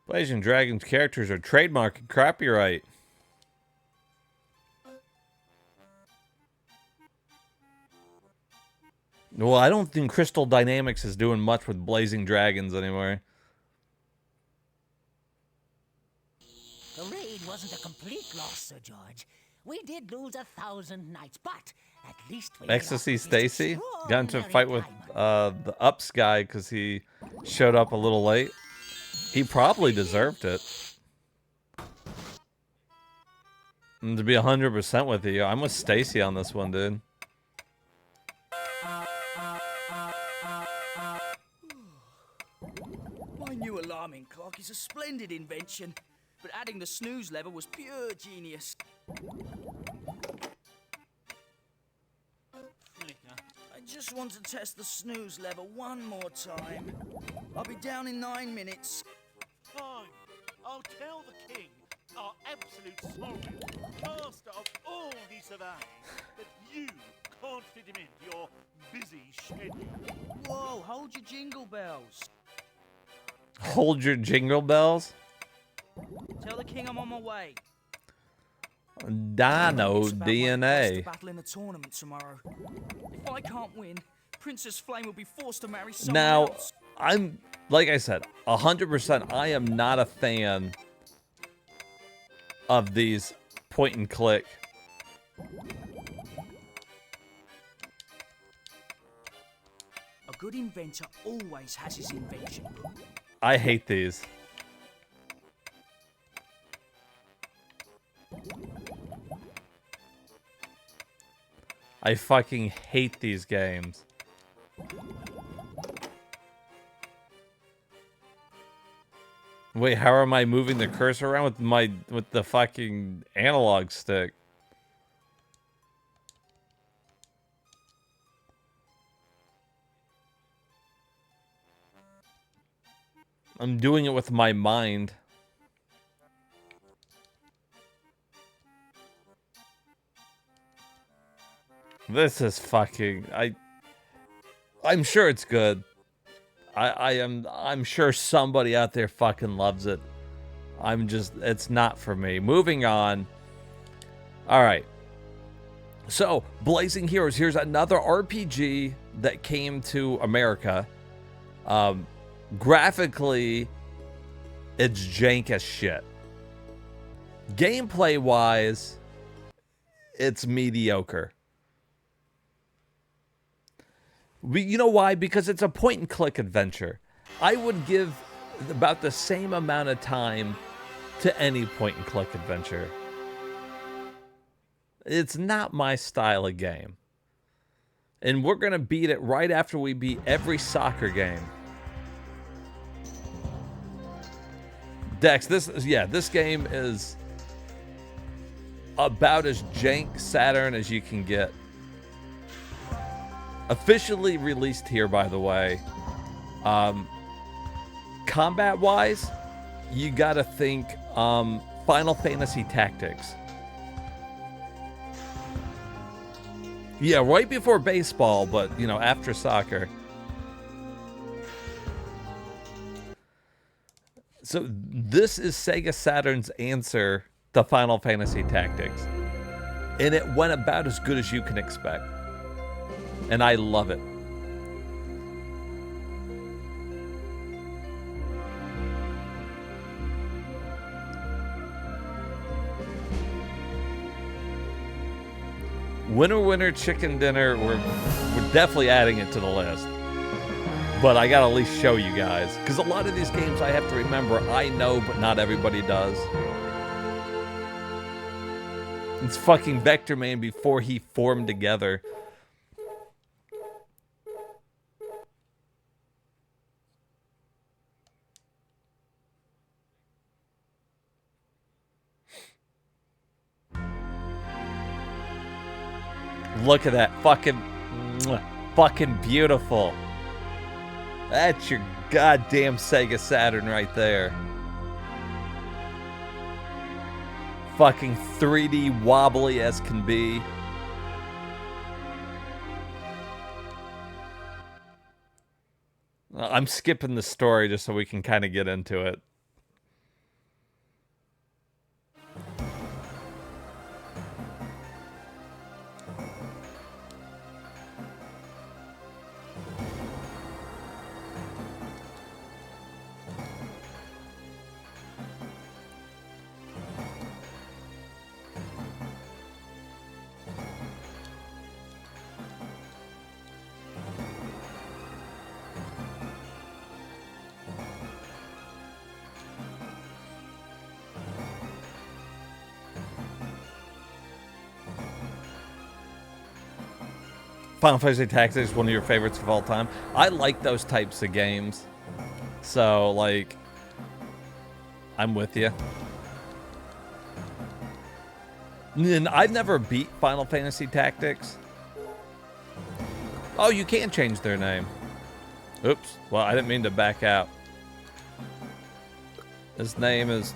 Blazing Dragons characters are trademark and copyright. Well, I don't think Crystal Dynamics is doing much with Blazing Dragons anymore. The raid wasn't a complete loss, Sir George. We did lose 1,000 knights, but at least we Ecstasy Stacy got into a fight with the Ups guy because he showed up a little late. He probably deserved it. And to be 100% with you, I'm with Stacy on this one, dude. My new alarming clock is a splendid invention, but adding the snooze lever was pure genius. I just want to test the snooze lever one more time. I'll be down in 9 minutes. Fine. I'll tell the king, our absolute sovereign, master of all the surveying, that you can't fit him into your busy schedule. Whoa, hold your jingle bells. Hold your jingle bells? Tell the king I'm on my way. Dino It's about my DNA. first battle in a tournament tomorrow. If I can't win, Princess Flame will be forced to marry someone Now, else. I'm, like I said, 100%, I am not a fan of these point and click. A good inventor always has his invention book. I hate these. I fucking hate these games. Wait, how am I moving the cursor around with the fucking analog stick? I'm doing it with my mind. This is fucking... I'm sure it's good. I'm sure somebody out there fucking loves it. It's not for me. Moving on. All right. So, Blazing Heroes. Here's another RPG that came to America. Graphically, it's jank as shit. Gameplay-wise, it's mediocre. You know why? Because it's a point-and-click adventure. I would give about the same amount of time to any point-and-click adventure. It's not my style of game. And we're going to beat it right after we beat every soccer game. Dex, this game is about as jank Saturn as you can get. Officially released here, by the way. Combat-wise, you gotta think Final Fantasy Tactics. Yeah, right before baseball, but, you know, after soccer. So this is Sega Saturn's answer to Final Fantasy Tactics. And it went about as good as you can expect. And I love it. Winner, chicken dinner. We're definitely adding it to the list. But I gotta at least show you guys. Because a lot of these games I have to remember, I know, but not everybody does. It's fucking Vector Man before he formed together. Look at that. Fucking beautiful. That's your goddamn Sega Saturn right there. Fucking 3D wobbly as can be. I'm skipping the story just so we can kind of get into it. Final Fantasy Tactics is one of your favorites of all time. I like those types of games. So, like, I'm with you. And I've never beat Final Fantasy Tactics. Oh, you can change their name. Oops. Well, I didn't mean to back out. His name is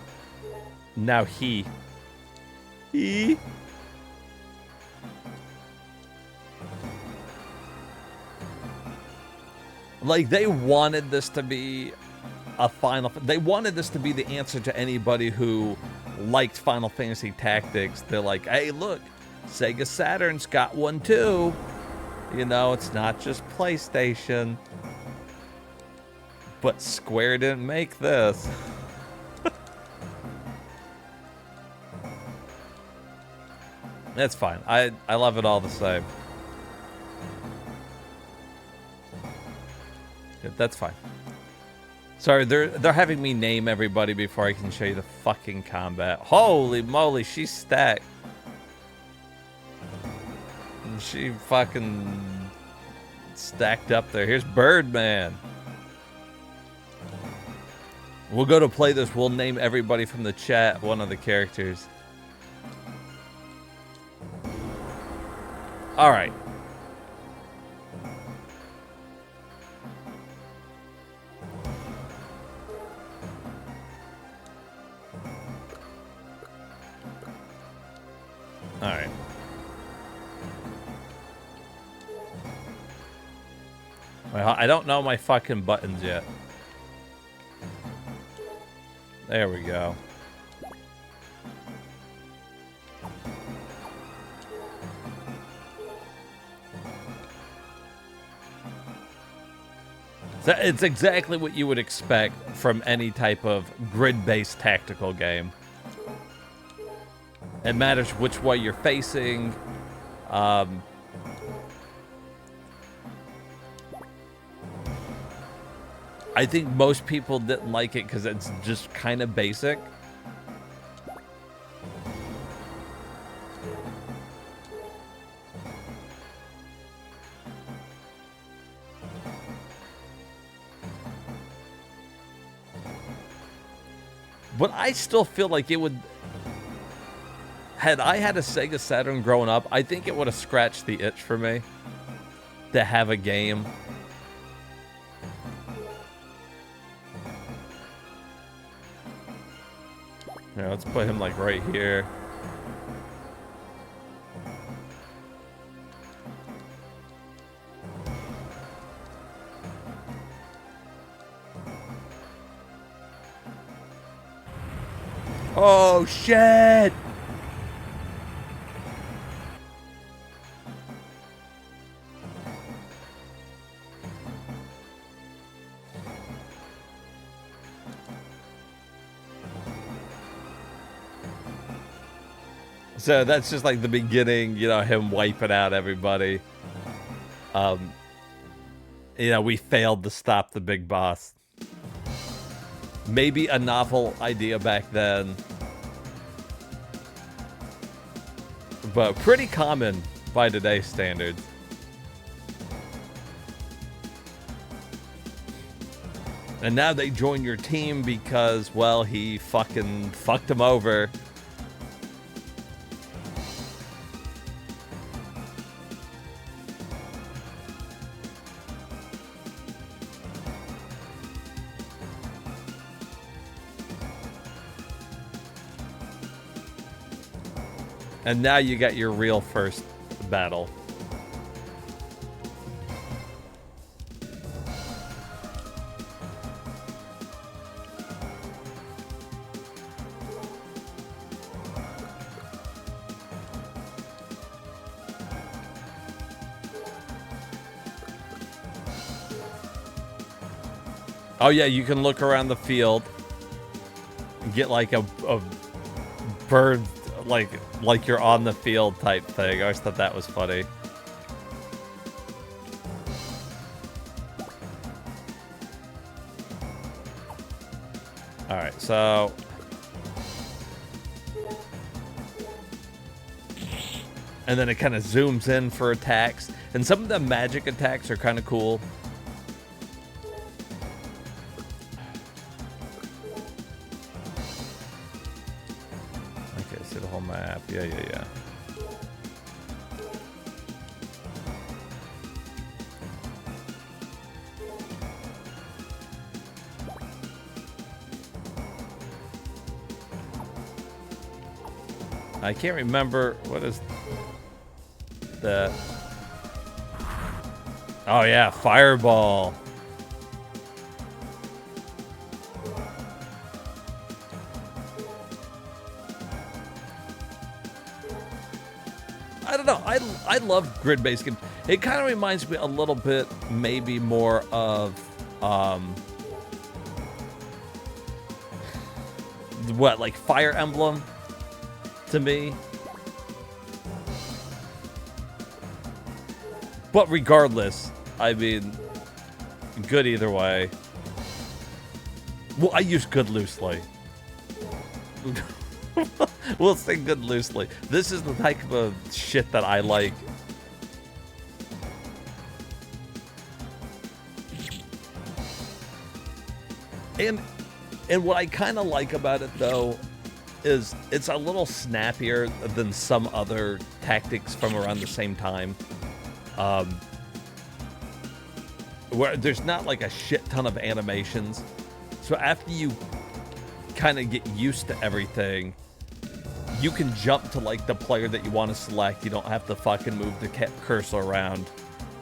now he. He. Like, they wanted this to be a they wanted this to be the answer to anybody who liked Final Fantasy Tactics. They're like, hey, look, Sega Saturn's got one too. You know, it's not just PlayStation. But Square didn't make this. That's fine. I love it all the same. Yeah, that's fine. Sorry, they're having me name everybody before I can show you the fucking combat. Holy moly, she's stacked. And she fucking stacked up there. Here's Birdman. We'll go to play this. We'll name everybody from the chat one of the characters. All right. All right. Well, I don't know my fucking buttons yet. There we go. So it's exactly what you would expect from any type of grid-based tactical game. It matters which way you're facing. I think most people didn't like it because it's just kind of basic. But I still feel like it would... Had I had a Sega Saturn growing up, I think it would have scratched the itch for me to have a game. Yeah, let's put him like right here. Oh shit! So that's just like the beginning, you know, him wiping out everybody. You know, we failed to stop the big boss. Maybe a novel idea back then, but pretty common by today's standards. And now they join your team because, well, he fucking fucked him over. And now you got your real first battle. Oh yeah, you can look around the field and get like a bird, like you're on the field type thing. I always thought that was funny. All right, so and then it kind of zooms in for attacks, And some of the magic attacks are kind of cool. Okay, see the whole map. Yeah. I can't remember what is the. Oh yeah, fireball. I don't know. I love grid-based games. It kind of reminds me a little bit, maybe more of what, like Fire Emblem to me. But regardless, I mean, good either way. Well, I use good loosely. We'll say good loosely. This is the type of shit that I like. And what I kind of like about it, though, is it's a little snappier than some other tactics from around the same time. Where there's not like a shit ton of animations. So after you kind of get used to everything, you can jump to like the player that you want to select. You don't have to fucking move the cursor around.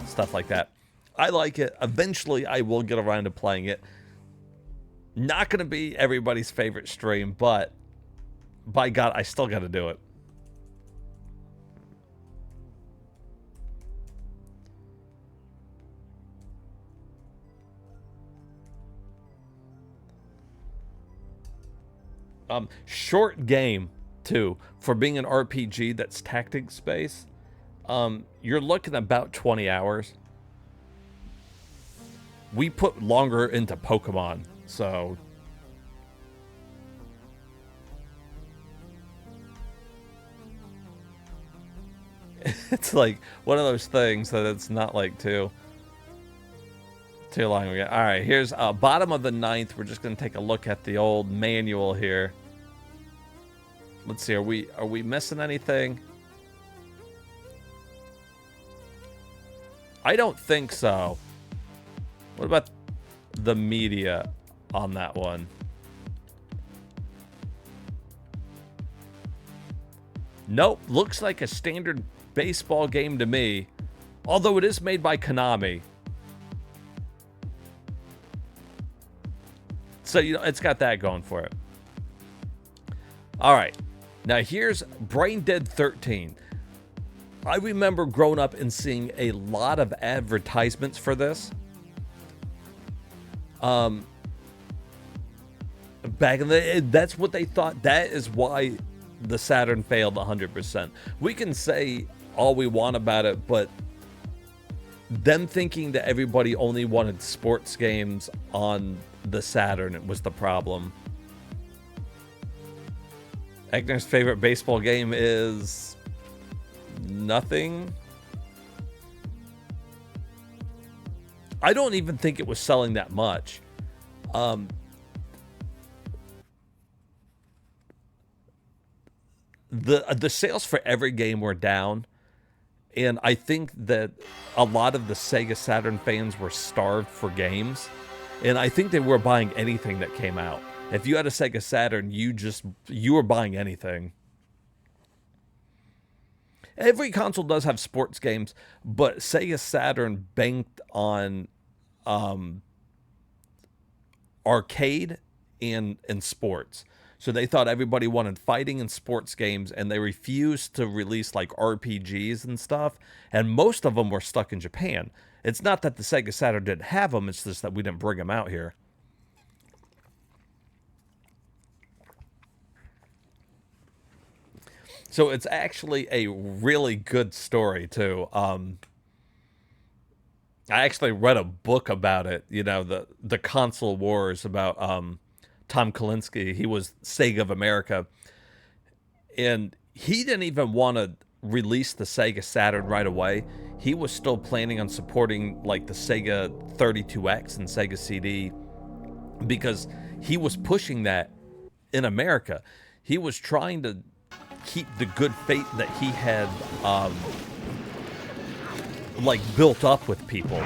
Stuff like that. I like it. Eventually, I will get around to playing it. Not going to be everybody's favorite stream, but by God, I still got to do it. Short game, too, for being an RPG that's tactics based. You're looking about 20 hours. We put longer into Pokemon, so... It's like one of those things that it's not like too long. All right, here's bottom of the 9th. We're just going to take a look at the old manual here. Let's see, are we missing anything? I don't think so. What about the media on that one? Nope, looks like a standard baseball game to me, although it is made by Konami. So, you know, it's got that going for it. All right. Now, here's Brain Dead 13. I remember growing up and seeing a lot of advertisements for this. Back in the... That's what they thought. That is why the Saturn failed 100%. We can say all we want about it, but them thinking that everybody only wanted sports games on the Saturn was the problem. Ecnar's favorite baseball game is nothing. I don't even think it was selling that much. The sales for every game were down, and I think that a lot of the Sega Saturn fans were starved for games, and I think they were buying anything that came out. If you had a Sega Saturn, you were buying anything. Every console does have sports games, but Sega Saturn banked on arcade and sports. So they thought everybody wanted fighting and sports games, and they refused to release like RPGs and stuff. And most of them were stuck in Japan. It's not that the Sega Saturn didn't have them, it's just that we didn't bring them out here. So it's actually a really good story, too. I actually read a book about it, you know, the console wars about Tom Kalinske. He was Sega of America. And he didn't even want to release the Sega Saturn right away. he was still planning on supporting like the Sega 32X and Sega CD because he was pushing that in America. He was trying to keep the good faith that he had like built up with people.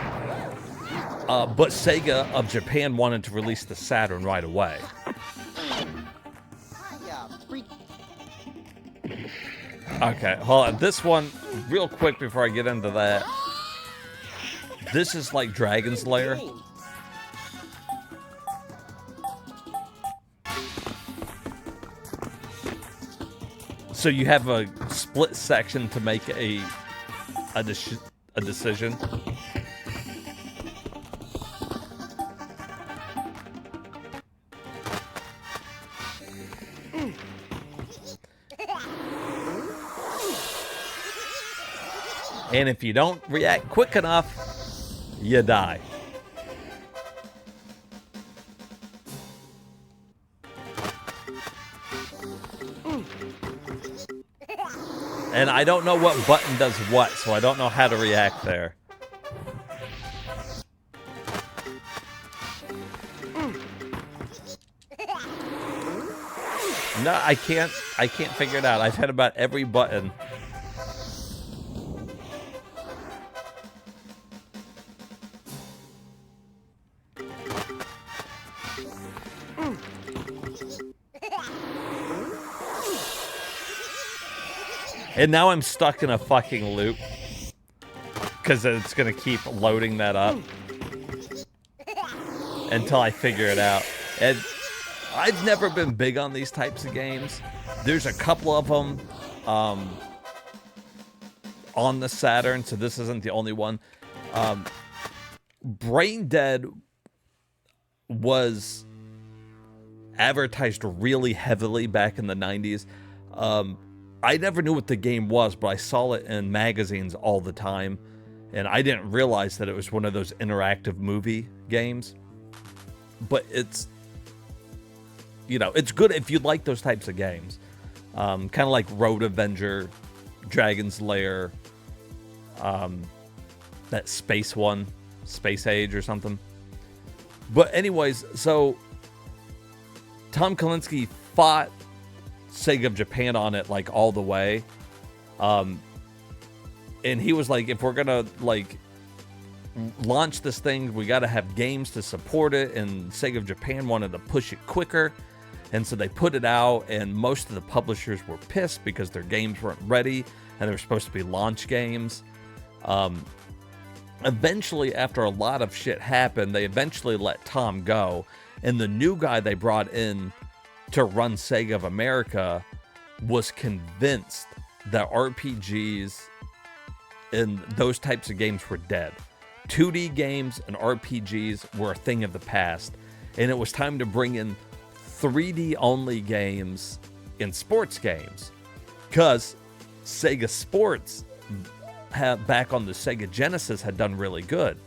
But Sega of Japan wanted to release the Saturn right away. Okay, hold on. This one, real quick before I get into that. This is like Dragon's Lair. So you have a split section to make a decision. And if you don't react quick enough, you die. And I don't know what button does what, so I don't know how to react there. No, I can't figure it out. I've hit about every button. And now I'm stuck in a fucking loop because it's going to keep loading that up until I figure it out. And I've never been big on these types of games. There's a couple of them on the Saturn, so this isn't the only one. Brain Dead was advertised really heavily back in the 90s. I never knew what the game was, but I saw it in magazines all the time, and I didn't realize that it was one of those interactive movie games. But it's, you know, it's good if you like those types of games. Kind of like Road Avenger, Dragon's Lair, that space one, Space Age or something. But anyways, so Tom Kalinske fought Sega of Japan on it like all the way. And he was like, if we're gonna like launch this thing, we got to have games to support it. And Sega of Japan wanted to push it quicker, and so they put it out, and most of the publishers were pissed because their games weren't ready and they were supposed to be launch games. Eventually, after a lot of shit happened, they eventually let Tom go, and the new guy they brought in to run Sega of America was convinced that RPGs and those types of games were dead. 2D games and RPGs were a thing of the past, and it was time to bring in 3D only games and sports games, because Sega Sports back on the Sega Genesis had done really good.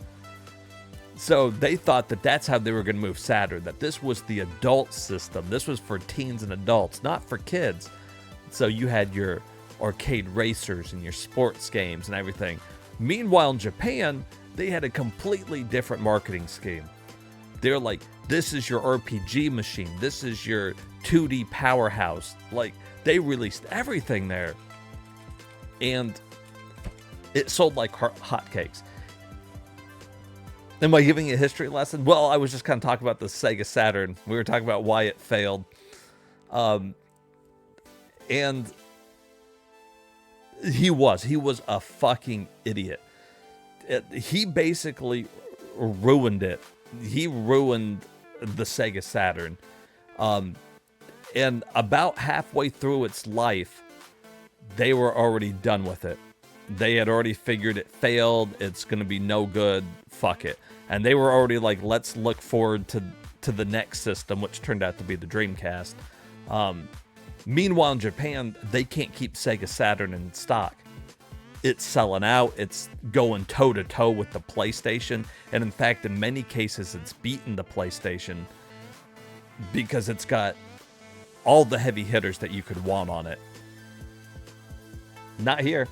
So they thought that that's how they were going to move Saturn, that this was the adult system. This was for teens and adults, not for kids. So you had your arcade racers and your sports games and everything. Meanwhile, in Japan, they had a completely different marketing scheme. They're like, this is your RPG machine. This is your 2D powerhouse. Like, they released everything there. And it sold like hotcakes. Am I giving you a history lesson? Well, I was just kind of talking about the Sega Saturn. We were talking about why it failed. And he was a fucking idiot. He basically ruined it. He ruined the Sega Saturn. And about halfway through its life, they were already done with it. They had already figured it failed. It's going to be no good. Fuck it. And they were already like, let's look forward to the next system, which turned out to be the Dreamcast. Meanwhile, in Japan, they can't keep Sega Saturn in stock. It's selling out. It's going toe-to-toe with the PlayStation. And in fact, in many cases, it's beaten the PlayStation because it's got all the heavy hitters that you could want on it. Not here.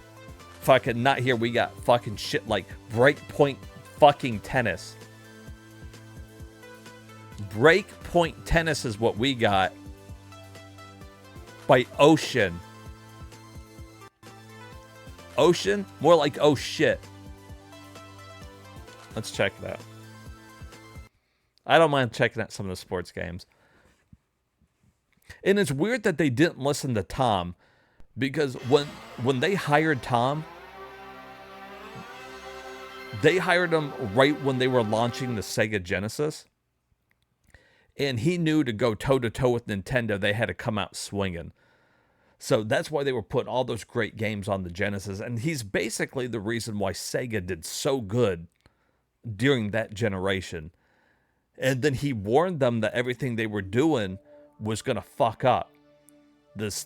fucking not here. We got fucking shit like Breakpoint fucking tennis. Breakpoint tennis is what we got by Ocean. Ocean? More like oh shit. Let's check it out. I don't mind checking out some of the sports games. And it's weird that they didn't listen to Tom, because when they hired Tom, they hired him right when they were launching the Sega Genesis. And he knew to go toe-to-toe with Nintendo, they had to come out swinging. So that's why they were putting all those great games on the Genesis. And he's basically the reason why Sega did so good during that generation. And then he warned them that everything they were doing was going to fuck up.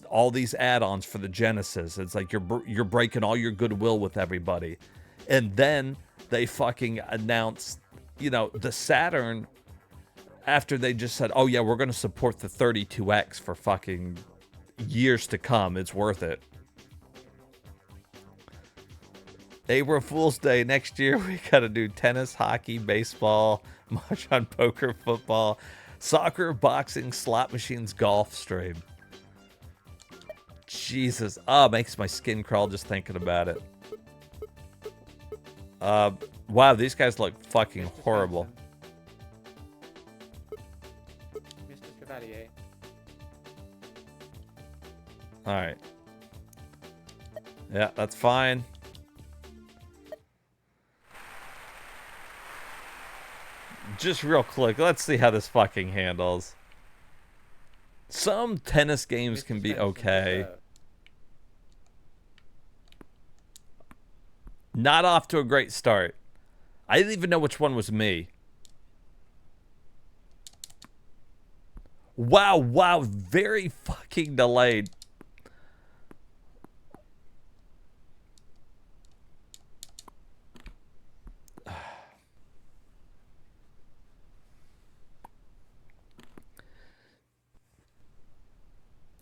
All these add-ons for the Genesis. It's like you're breaking all your goodwill with everybody. And then they fucking announced, the Saturn, after they just said, oh yeah, we're going to support the 32X for fucking years to come. It's worth it. April Fool's Day next year, we got to do tennis, hockey, baseball, mahjong, poker, football, soccer, boxing, slot machines, golf stream. Jesus. Oh, it makes my skin crawl just thinking about it. Wow, these guys look fucking horrible. All right. Yeah, that's fine. Just real quick, let's see how this fucking handles. Some tennis games can be okay. Not off to a great start. I didn't even know which one was me. Wow, very fucking delayed.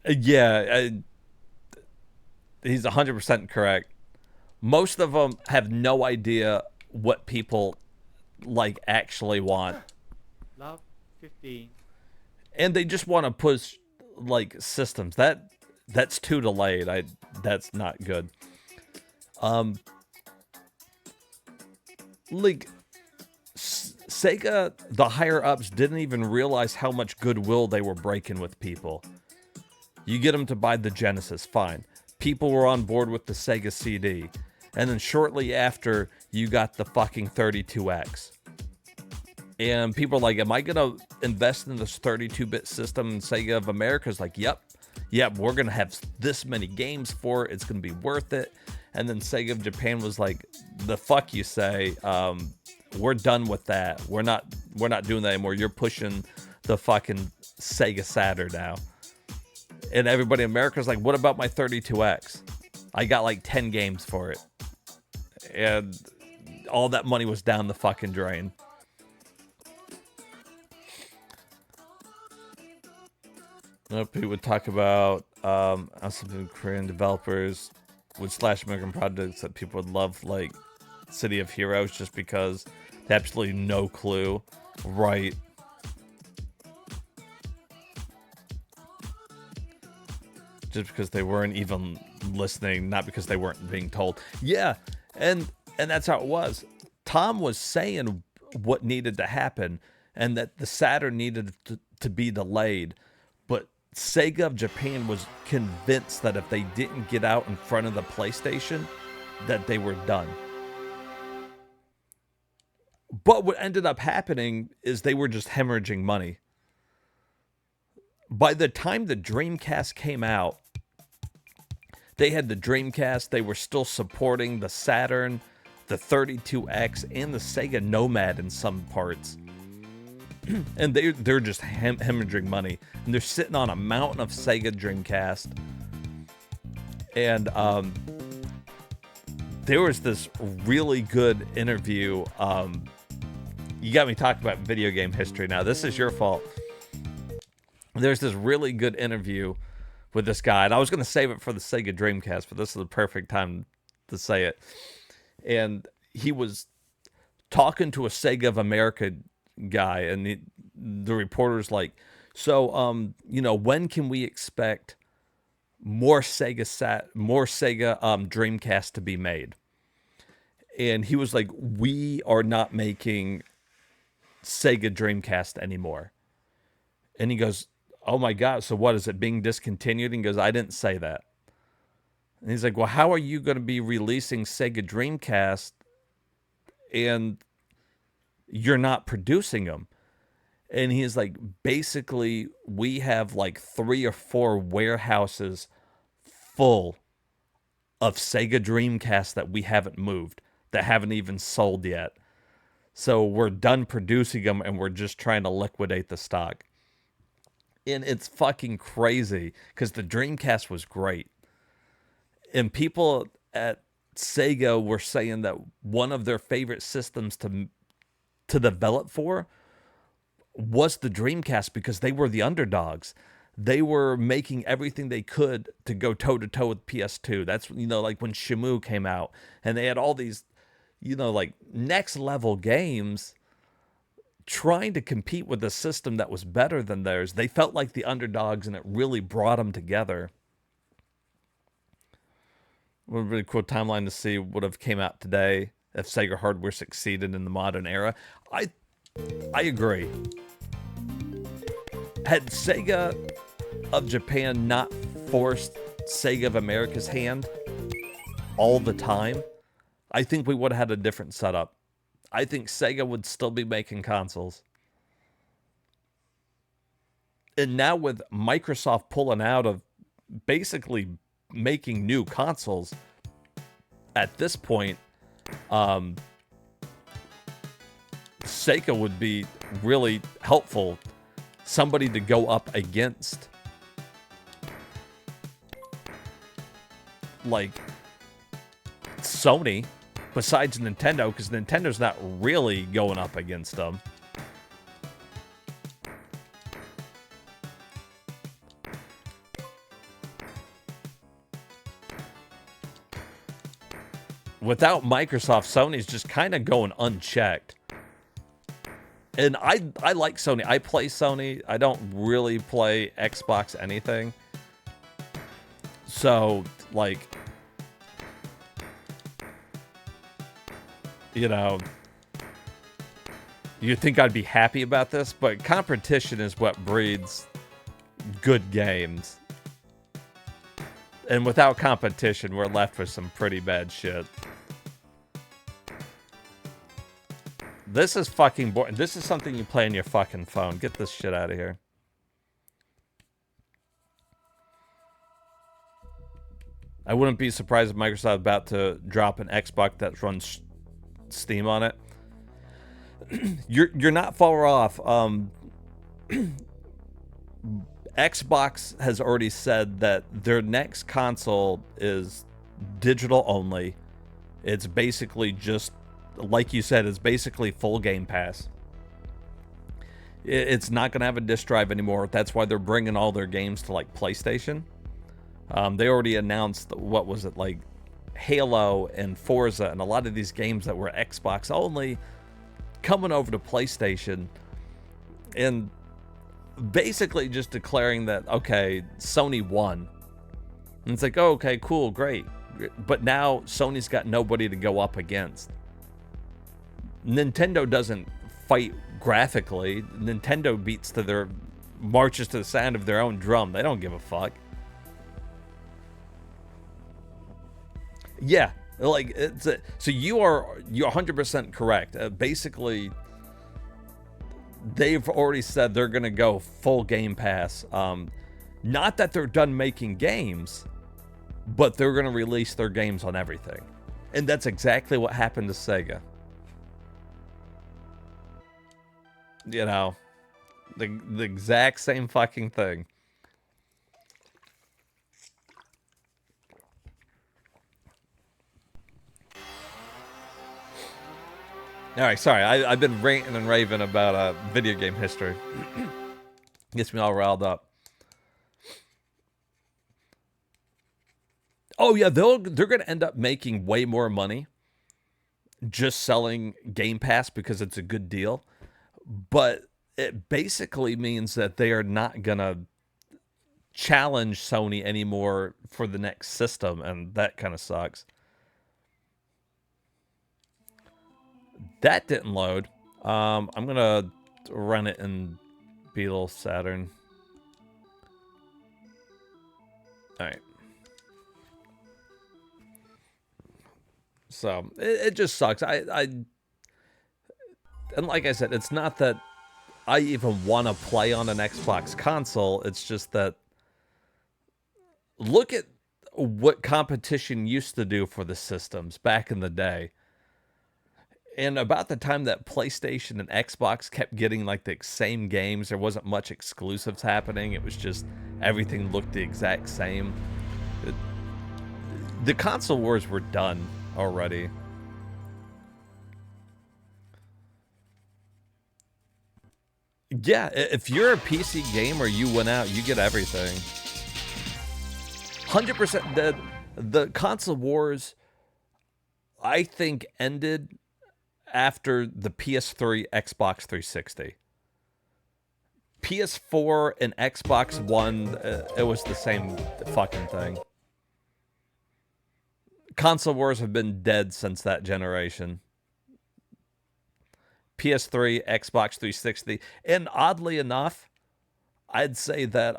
Yeah, he's 100% correct. Most of them have no idea what people actually want. Love 15. And they just want to push systems. That's too delayed. That's not good. Sega, the higher ups didn't even realize how much goodwill they were breaking with people. You get them to buy the Genesis, fine. People were on board with the Sega CD. And then shortly after, you got the fucking 32X. And people are like, am I going to invest in this 32-bit system? And Sega of America's like, yep, we're going to have this many games for it. It's going to be worth it. And then Sega of Japan was like, the fuck you say? We're done with that. We're not doing that anymore. You're pushing the fucking Sega Saturn now. And everybody in America's like, what about my 32X? I got 10 games for it. And all that money was down the fucking drain. People would talk about some Korean developers would slash American projects that people would love, like City of Heroes, just because they have absolutely no clue. Right. Just because they weren't even listening, not because they weren't being told. Yeah, and that's how it was. Tom was saying what needed to happen, and that the Saturn needed to be delayed. But Sega of Japan was convinced that if they didn't get out in front of the PlayStation, that they were done. But what ended up happening is they were just hemorrhaging money. By the time the Dreamcast came out, they had the Dreamcast, they were still supporting the Saturn, the 32X, and the Sega Nomad in some parts. And they're just hemorrhaging money. And they're sitting on a mountain of Sega Dreamcast. And there was this really good interview. You got me talking about video game history now. This is your fault. There's this really good interview with this guy, and I was going to save it for the Sega Dreamcast, but this is the perfect time to say it. And he was talking to a Sega of America guy, and the reporter's like, so, you know, when can we expect more Sega Dreamcast to be made? And he was like, we are not making Sega Dreamcast anymore. And he goes, oh my God, so what, is it being discontinued? And he goes, I didn't say that. And he's like, well, how are you going to be releasing Sega Dreamcast and you're not producing them? And he's like, basically, we have like 3 or 4 warehouses full of Sega Dreamcast that we haven't moved, that haven't even sold yet. So we're done producing them and we're just trying to liquidate the stock. And it's fucking crazy because the Dreamcast was great. And people at Sega were saying that one of their favorite systems to develop for was the Dreamcast because they were the underdogs. They were making everything they could to go toe-to-toe with PS2. That's, you know, like when Shenmue came out and they had all these, you know, like next-level games trying to compete with a system that was better than theirs. They felt like the underdogs, and it really brought them together. What a really cool timeline to see what have came out today if Sega hardware succeeded in the modern era. I agree. Had Sega of Japan not forced Sega of America's hand all the time, I think we would have had a different setup. I think Sega would still be making consoles. And now with Microsoft pulling out of basically making new consoles, at this point, Sega would be really helpful. Somebody to go up against, like, Sony, besides Nintendo, because Nintendo's not really going up against them. Without Microsoft, Sony's just kind of going unchecked. And I like Sony. I play Sony. I don't really play Xbox anything. So, like, you know, you'd think I'd be happy about this, but competition is what breeds good games. And without competition, we're left with some pretty bad shit. This is fucking boring. This is something you play on your fucking phone. Get this shit out of here. I wouldn't be surprised if Microsoft is about to drop an Xbox that runs Steam on it. You're not far off. Xbox has already said that their next console is digital only. It's basically just, like you said, it's basically full Game Pass. It's not going to have a disc drive anymore. That's why they're bringing all their games to, like, PlayStation. They already announced, what was it, like Halo and Forza and a lot of these games that were Xbox only coming over to PlayStation, and basically just declaring that, okay, Sony won. And it's like, oh, okay, cool, great. But now Sony's got nobody to go up against. Nintendo doesn't fight graphically. Nintendo beats to their marches to the sound of their own drum. They don't give a fuck. Yeah, like, it's so you're 100% correct. Basically, they've already said they're gonna go full Game Pass. Not that they're done making games, but they're gonna release their games on everything, and that's exactly what happened to Sega. You know, the exact same fucking thing. All right, sorry. I've been ranting and raving about video game history. Gets me all riled up. Oh yeah, they're going to end up making way more money just selling Game Pass because it's a good deal. But it basically means that they are not going to challenge Sony anymore for the next system, and that kind of sucks. That didn't load. I'm going to run it in Beetle Saturn. All right. So it just sucks. And like I said, it's not that I even want to play on an Xbox console. It's just that look at what competition used to do for the systems back in the day. And about the time that PlayStation and Xbox kept getting like the same games, there wasn't much exclusives happening. It was just everything looked the exact same. The console wars were done already. Yeah, if you're a PC gamer, you went out, you get everything. 100% the console wars, I think, ended after the PS3, Xbox 360. PS4 and Xbox One, it was the same fucking thing. Console wars have been dead since that generation. PS3, Xbox 360, and oddly enough, I'd say that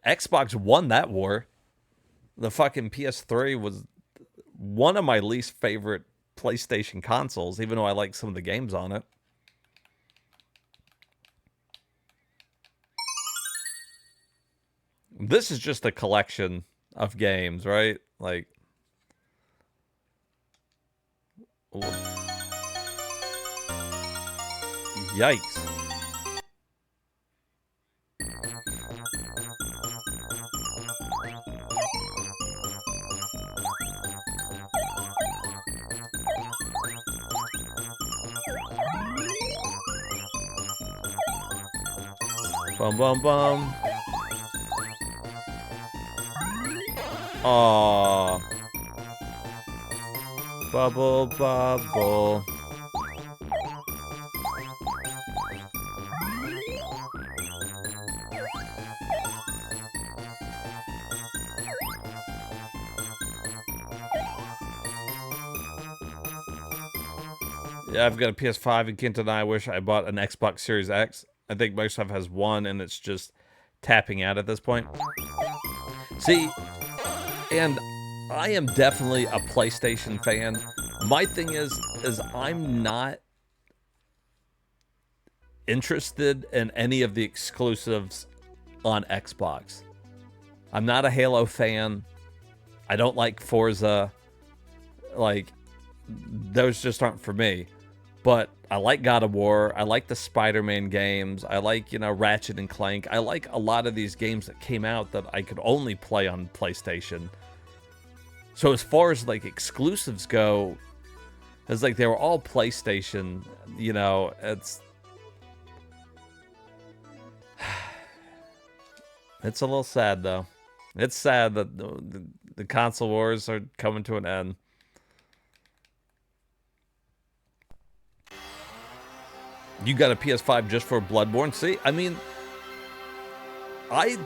Xbox won that war. The fucking PS3 was one of my least favorite PlayStation consoles, even though I like some of the games on it. This is just a collection of games, right? Like, yikes. Bum bum bum. Aww. Bubble bubble. Yeah, I've got a PS5 and can't deny I wish I bought an Xbox Series X. I think Microsoft has one and it's just tapping out at this point. See, and I am definitely a PlayStation fan. My thing is I'm not interested in any of the exclusives on Xbox. I'm not a Halo fan. I don't like Forza. Like, those just aren't for me. But I like God of War. I like the Spider-Man games. I like, Ratchet and Clank. I like a lot of these games that came out that I could only play on PlayStation. So as far as like exclusives go, it's like they were all PlayStation, it's a little sad though. It's sad that the console wars are coming to an end. You got a PS5 just for Bloodborne? See, I mean, I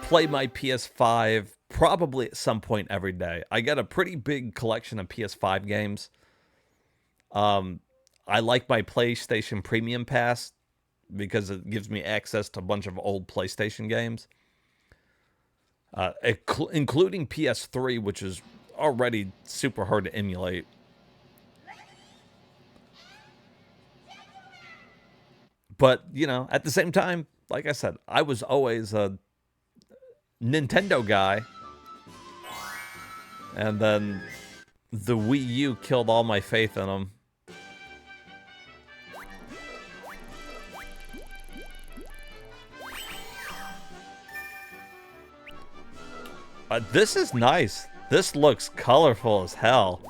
play my PS5 probably at some point every day. I got a pretty big collection of PS5 games. I like my PlayStation Premium Pass because it gives me access to a bunch of old PlayStation games, including PS3, which is already super hard to emulate. But, at the same time, like I said, I was always a Nintendo guy. And then the Wii U killed all my faith in them. This is nice. This looks colorful as hell.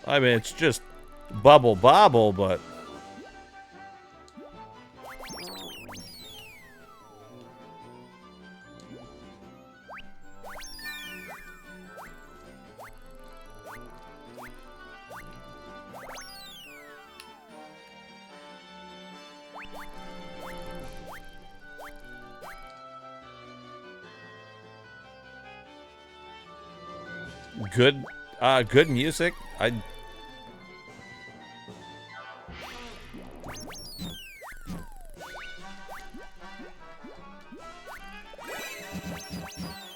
I mean, it's just Bubble Bobble, but... Good music.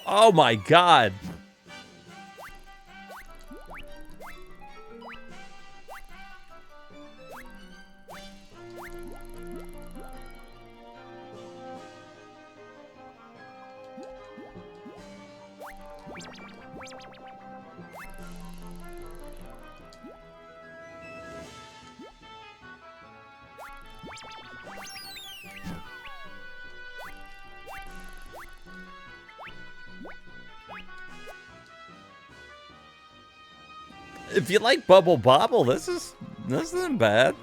Oh my God. If you like Bubble Bobble, this isn't bad.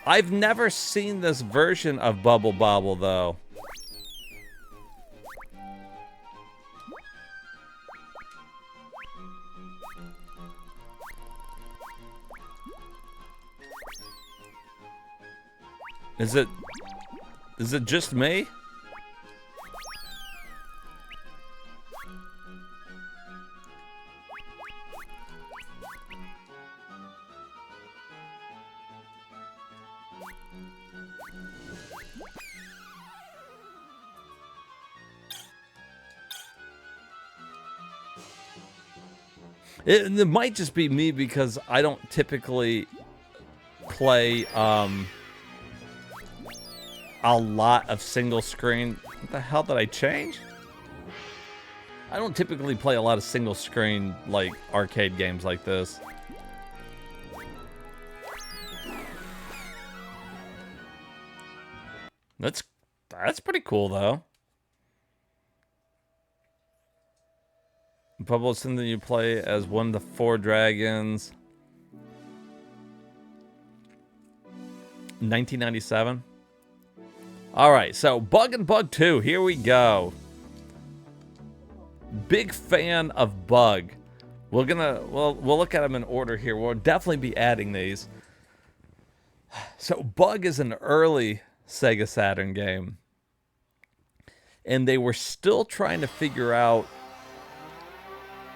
I've never seen this version of Bubble Bobble though. Is it just me? It might just be me because I don't typically play a lot of single screen. What the hell did I change? I don't typically play a lot of single screen like arcade games like this. That's pretty cool though. Bubble is something you play as one of the 4 dragons. 1997. All right, so Bug and Bug 2, here we go. Big fan of Bug. We'll look at them in order here. We'll definitely be adding these. So Bug is an early SEGA Saturn game. And they were still trying to figure out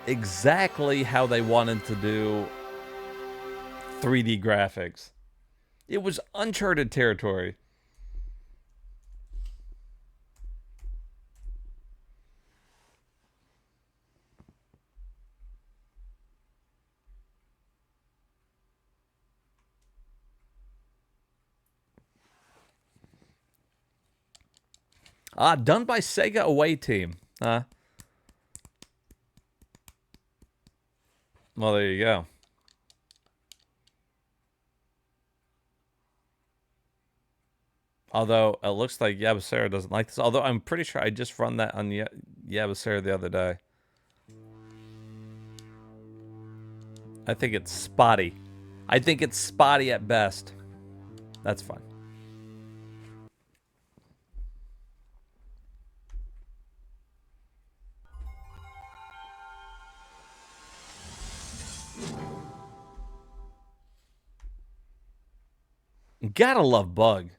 exactly how they wanted to do 3D graphics. It was uncharted territory. Done by Sega Away Team. Well, there you go. Although, it looks like Yabasera doesn't like this. Although, I'm pretty sure I just run that on Yabasera the other day. I think it's spotty. I think it's spotty at best. That's fine. Gotta love Bug.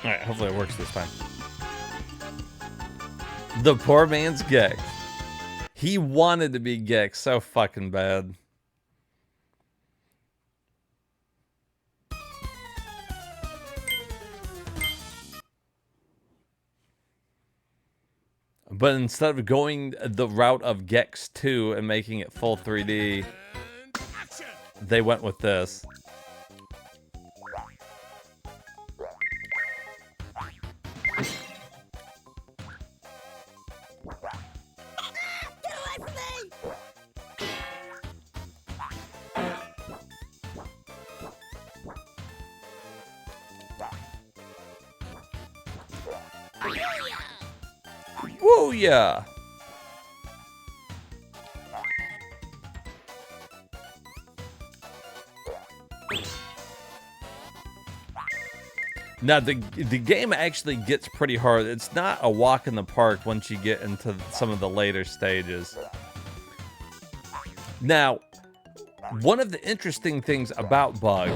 All right, hopefully it works this time. The poor man's Gex. He wanted to be Gex so fucking bad. But instead of going the route of Gex 2 and making it full 3D, they went with this. Woo yeah! Now, the game actually gets pretty hard. It's not a walk in the park once you get into some of the later stages. Now, one of the interesting things about Bug,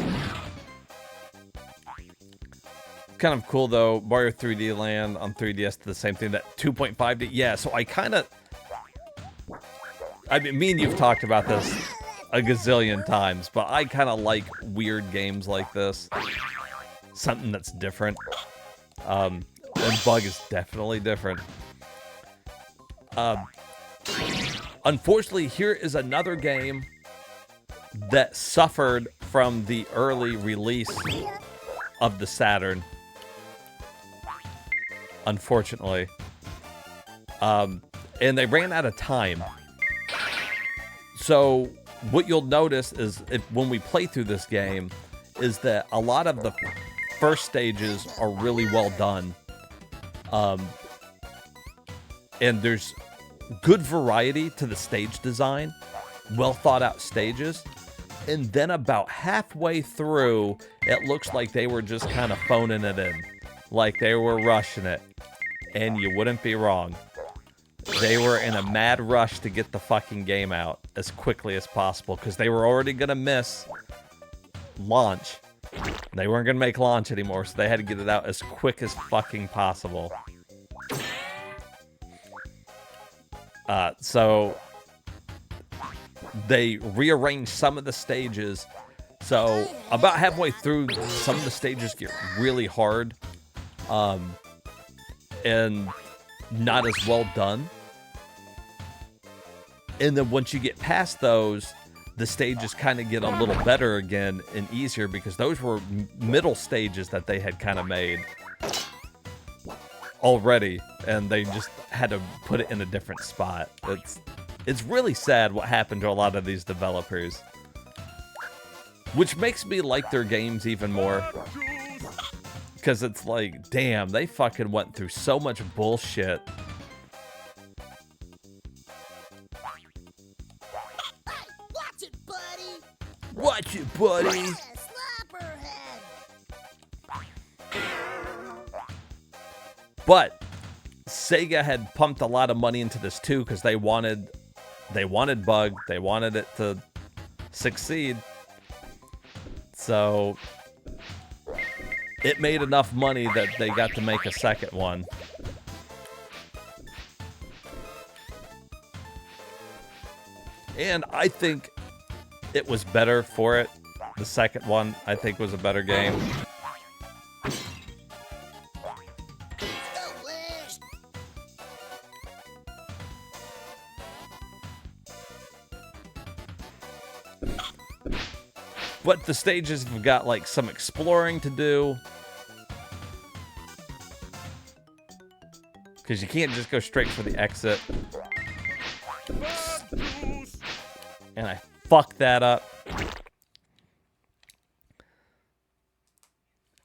it's kind of cool though, Mario 3D Land on 3DS, the same thing, that 2.5D. Yeah, so I mean, me and you've talked about this a gazillion times, but I kind of like weird games like this. Something that's different. And Bug is definitely different. Unfortunately, here is another game that suffered from the early release of the Saturn. Unfortunately. And they ran out of time. So what you'll notice is when we play through this game is that a lot of the first stages are really well done. And there's good variety to the stage design, well thought out stages. And then about halfway through, it looks like they were just kind of phoning it in. Like they were rushing it. And you wouldn't be wrong. They were in a mad rush to get the fucking game out as quickly as possible because they were already going to miss launch. They weren't going to make launch anymore, so they had to get it out as quick as fucking possible. So they rearranged some of the stages. So about halfway through, some of the stages get really hard and not as well done. And then once you get past those, the stages kind of get a little better again and easier because those were middle stages that they had kind of made already, and they just had to put it in a different spot. It's really sad what happened to a lot of these developers, which makes me like their games even more because it's like, damn, they fucking went through so much bullshit. Watch it, buddy! But Sega had pumped a lot of money into this too because they wanted Bug, they wanted it to succeed. So it made enough money that they got to make a second one. And I think it was better for it. The second one, I think, was a better game. But the stages have got like some exploring to do. Because you can't just go straight for the exit. And I fucked that up.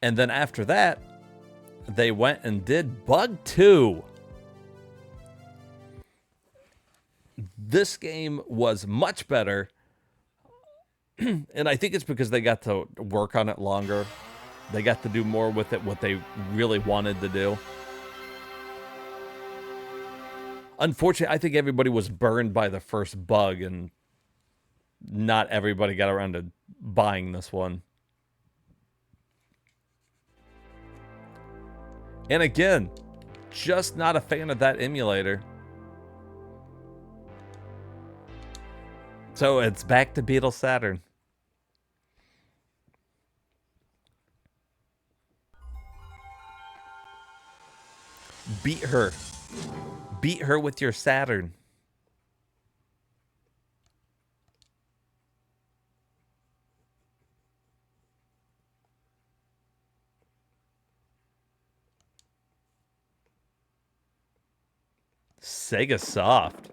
And then after that, they went and did Bug 2. This game was much better. And I think it's because they got to work on it longer. They got to do more with it, what they really wanted to do. Unfortunately, I think everybody was burned by the first Bug, and not everybody got around to buying this one. And again, just not a fan of that emulator. So it's back to Beetle Saturn. Beat her. Beat her with your Saturn. Sega Soft.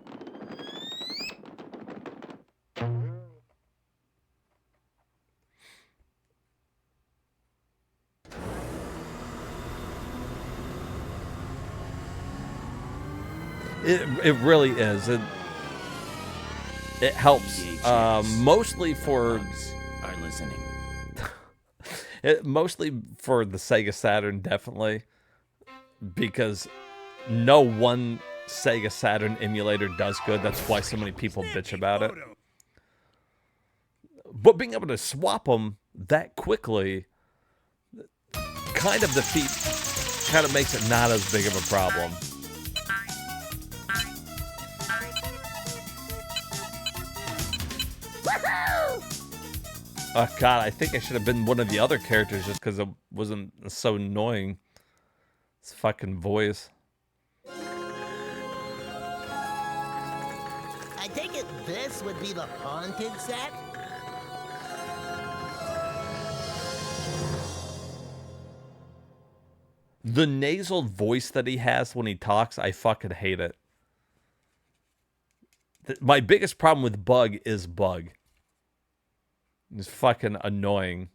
It really is. It helps mostly for are listening. Mostly for the Sega Saturn, definitely, because no one Sega Saturn emulator does good. That's why so many people bitch about it. But being able to swap them that quickly kind of makes it not as big of a problem. Oh god, I think I should have been one of the other characters just because it wasn't so annoying. This fucking voice. I take it this would be the haunted set? The nasal voice that he has when he talks, I fucking hate it. My biggest problem with Bug is Bug. It's fucking annoying.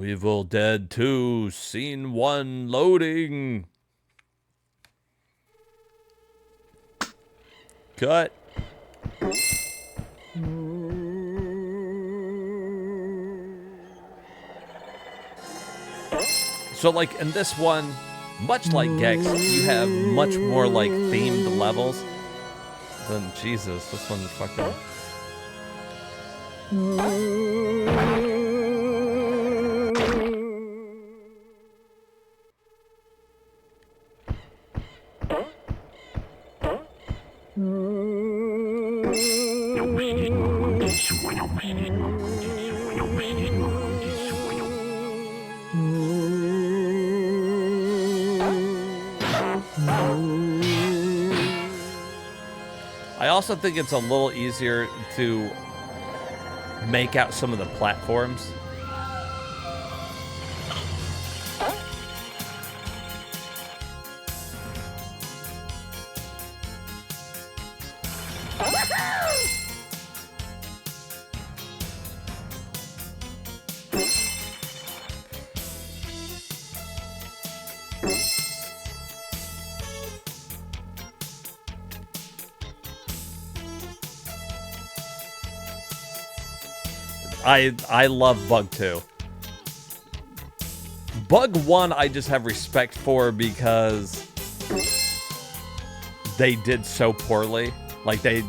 Evil Dead 2, Scene 1, loading. Cut. So, like, in this one, much like Gex, you have much more, like, themed levels than Jesus. This one's fucking... I also think it's a little easier to make out some of the platforms. I love Bug 2. Bug 1 I just have respect for because they did so poorly. Like it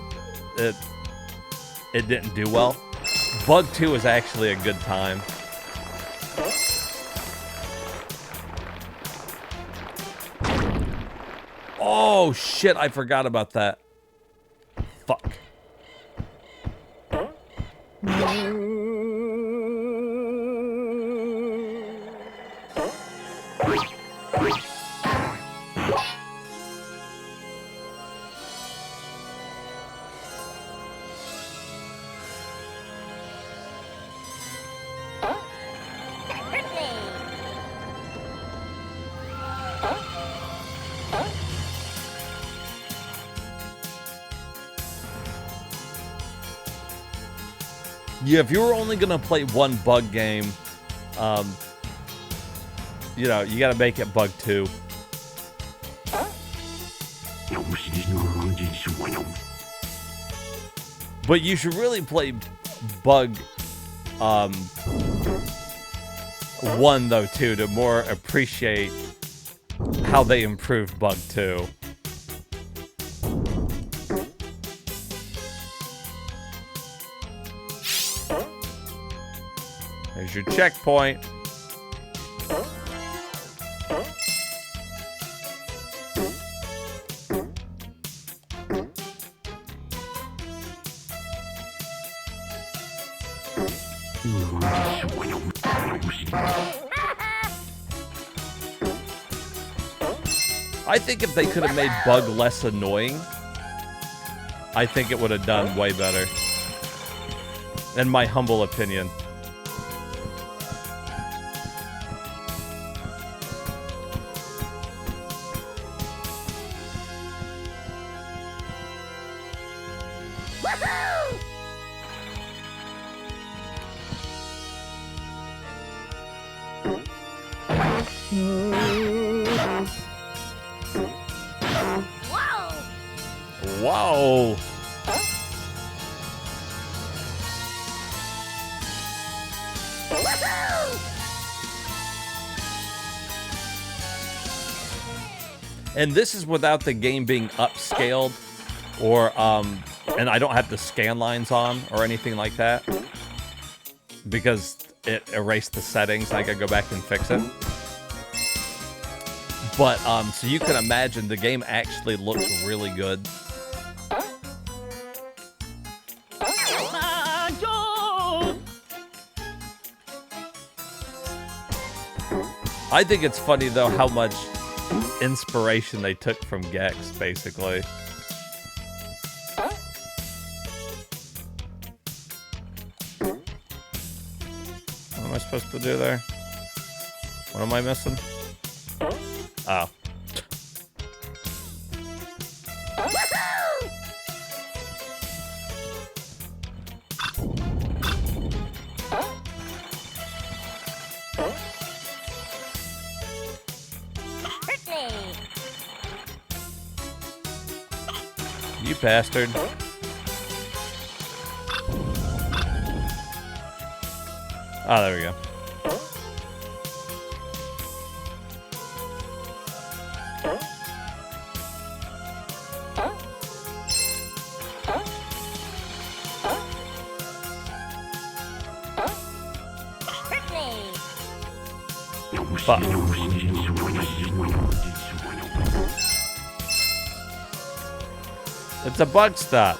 didn't do well. Bug 2 is actually a good time. Oh shit, I forgot about that. Fuck. Yeah, if you were only gonna play one Bug game, you know, you gotta make it Bug 2. But you should really play Bug 1 though too, to more appreciate how they improved Bug 2. There's your checkpoint. I think if they could have made Bug less annoying, I think it would have done way better. In my humble opinion. Whoa! And this is without the game being upscaled or, and I don't have the scan lines on or anything like that because it erased the settings. I gotta go back and fix it. But, so you can imagine the game actually looks really good. I think it's funny, though, how much inspiration they took from Gex, basically. What am I supposed to do there? What am I missing? Oh. You bastard. Oh, there we go. Fuck. It's a bug stop.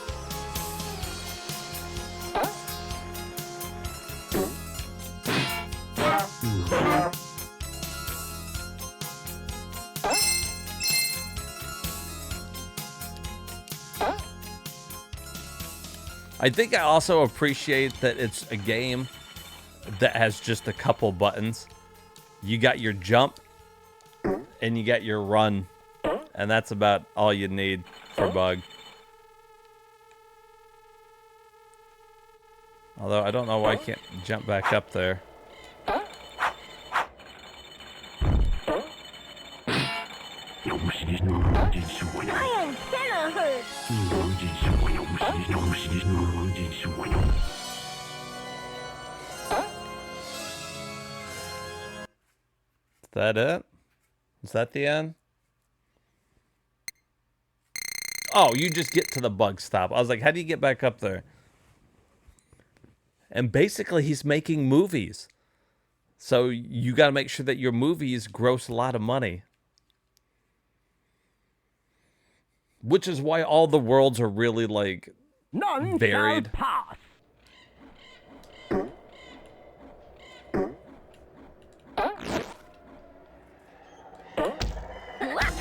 I think I also appreciate that it's a game that has just a couple buttons. You got your jump and you got your run, and that's about all you need for Bug. Although I don't know why I can't jump back up there. Is that it? Is that the end? Oh, you just get to the bug stop. I was like, how do you get back up there? And basically, he's making movies. So you got to make sure that your movies gross a lot of money. Which is why all the worlds are really, like, varied. Watch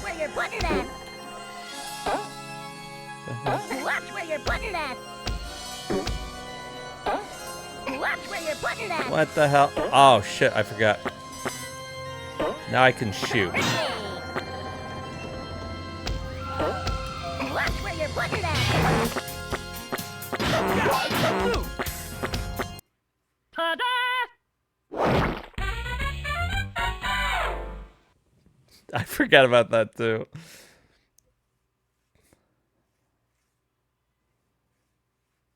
where you're putting that. Watch where you're putting that. Watch where you're putting that. What the hell? Oh, shit, I forgot. Now I can shoot. Watch where you're putting that. I forgot about that, too.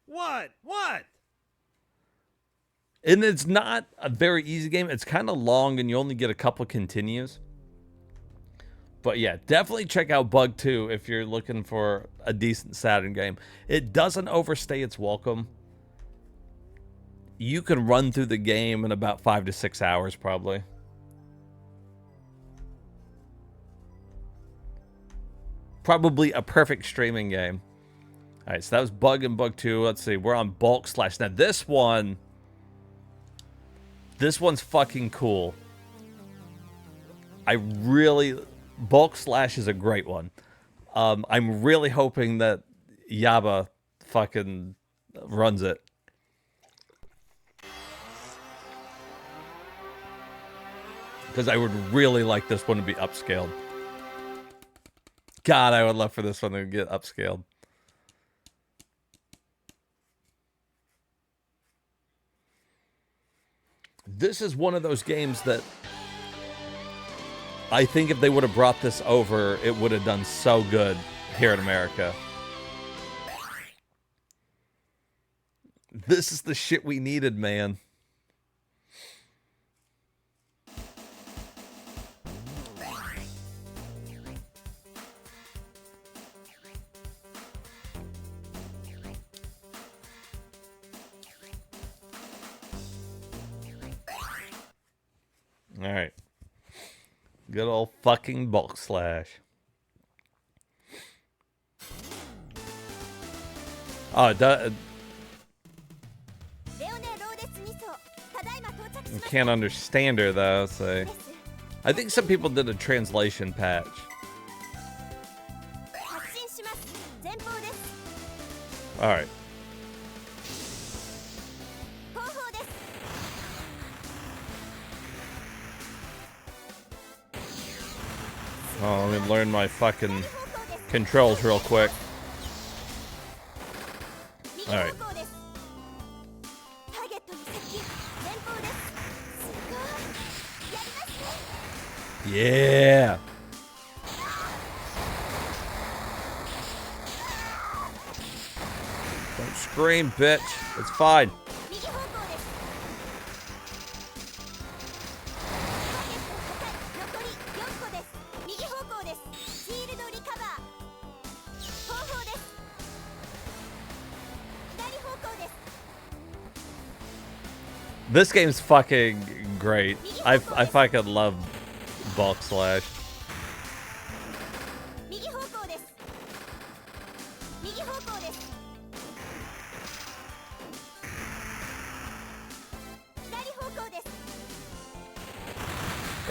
What? What? And it's not a very easy game. It's kind of long, and you only get a couple continues. But yeah, definitely check out Bug 2 if you're looking for a decent Saturn game. It doesn't overstay its welcome. You can run through the game in about 5 to 6 hours, probably. Probably a perfect streaming game. All right, so that was Bug and Bug 2. Let's see, we're on Bulk Slash. Now this one's fucking cool. Bulk Slash is a great one. I'm really hoping that Yaba fucking runs it. Because I would really like this one to be upscaled. God, I would love for this one to get upscaled. This is one of those games that I think if they would have brought this over, it would have done so good here in America. This is the shit we needed, man. All right. Good old fucking bulk slash. Oh, I can't understand her though, so I think some people did a translation patch. All right. Oh, let me learn my fucking controls real quick. All right. Yeah. Don't scream, bitch. It's fine. This game's fucking great. I fucking love bulk slash.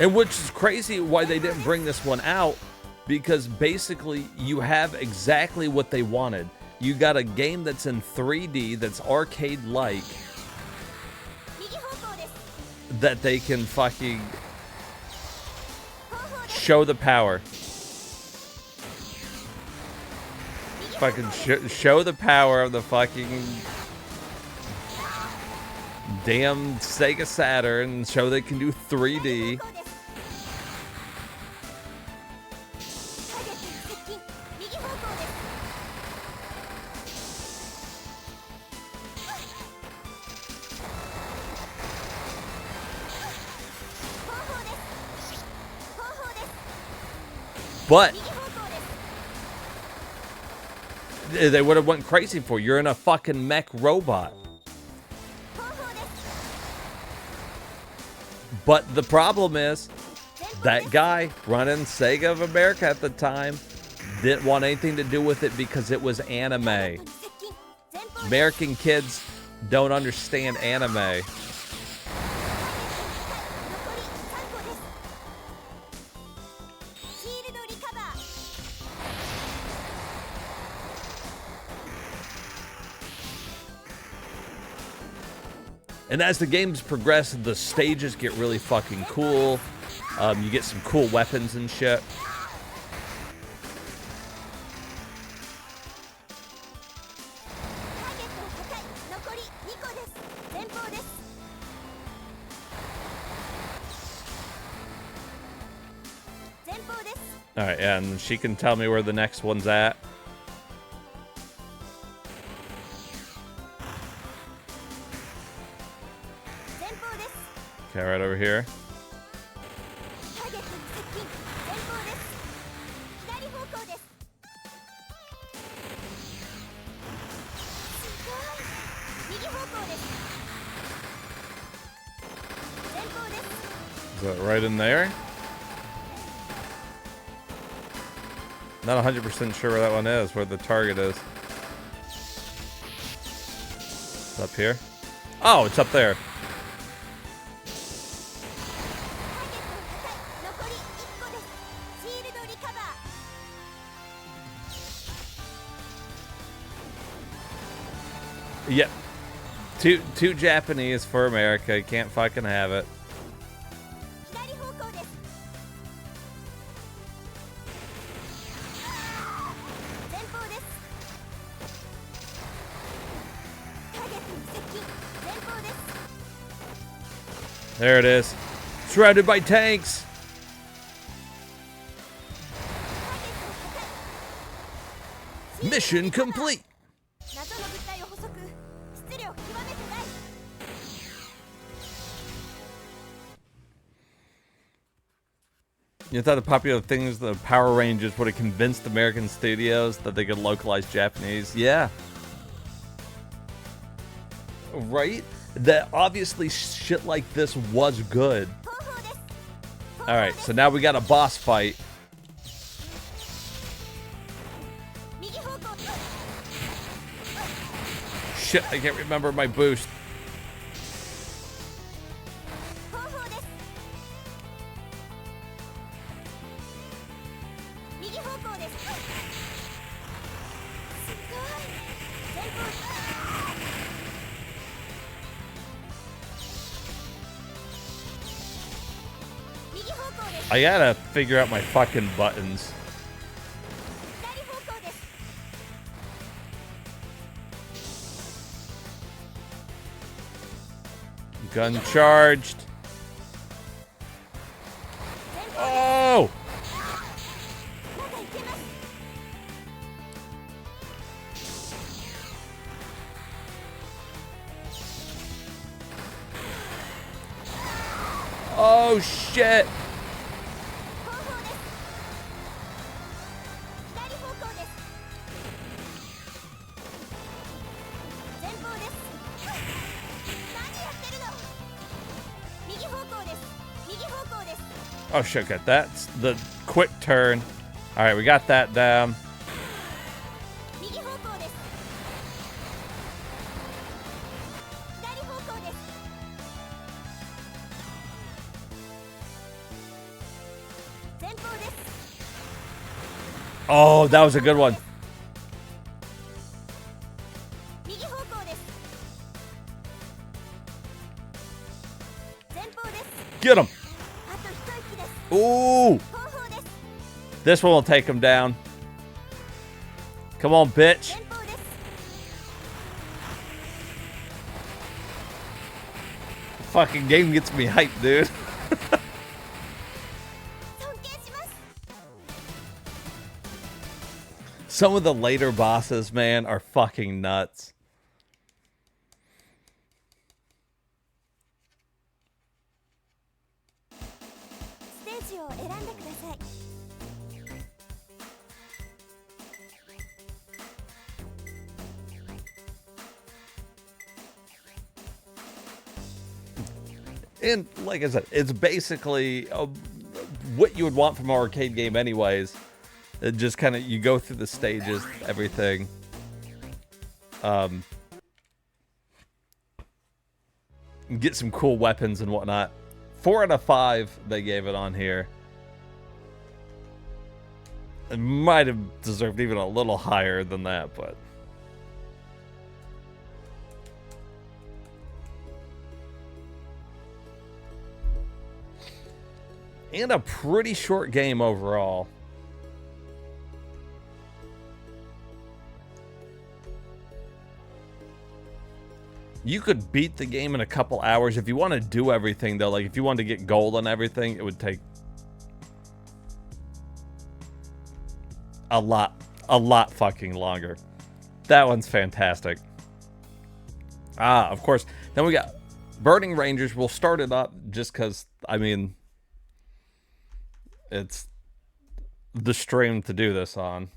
And which is crazy why they didn't bring this one out, because basically you have exactly what they wanted. You got a game that's in 3D, that's arcade-like, that they can fucking show the power. Fucking show the power of the fucking damn SEGA Saturn. Show they can do 3D. But they would have went crazy for you. You're in a fucking mech robot. But the problem is, that guy running Sega of America at the time didn't want anything to do with it because it was anime. American kids don't understand anime. And as the games progress, the stages get really fucking cool. You get some cool weapons and shit. Alright, and she can tell me where the next one's at. Okay, right over here. Is that right in there? Not 100% sure where that one is, where the target is. It's up here. Oh, it's up there. Yep. Too Japanese for America. You can't fucking have it. There it is. Surrounded by tanks. Mission complete. You thought the popular thing is the Power Rangers would have convinced American studios that they could localize Japanese? Yeah. Right? That obviously shit like this was good. Alright, so now we got a boss fight. Shit, I can't remember my boost. I gotta figure out my fucking buttons. Gun charged. Oh! Oh shit! Oh shit, okay, that's the quick turn. Alright, we got that down. Oh, that was a good one. Get him. Ooh. This one will take him down. Come on, bitch. The fucking game gets me hyped, dude. Some of the later bosses, man, are fucking nuts. And like I said, it's basically what you would want from an arcade game anyways. It just kind of, you go through the stages, everything. Get some cool weapons and whatnot. 4 out of 5 they gave it on here. It might have deserved even a little higher than that, but... And a pretty short game overall. You could beat the game in a couple hours. If you want to do everything, though, like if you wanted to get gold on everything, it would take a lot fucking longer. That one's fantastic. Ah, of course. Then we got Burning Rangers. We'll start it up just because, I mean... it's the stream to do this on.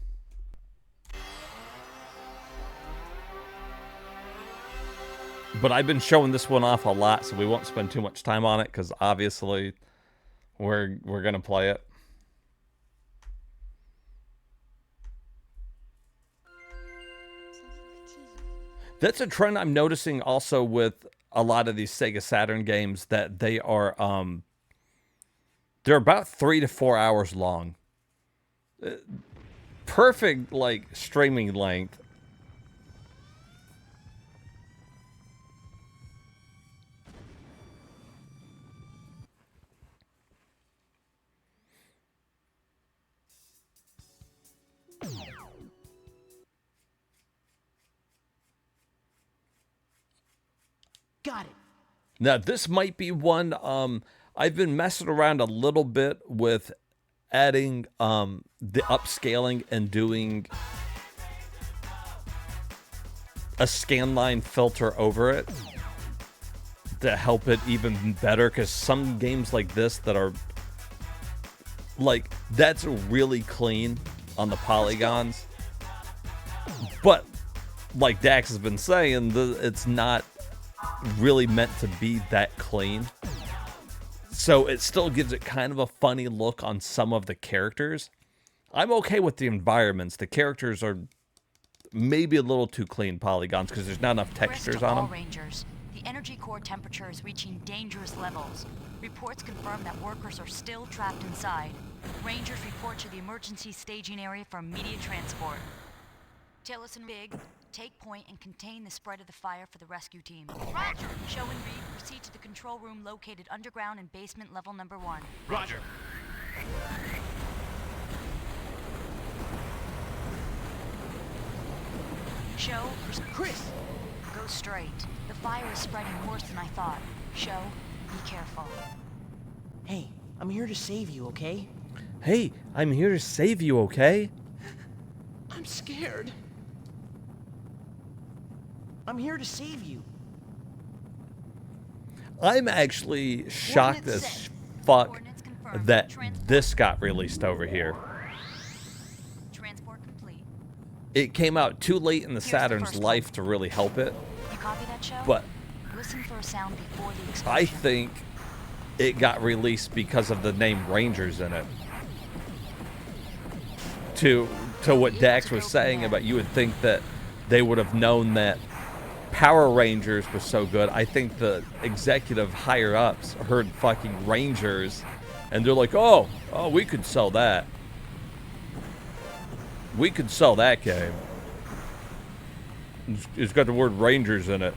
But I've been showing this one off a lot, so we won't spend too much time on it because obviously we're gonna play it. That's a trend I'm noticing also with a lot of these Sega Saturn games, that they are they're about 3 to 4 hours long. Perfect, like, streaming length. Got it. Now, this might be one, I've been messing around a little bit with adding the upscaling and doing a scanline filter over it to help it even better, because some games like this that are like, that's really clean on the polygons, but like Dax has been saying, it's not really meant to be that clean, so it still gives it kind of a funny look on some of the characters. I'm okay with the environments. The characters are maybe a little too clean polygons because there's not enough textures on them. Rangers, the energy core temperature is reaching dangerous levels. Reports confirm that workers are still trapped inside. Rangers report to the emergency staging area for immediate transport. Tillis and Big, take point and contain the spread of the fire for the rescue team. Roger. Show and Reed, proceed to the control room located underground in basement level number 1. Roger. Show, Chris, go straight. The fire is spreading worse than I thought. Show, be careful. Hey, I'm here to save you, okay? Hey, I'm here to save you, okay? I'm scared. I'm here to save you. I'm actually shocked as fuck that this got released over here. Transport complete. It came out too late in the Saturn's life to really help it. You copy that, Show? But listen for a sound before the explosion. I think it got released because of the name Rangers in it. To what Dax was saying about, you would think that they would have known that Power Rangers was so good. I think the executive higher ups heard fucking Rangers and they're like, oh, we could sell that. We could sell that game. It's got the word Rangers in it.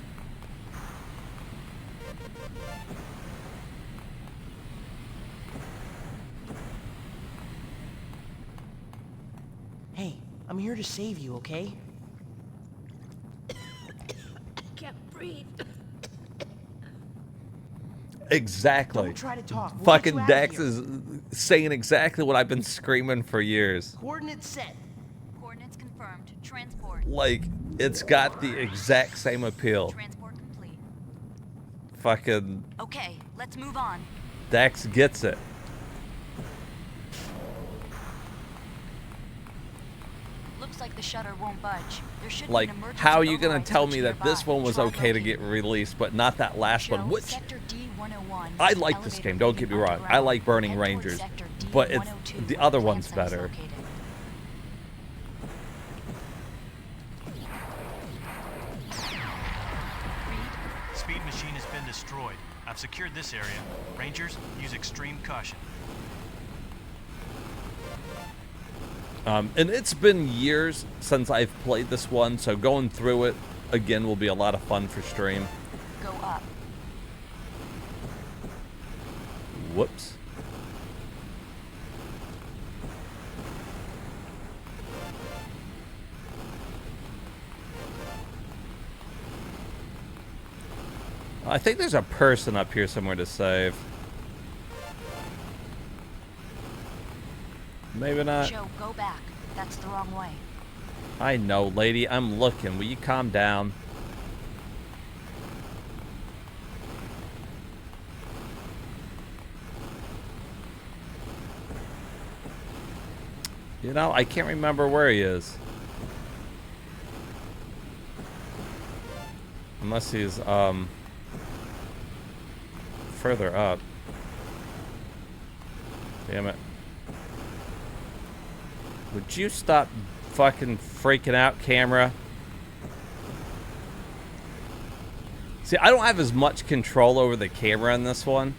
Hey, I'm here to save you, okay? Breathe. Exactly. Don't try to talk. We'll Fucking get you out of Dax here. is saying exactly what I've been screaming for years. Coordinates set. Coordinates confirmed. Transport. Like, it's got the exact same appeal. Transport complete. Fucking Okay, let's move on. Dax gets it. Looks like the shutter won't budge. There should Like, be an emergency how are you gonna override tell switch me that this nearby. one was Try okay to locating. get released, but not that last one? Which Sector D101. I like this game. Don't get me wrong. I like Burning Rangers, but it's the other one's better. Speed machine has been destroyed. I've secured this area. Rangers, use extreme caution. And it's been years since I've played this one, so going through it again will be a lot of fun for stream. Go up. Whoops. I think there's a person up here somewhere to save. Maybe not. Joe, go back. That's the wrong way. I know, lady. I'm looking. Will you calm down? You know, I can't remember where he is. Unless he's, further up. Damn it. Would you stop fucking freaking out, camera? See, I don't have as much control over the camera in this one.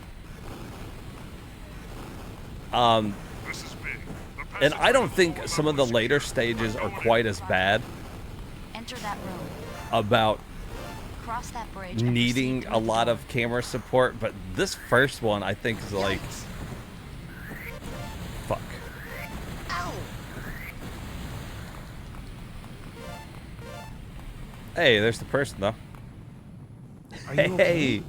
And I don't think some of the later stages are quite as bad Enter that room. about Cross that bridge. needing a lot of camera support, but this first one I think is like, fuck. Hey, there's the person though. Are you okay? Hey,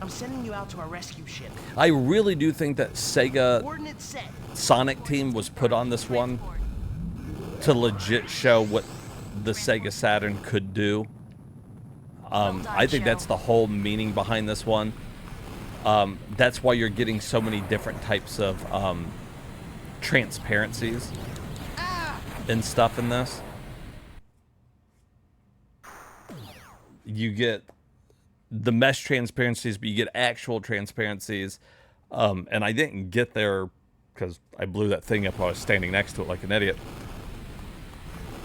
I'm sending you out to our rescue ship. I really do think that SEGA Coordinates set. Sonic team was put on this one to legit show what the SEGA Saturn could do. I think that's the whole meaning behind this one. That's why you're getting so many different types of transparencies and stuff in this. You get the mesh transparencies, but you get actual transparencies. And I didn't get there because I blew that thing up while I was standing next to it like an idiot.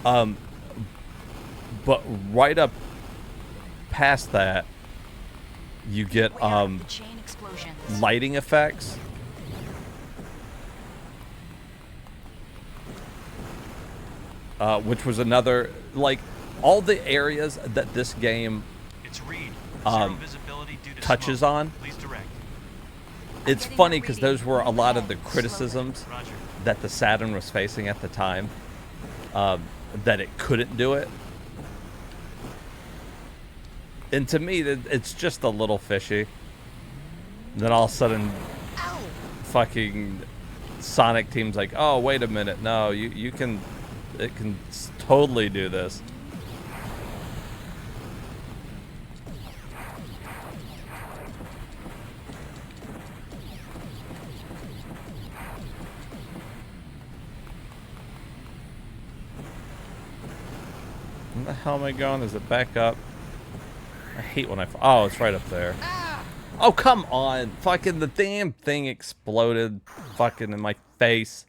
But right up past that, you get lighting effects. Which was another, like, all the areas that this game touches on. It's funny because those were a lot of the criticisms that the Saturn was facing at the time, that it couldn't do it. And to me, it's just a little fishy. And then all of a sudden, fucking Sonic team's like, oh, wait a minute, no, you can, it can totally do this. Where the hell am I going? Is it back up? I hate when oh, it's right up there. Oh, come on. Fucking the damn thing exploded fucking in my face.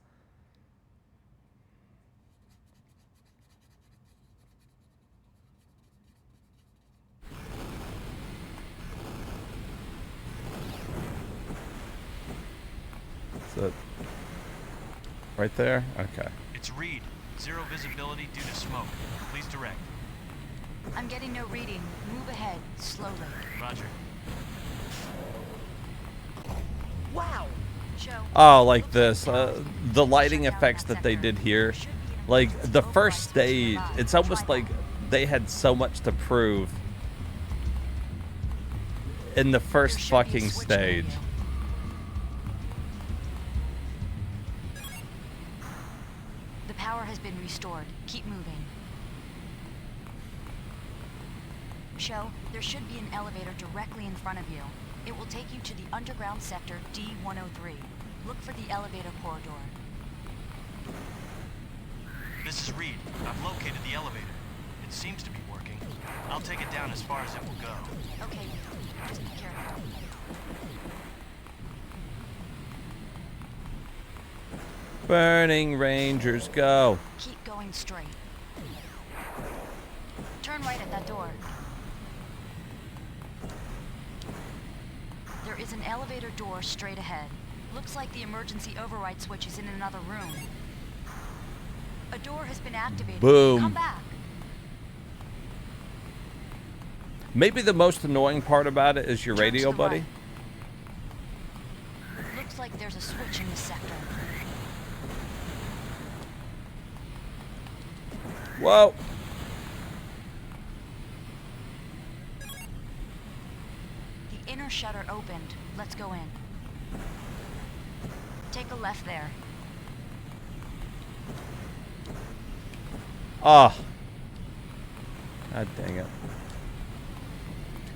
Is it right there? Okay. It's Reed. Zero visibility due to smoke. Please direct. I'm getting no reading. Move ahead, slowly. Roger. Wow. Oh, like this. The lighting effects that they did here. Like, the first stage, it's almost like they had so much to prove in the first fucking stage. The power has been restored. Keep moving. Show, there should be an elevator directly in front of you. It will take you to the underground sector D-103. Look for the elevator corridor. This is Reed. I've located the elevator. It seems to be working. I'll take it down as far as it will go. Okay, just be careful. Burning Rangers, go. Keep going straight. Turn right at that door. There is an elevator door straight ahead. Looks like the emergency override switch is in another room. A door has been activated. Boom. Come back. Maybe the most annoying part about it is your Turn radio, to the buddy. Right. Looks like there's a switch in this sector. Whoa. The inner shutter opened. Let's go in. Take a left there. Ah. God dang it.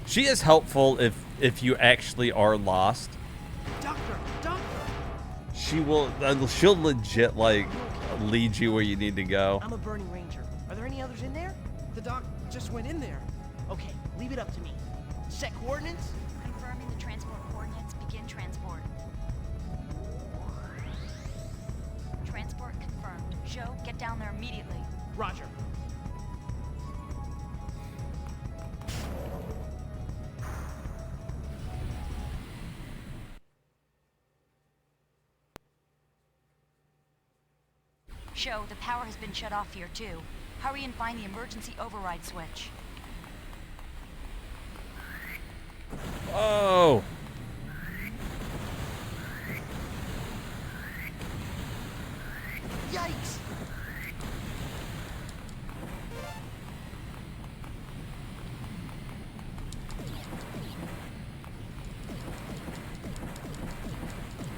She is helpful if you actually are lost. Doctor! She'll legit like lead you where you need to go. I'm a Burning Ranger. Are there any others in there? The doc just went in there. Okay, leave it up to me. Set coordinates? Confirming the transport coordinates. Begin transport. Transport confirmed. Joe, get down there immediately. Roger. Show, the power has been shut off here too. Hurry and find the emergency override switch. Oh. Yikes!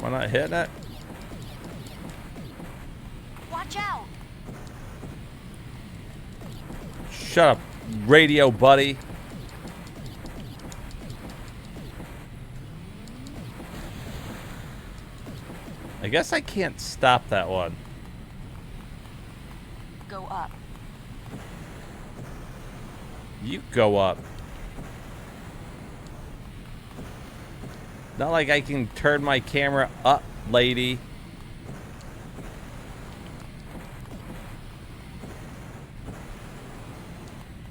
Am I not hitting it? Watch out! Shut up, radio buddy. I guess I can't stop that one. Go up. You go up. Not like I can turn my camera up, lady.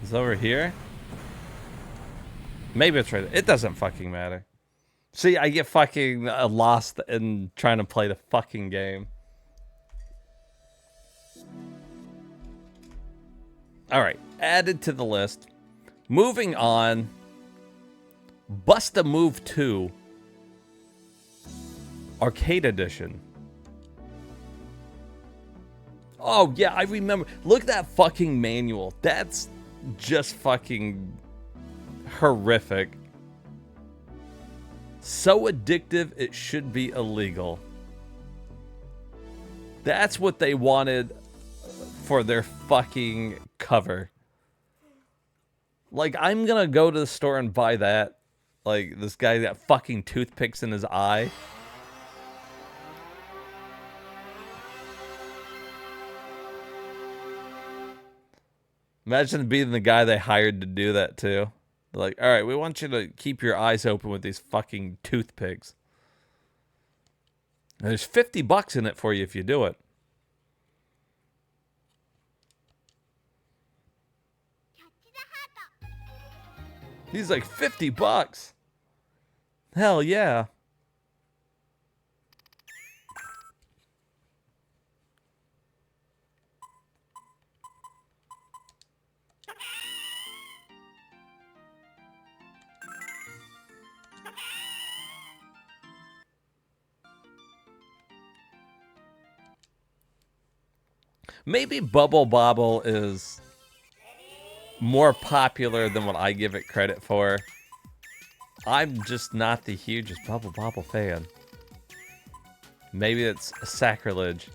It's over here? Maybe it's right. It doesn't fucking matter. See, I get fucking lost in trying to play the fucking game. Alright, added to the list. Moving on. Bust a Move 2. Arcade Edition. Oh, yeah, I remember. Look at that fucking manual. That's just fucking horrific. So addictive, it should be illegal. That's what they wanted for their fucking cover. Like, I'm gonna go to the store and buy that. Like, this guy got fucking toothpicks in his eye. Imagine being the guy they hired to do that too. They're like, all right, we want you to keep your eyes open with these fucking toothpicks. And there's $50 in it for you if you do it. He's like, $50. Hell yeah. Maybe Bubble Bobble is more popular than what I give it credit for. I'm just not the hugest Bubble Bobble fan. Maybe it's sacrilege.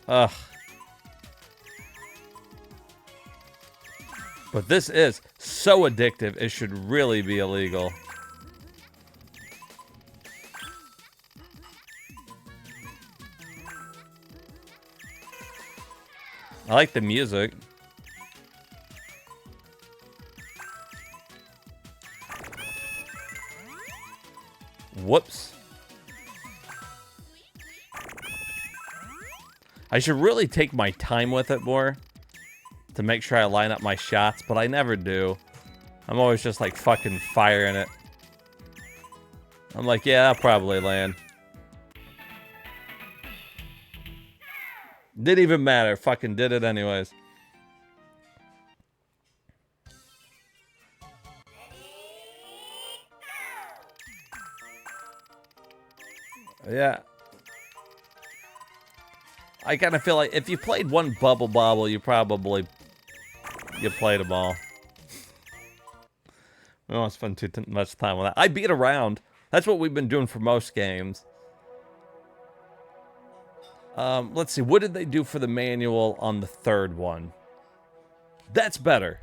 Ugh. But this is so addictive, it should really be illegal. I like the music. Whoops. I should really take my time with it more to make sure I line up my shots, but I never do. I'm always just like fucking firing it. I'm like, yeah, I'll probably land. Didn't even matter. Fucking did it anyways. Yeah. I kind of feel like if you played one Bubble Bobble, you played them all. We don't want to spend too much time on that. I beat around. That's what we've been doing for most games. Let's see. What did they do for the manual on the third one? That's better.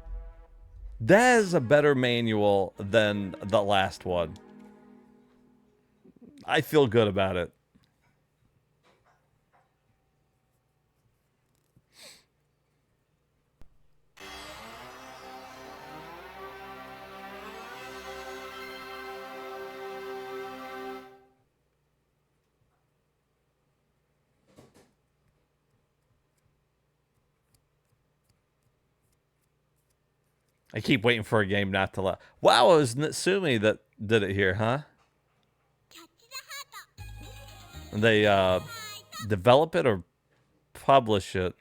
That is a better manual than the last one. I feel good about it. I keep waiting for a game not to let. Wow, it was Natsumi that did it here, huh? They develop it or publish it?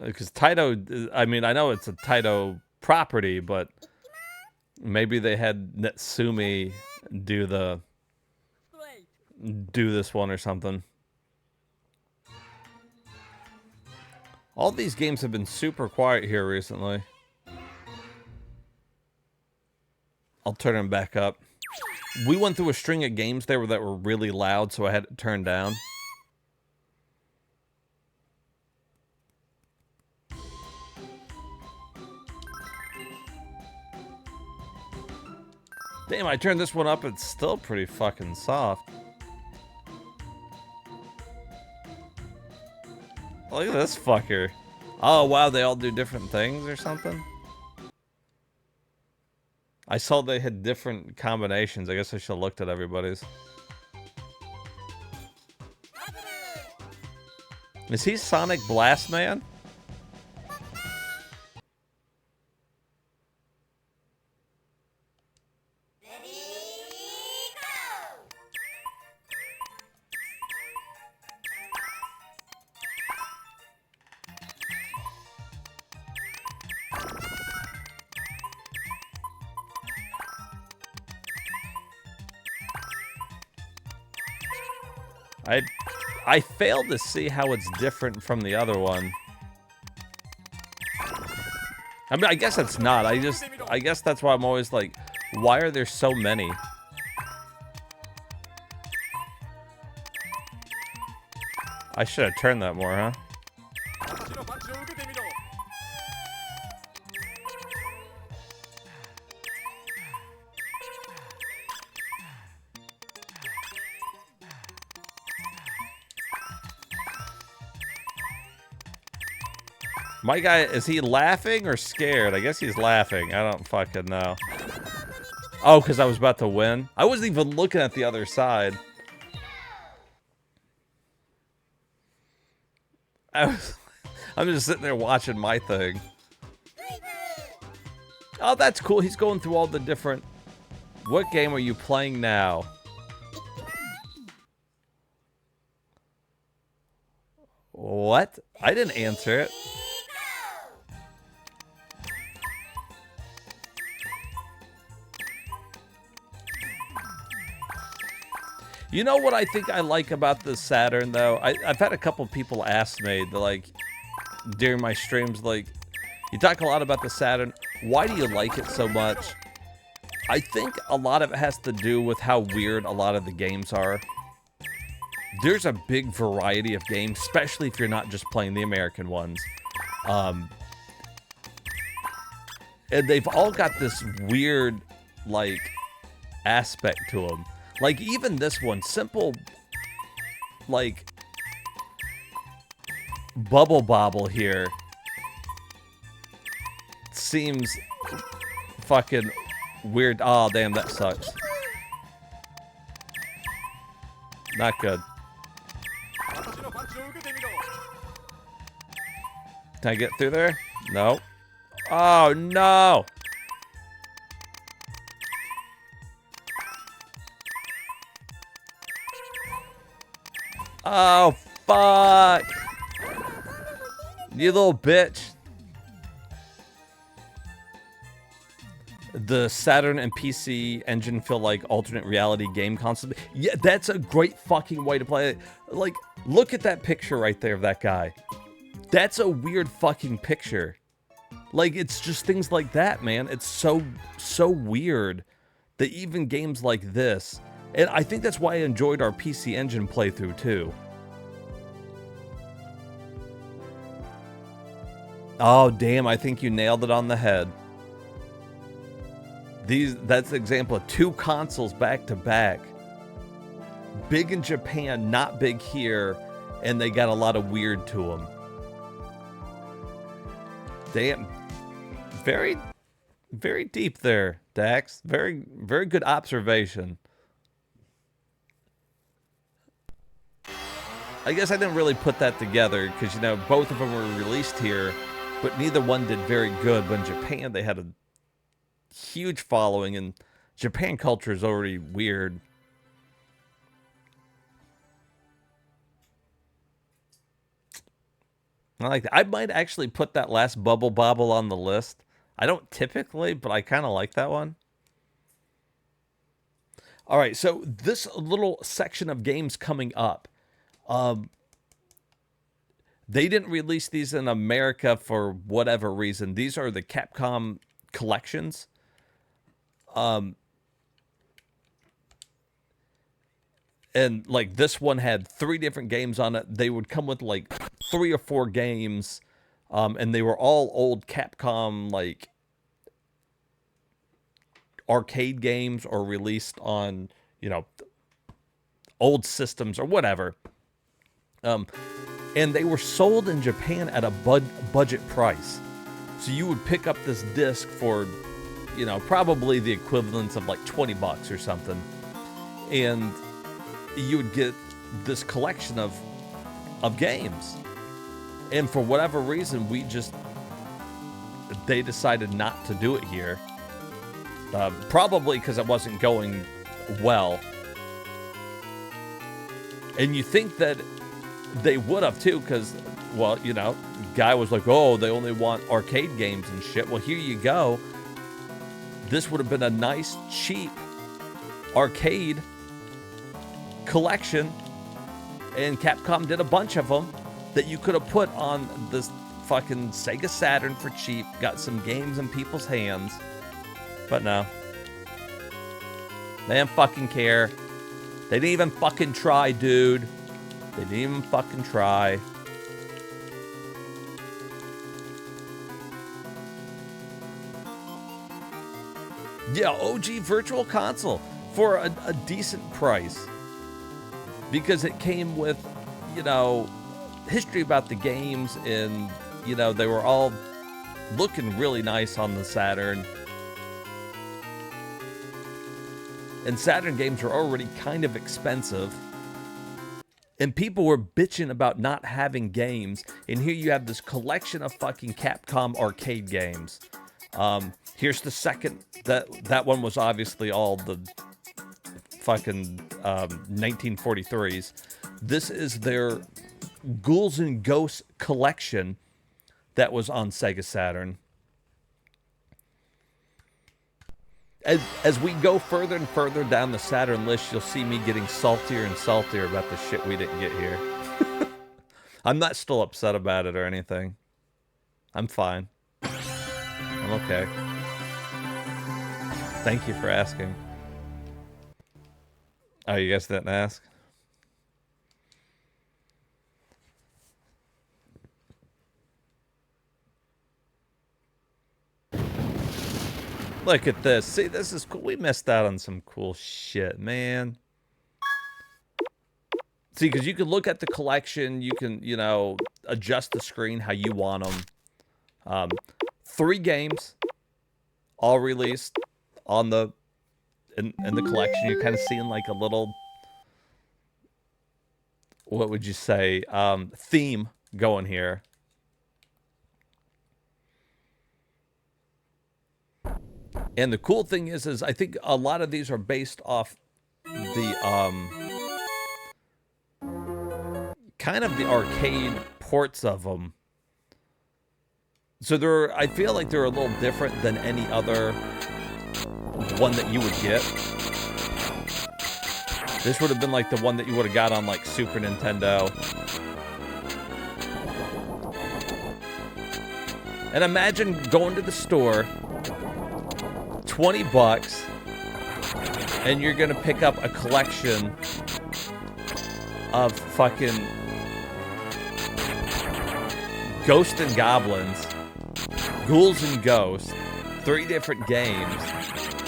Because Taito, I mean, I know it's a Taito property, but maybe they had Natsumi do do this one or something. All these games have been super quiet here recently. I'll turn them back up. We went through a string of games there that were really loud, so I had it turned down. Damn, I turned this one up, it's still pretty fucking soft. Look at this fucker. Oh, wow, they all do different things or something? I saw they had different combinations. I guess I should have looked at everybody's. Is he Sonic Blast Man? I failed to see how it's different from the other one. I mean, I guess it's not. I guess that's why I'm always like, why are there so many? I should have turned that more, huh? My guy, is he laughing or scared? I guess he's laughing. I don't fucking know. Oh, because I was about to win? I wasn't even looking at the other side. I'm just sitting there watching my thing. Oh, that's cool. He's going through all the different... What game are you playing now? What? I didn't answer it. You know what I think I like about the Saturn, though? I've had a couple people ask me, like, during my streams, like, you talk a lot about the Saturn. Why do you like it so much? I think a lot of it has to do with how weird a lot of the games are. There's a big variety of games, especially if you're not just playing the American ones. And they've all got this weird, like, aspect to them. Like, even this one, simple, like, Bubble Bobble here seems fucking weird. Oh, damn, that sucks. Not good. Can I get through there? No. Oh, no! Oh, fuck! You little bitch. The Saturn and PC engine feel like alternate reality game concept. Yeah, that's a great fucking way to play it. Like, look at that picture right there of that guy. That's a weird fucking picture. Like, it's just things like that, man. It's so weird that even games like this... And I think that's why I enjoyed our PC Engine playthrough, too. Oh, damn, I think you nailed it on the head. That's an example of 2 consoles back to back. Big in Japan, not big here, and they got a lot of weird to them. Damn. Very, very deep there, Dax. Very, very good observation. I guess I didn't really put that together because, you know, both of them were released here, but neither one did very good. But in Japan, they had a huge following, and Japan culture is already weird. I like that. I might actually put that last Bubble Bobble on the list. I don't typically, but I kind of like that one. All right, so this little section of games coming up, they didn't release these in America for whatever reason. These are the Capcom collections. And like this one had 3 different games on it. They would come with like 3 or 4 games, and they were all old Capcom like arcade games or released on, you know, old systems or whatever. And they were sold in Japan at a budget price. So you would pick up this disc for, you know, probably the equivalent of like $20 or something. And you would get this collection of games. And for whatever reason, they decided not to do it here. Probably because it wasn't going well. And you think that they would have too, because, well, you know, guy was like, oh, they only want arcade games and shit. Well, here you go. This would have been a nice, cheap arcade collection, and Capcom did a bunch of them that you could have put on this fucking Sega Saturn for cheap, got some games in people's hands. But no. They didn't fucking care. They didn't even fucking try, dude. They didn't even fucking try. Yeah, OG Virtual Console for a decent price. Because it came with, you know, history about the games, and, you know, they were all looking really nice on the Saturn. And Saturn games were already kind of expensive. And people were bitching about not having games. And here you have this collection of fucking Capcom arcade games. Here's the second. That one was obviously all the fucking 1943s. This is their Ghouls and Ghosts collection that was on Sega Saturn. As we go further and further down the Saturn list, you'll see me getting saltier and saltier about the shit we didn't get here. I'm not still upset about it or anything. I'm fine. I'm okay. Thank you for asking. Oh, you guys didn't ask? Look at this. See, this is cool. We missed out on some cool shit, man. See, because you can look at the collection. You can, you know, adjust the screen how you want them. 3 games, all released on the in the collection. You're kind of seeing like a little, what would you say, theme going here. And the cool thing is I think a lot of these are based off the kind of the arcade ports of them. So I feel like they're a little different than any other one that you would get. This would have been like the one that you would have got on like Super Nintendo. And imagine going to the store, $20, and you're gonna pick up a collection of fucking Ghosts and Goblins, Ghouls and Ghosts, 3 different games.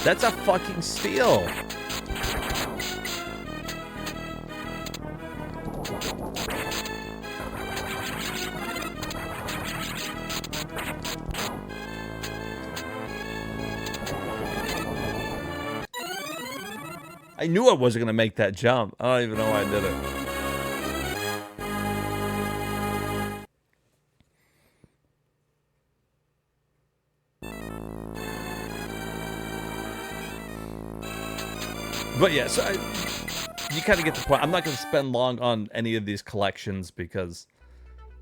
That's a fucking steal. I knew I wasn't going to make that jump. I don't even know why I did it. But yeah, so you kind of get the point. I'm not going to spend long on any of these collections because,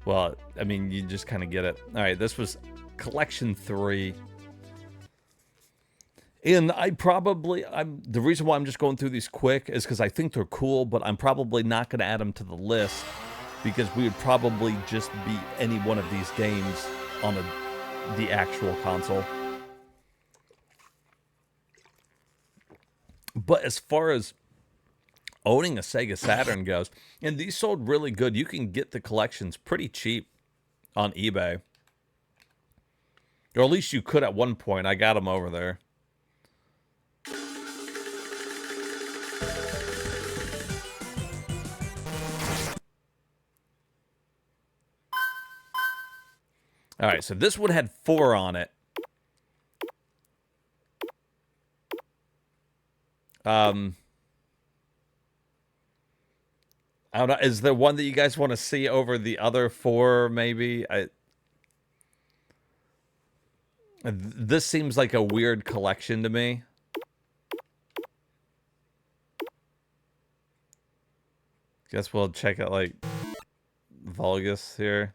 well, I mean, you just kind of get it. All right, this was collection 3. And the reason why I'm just going through these quick is because I think they're cool, but I'm probably not going to add them to the list because we would probably just beat any one of these games on the actual console. But as far as owning a Sega Saturn goes, and these sold really good, you can get the collections pretty cheap on eBay. Or at least you could at one point. I got them over there. All right, so this one had 4 on it. I don't know. Is there one that you guys want to see over the other 4? Maybe. This seems like a weird collection to me. Guess we'll check out like Vulgus here.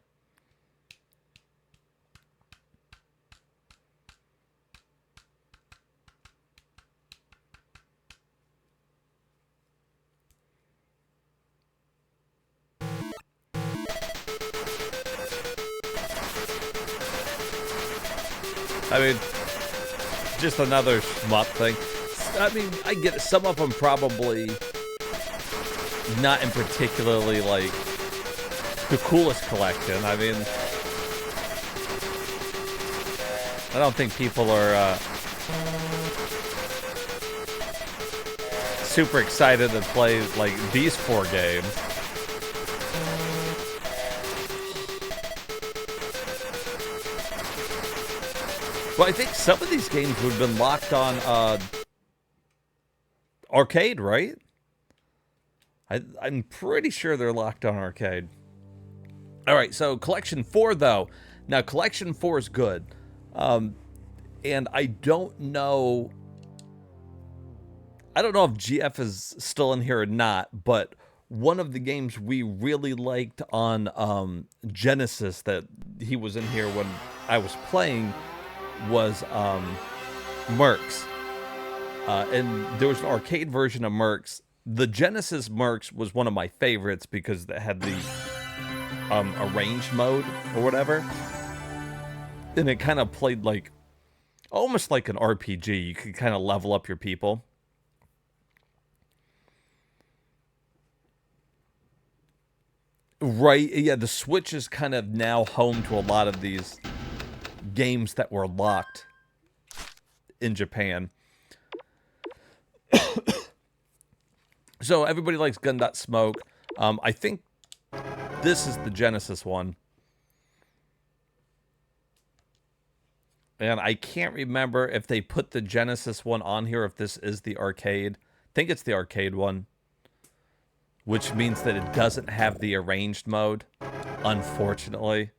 I mean, just another shmup thing. I mean, I get it. Some of them probably not in particularly, like, the coolest collection. I mean, I don't think people are super excited to play, like, these 4 games. Well, I think some of these games would have been locked on arcade, right? I'm pretty sure they're locked on arcade. All right, so Collection 4, though. Now, Collection 4 is good. And I don't know... I don't know if GF is still in here or not, but one of the games we really liked on Genesis that he was in here when I was playing was Mercs. And there was an arcade version of Mercs. The Genesis Mercs was one of my favorites because it had the arranged mode or whatever. And it kind of played like, almost like an RPG. You could kind of level up your people. Right, yeah, the Switch is kind of now home to a lot of these games that were locked in Japan. So everybody likes Gun.Smoke. I think this is the Genesis one. And I can't remember if they put the Genesis one on here, if this is the arcade. I think it's the arcade one. Which means that it doesn't have the arranged mode, unfortunately.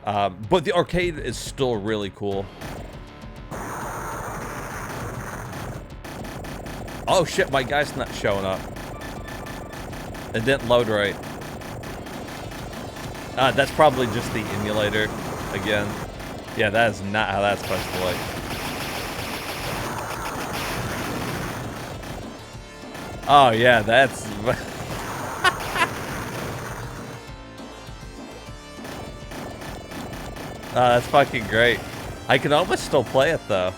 But the arcade is still really cool. Oh shit, my guy's not showing up. It didn't load right. That's probably just the emulator again. Yeah, that is not how that's supposed to look. Oh yeah, that's... that's fucking great. I can almost still play it though.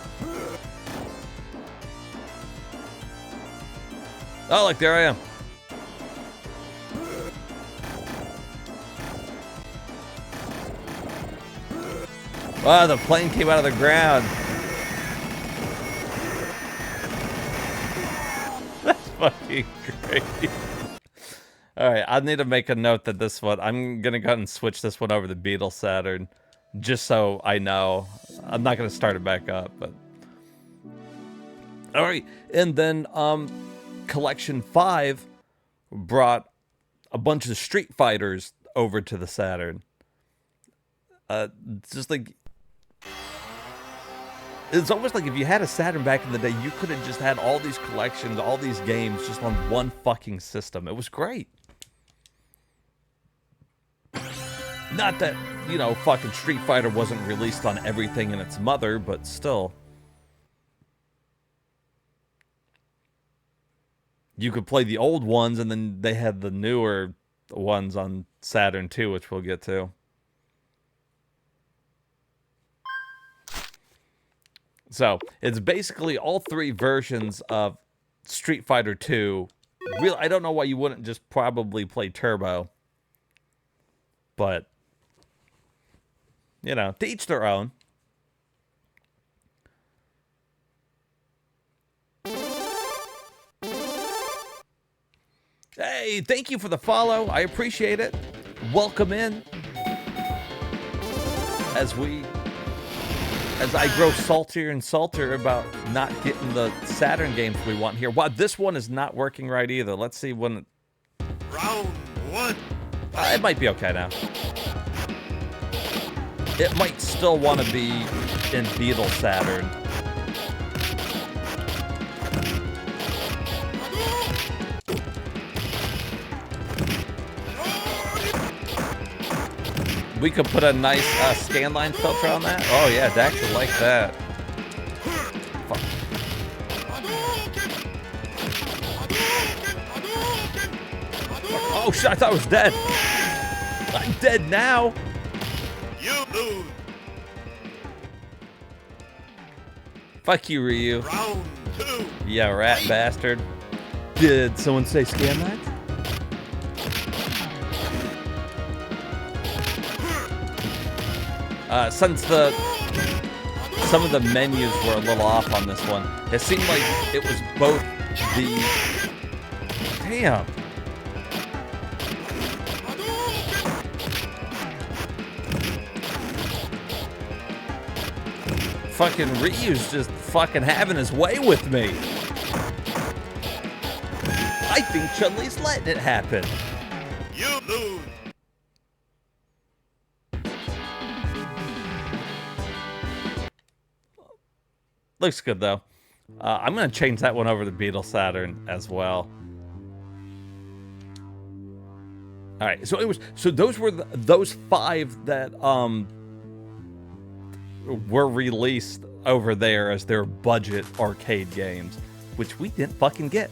Oh, look, there I am. Wow, the plane came out of the ground. That's fucking great. Alright, I need to make a note that this one, I'm gonna go ahead and switch this one over to Beetle Saturn. Just so I know. I'm not gonna start it back up, but... Alright, and then, Collection 5 brought a bunch of Street Fighters over to the Saturn. Just like... It's almost like if you had a Saturn back in the day, you could have just had all these collections, all these games, just on one fucking system. It was great. Not that you know, fucking Street Fighter wasn't released on everything in its mother, but still. You could play the old ones, and then they had the newer ones on Saturn too, which we'll get to. So, it's basically all three versions of Street Fighter 2. Really, I don't know why you wouldn't just probably play Turbo. But, you know, to each their own. Hey, thank you for the follow. I appreciate it. Welcome in. As I grow saltier and saltier about not getting the Saturn games we want here. Wow, this one is not working right either. Let's see when... Round one. It might be okay now. It might still want to be in Beetle Saturn. We could put a nice scanline filter on that. Oh yeah, Dax would like that. Fuck. Oh shit, I thought I was dead. I'm dead now. You lose. Fuck you, Ryu. Round two. Yeah, rat bastard. Did someone say scanline? Since some of the menus were a little off on this one, it seemed like it was both the... Damn. Fucking Ryu's just fucking having his way with me. I think Chun-Li's letting it happen. You lose. Looks good though. I'm gonna change that one over to Beetle Saturn as well. All right. So anyways, so those were those 5 that were released over there as their budget arcade games, which we didn't fucking get.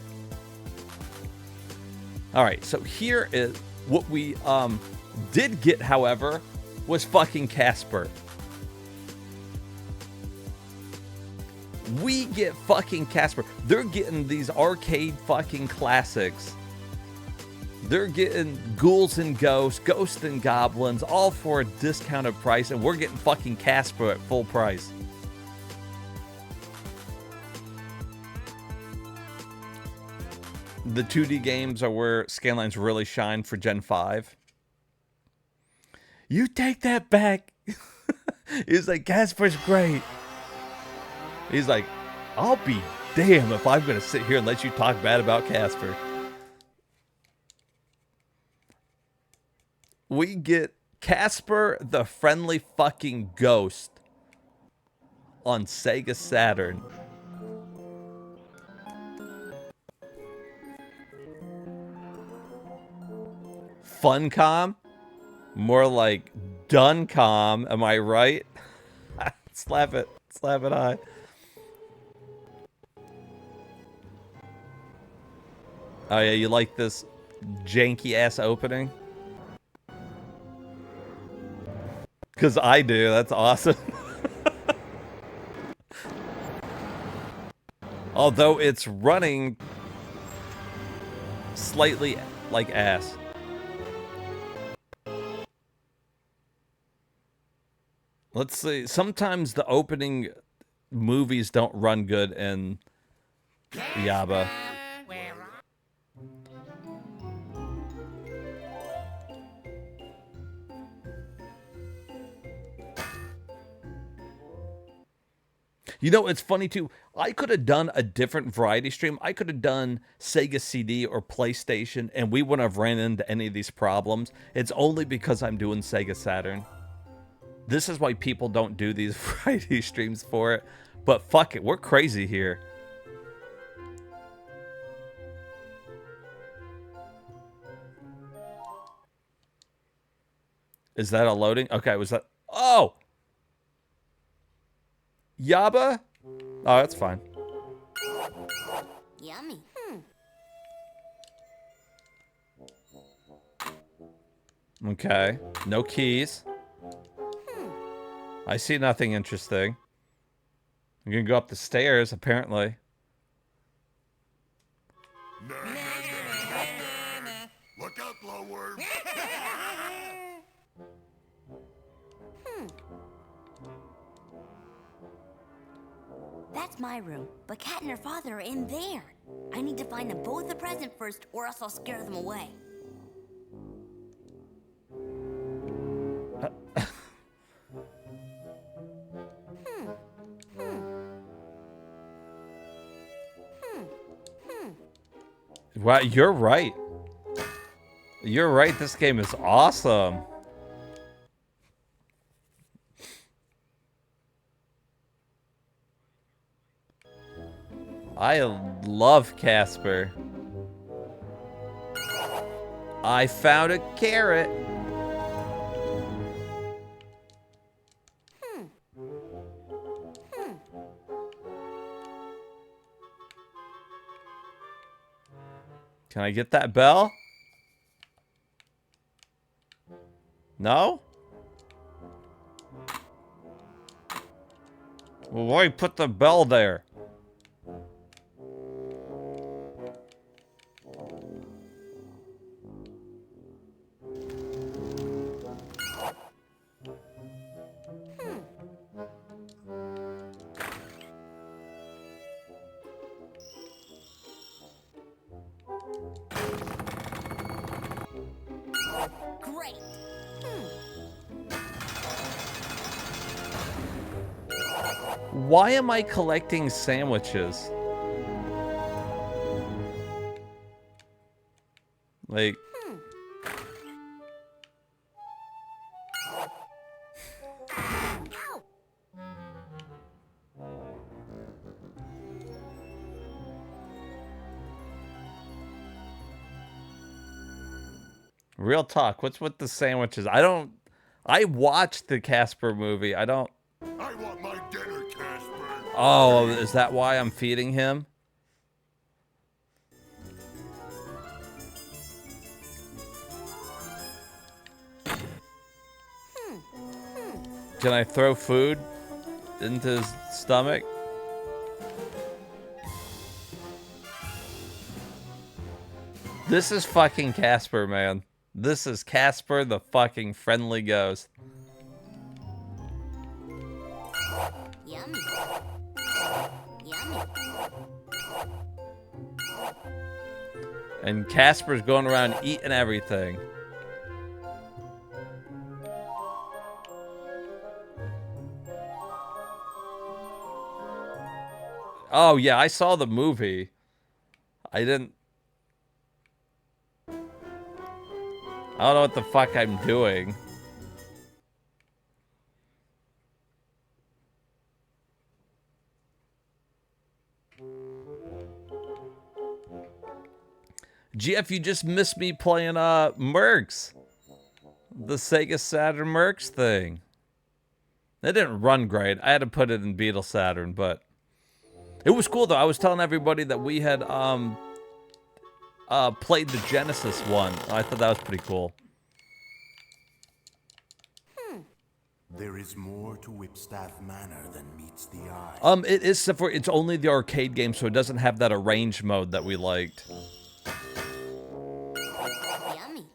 All right. So here is what we did get. However, was fucking Casper. We get fucking Casper. They're getting these arcade fucking classics. They're getting Ghouls and Ghosts, Ghosts and Goblins, all for a discounted price, and we're getting fucking Casper at full price. The 2D games are where scanlines really shine for Gen 5. You take that back. He's like, Casper's great. He's like, I'll be damned if I'm going to sit here and let you talk bad about Casper. We get Casper the Friendly Fucking Ghost on SEGA Saturn. Funcom? More like Duncom, am I right? Slap it high. Oh yeah, you like this janky ass opening? Cause I do, that's awesome. Although it's running slightly like ass. Let's see, sometimes the opening movies don't run good in Yaba. You know, it's funny too. I could have done a different variety stream. I could have done Sega CD or PlayStation, and we wouldn't have ran into any of these problems. It's only because I'm doing Sega Saturn. This is why people don't do these variety streams for it. But fuck it, we're crazy here. Is that a loading? Okay, was that... Oh! Yaba? Oh, that's fine. Yummy. Okay. No keys. I see nothing interesting. I'm gonna go up the stairs, apparently. Look out, glowworm. That's my room, but Cat and her father are in there. I need to find them both a present first, or else I'll scare them away. Wow, you're right. You're right, this game is awesome. I love Casper. I found a carrot. Can I get that bell? No? Well, why put the bell there? Great. Why am I collecting sandwiches? Like... Real talk, what's with the sandwiches? I watched the Casper movie. I want my dinner, Casper. Oh, is that why I'm feeding him? Can I throw food into his stomach? This is fucking Casper, man. This is Casper the fucking friendly ghost. Yummy. Yummy. And Casper's going around eating everything. Oh, yeah, I saw the movie. I don't know what the fuck I'm doing. GF, you just missed me playing Mercs. The SEGA Saturn Mercs thing. It didn't run great. I had to put it in Beetle Saturn, but it was cool though. I was telling everybody that we had played the Genesis one. I thought that was pretty cool. There is more to Whipstaff Manor than meets the eye. It is separate. It's only the arcade game, so it doesn't have that arranged mode that we liked. Yummy.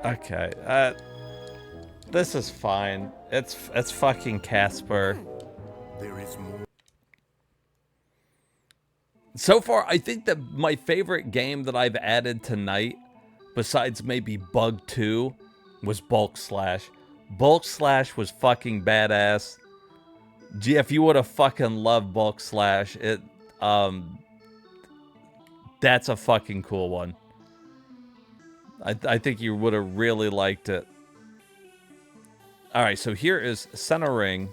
Okay, this is fine. It's fucking Casper. There is more. So far, I think that my favorite game that I've added tonight, besides maybe Bug 2, was Bulk Slash. Bulk Slash was fucking badass. GF, you would have fucking loved Bulk Slash. That's a fucking cool one. I think you would have really liked it. All right, so here is center ring.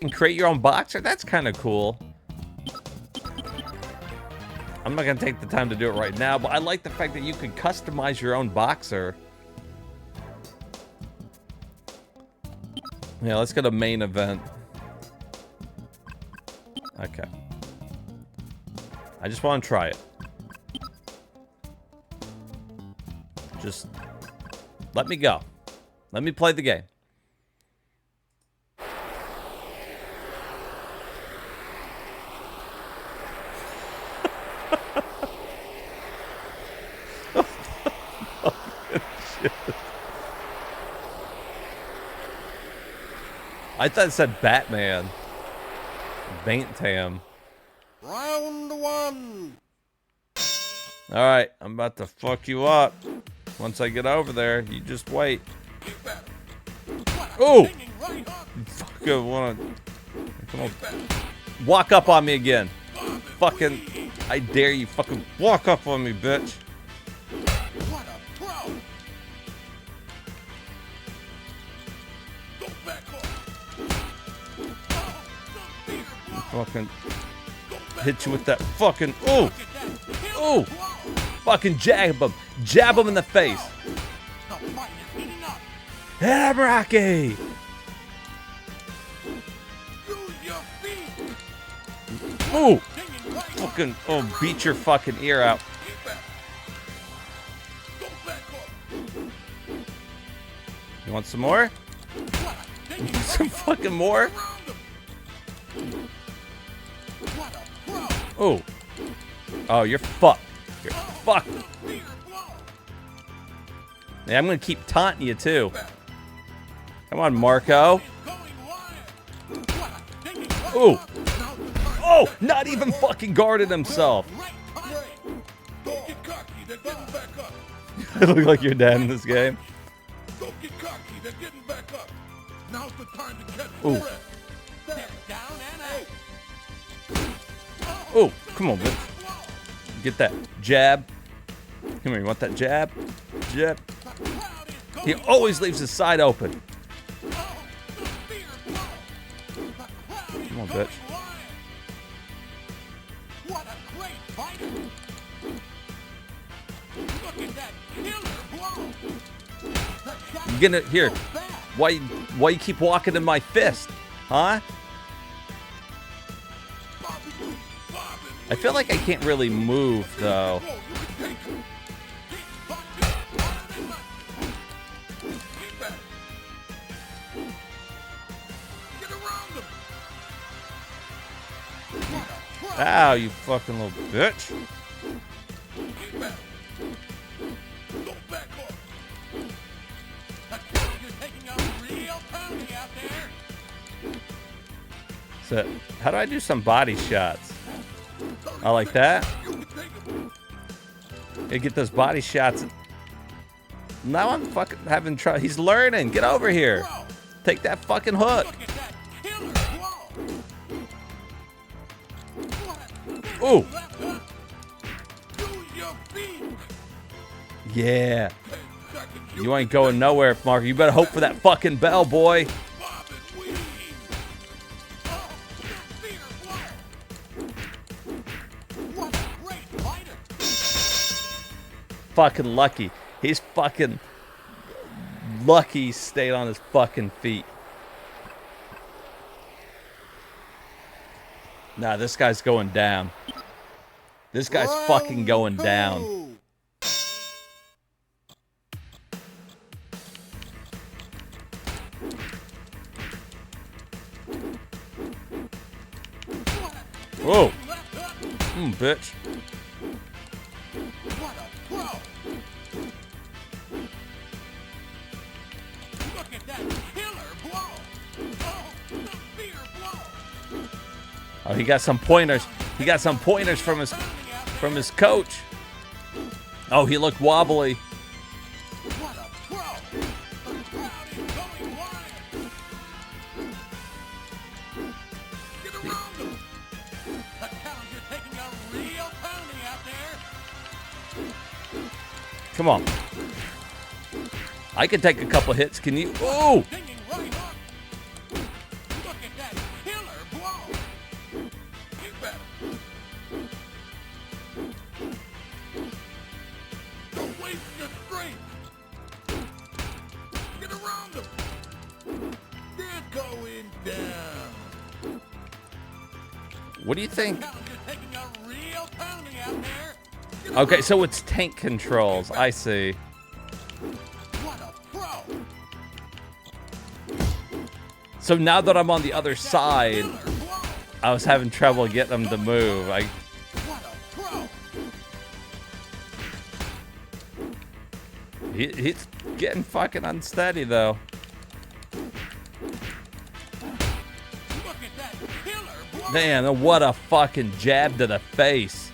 And create your own boxer. That's kind of cool. I'm not gonna take the time to do it right now, but I like the fact that you can customize your own boxer. Yeah, let's go to main event. Okay. I just want to try it. Just let me go. Let me play the game. I thought it said Batman. Bantam. Round one. All right, I'm about to fuck you up. Once I get over there, you just wait. Oh! You fucking wanna... Come on. Walk up on me again. Fucking... I dare you fucking walk up on me, bitch. Fucking hit you with that fucking ooh, fucking jab him in the face. Hit him, Rocky. Ooh, fucking beat your fucking ear out. You want some more? You want some fucking more? Oh. Oh, you're fucked. You're fucked. Yeah, I'm gonna keep taunting you too. Come on, Marco. Oh. Oh, not even fucking guarded himself. I look like your dad in this game. Ooh. Oh, come on, bitch. Get that jab. Come here, you want that jab? Jab. He always leaves his side open. Come on, bitch. You getting it here? Why you keep walking in my fist, huh? I feel like I can't really move, though. Ow, you fucking little bitch. So, how do I do some body shots? I like that. You get those body shots. Now I'm fucking having trouble. He's learning. Get over here. Take that fucking hook. Ooh. Yeah. You ain't going nowhere, Mark. You better hope for that fucking bell, boy. Fucking lucky. He's fucking lucky he stayed on his fucking feet. Nah, this guy's going down. This guy's fucking going down. Whoa. Bitch. Oh, he got some pointers. He got some pointers from his coach. Oh, he looked wobbly. Come on. I can take a couple hits. Can you? Oh! What do you think? Okay, so it's tank controls. I see. So now that I'm on the other side, I was having trouble getting them to move. He's getting fucking unsteady though. Man, what a fucking jab to the face.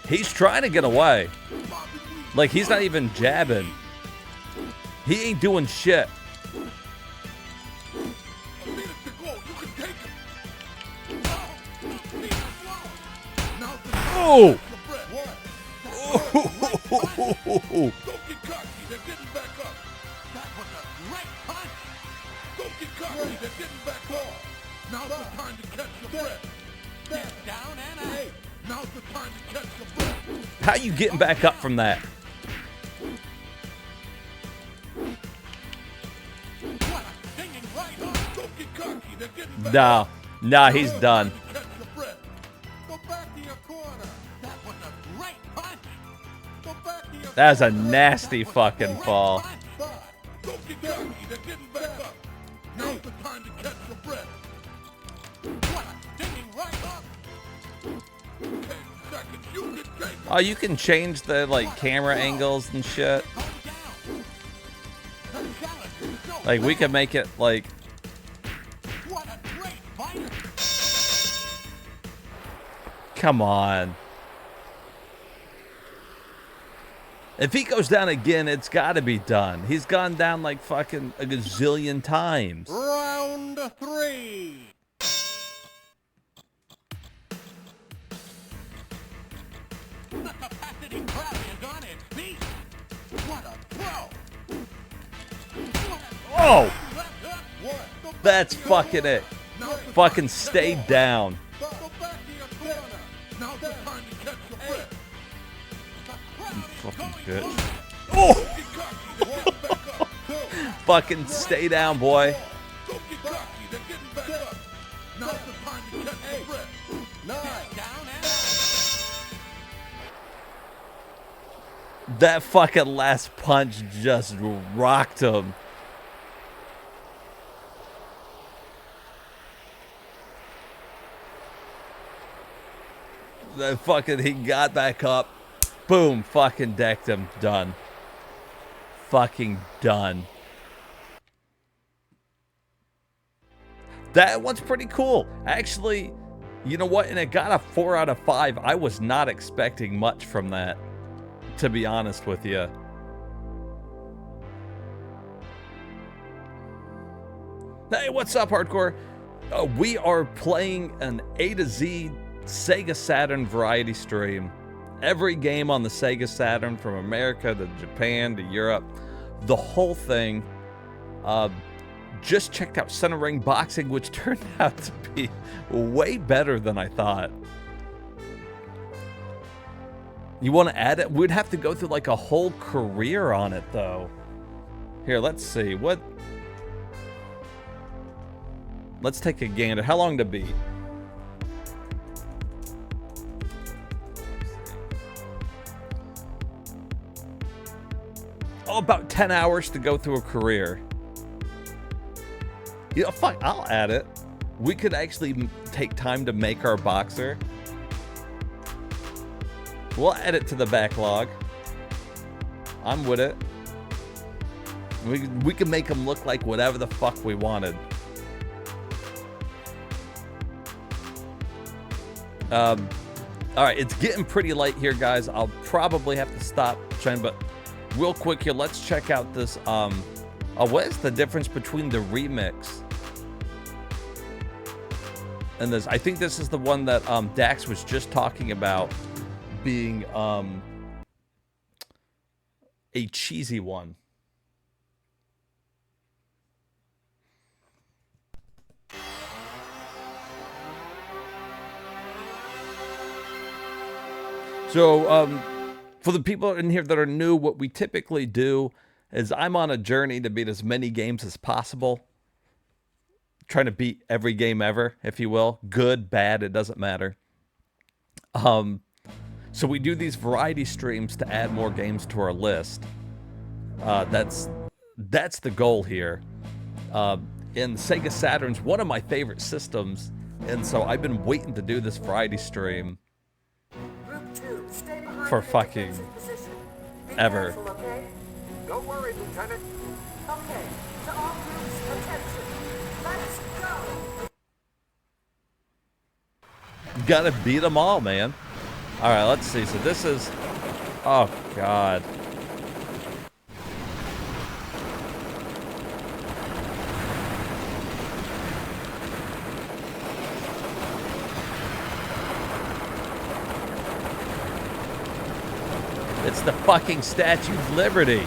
He's trying to get away. Like, he's not even jabbing. He ain't doing shit. Oh! Oh! How you getting back up from that? Nah, he's done. That's a nasty fucking fall. Oh, you can change the like camera angles and shit. Like we can make it like. Come on. If he goes down again, it's got to be done. He's gone down like fucking a gazillion times. Round 3. Oh! That's fucking it. Fucking stay down. Fucking bitch. Oh! Fucking stay down, boy. That fucking last punch just rocked him. That fucking, he got back up. Boom, fucking decked him. Done. Fucking done. That one's pretty cool. Actually, you know what? And it got a 4 out of 5. I was not expecting much from that, to be honest with you. Hey, what's up, Hardcore? We are playing an A to Z SEGA Saturn variety stream. Every game on the SEGA Saturn, from America to Japan to Europe, the whole thing. Just checked out Center Ring Boxing, which turned out to be way better than I thought. You want to add it? We'd have to go through like a whole career on it, though. Here, let's see. Let's take a gander. How long to beat? Oh, about 10 hours to go through a career. You know, fuck, I'll add it. We could actually take time to make our boxer. We'll add it to the backlog. I'm with it. We can make him look like whatever the fuck we wanted. All right, it's getting pretty late here, guys. I'll probably have to stop trying, but real quick here, let's check out this. What is the difference between the remix? in this. I think this is the one that Dax was just talking about being a cheesy one. So, for the people in here that are new, what we typically do is I'm on a journey to beat as many games as possible. Trying to beat every game ever, if you will. Good, bad, it doesn't matter. So we do these variety streams to add more games to our list. That's the goal here. And SEGA Saturn's one of my favorite systems, and so I've been waiting to do this variety stream for fucking ever. Okay? Don't worry, Lieutenant. Okay, to all groups, attention. Let's go. Gotta beat them all, man. All right, let's see. So this is, oh god. It's the fucking Statue of Liberty.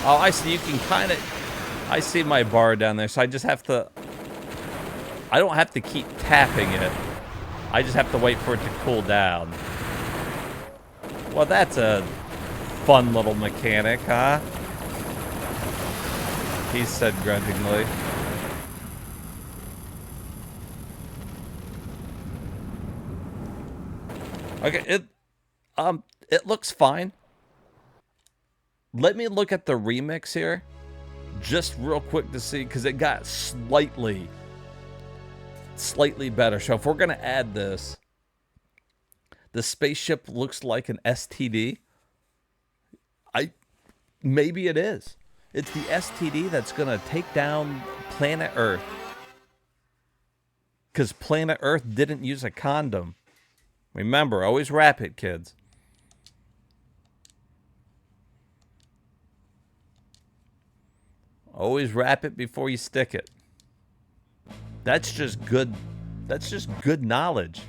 Oh, I see. You can kind of... I see my bar down there, so I just have to... I don't have to keep tapping it. I just have to wait for it to cool down. Well, that's a fun little mechanic, huh? He said grudgingly. Okay, it looks fine. Let me look at the remix here, just real quick to see, because it got slightly better. So if we're gonna add this, the spaceship looks like an STD. Maybe it is. It's the STD that's gonna take down planet Earth, because planet Earth didn't use a condom. Remember, always wrap it, kids. Always wrap it before you stick it. That's just good. That's just good knowledge.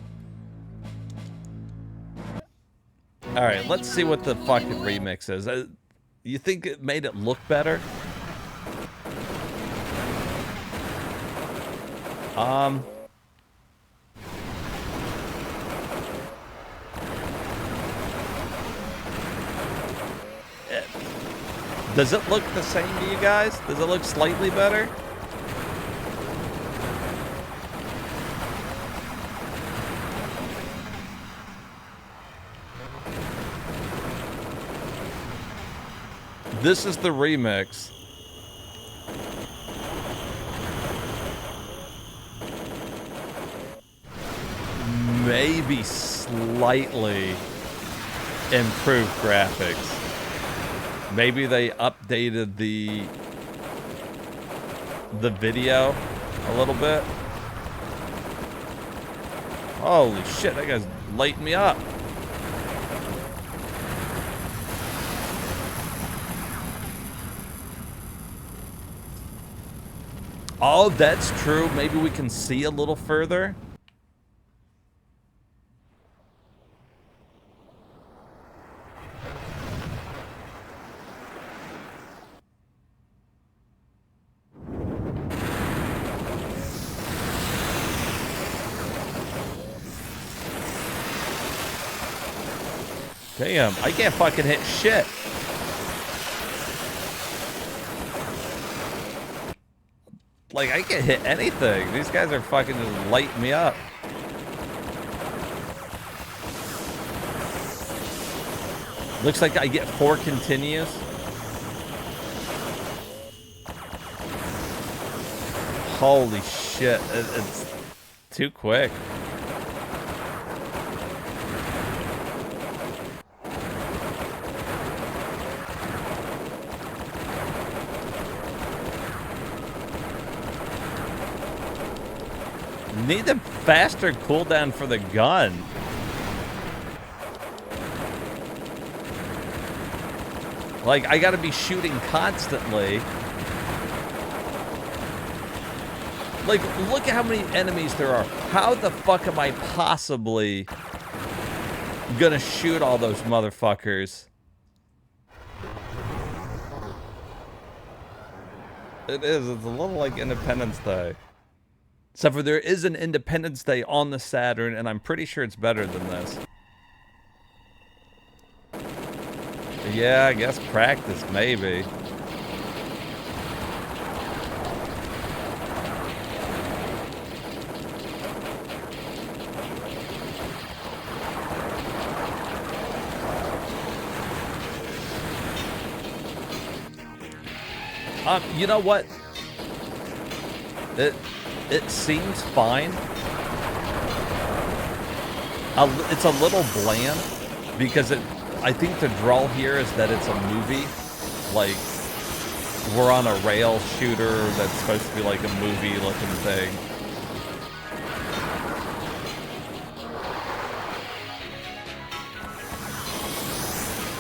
All right, let's see what the fucking remix is. You think it made it look better? Does it look the same to you guys? Does it look slightly better? This is the remix. Maybe slightly improved graphics. Maybe they updated the video a little bit. Holy shit, that guy's lighting me up. Oh, that's true. Maybe we can see a little further. Damn, I can't fucking hit shit. Like, I can't hit anything. These guys are fucking just lighting me up. Looks like I get 4 continues. Holy shit, it's too quick. Need a faster cooldown for the gun. Like, I gotta be shooting constantly. Like, look at how many enemies there are. How the fuck am I possibly gonna shoot all those motherfuckers? It is. It's a little like Independence Day. Except for there is an Independence Day on the Saturn, and I'm pretty sure it's better than this. Yeah, I guess practice, maybe. You know what? It seems fine. It's a little bland because I think the draw here is that it's a movie. Like, we're on a rail shooter that's supposed to be like a movie-looking thing.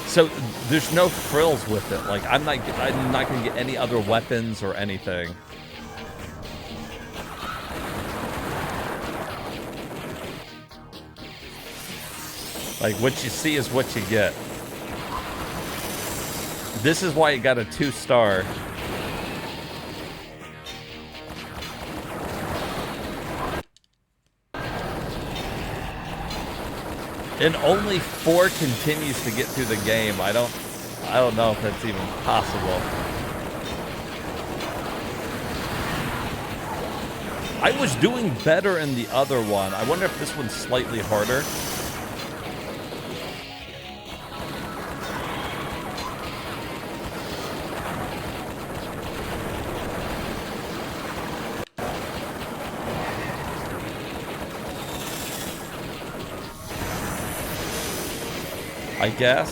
So there's no frills with it. Like, I'm not gonna get any other weapons or anything. Like, what you see is what you get. This is why it got a 2-star. And only 4 continues to get through the game. I don't know if that's even possible. I was doing better in the other one. I wonder if this one's slightly harder. I guess.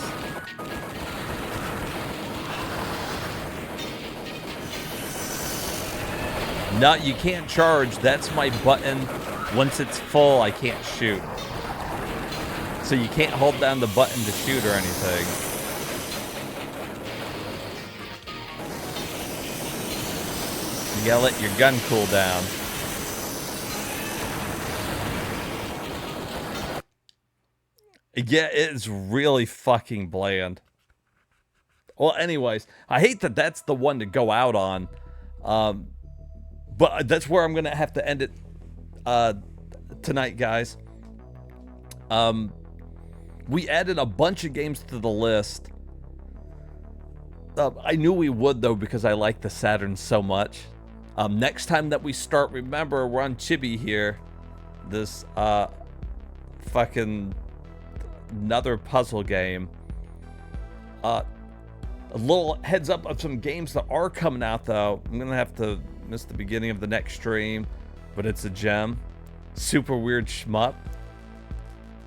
No, you can't charge. That's my button. Once it's full, I can't shoot. So you can't hold down the button to shoot or anything. You gotta let your gun cool down. Yeah, it's really fucking bland. Well, anyways, I hate that that's the one to go out on. But that's where I'm going to have to end it tonight, guys. We added a bunch of games to the list. I knew we would, though, because I like the Saturn so much. Next time that we start, remember, we're on Chibi here. This fucking... another puzzle game. A little heads up of some games that are coming out, though. I'm gonna have to miss the beginning of the next stream, but it's a gem. Super weird shmup.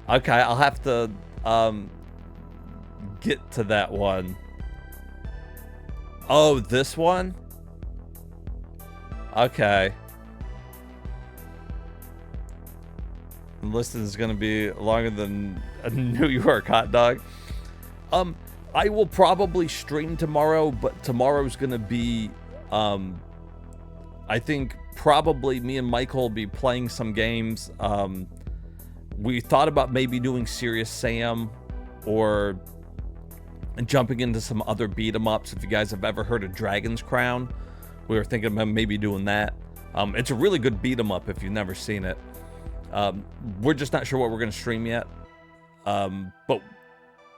Okay, I'll have to get to that one. Oh, this one? Okay. Listen, is going to be longer than a New York hot dog. I will probably stream tomorrow, but tomorrow's going to be, I think probably me and Michael will be playing some games. We thought about maybe doing Serious Sam or jumping into some other beat 'em ups. If you guys have ever heard of Dragon's Crown, we were thinking about maybe doing that. It's a really good beat 'em up if you've never seen it. We're just not sure what we're going to stream yet. But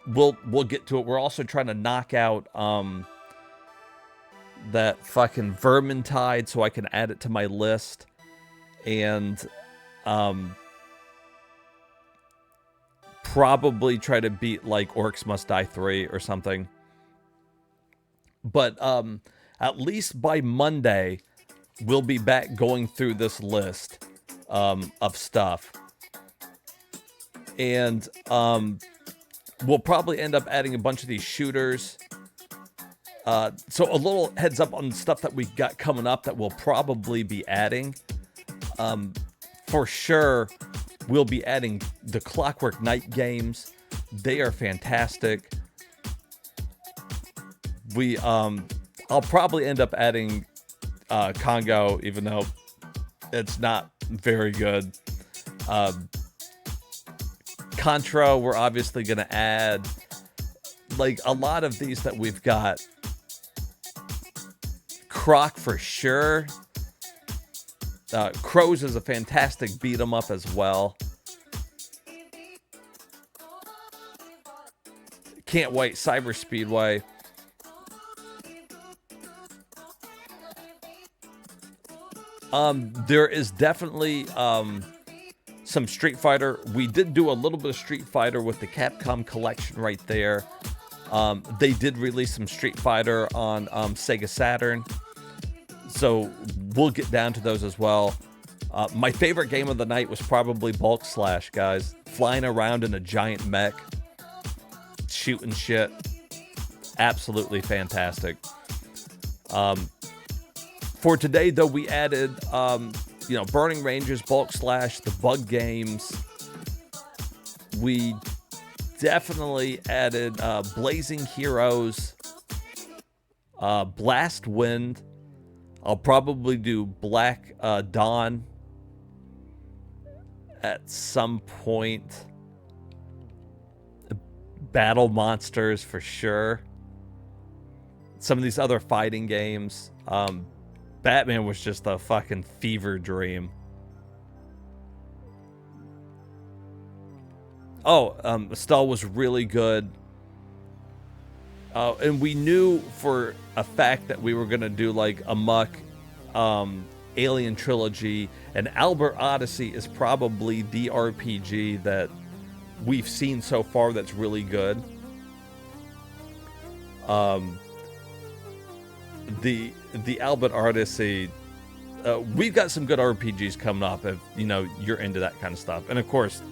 we'll get to it. We're also trying to knock out that fucking Vermintide so I can add it to my list. And probably try to beat like Orcs Must Die 3 or something. But at least by Monday, we'll be back going through this list of stuff. And we'll probably end up adding a bunch of these shooters. So a little heads up on stuff that we got coming up that we'll probably be adding. for sure, we'll be adding the Clockwork Knight games. They are fantastic. I'll probably end up adding Congo, even though it's not very good. Contra, we're obviously going to add. Like, a lot of these that we've got. Croc for sure. Crows is a fantastic beat 'em up as well. Can't wait. Cyber Speedway. There is definitely some Street Fighter. We did do a little bit of Street Fighter with the Capcom collection right there. They did release some Street Fighter on SEGA Saturn. So we'll get down to those as well. My favorite game of the night was probably Bulk Slash, guys. Flying around in a giant mech. Shooting shit. Absolutely fantastic. For today, though, we added, Burning Rangers, Bulk Slash, the Bug games. We definitely added Blazing Heroes, Blast Wind. I'll probably do Black Dawn at some point. Battle Monsters for sure. Some of these other fighting games. Batman was just a fucking fever dream. Estelle was really good. And we knew for a fact that we were going to do like Amok, Alien Trilogy, and Albert Odyssey is probably the RPG that we've seen so far that's really good. The Albert Odyssey, we've got some good RPGs coming up if, you're into that kind of stuff. And of course,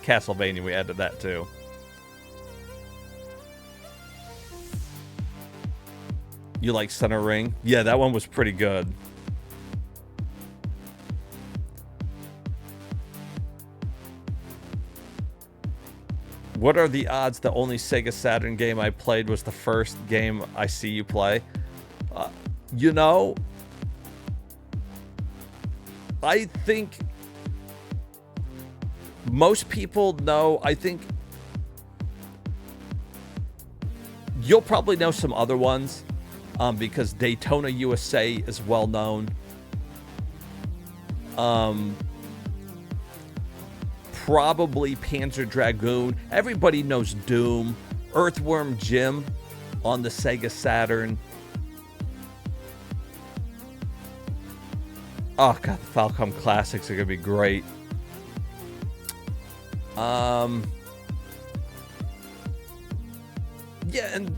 Castlevania, we added that too. You like Center Ring? Yeah, that one was pretty good. What are the odds the only Sega Saturn game I played was the first game I see you play? I think most people know. I think you'll probably know some other ones because Daytona USA is well known. Probably Panzer Dragoon. Everybody knows Doom. Earthworm Jim on the Sega Saturn. Oh god, the Falcom Classics are gonna be great. Yeah, and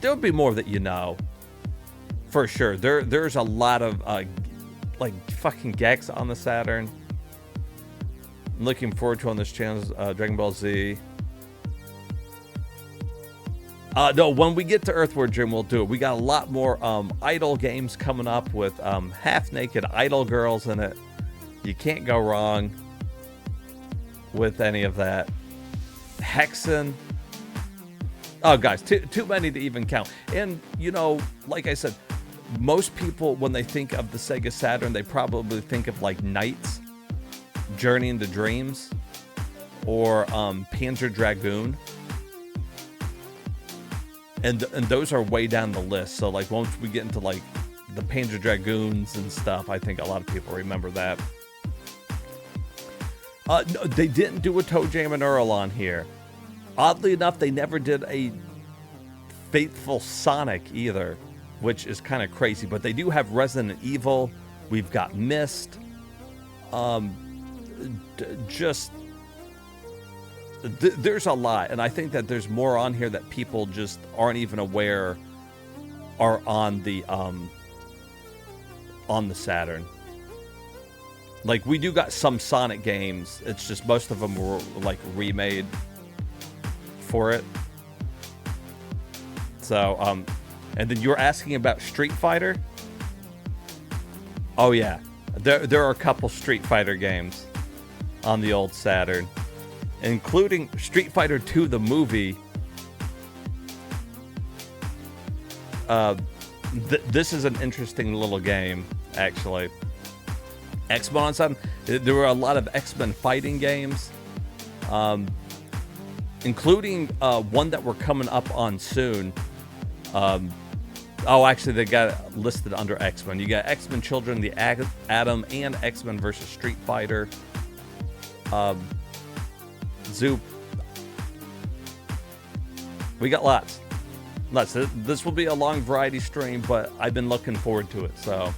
there'll be more that for sure. There's a lot of like fucking Gex on the Saturn. I'm looking forward to on this channel Dragon Ball Z. No, when we get to Earthworm Jim, we'll do it. We got a lot more idol games coming up with half-naked idol girls in it. You can't go wrong with any of that. Hexen. Oh, guys, too many to even count. And, like I said, most people, when they think of the Sega Saturn, they probably think of, like, Knights, Journey into Dreams, or Panzer Dragoon. And those are way down the list. So, like, once we get into, like, the Panzer Dragoons and stuff, I think a lot of people remember that. No, they didn't do a Toe Jam and Earl on here. Oddly enough, they never did a Faithful Sonic either, which is kind of crazy. But they do have Resident Evil. We've got Myst. There's a lot, and I think that there's more on here that people just aren't even aware are on the Saturn. Like, we do got some Sonic games. It's just most of them were like remade for it. So, and then you were asking about Street Fighter. Oh yeah, There are a couple Street Fighter games on the old Saturn, including Street Fighter 2, the movie. This is an interesting little game, actually. X-Men on Saturn. There were a lot of X-Men fighting games, including one that we're coming up on soon. Oh, actually, they got it listed under X-Men. You got X-Men Children, the Atom, and X-Men versus Street Fighter. Zoop. We got lots. This will be a long variety stream, but I've been looking forward to it. So,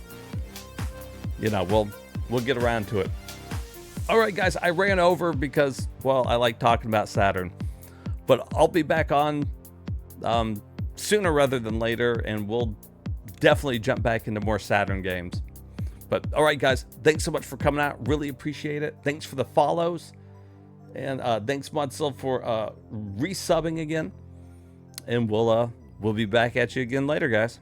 you know, we'll get around to it. All right, guys, I ran over because, well, I like talking about Saturn. But I'll be back on sooner rather than later, and we'll definitely jump back into more Saturn games. But all right, guys, thanks so much for coming out. Really appreciate it. Thanks for the follows, and thanks Mudsel for resubbing again. And we'll be back at you again later, guys.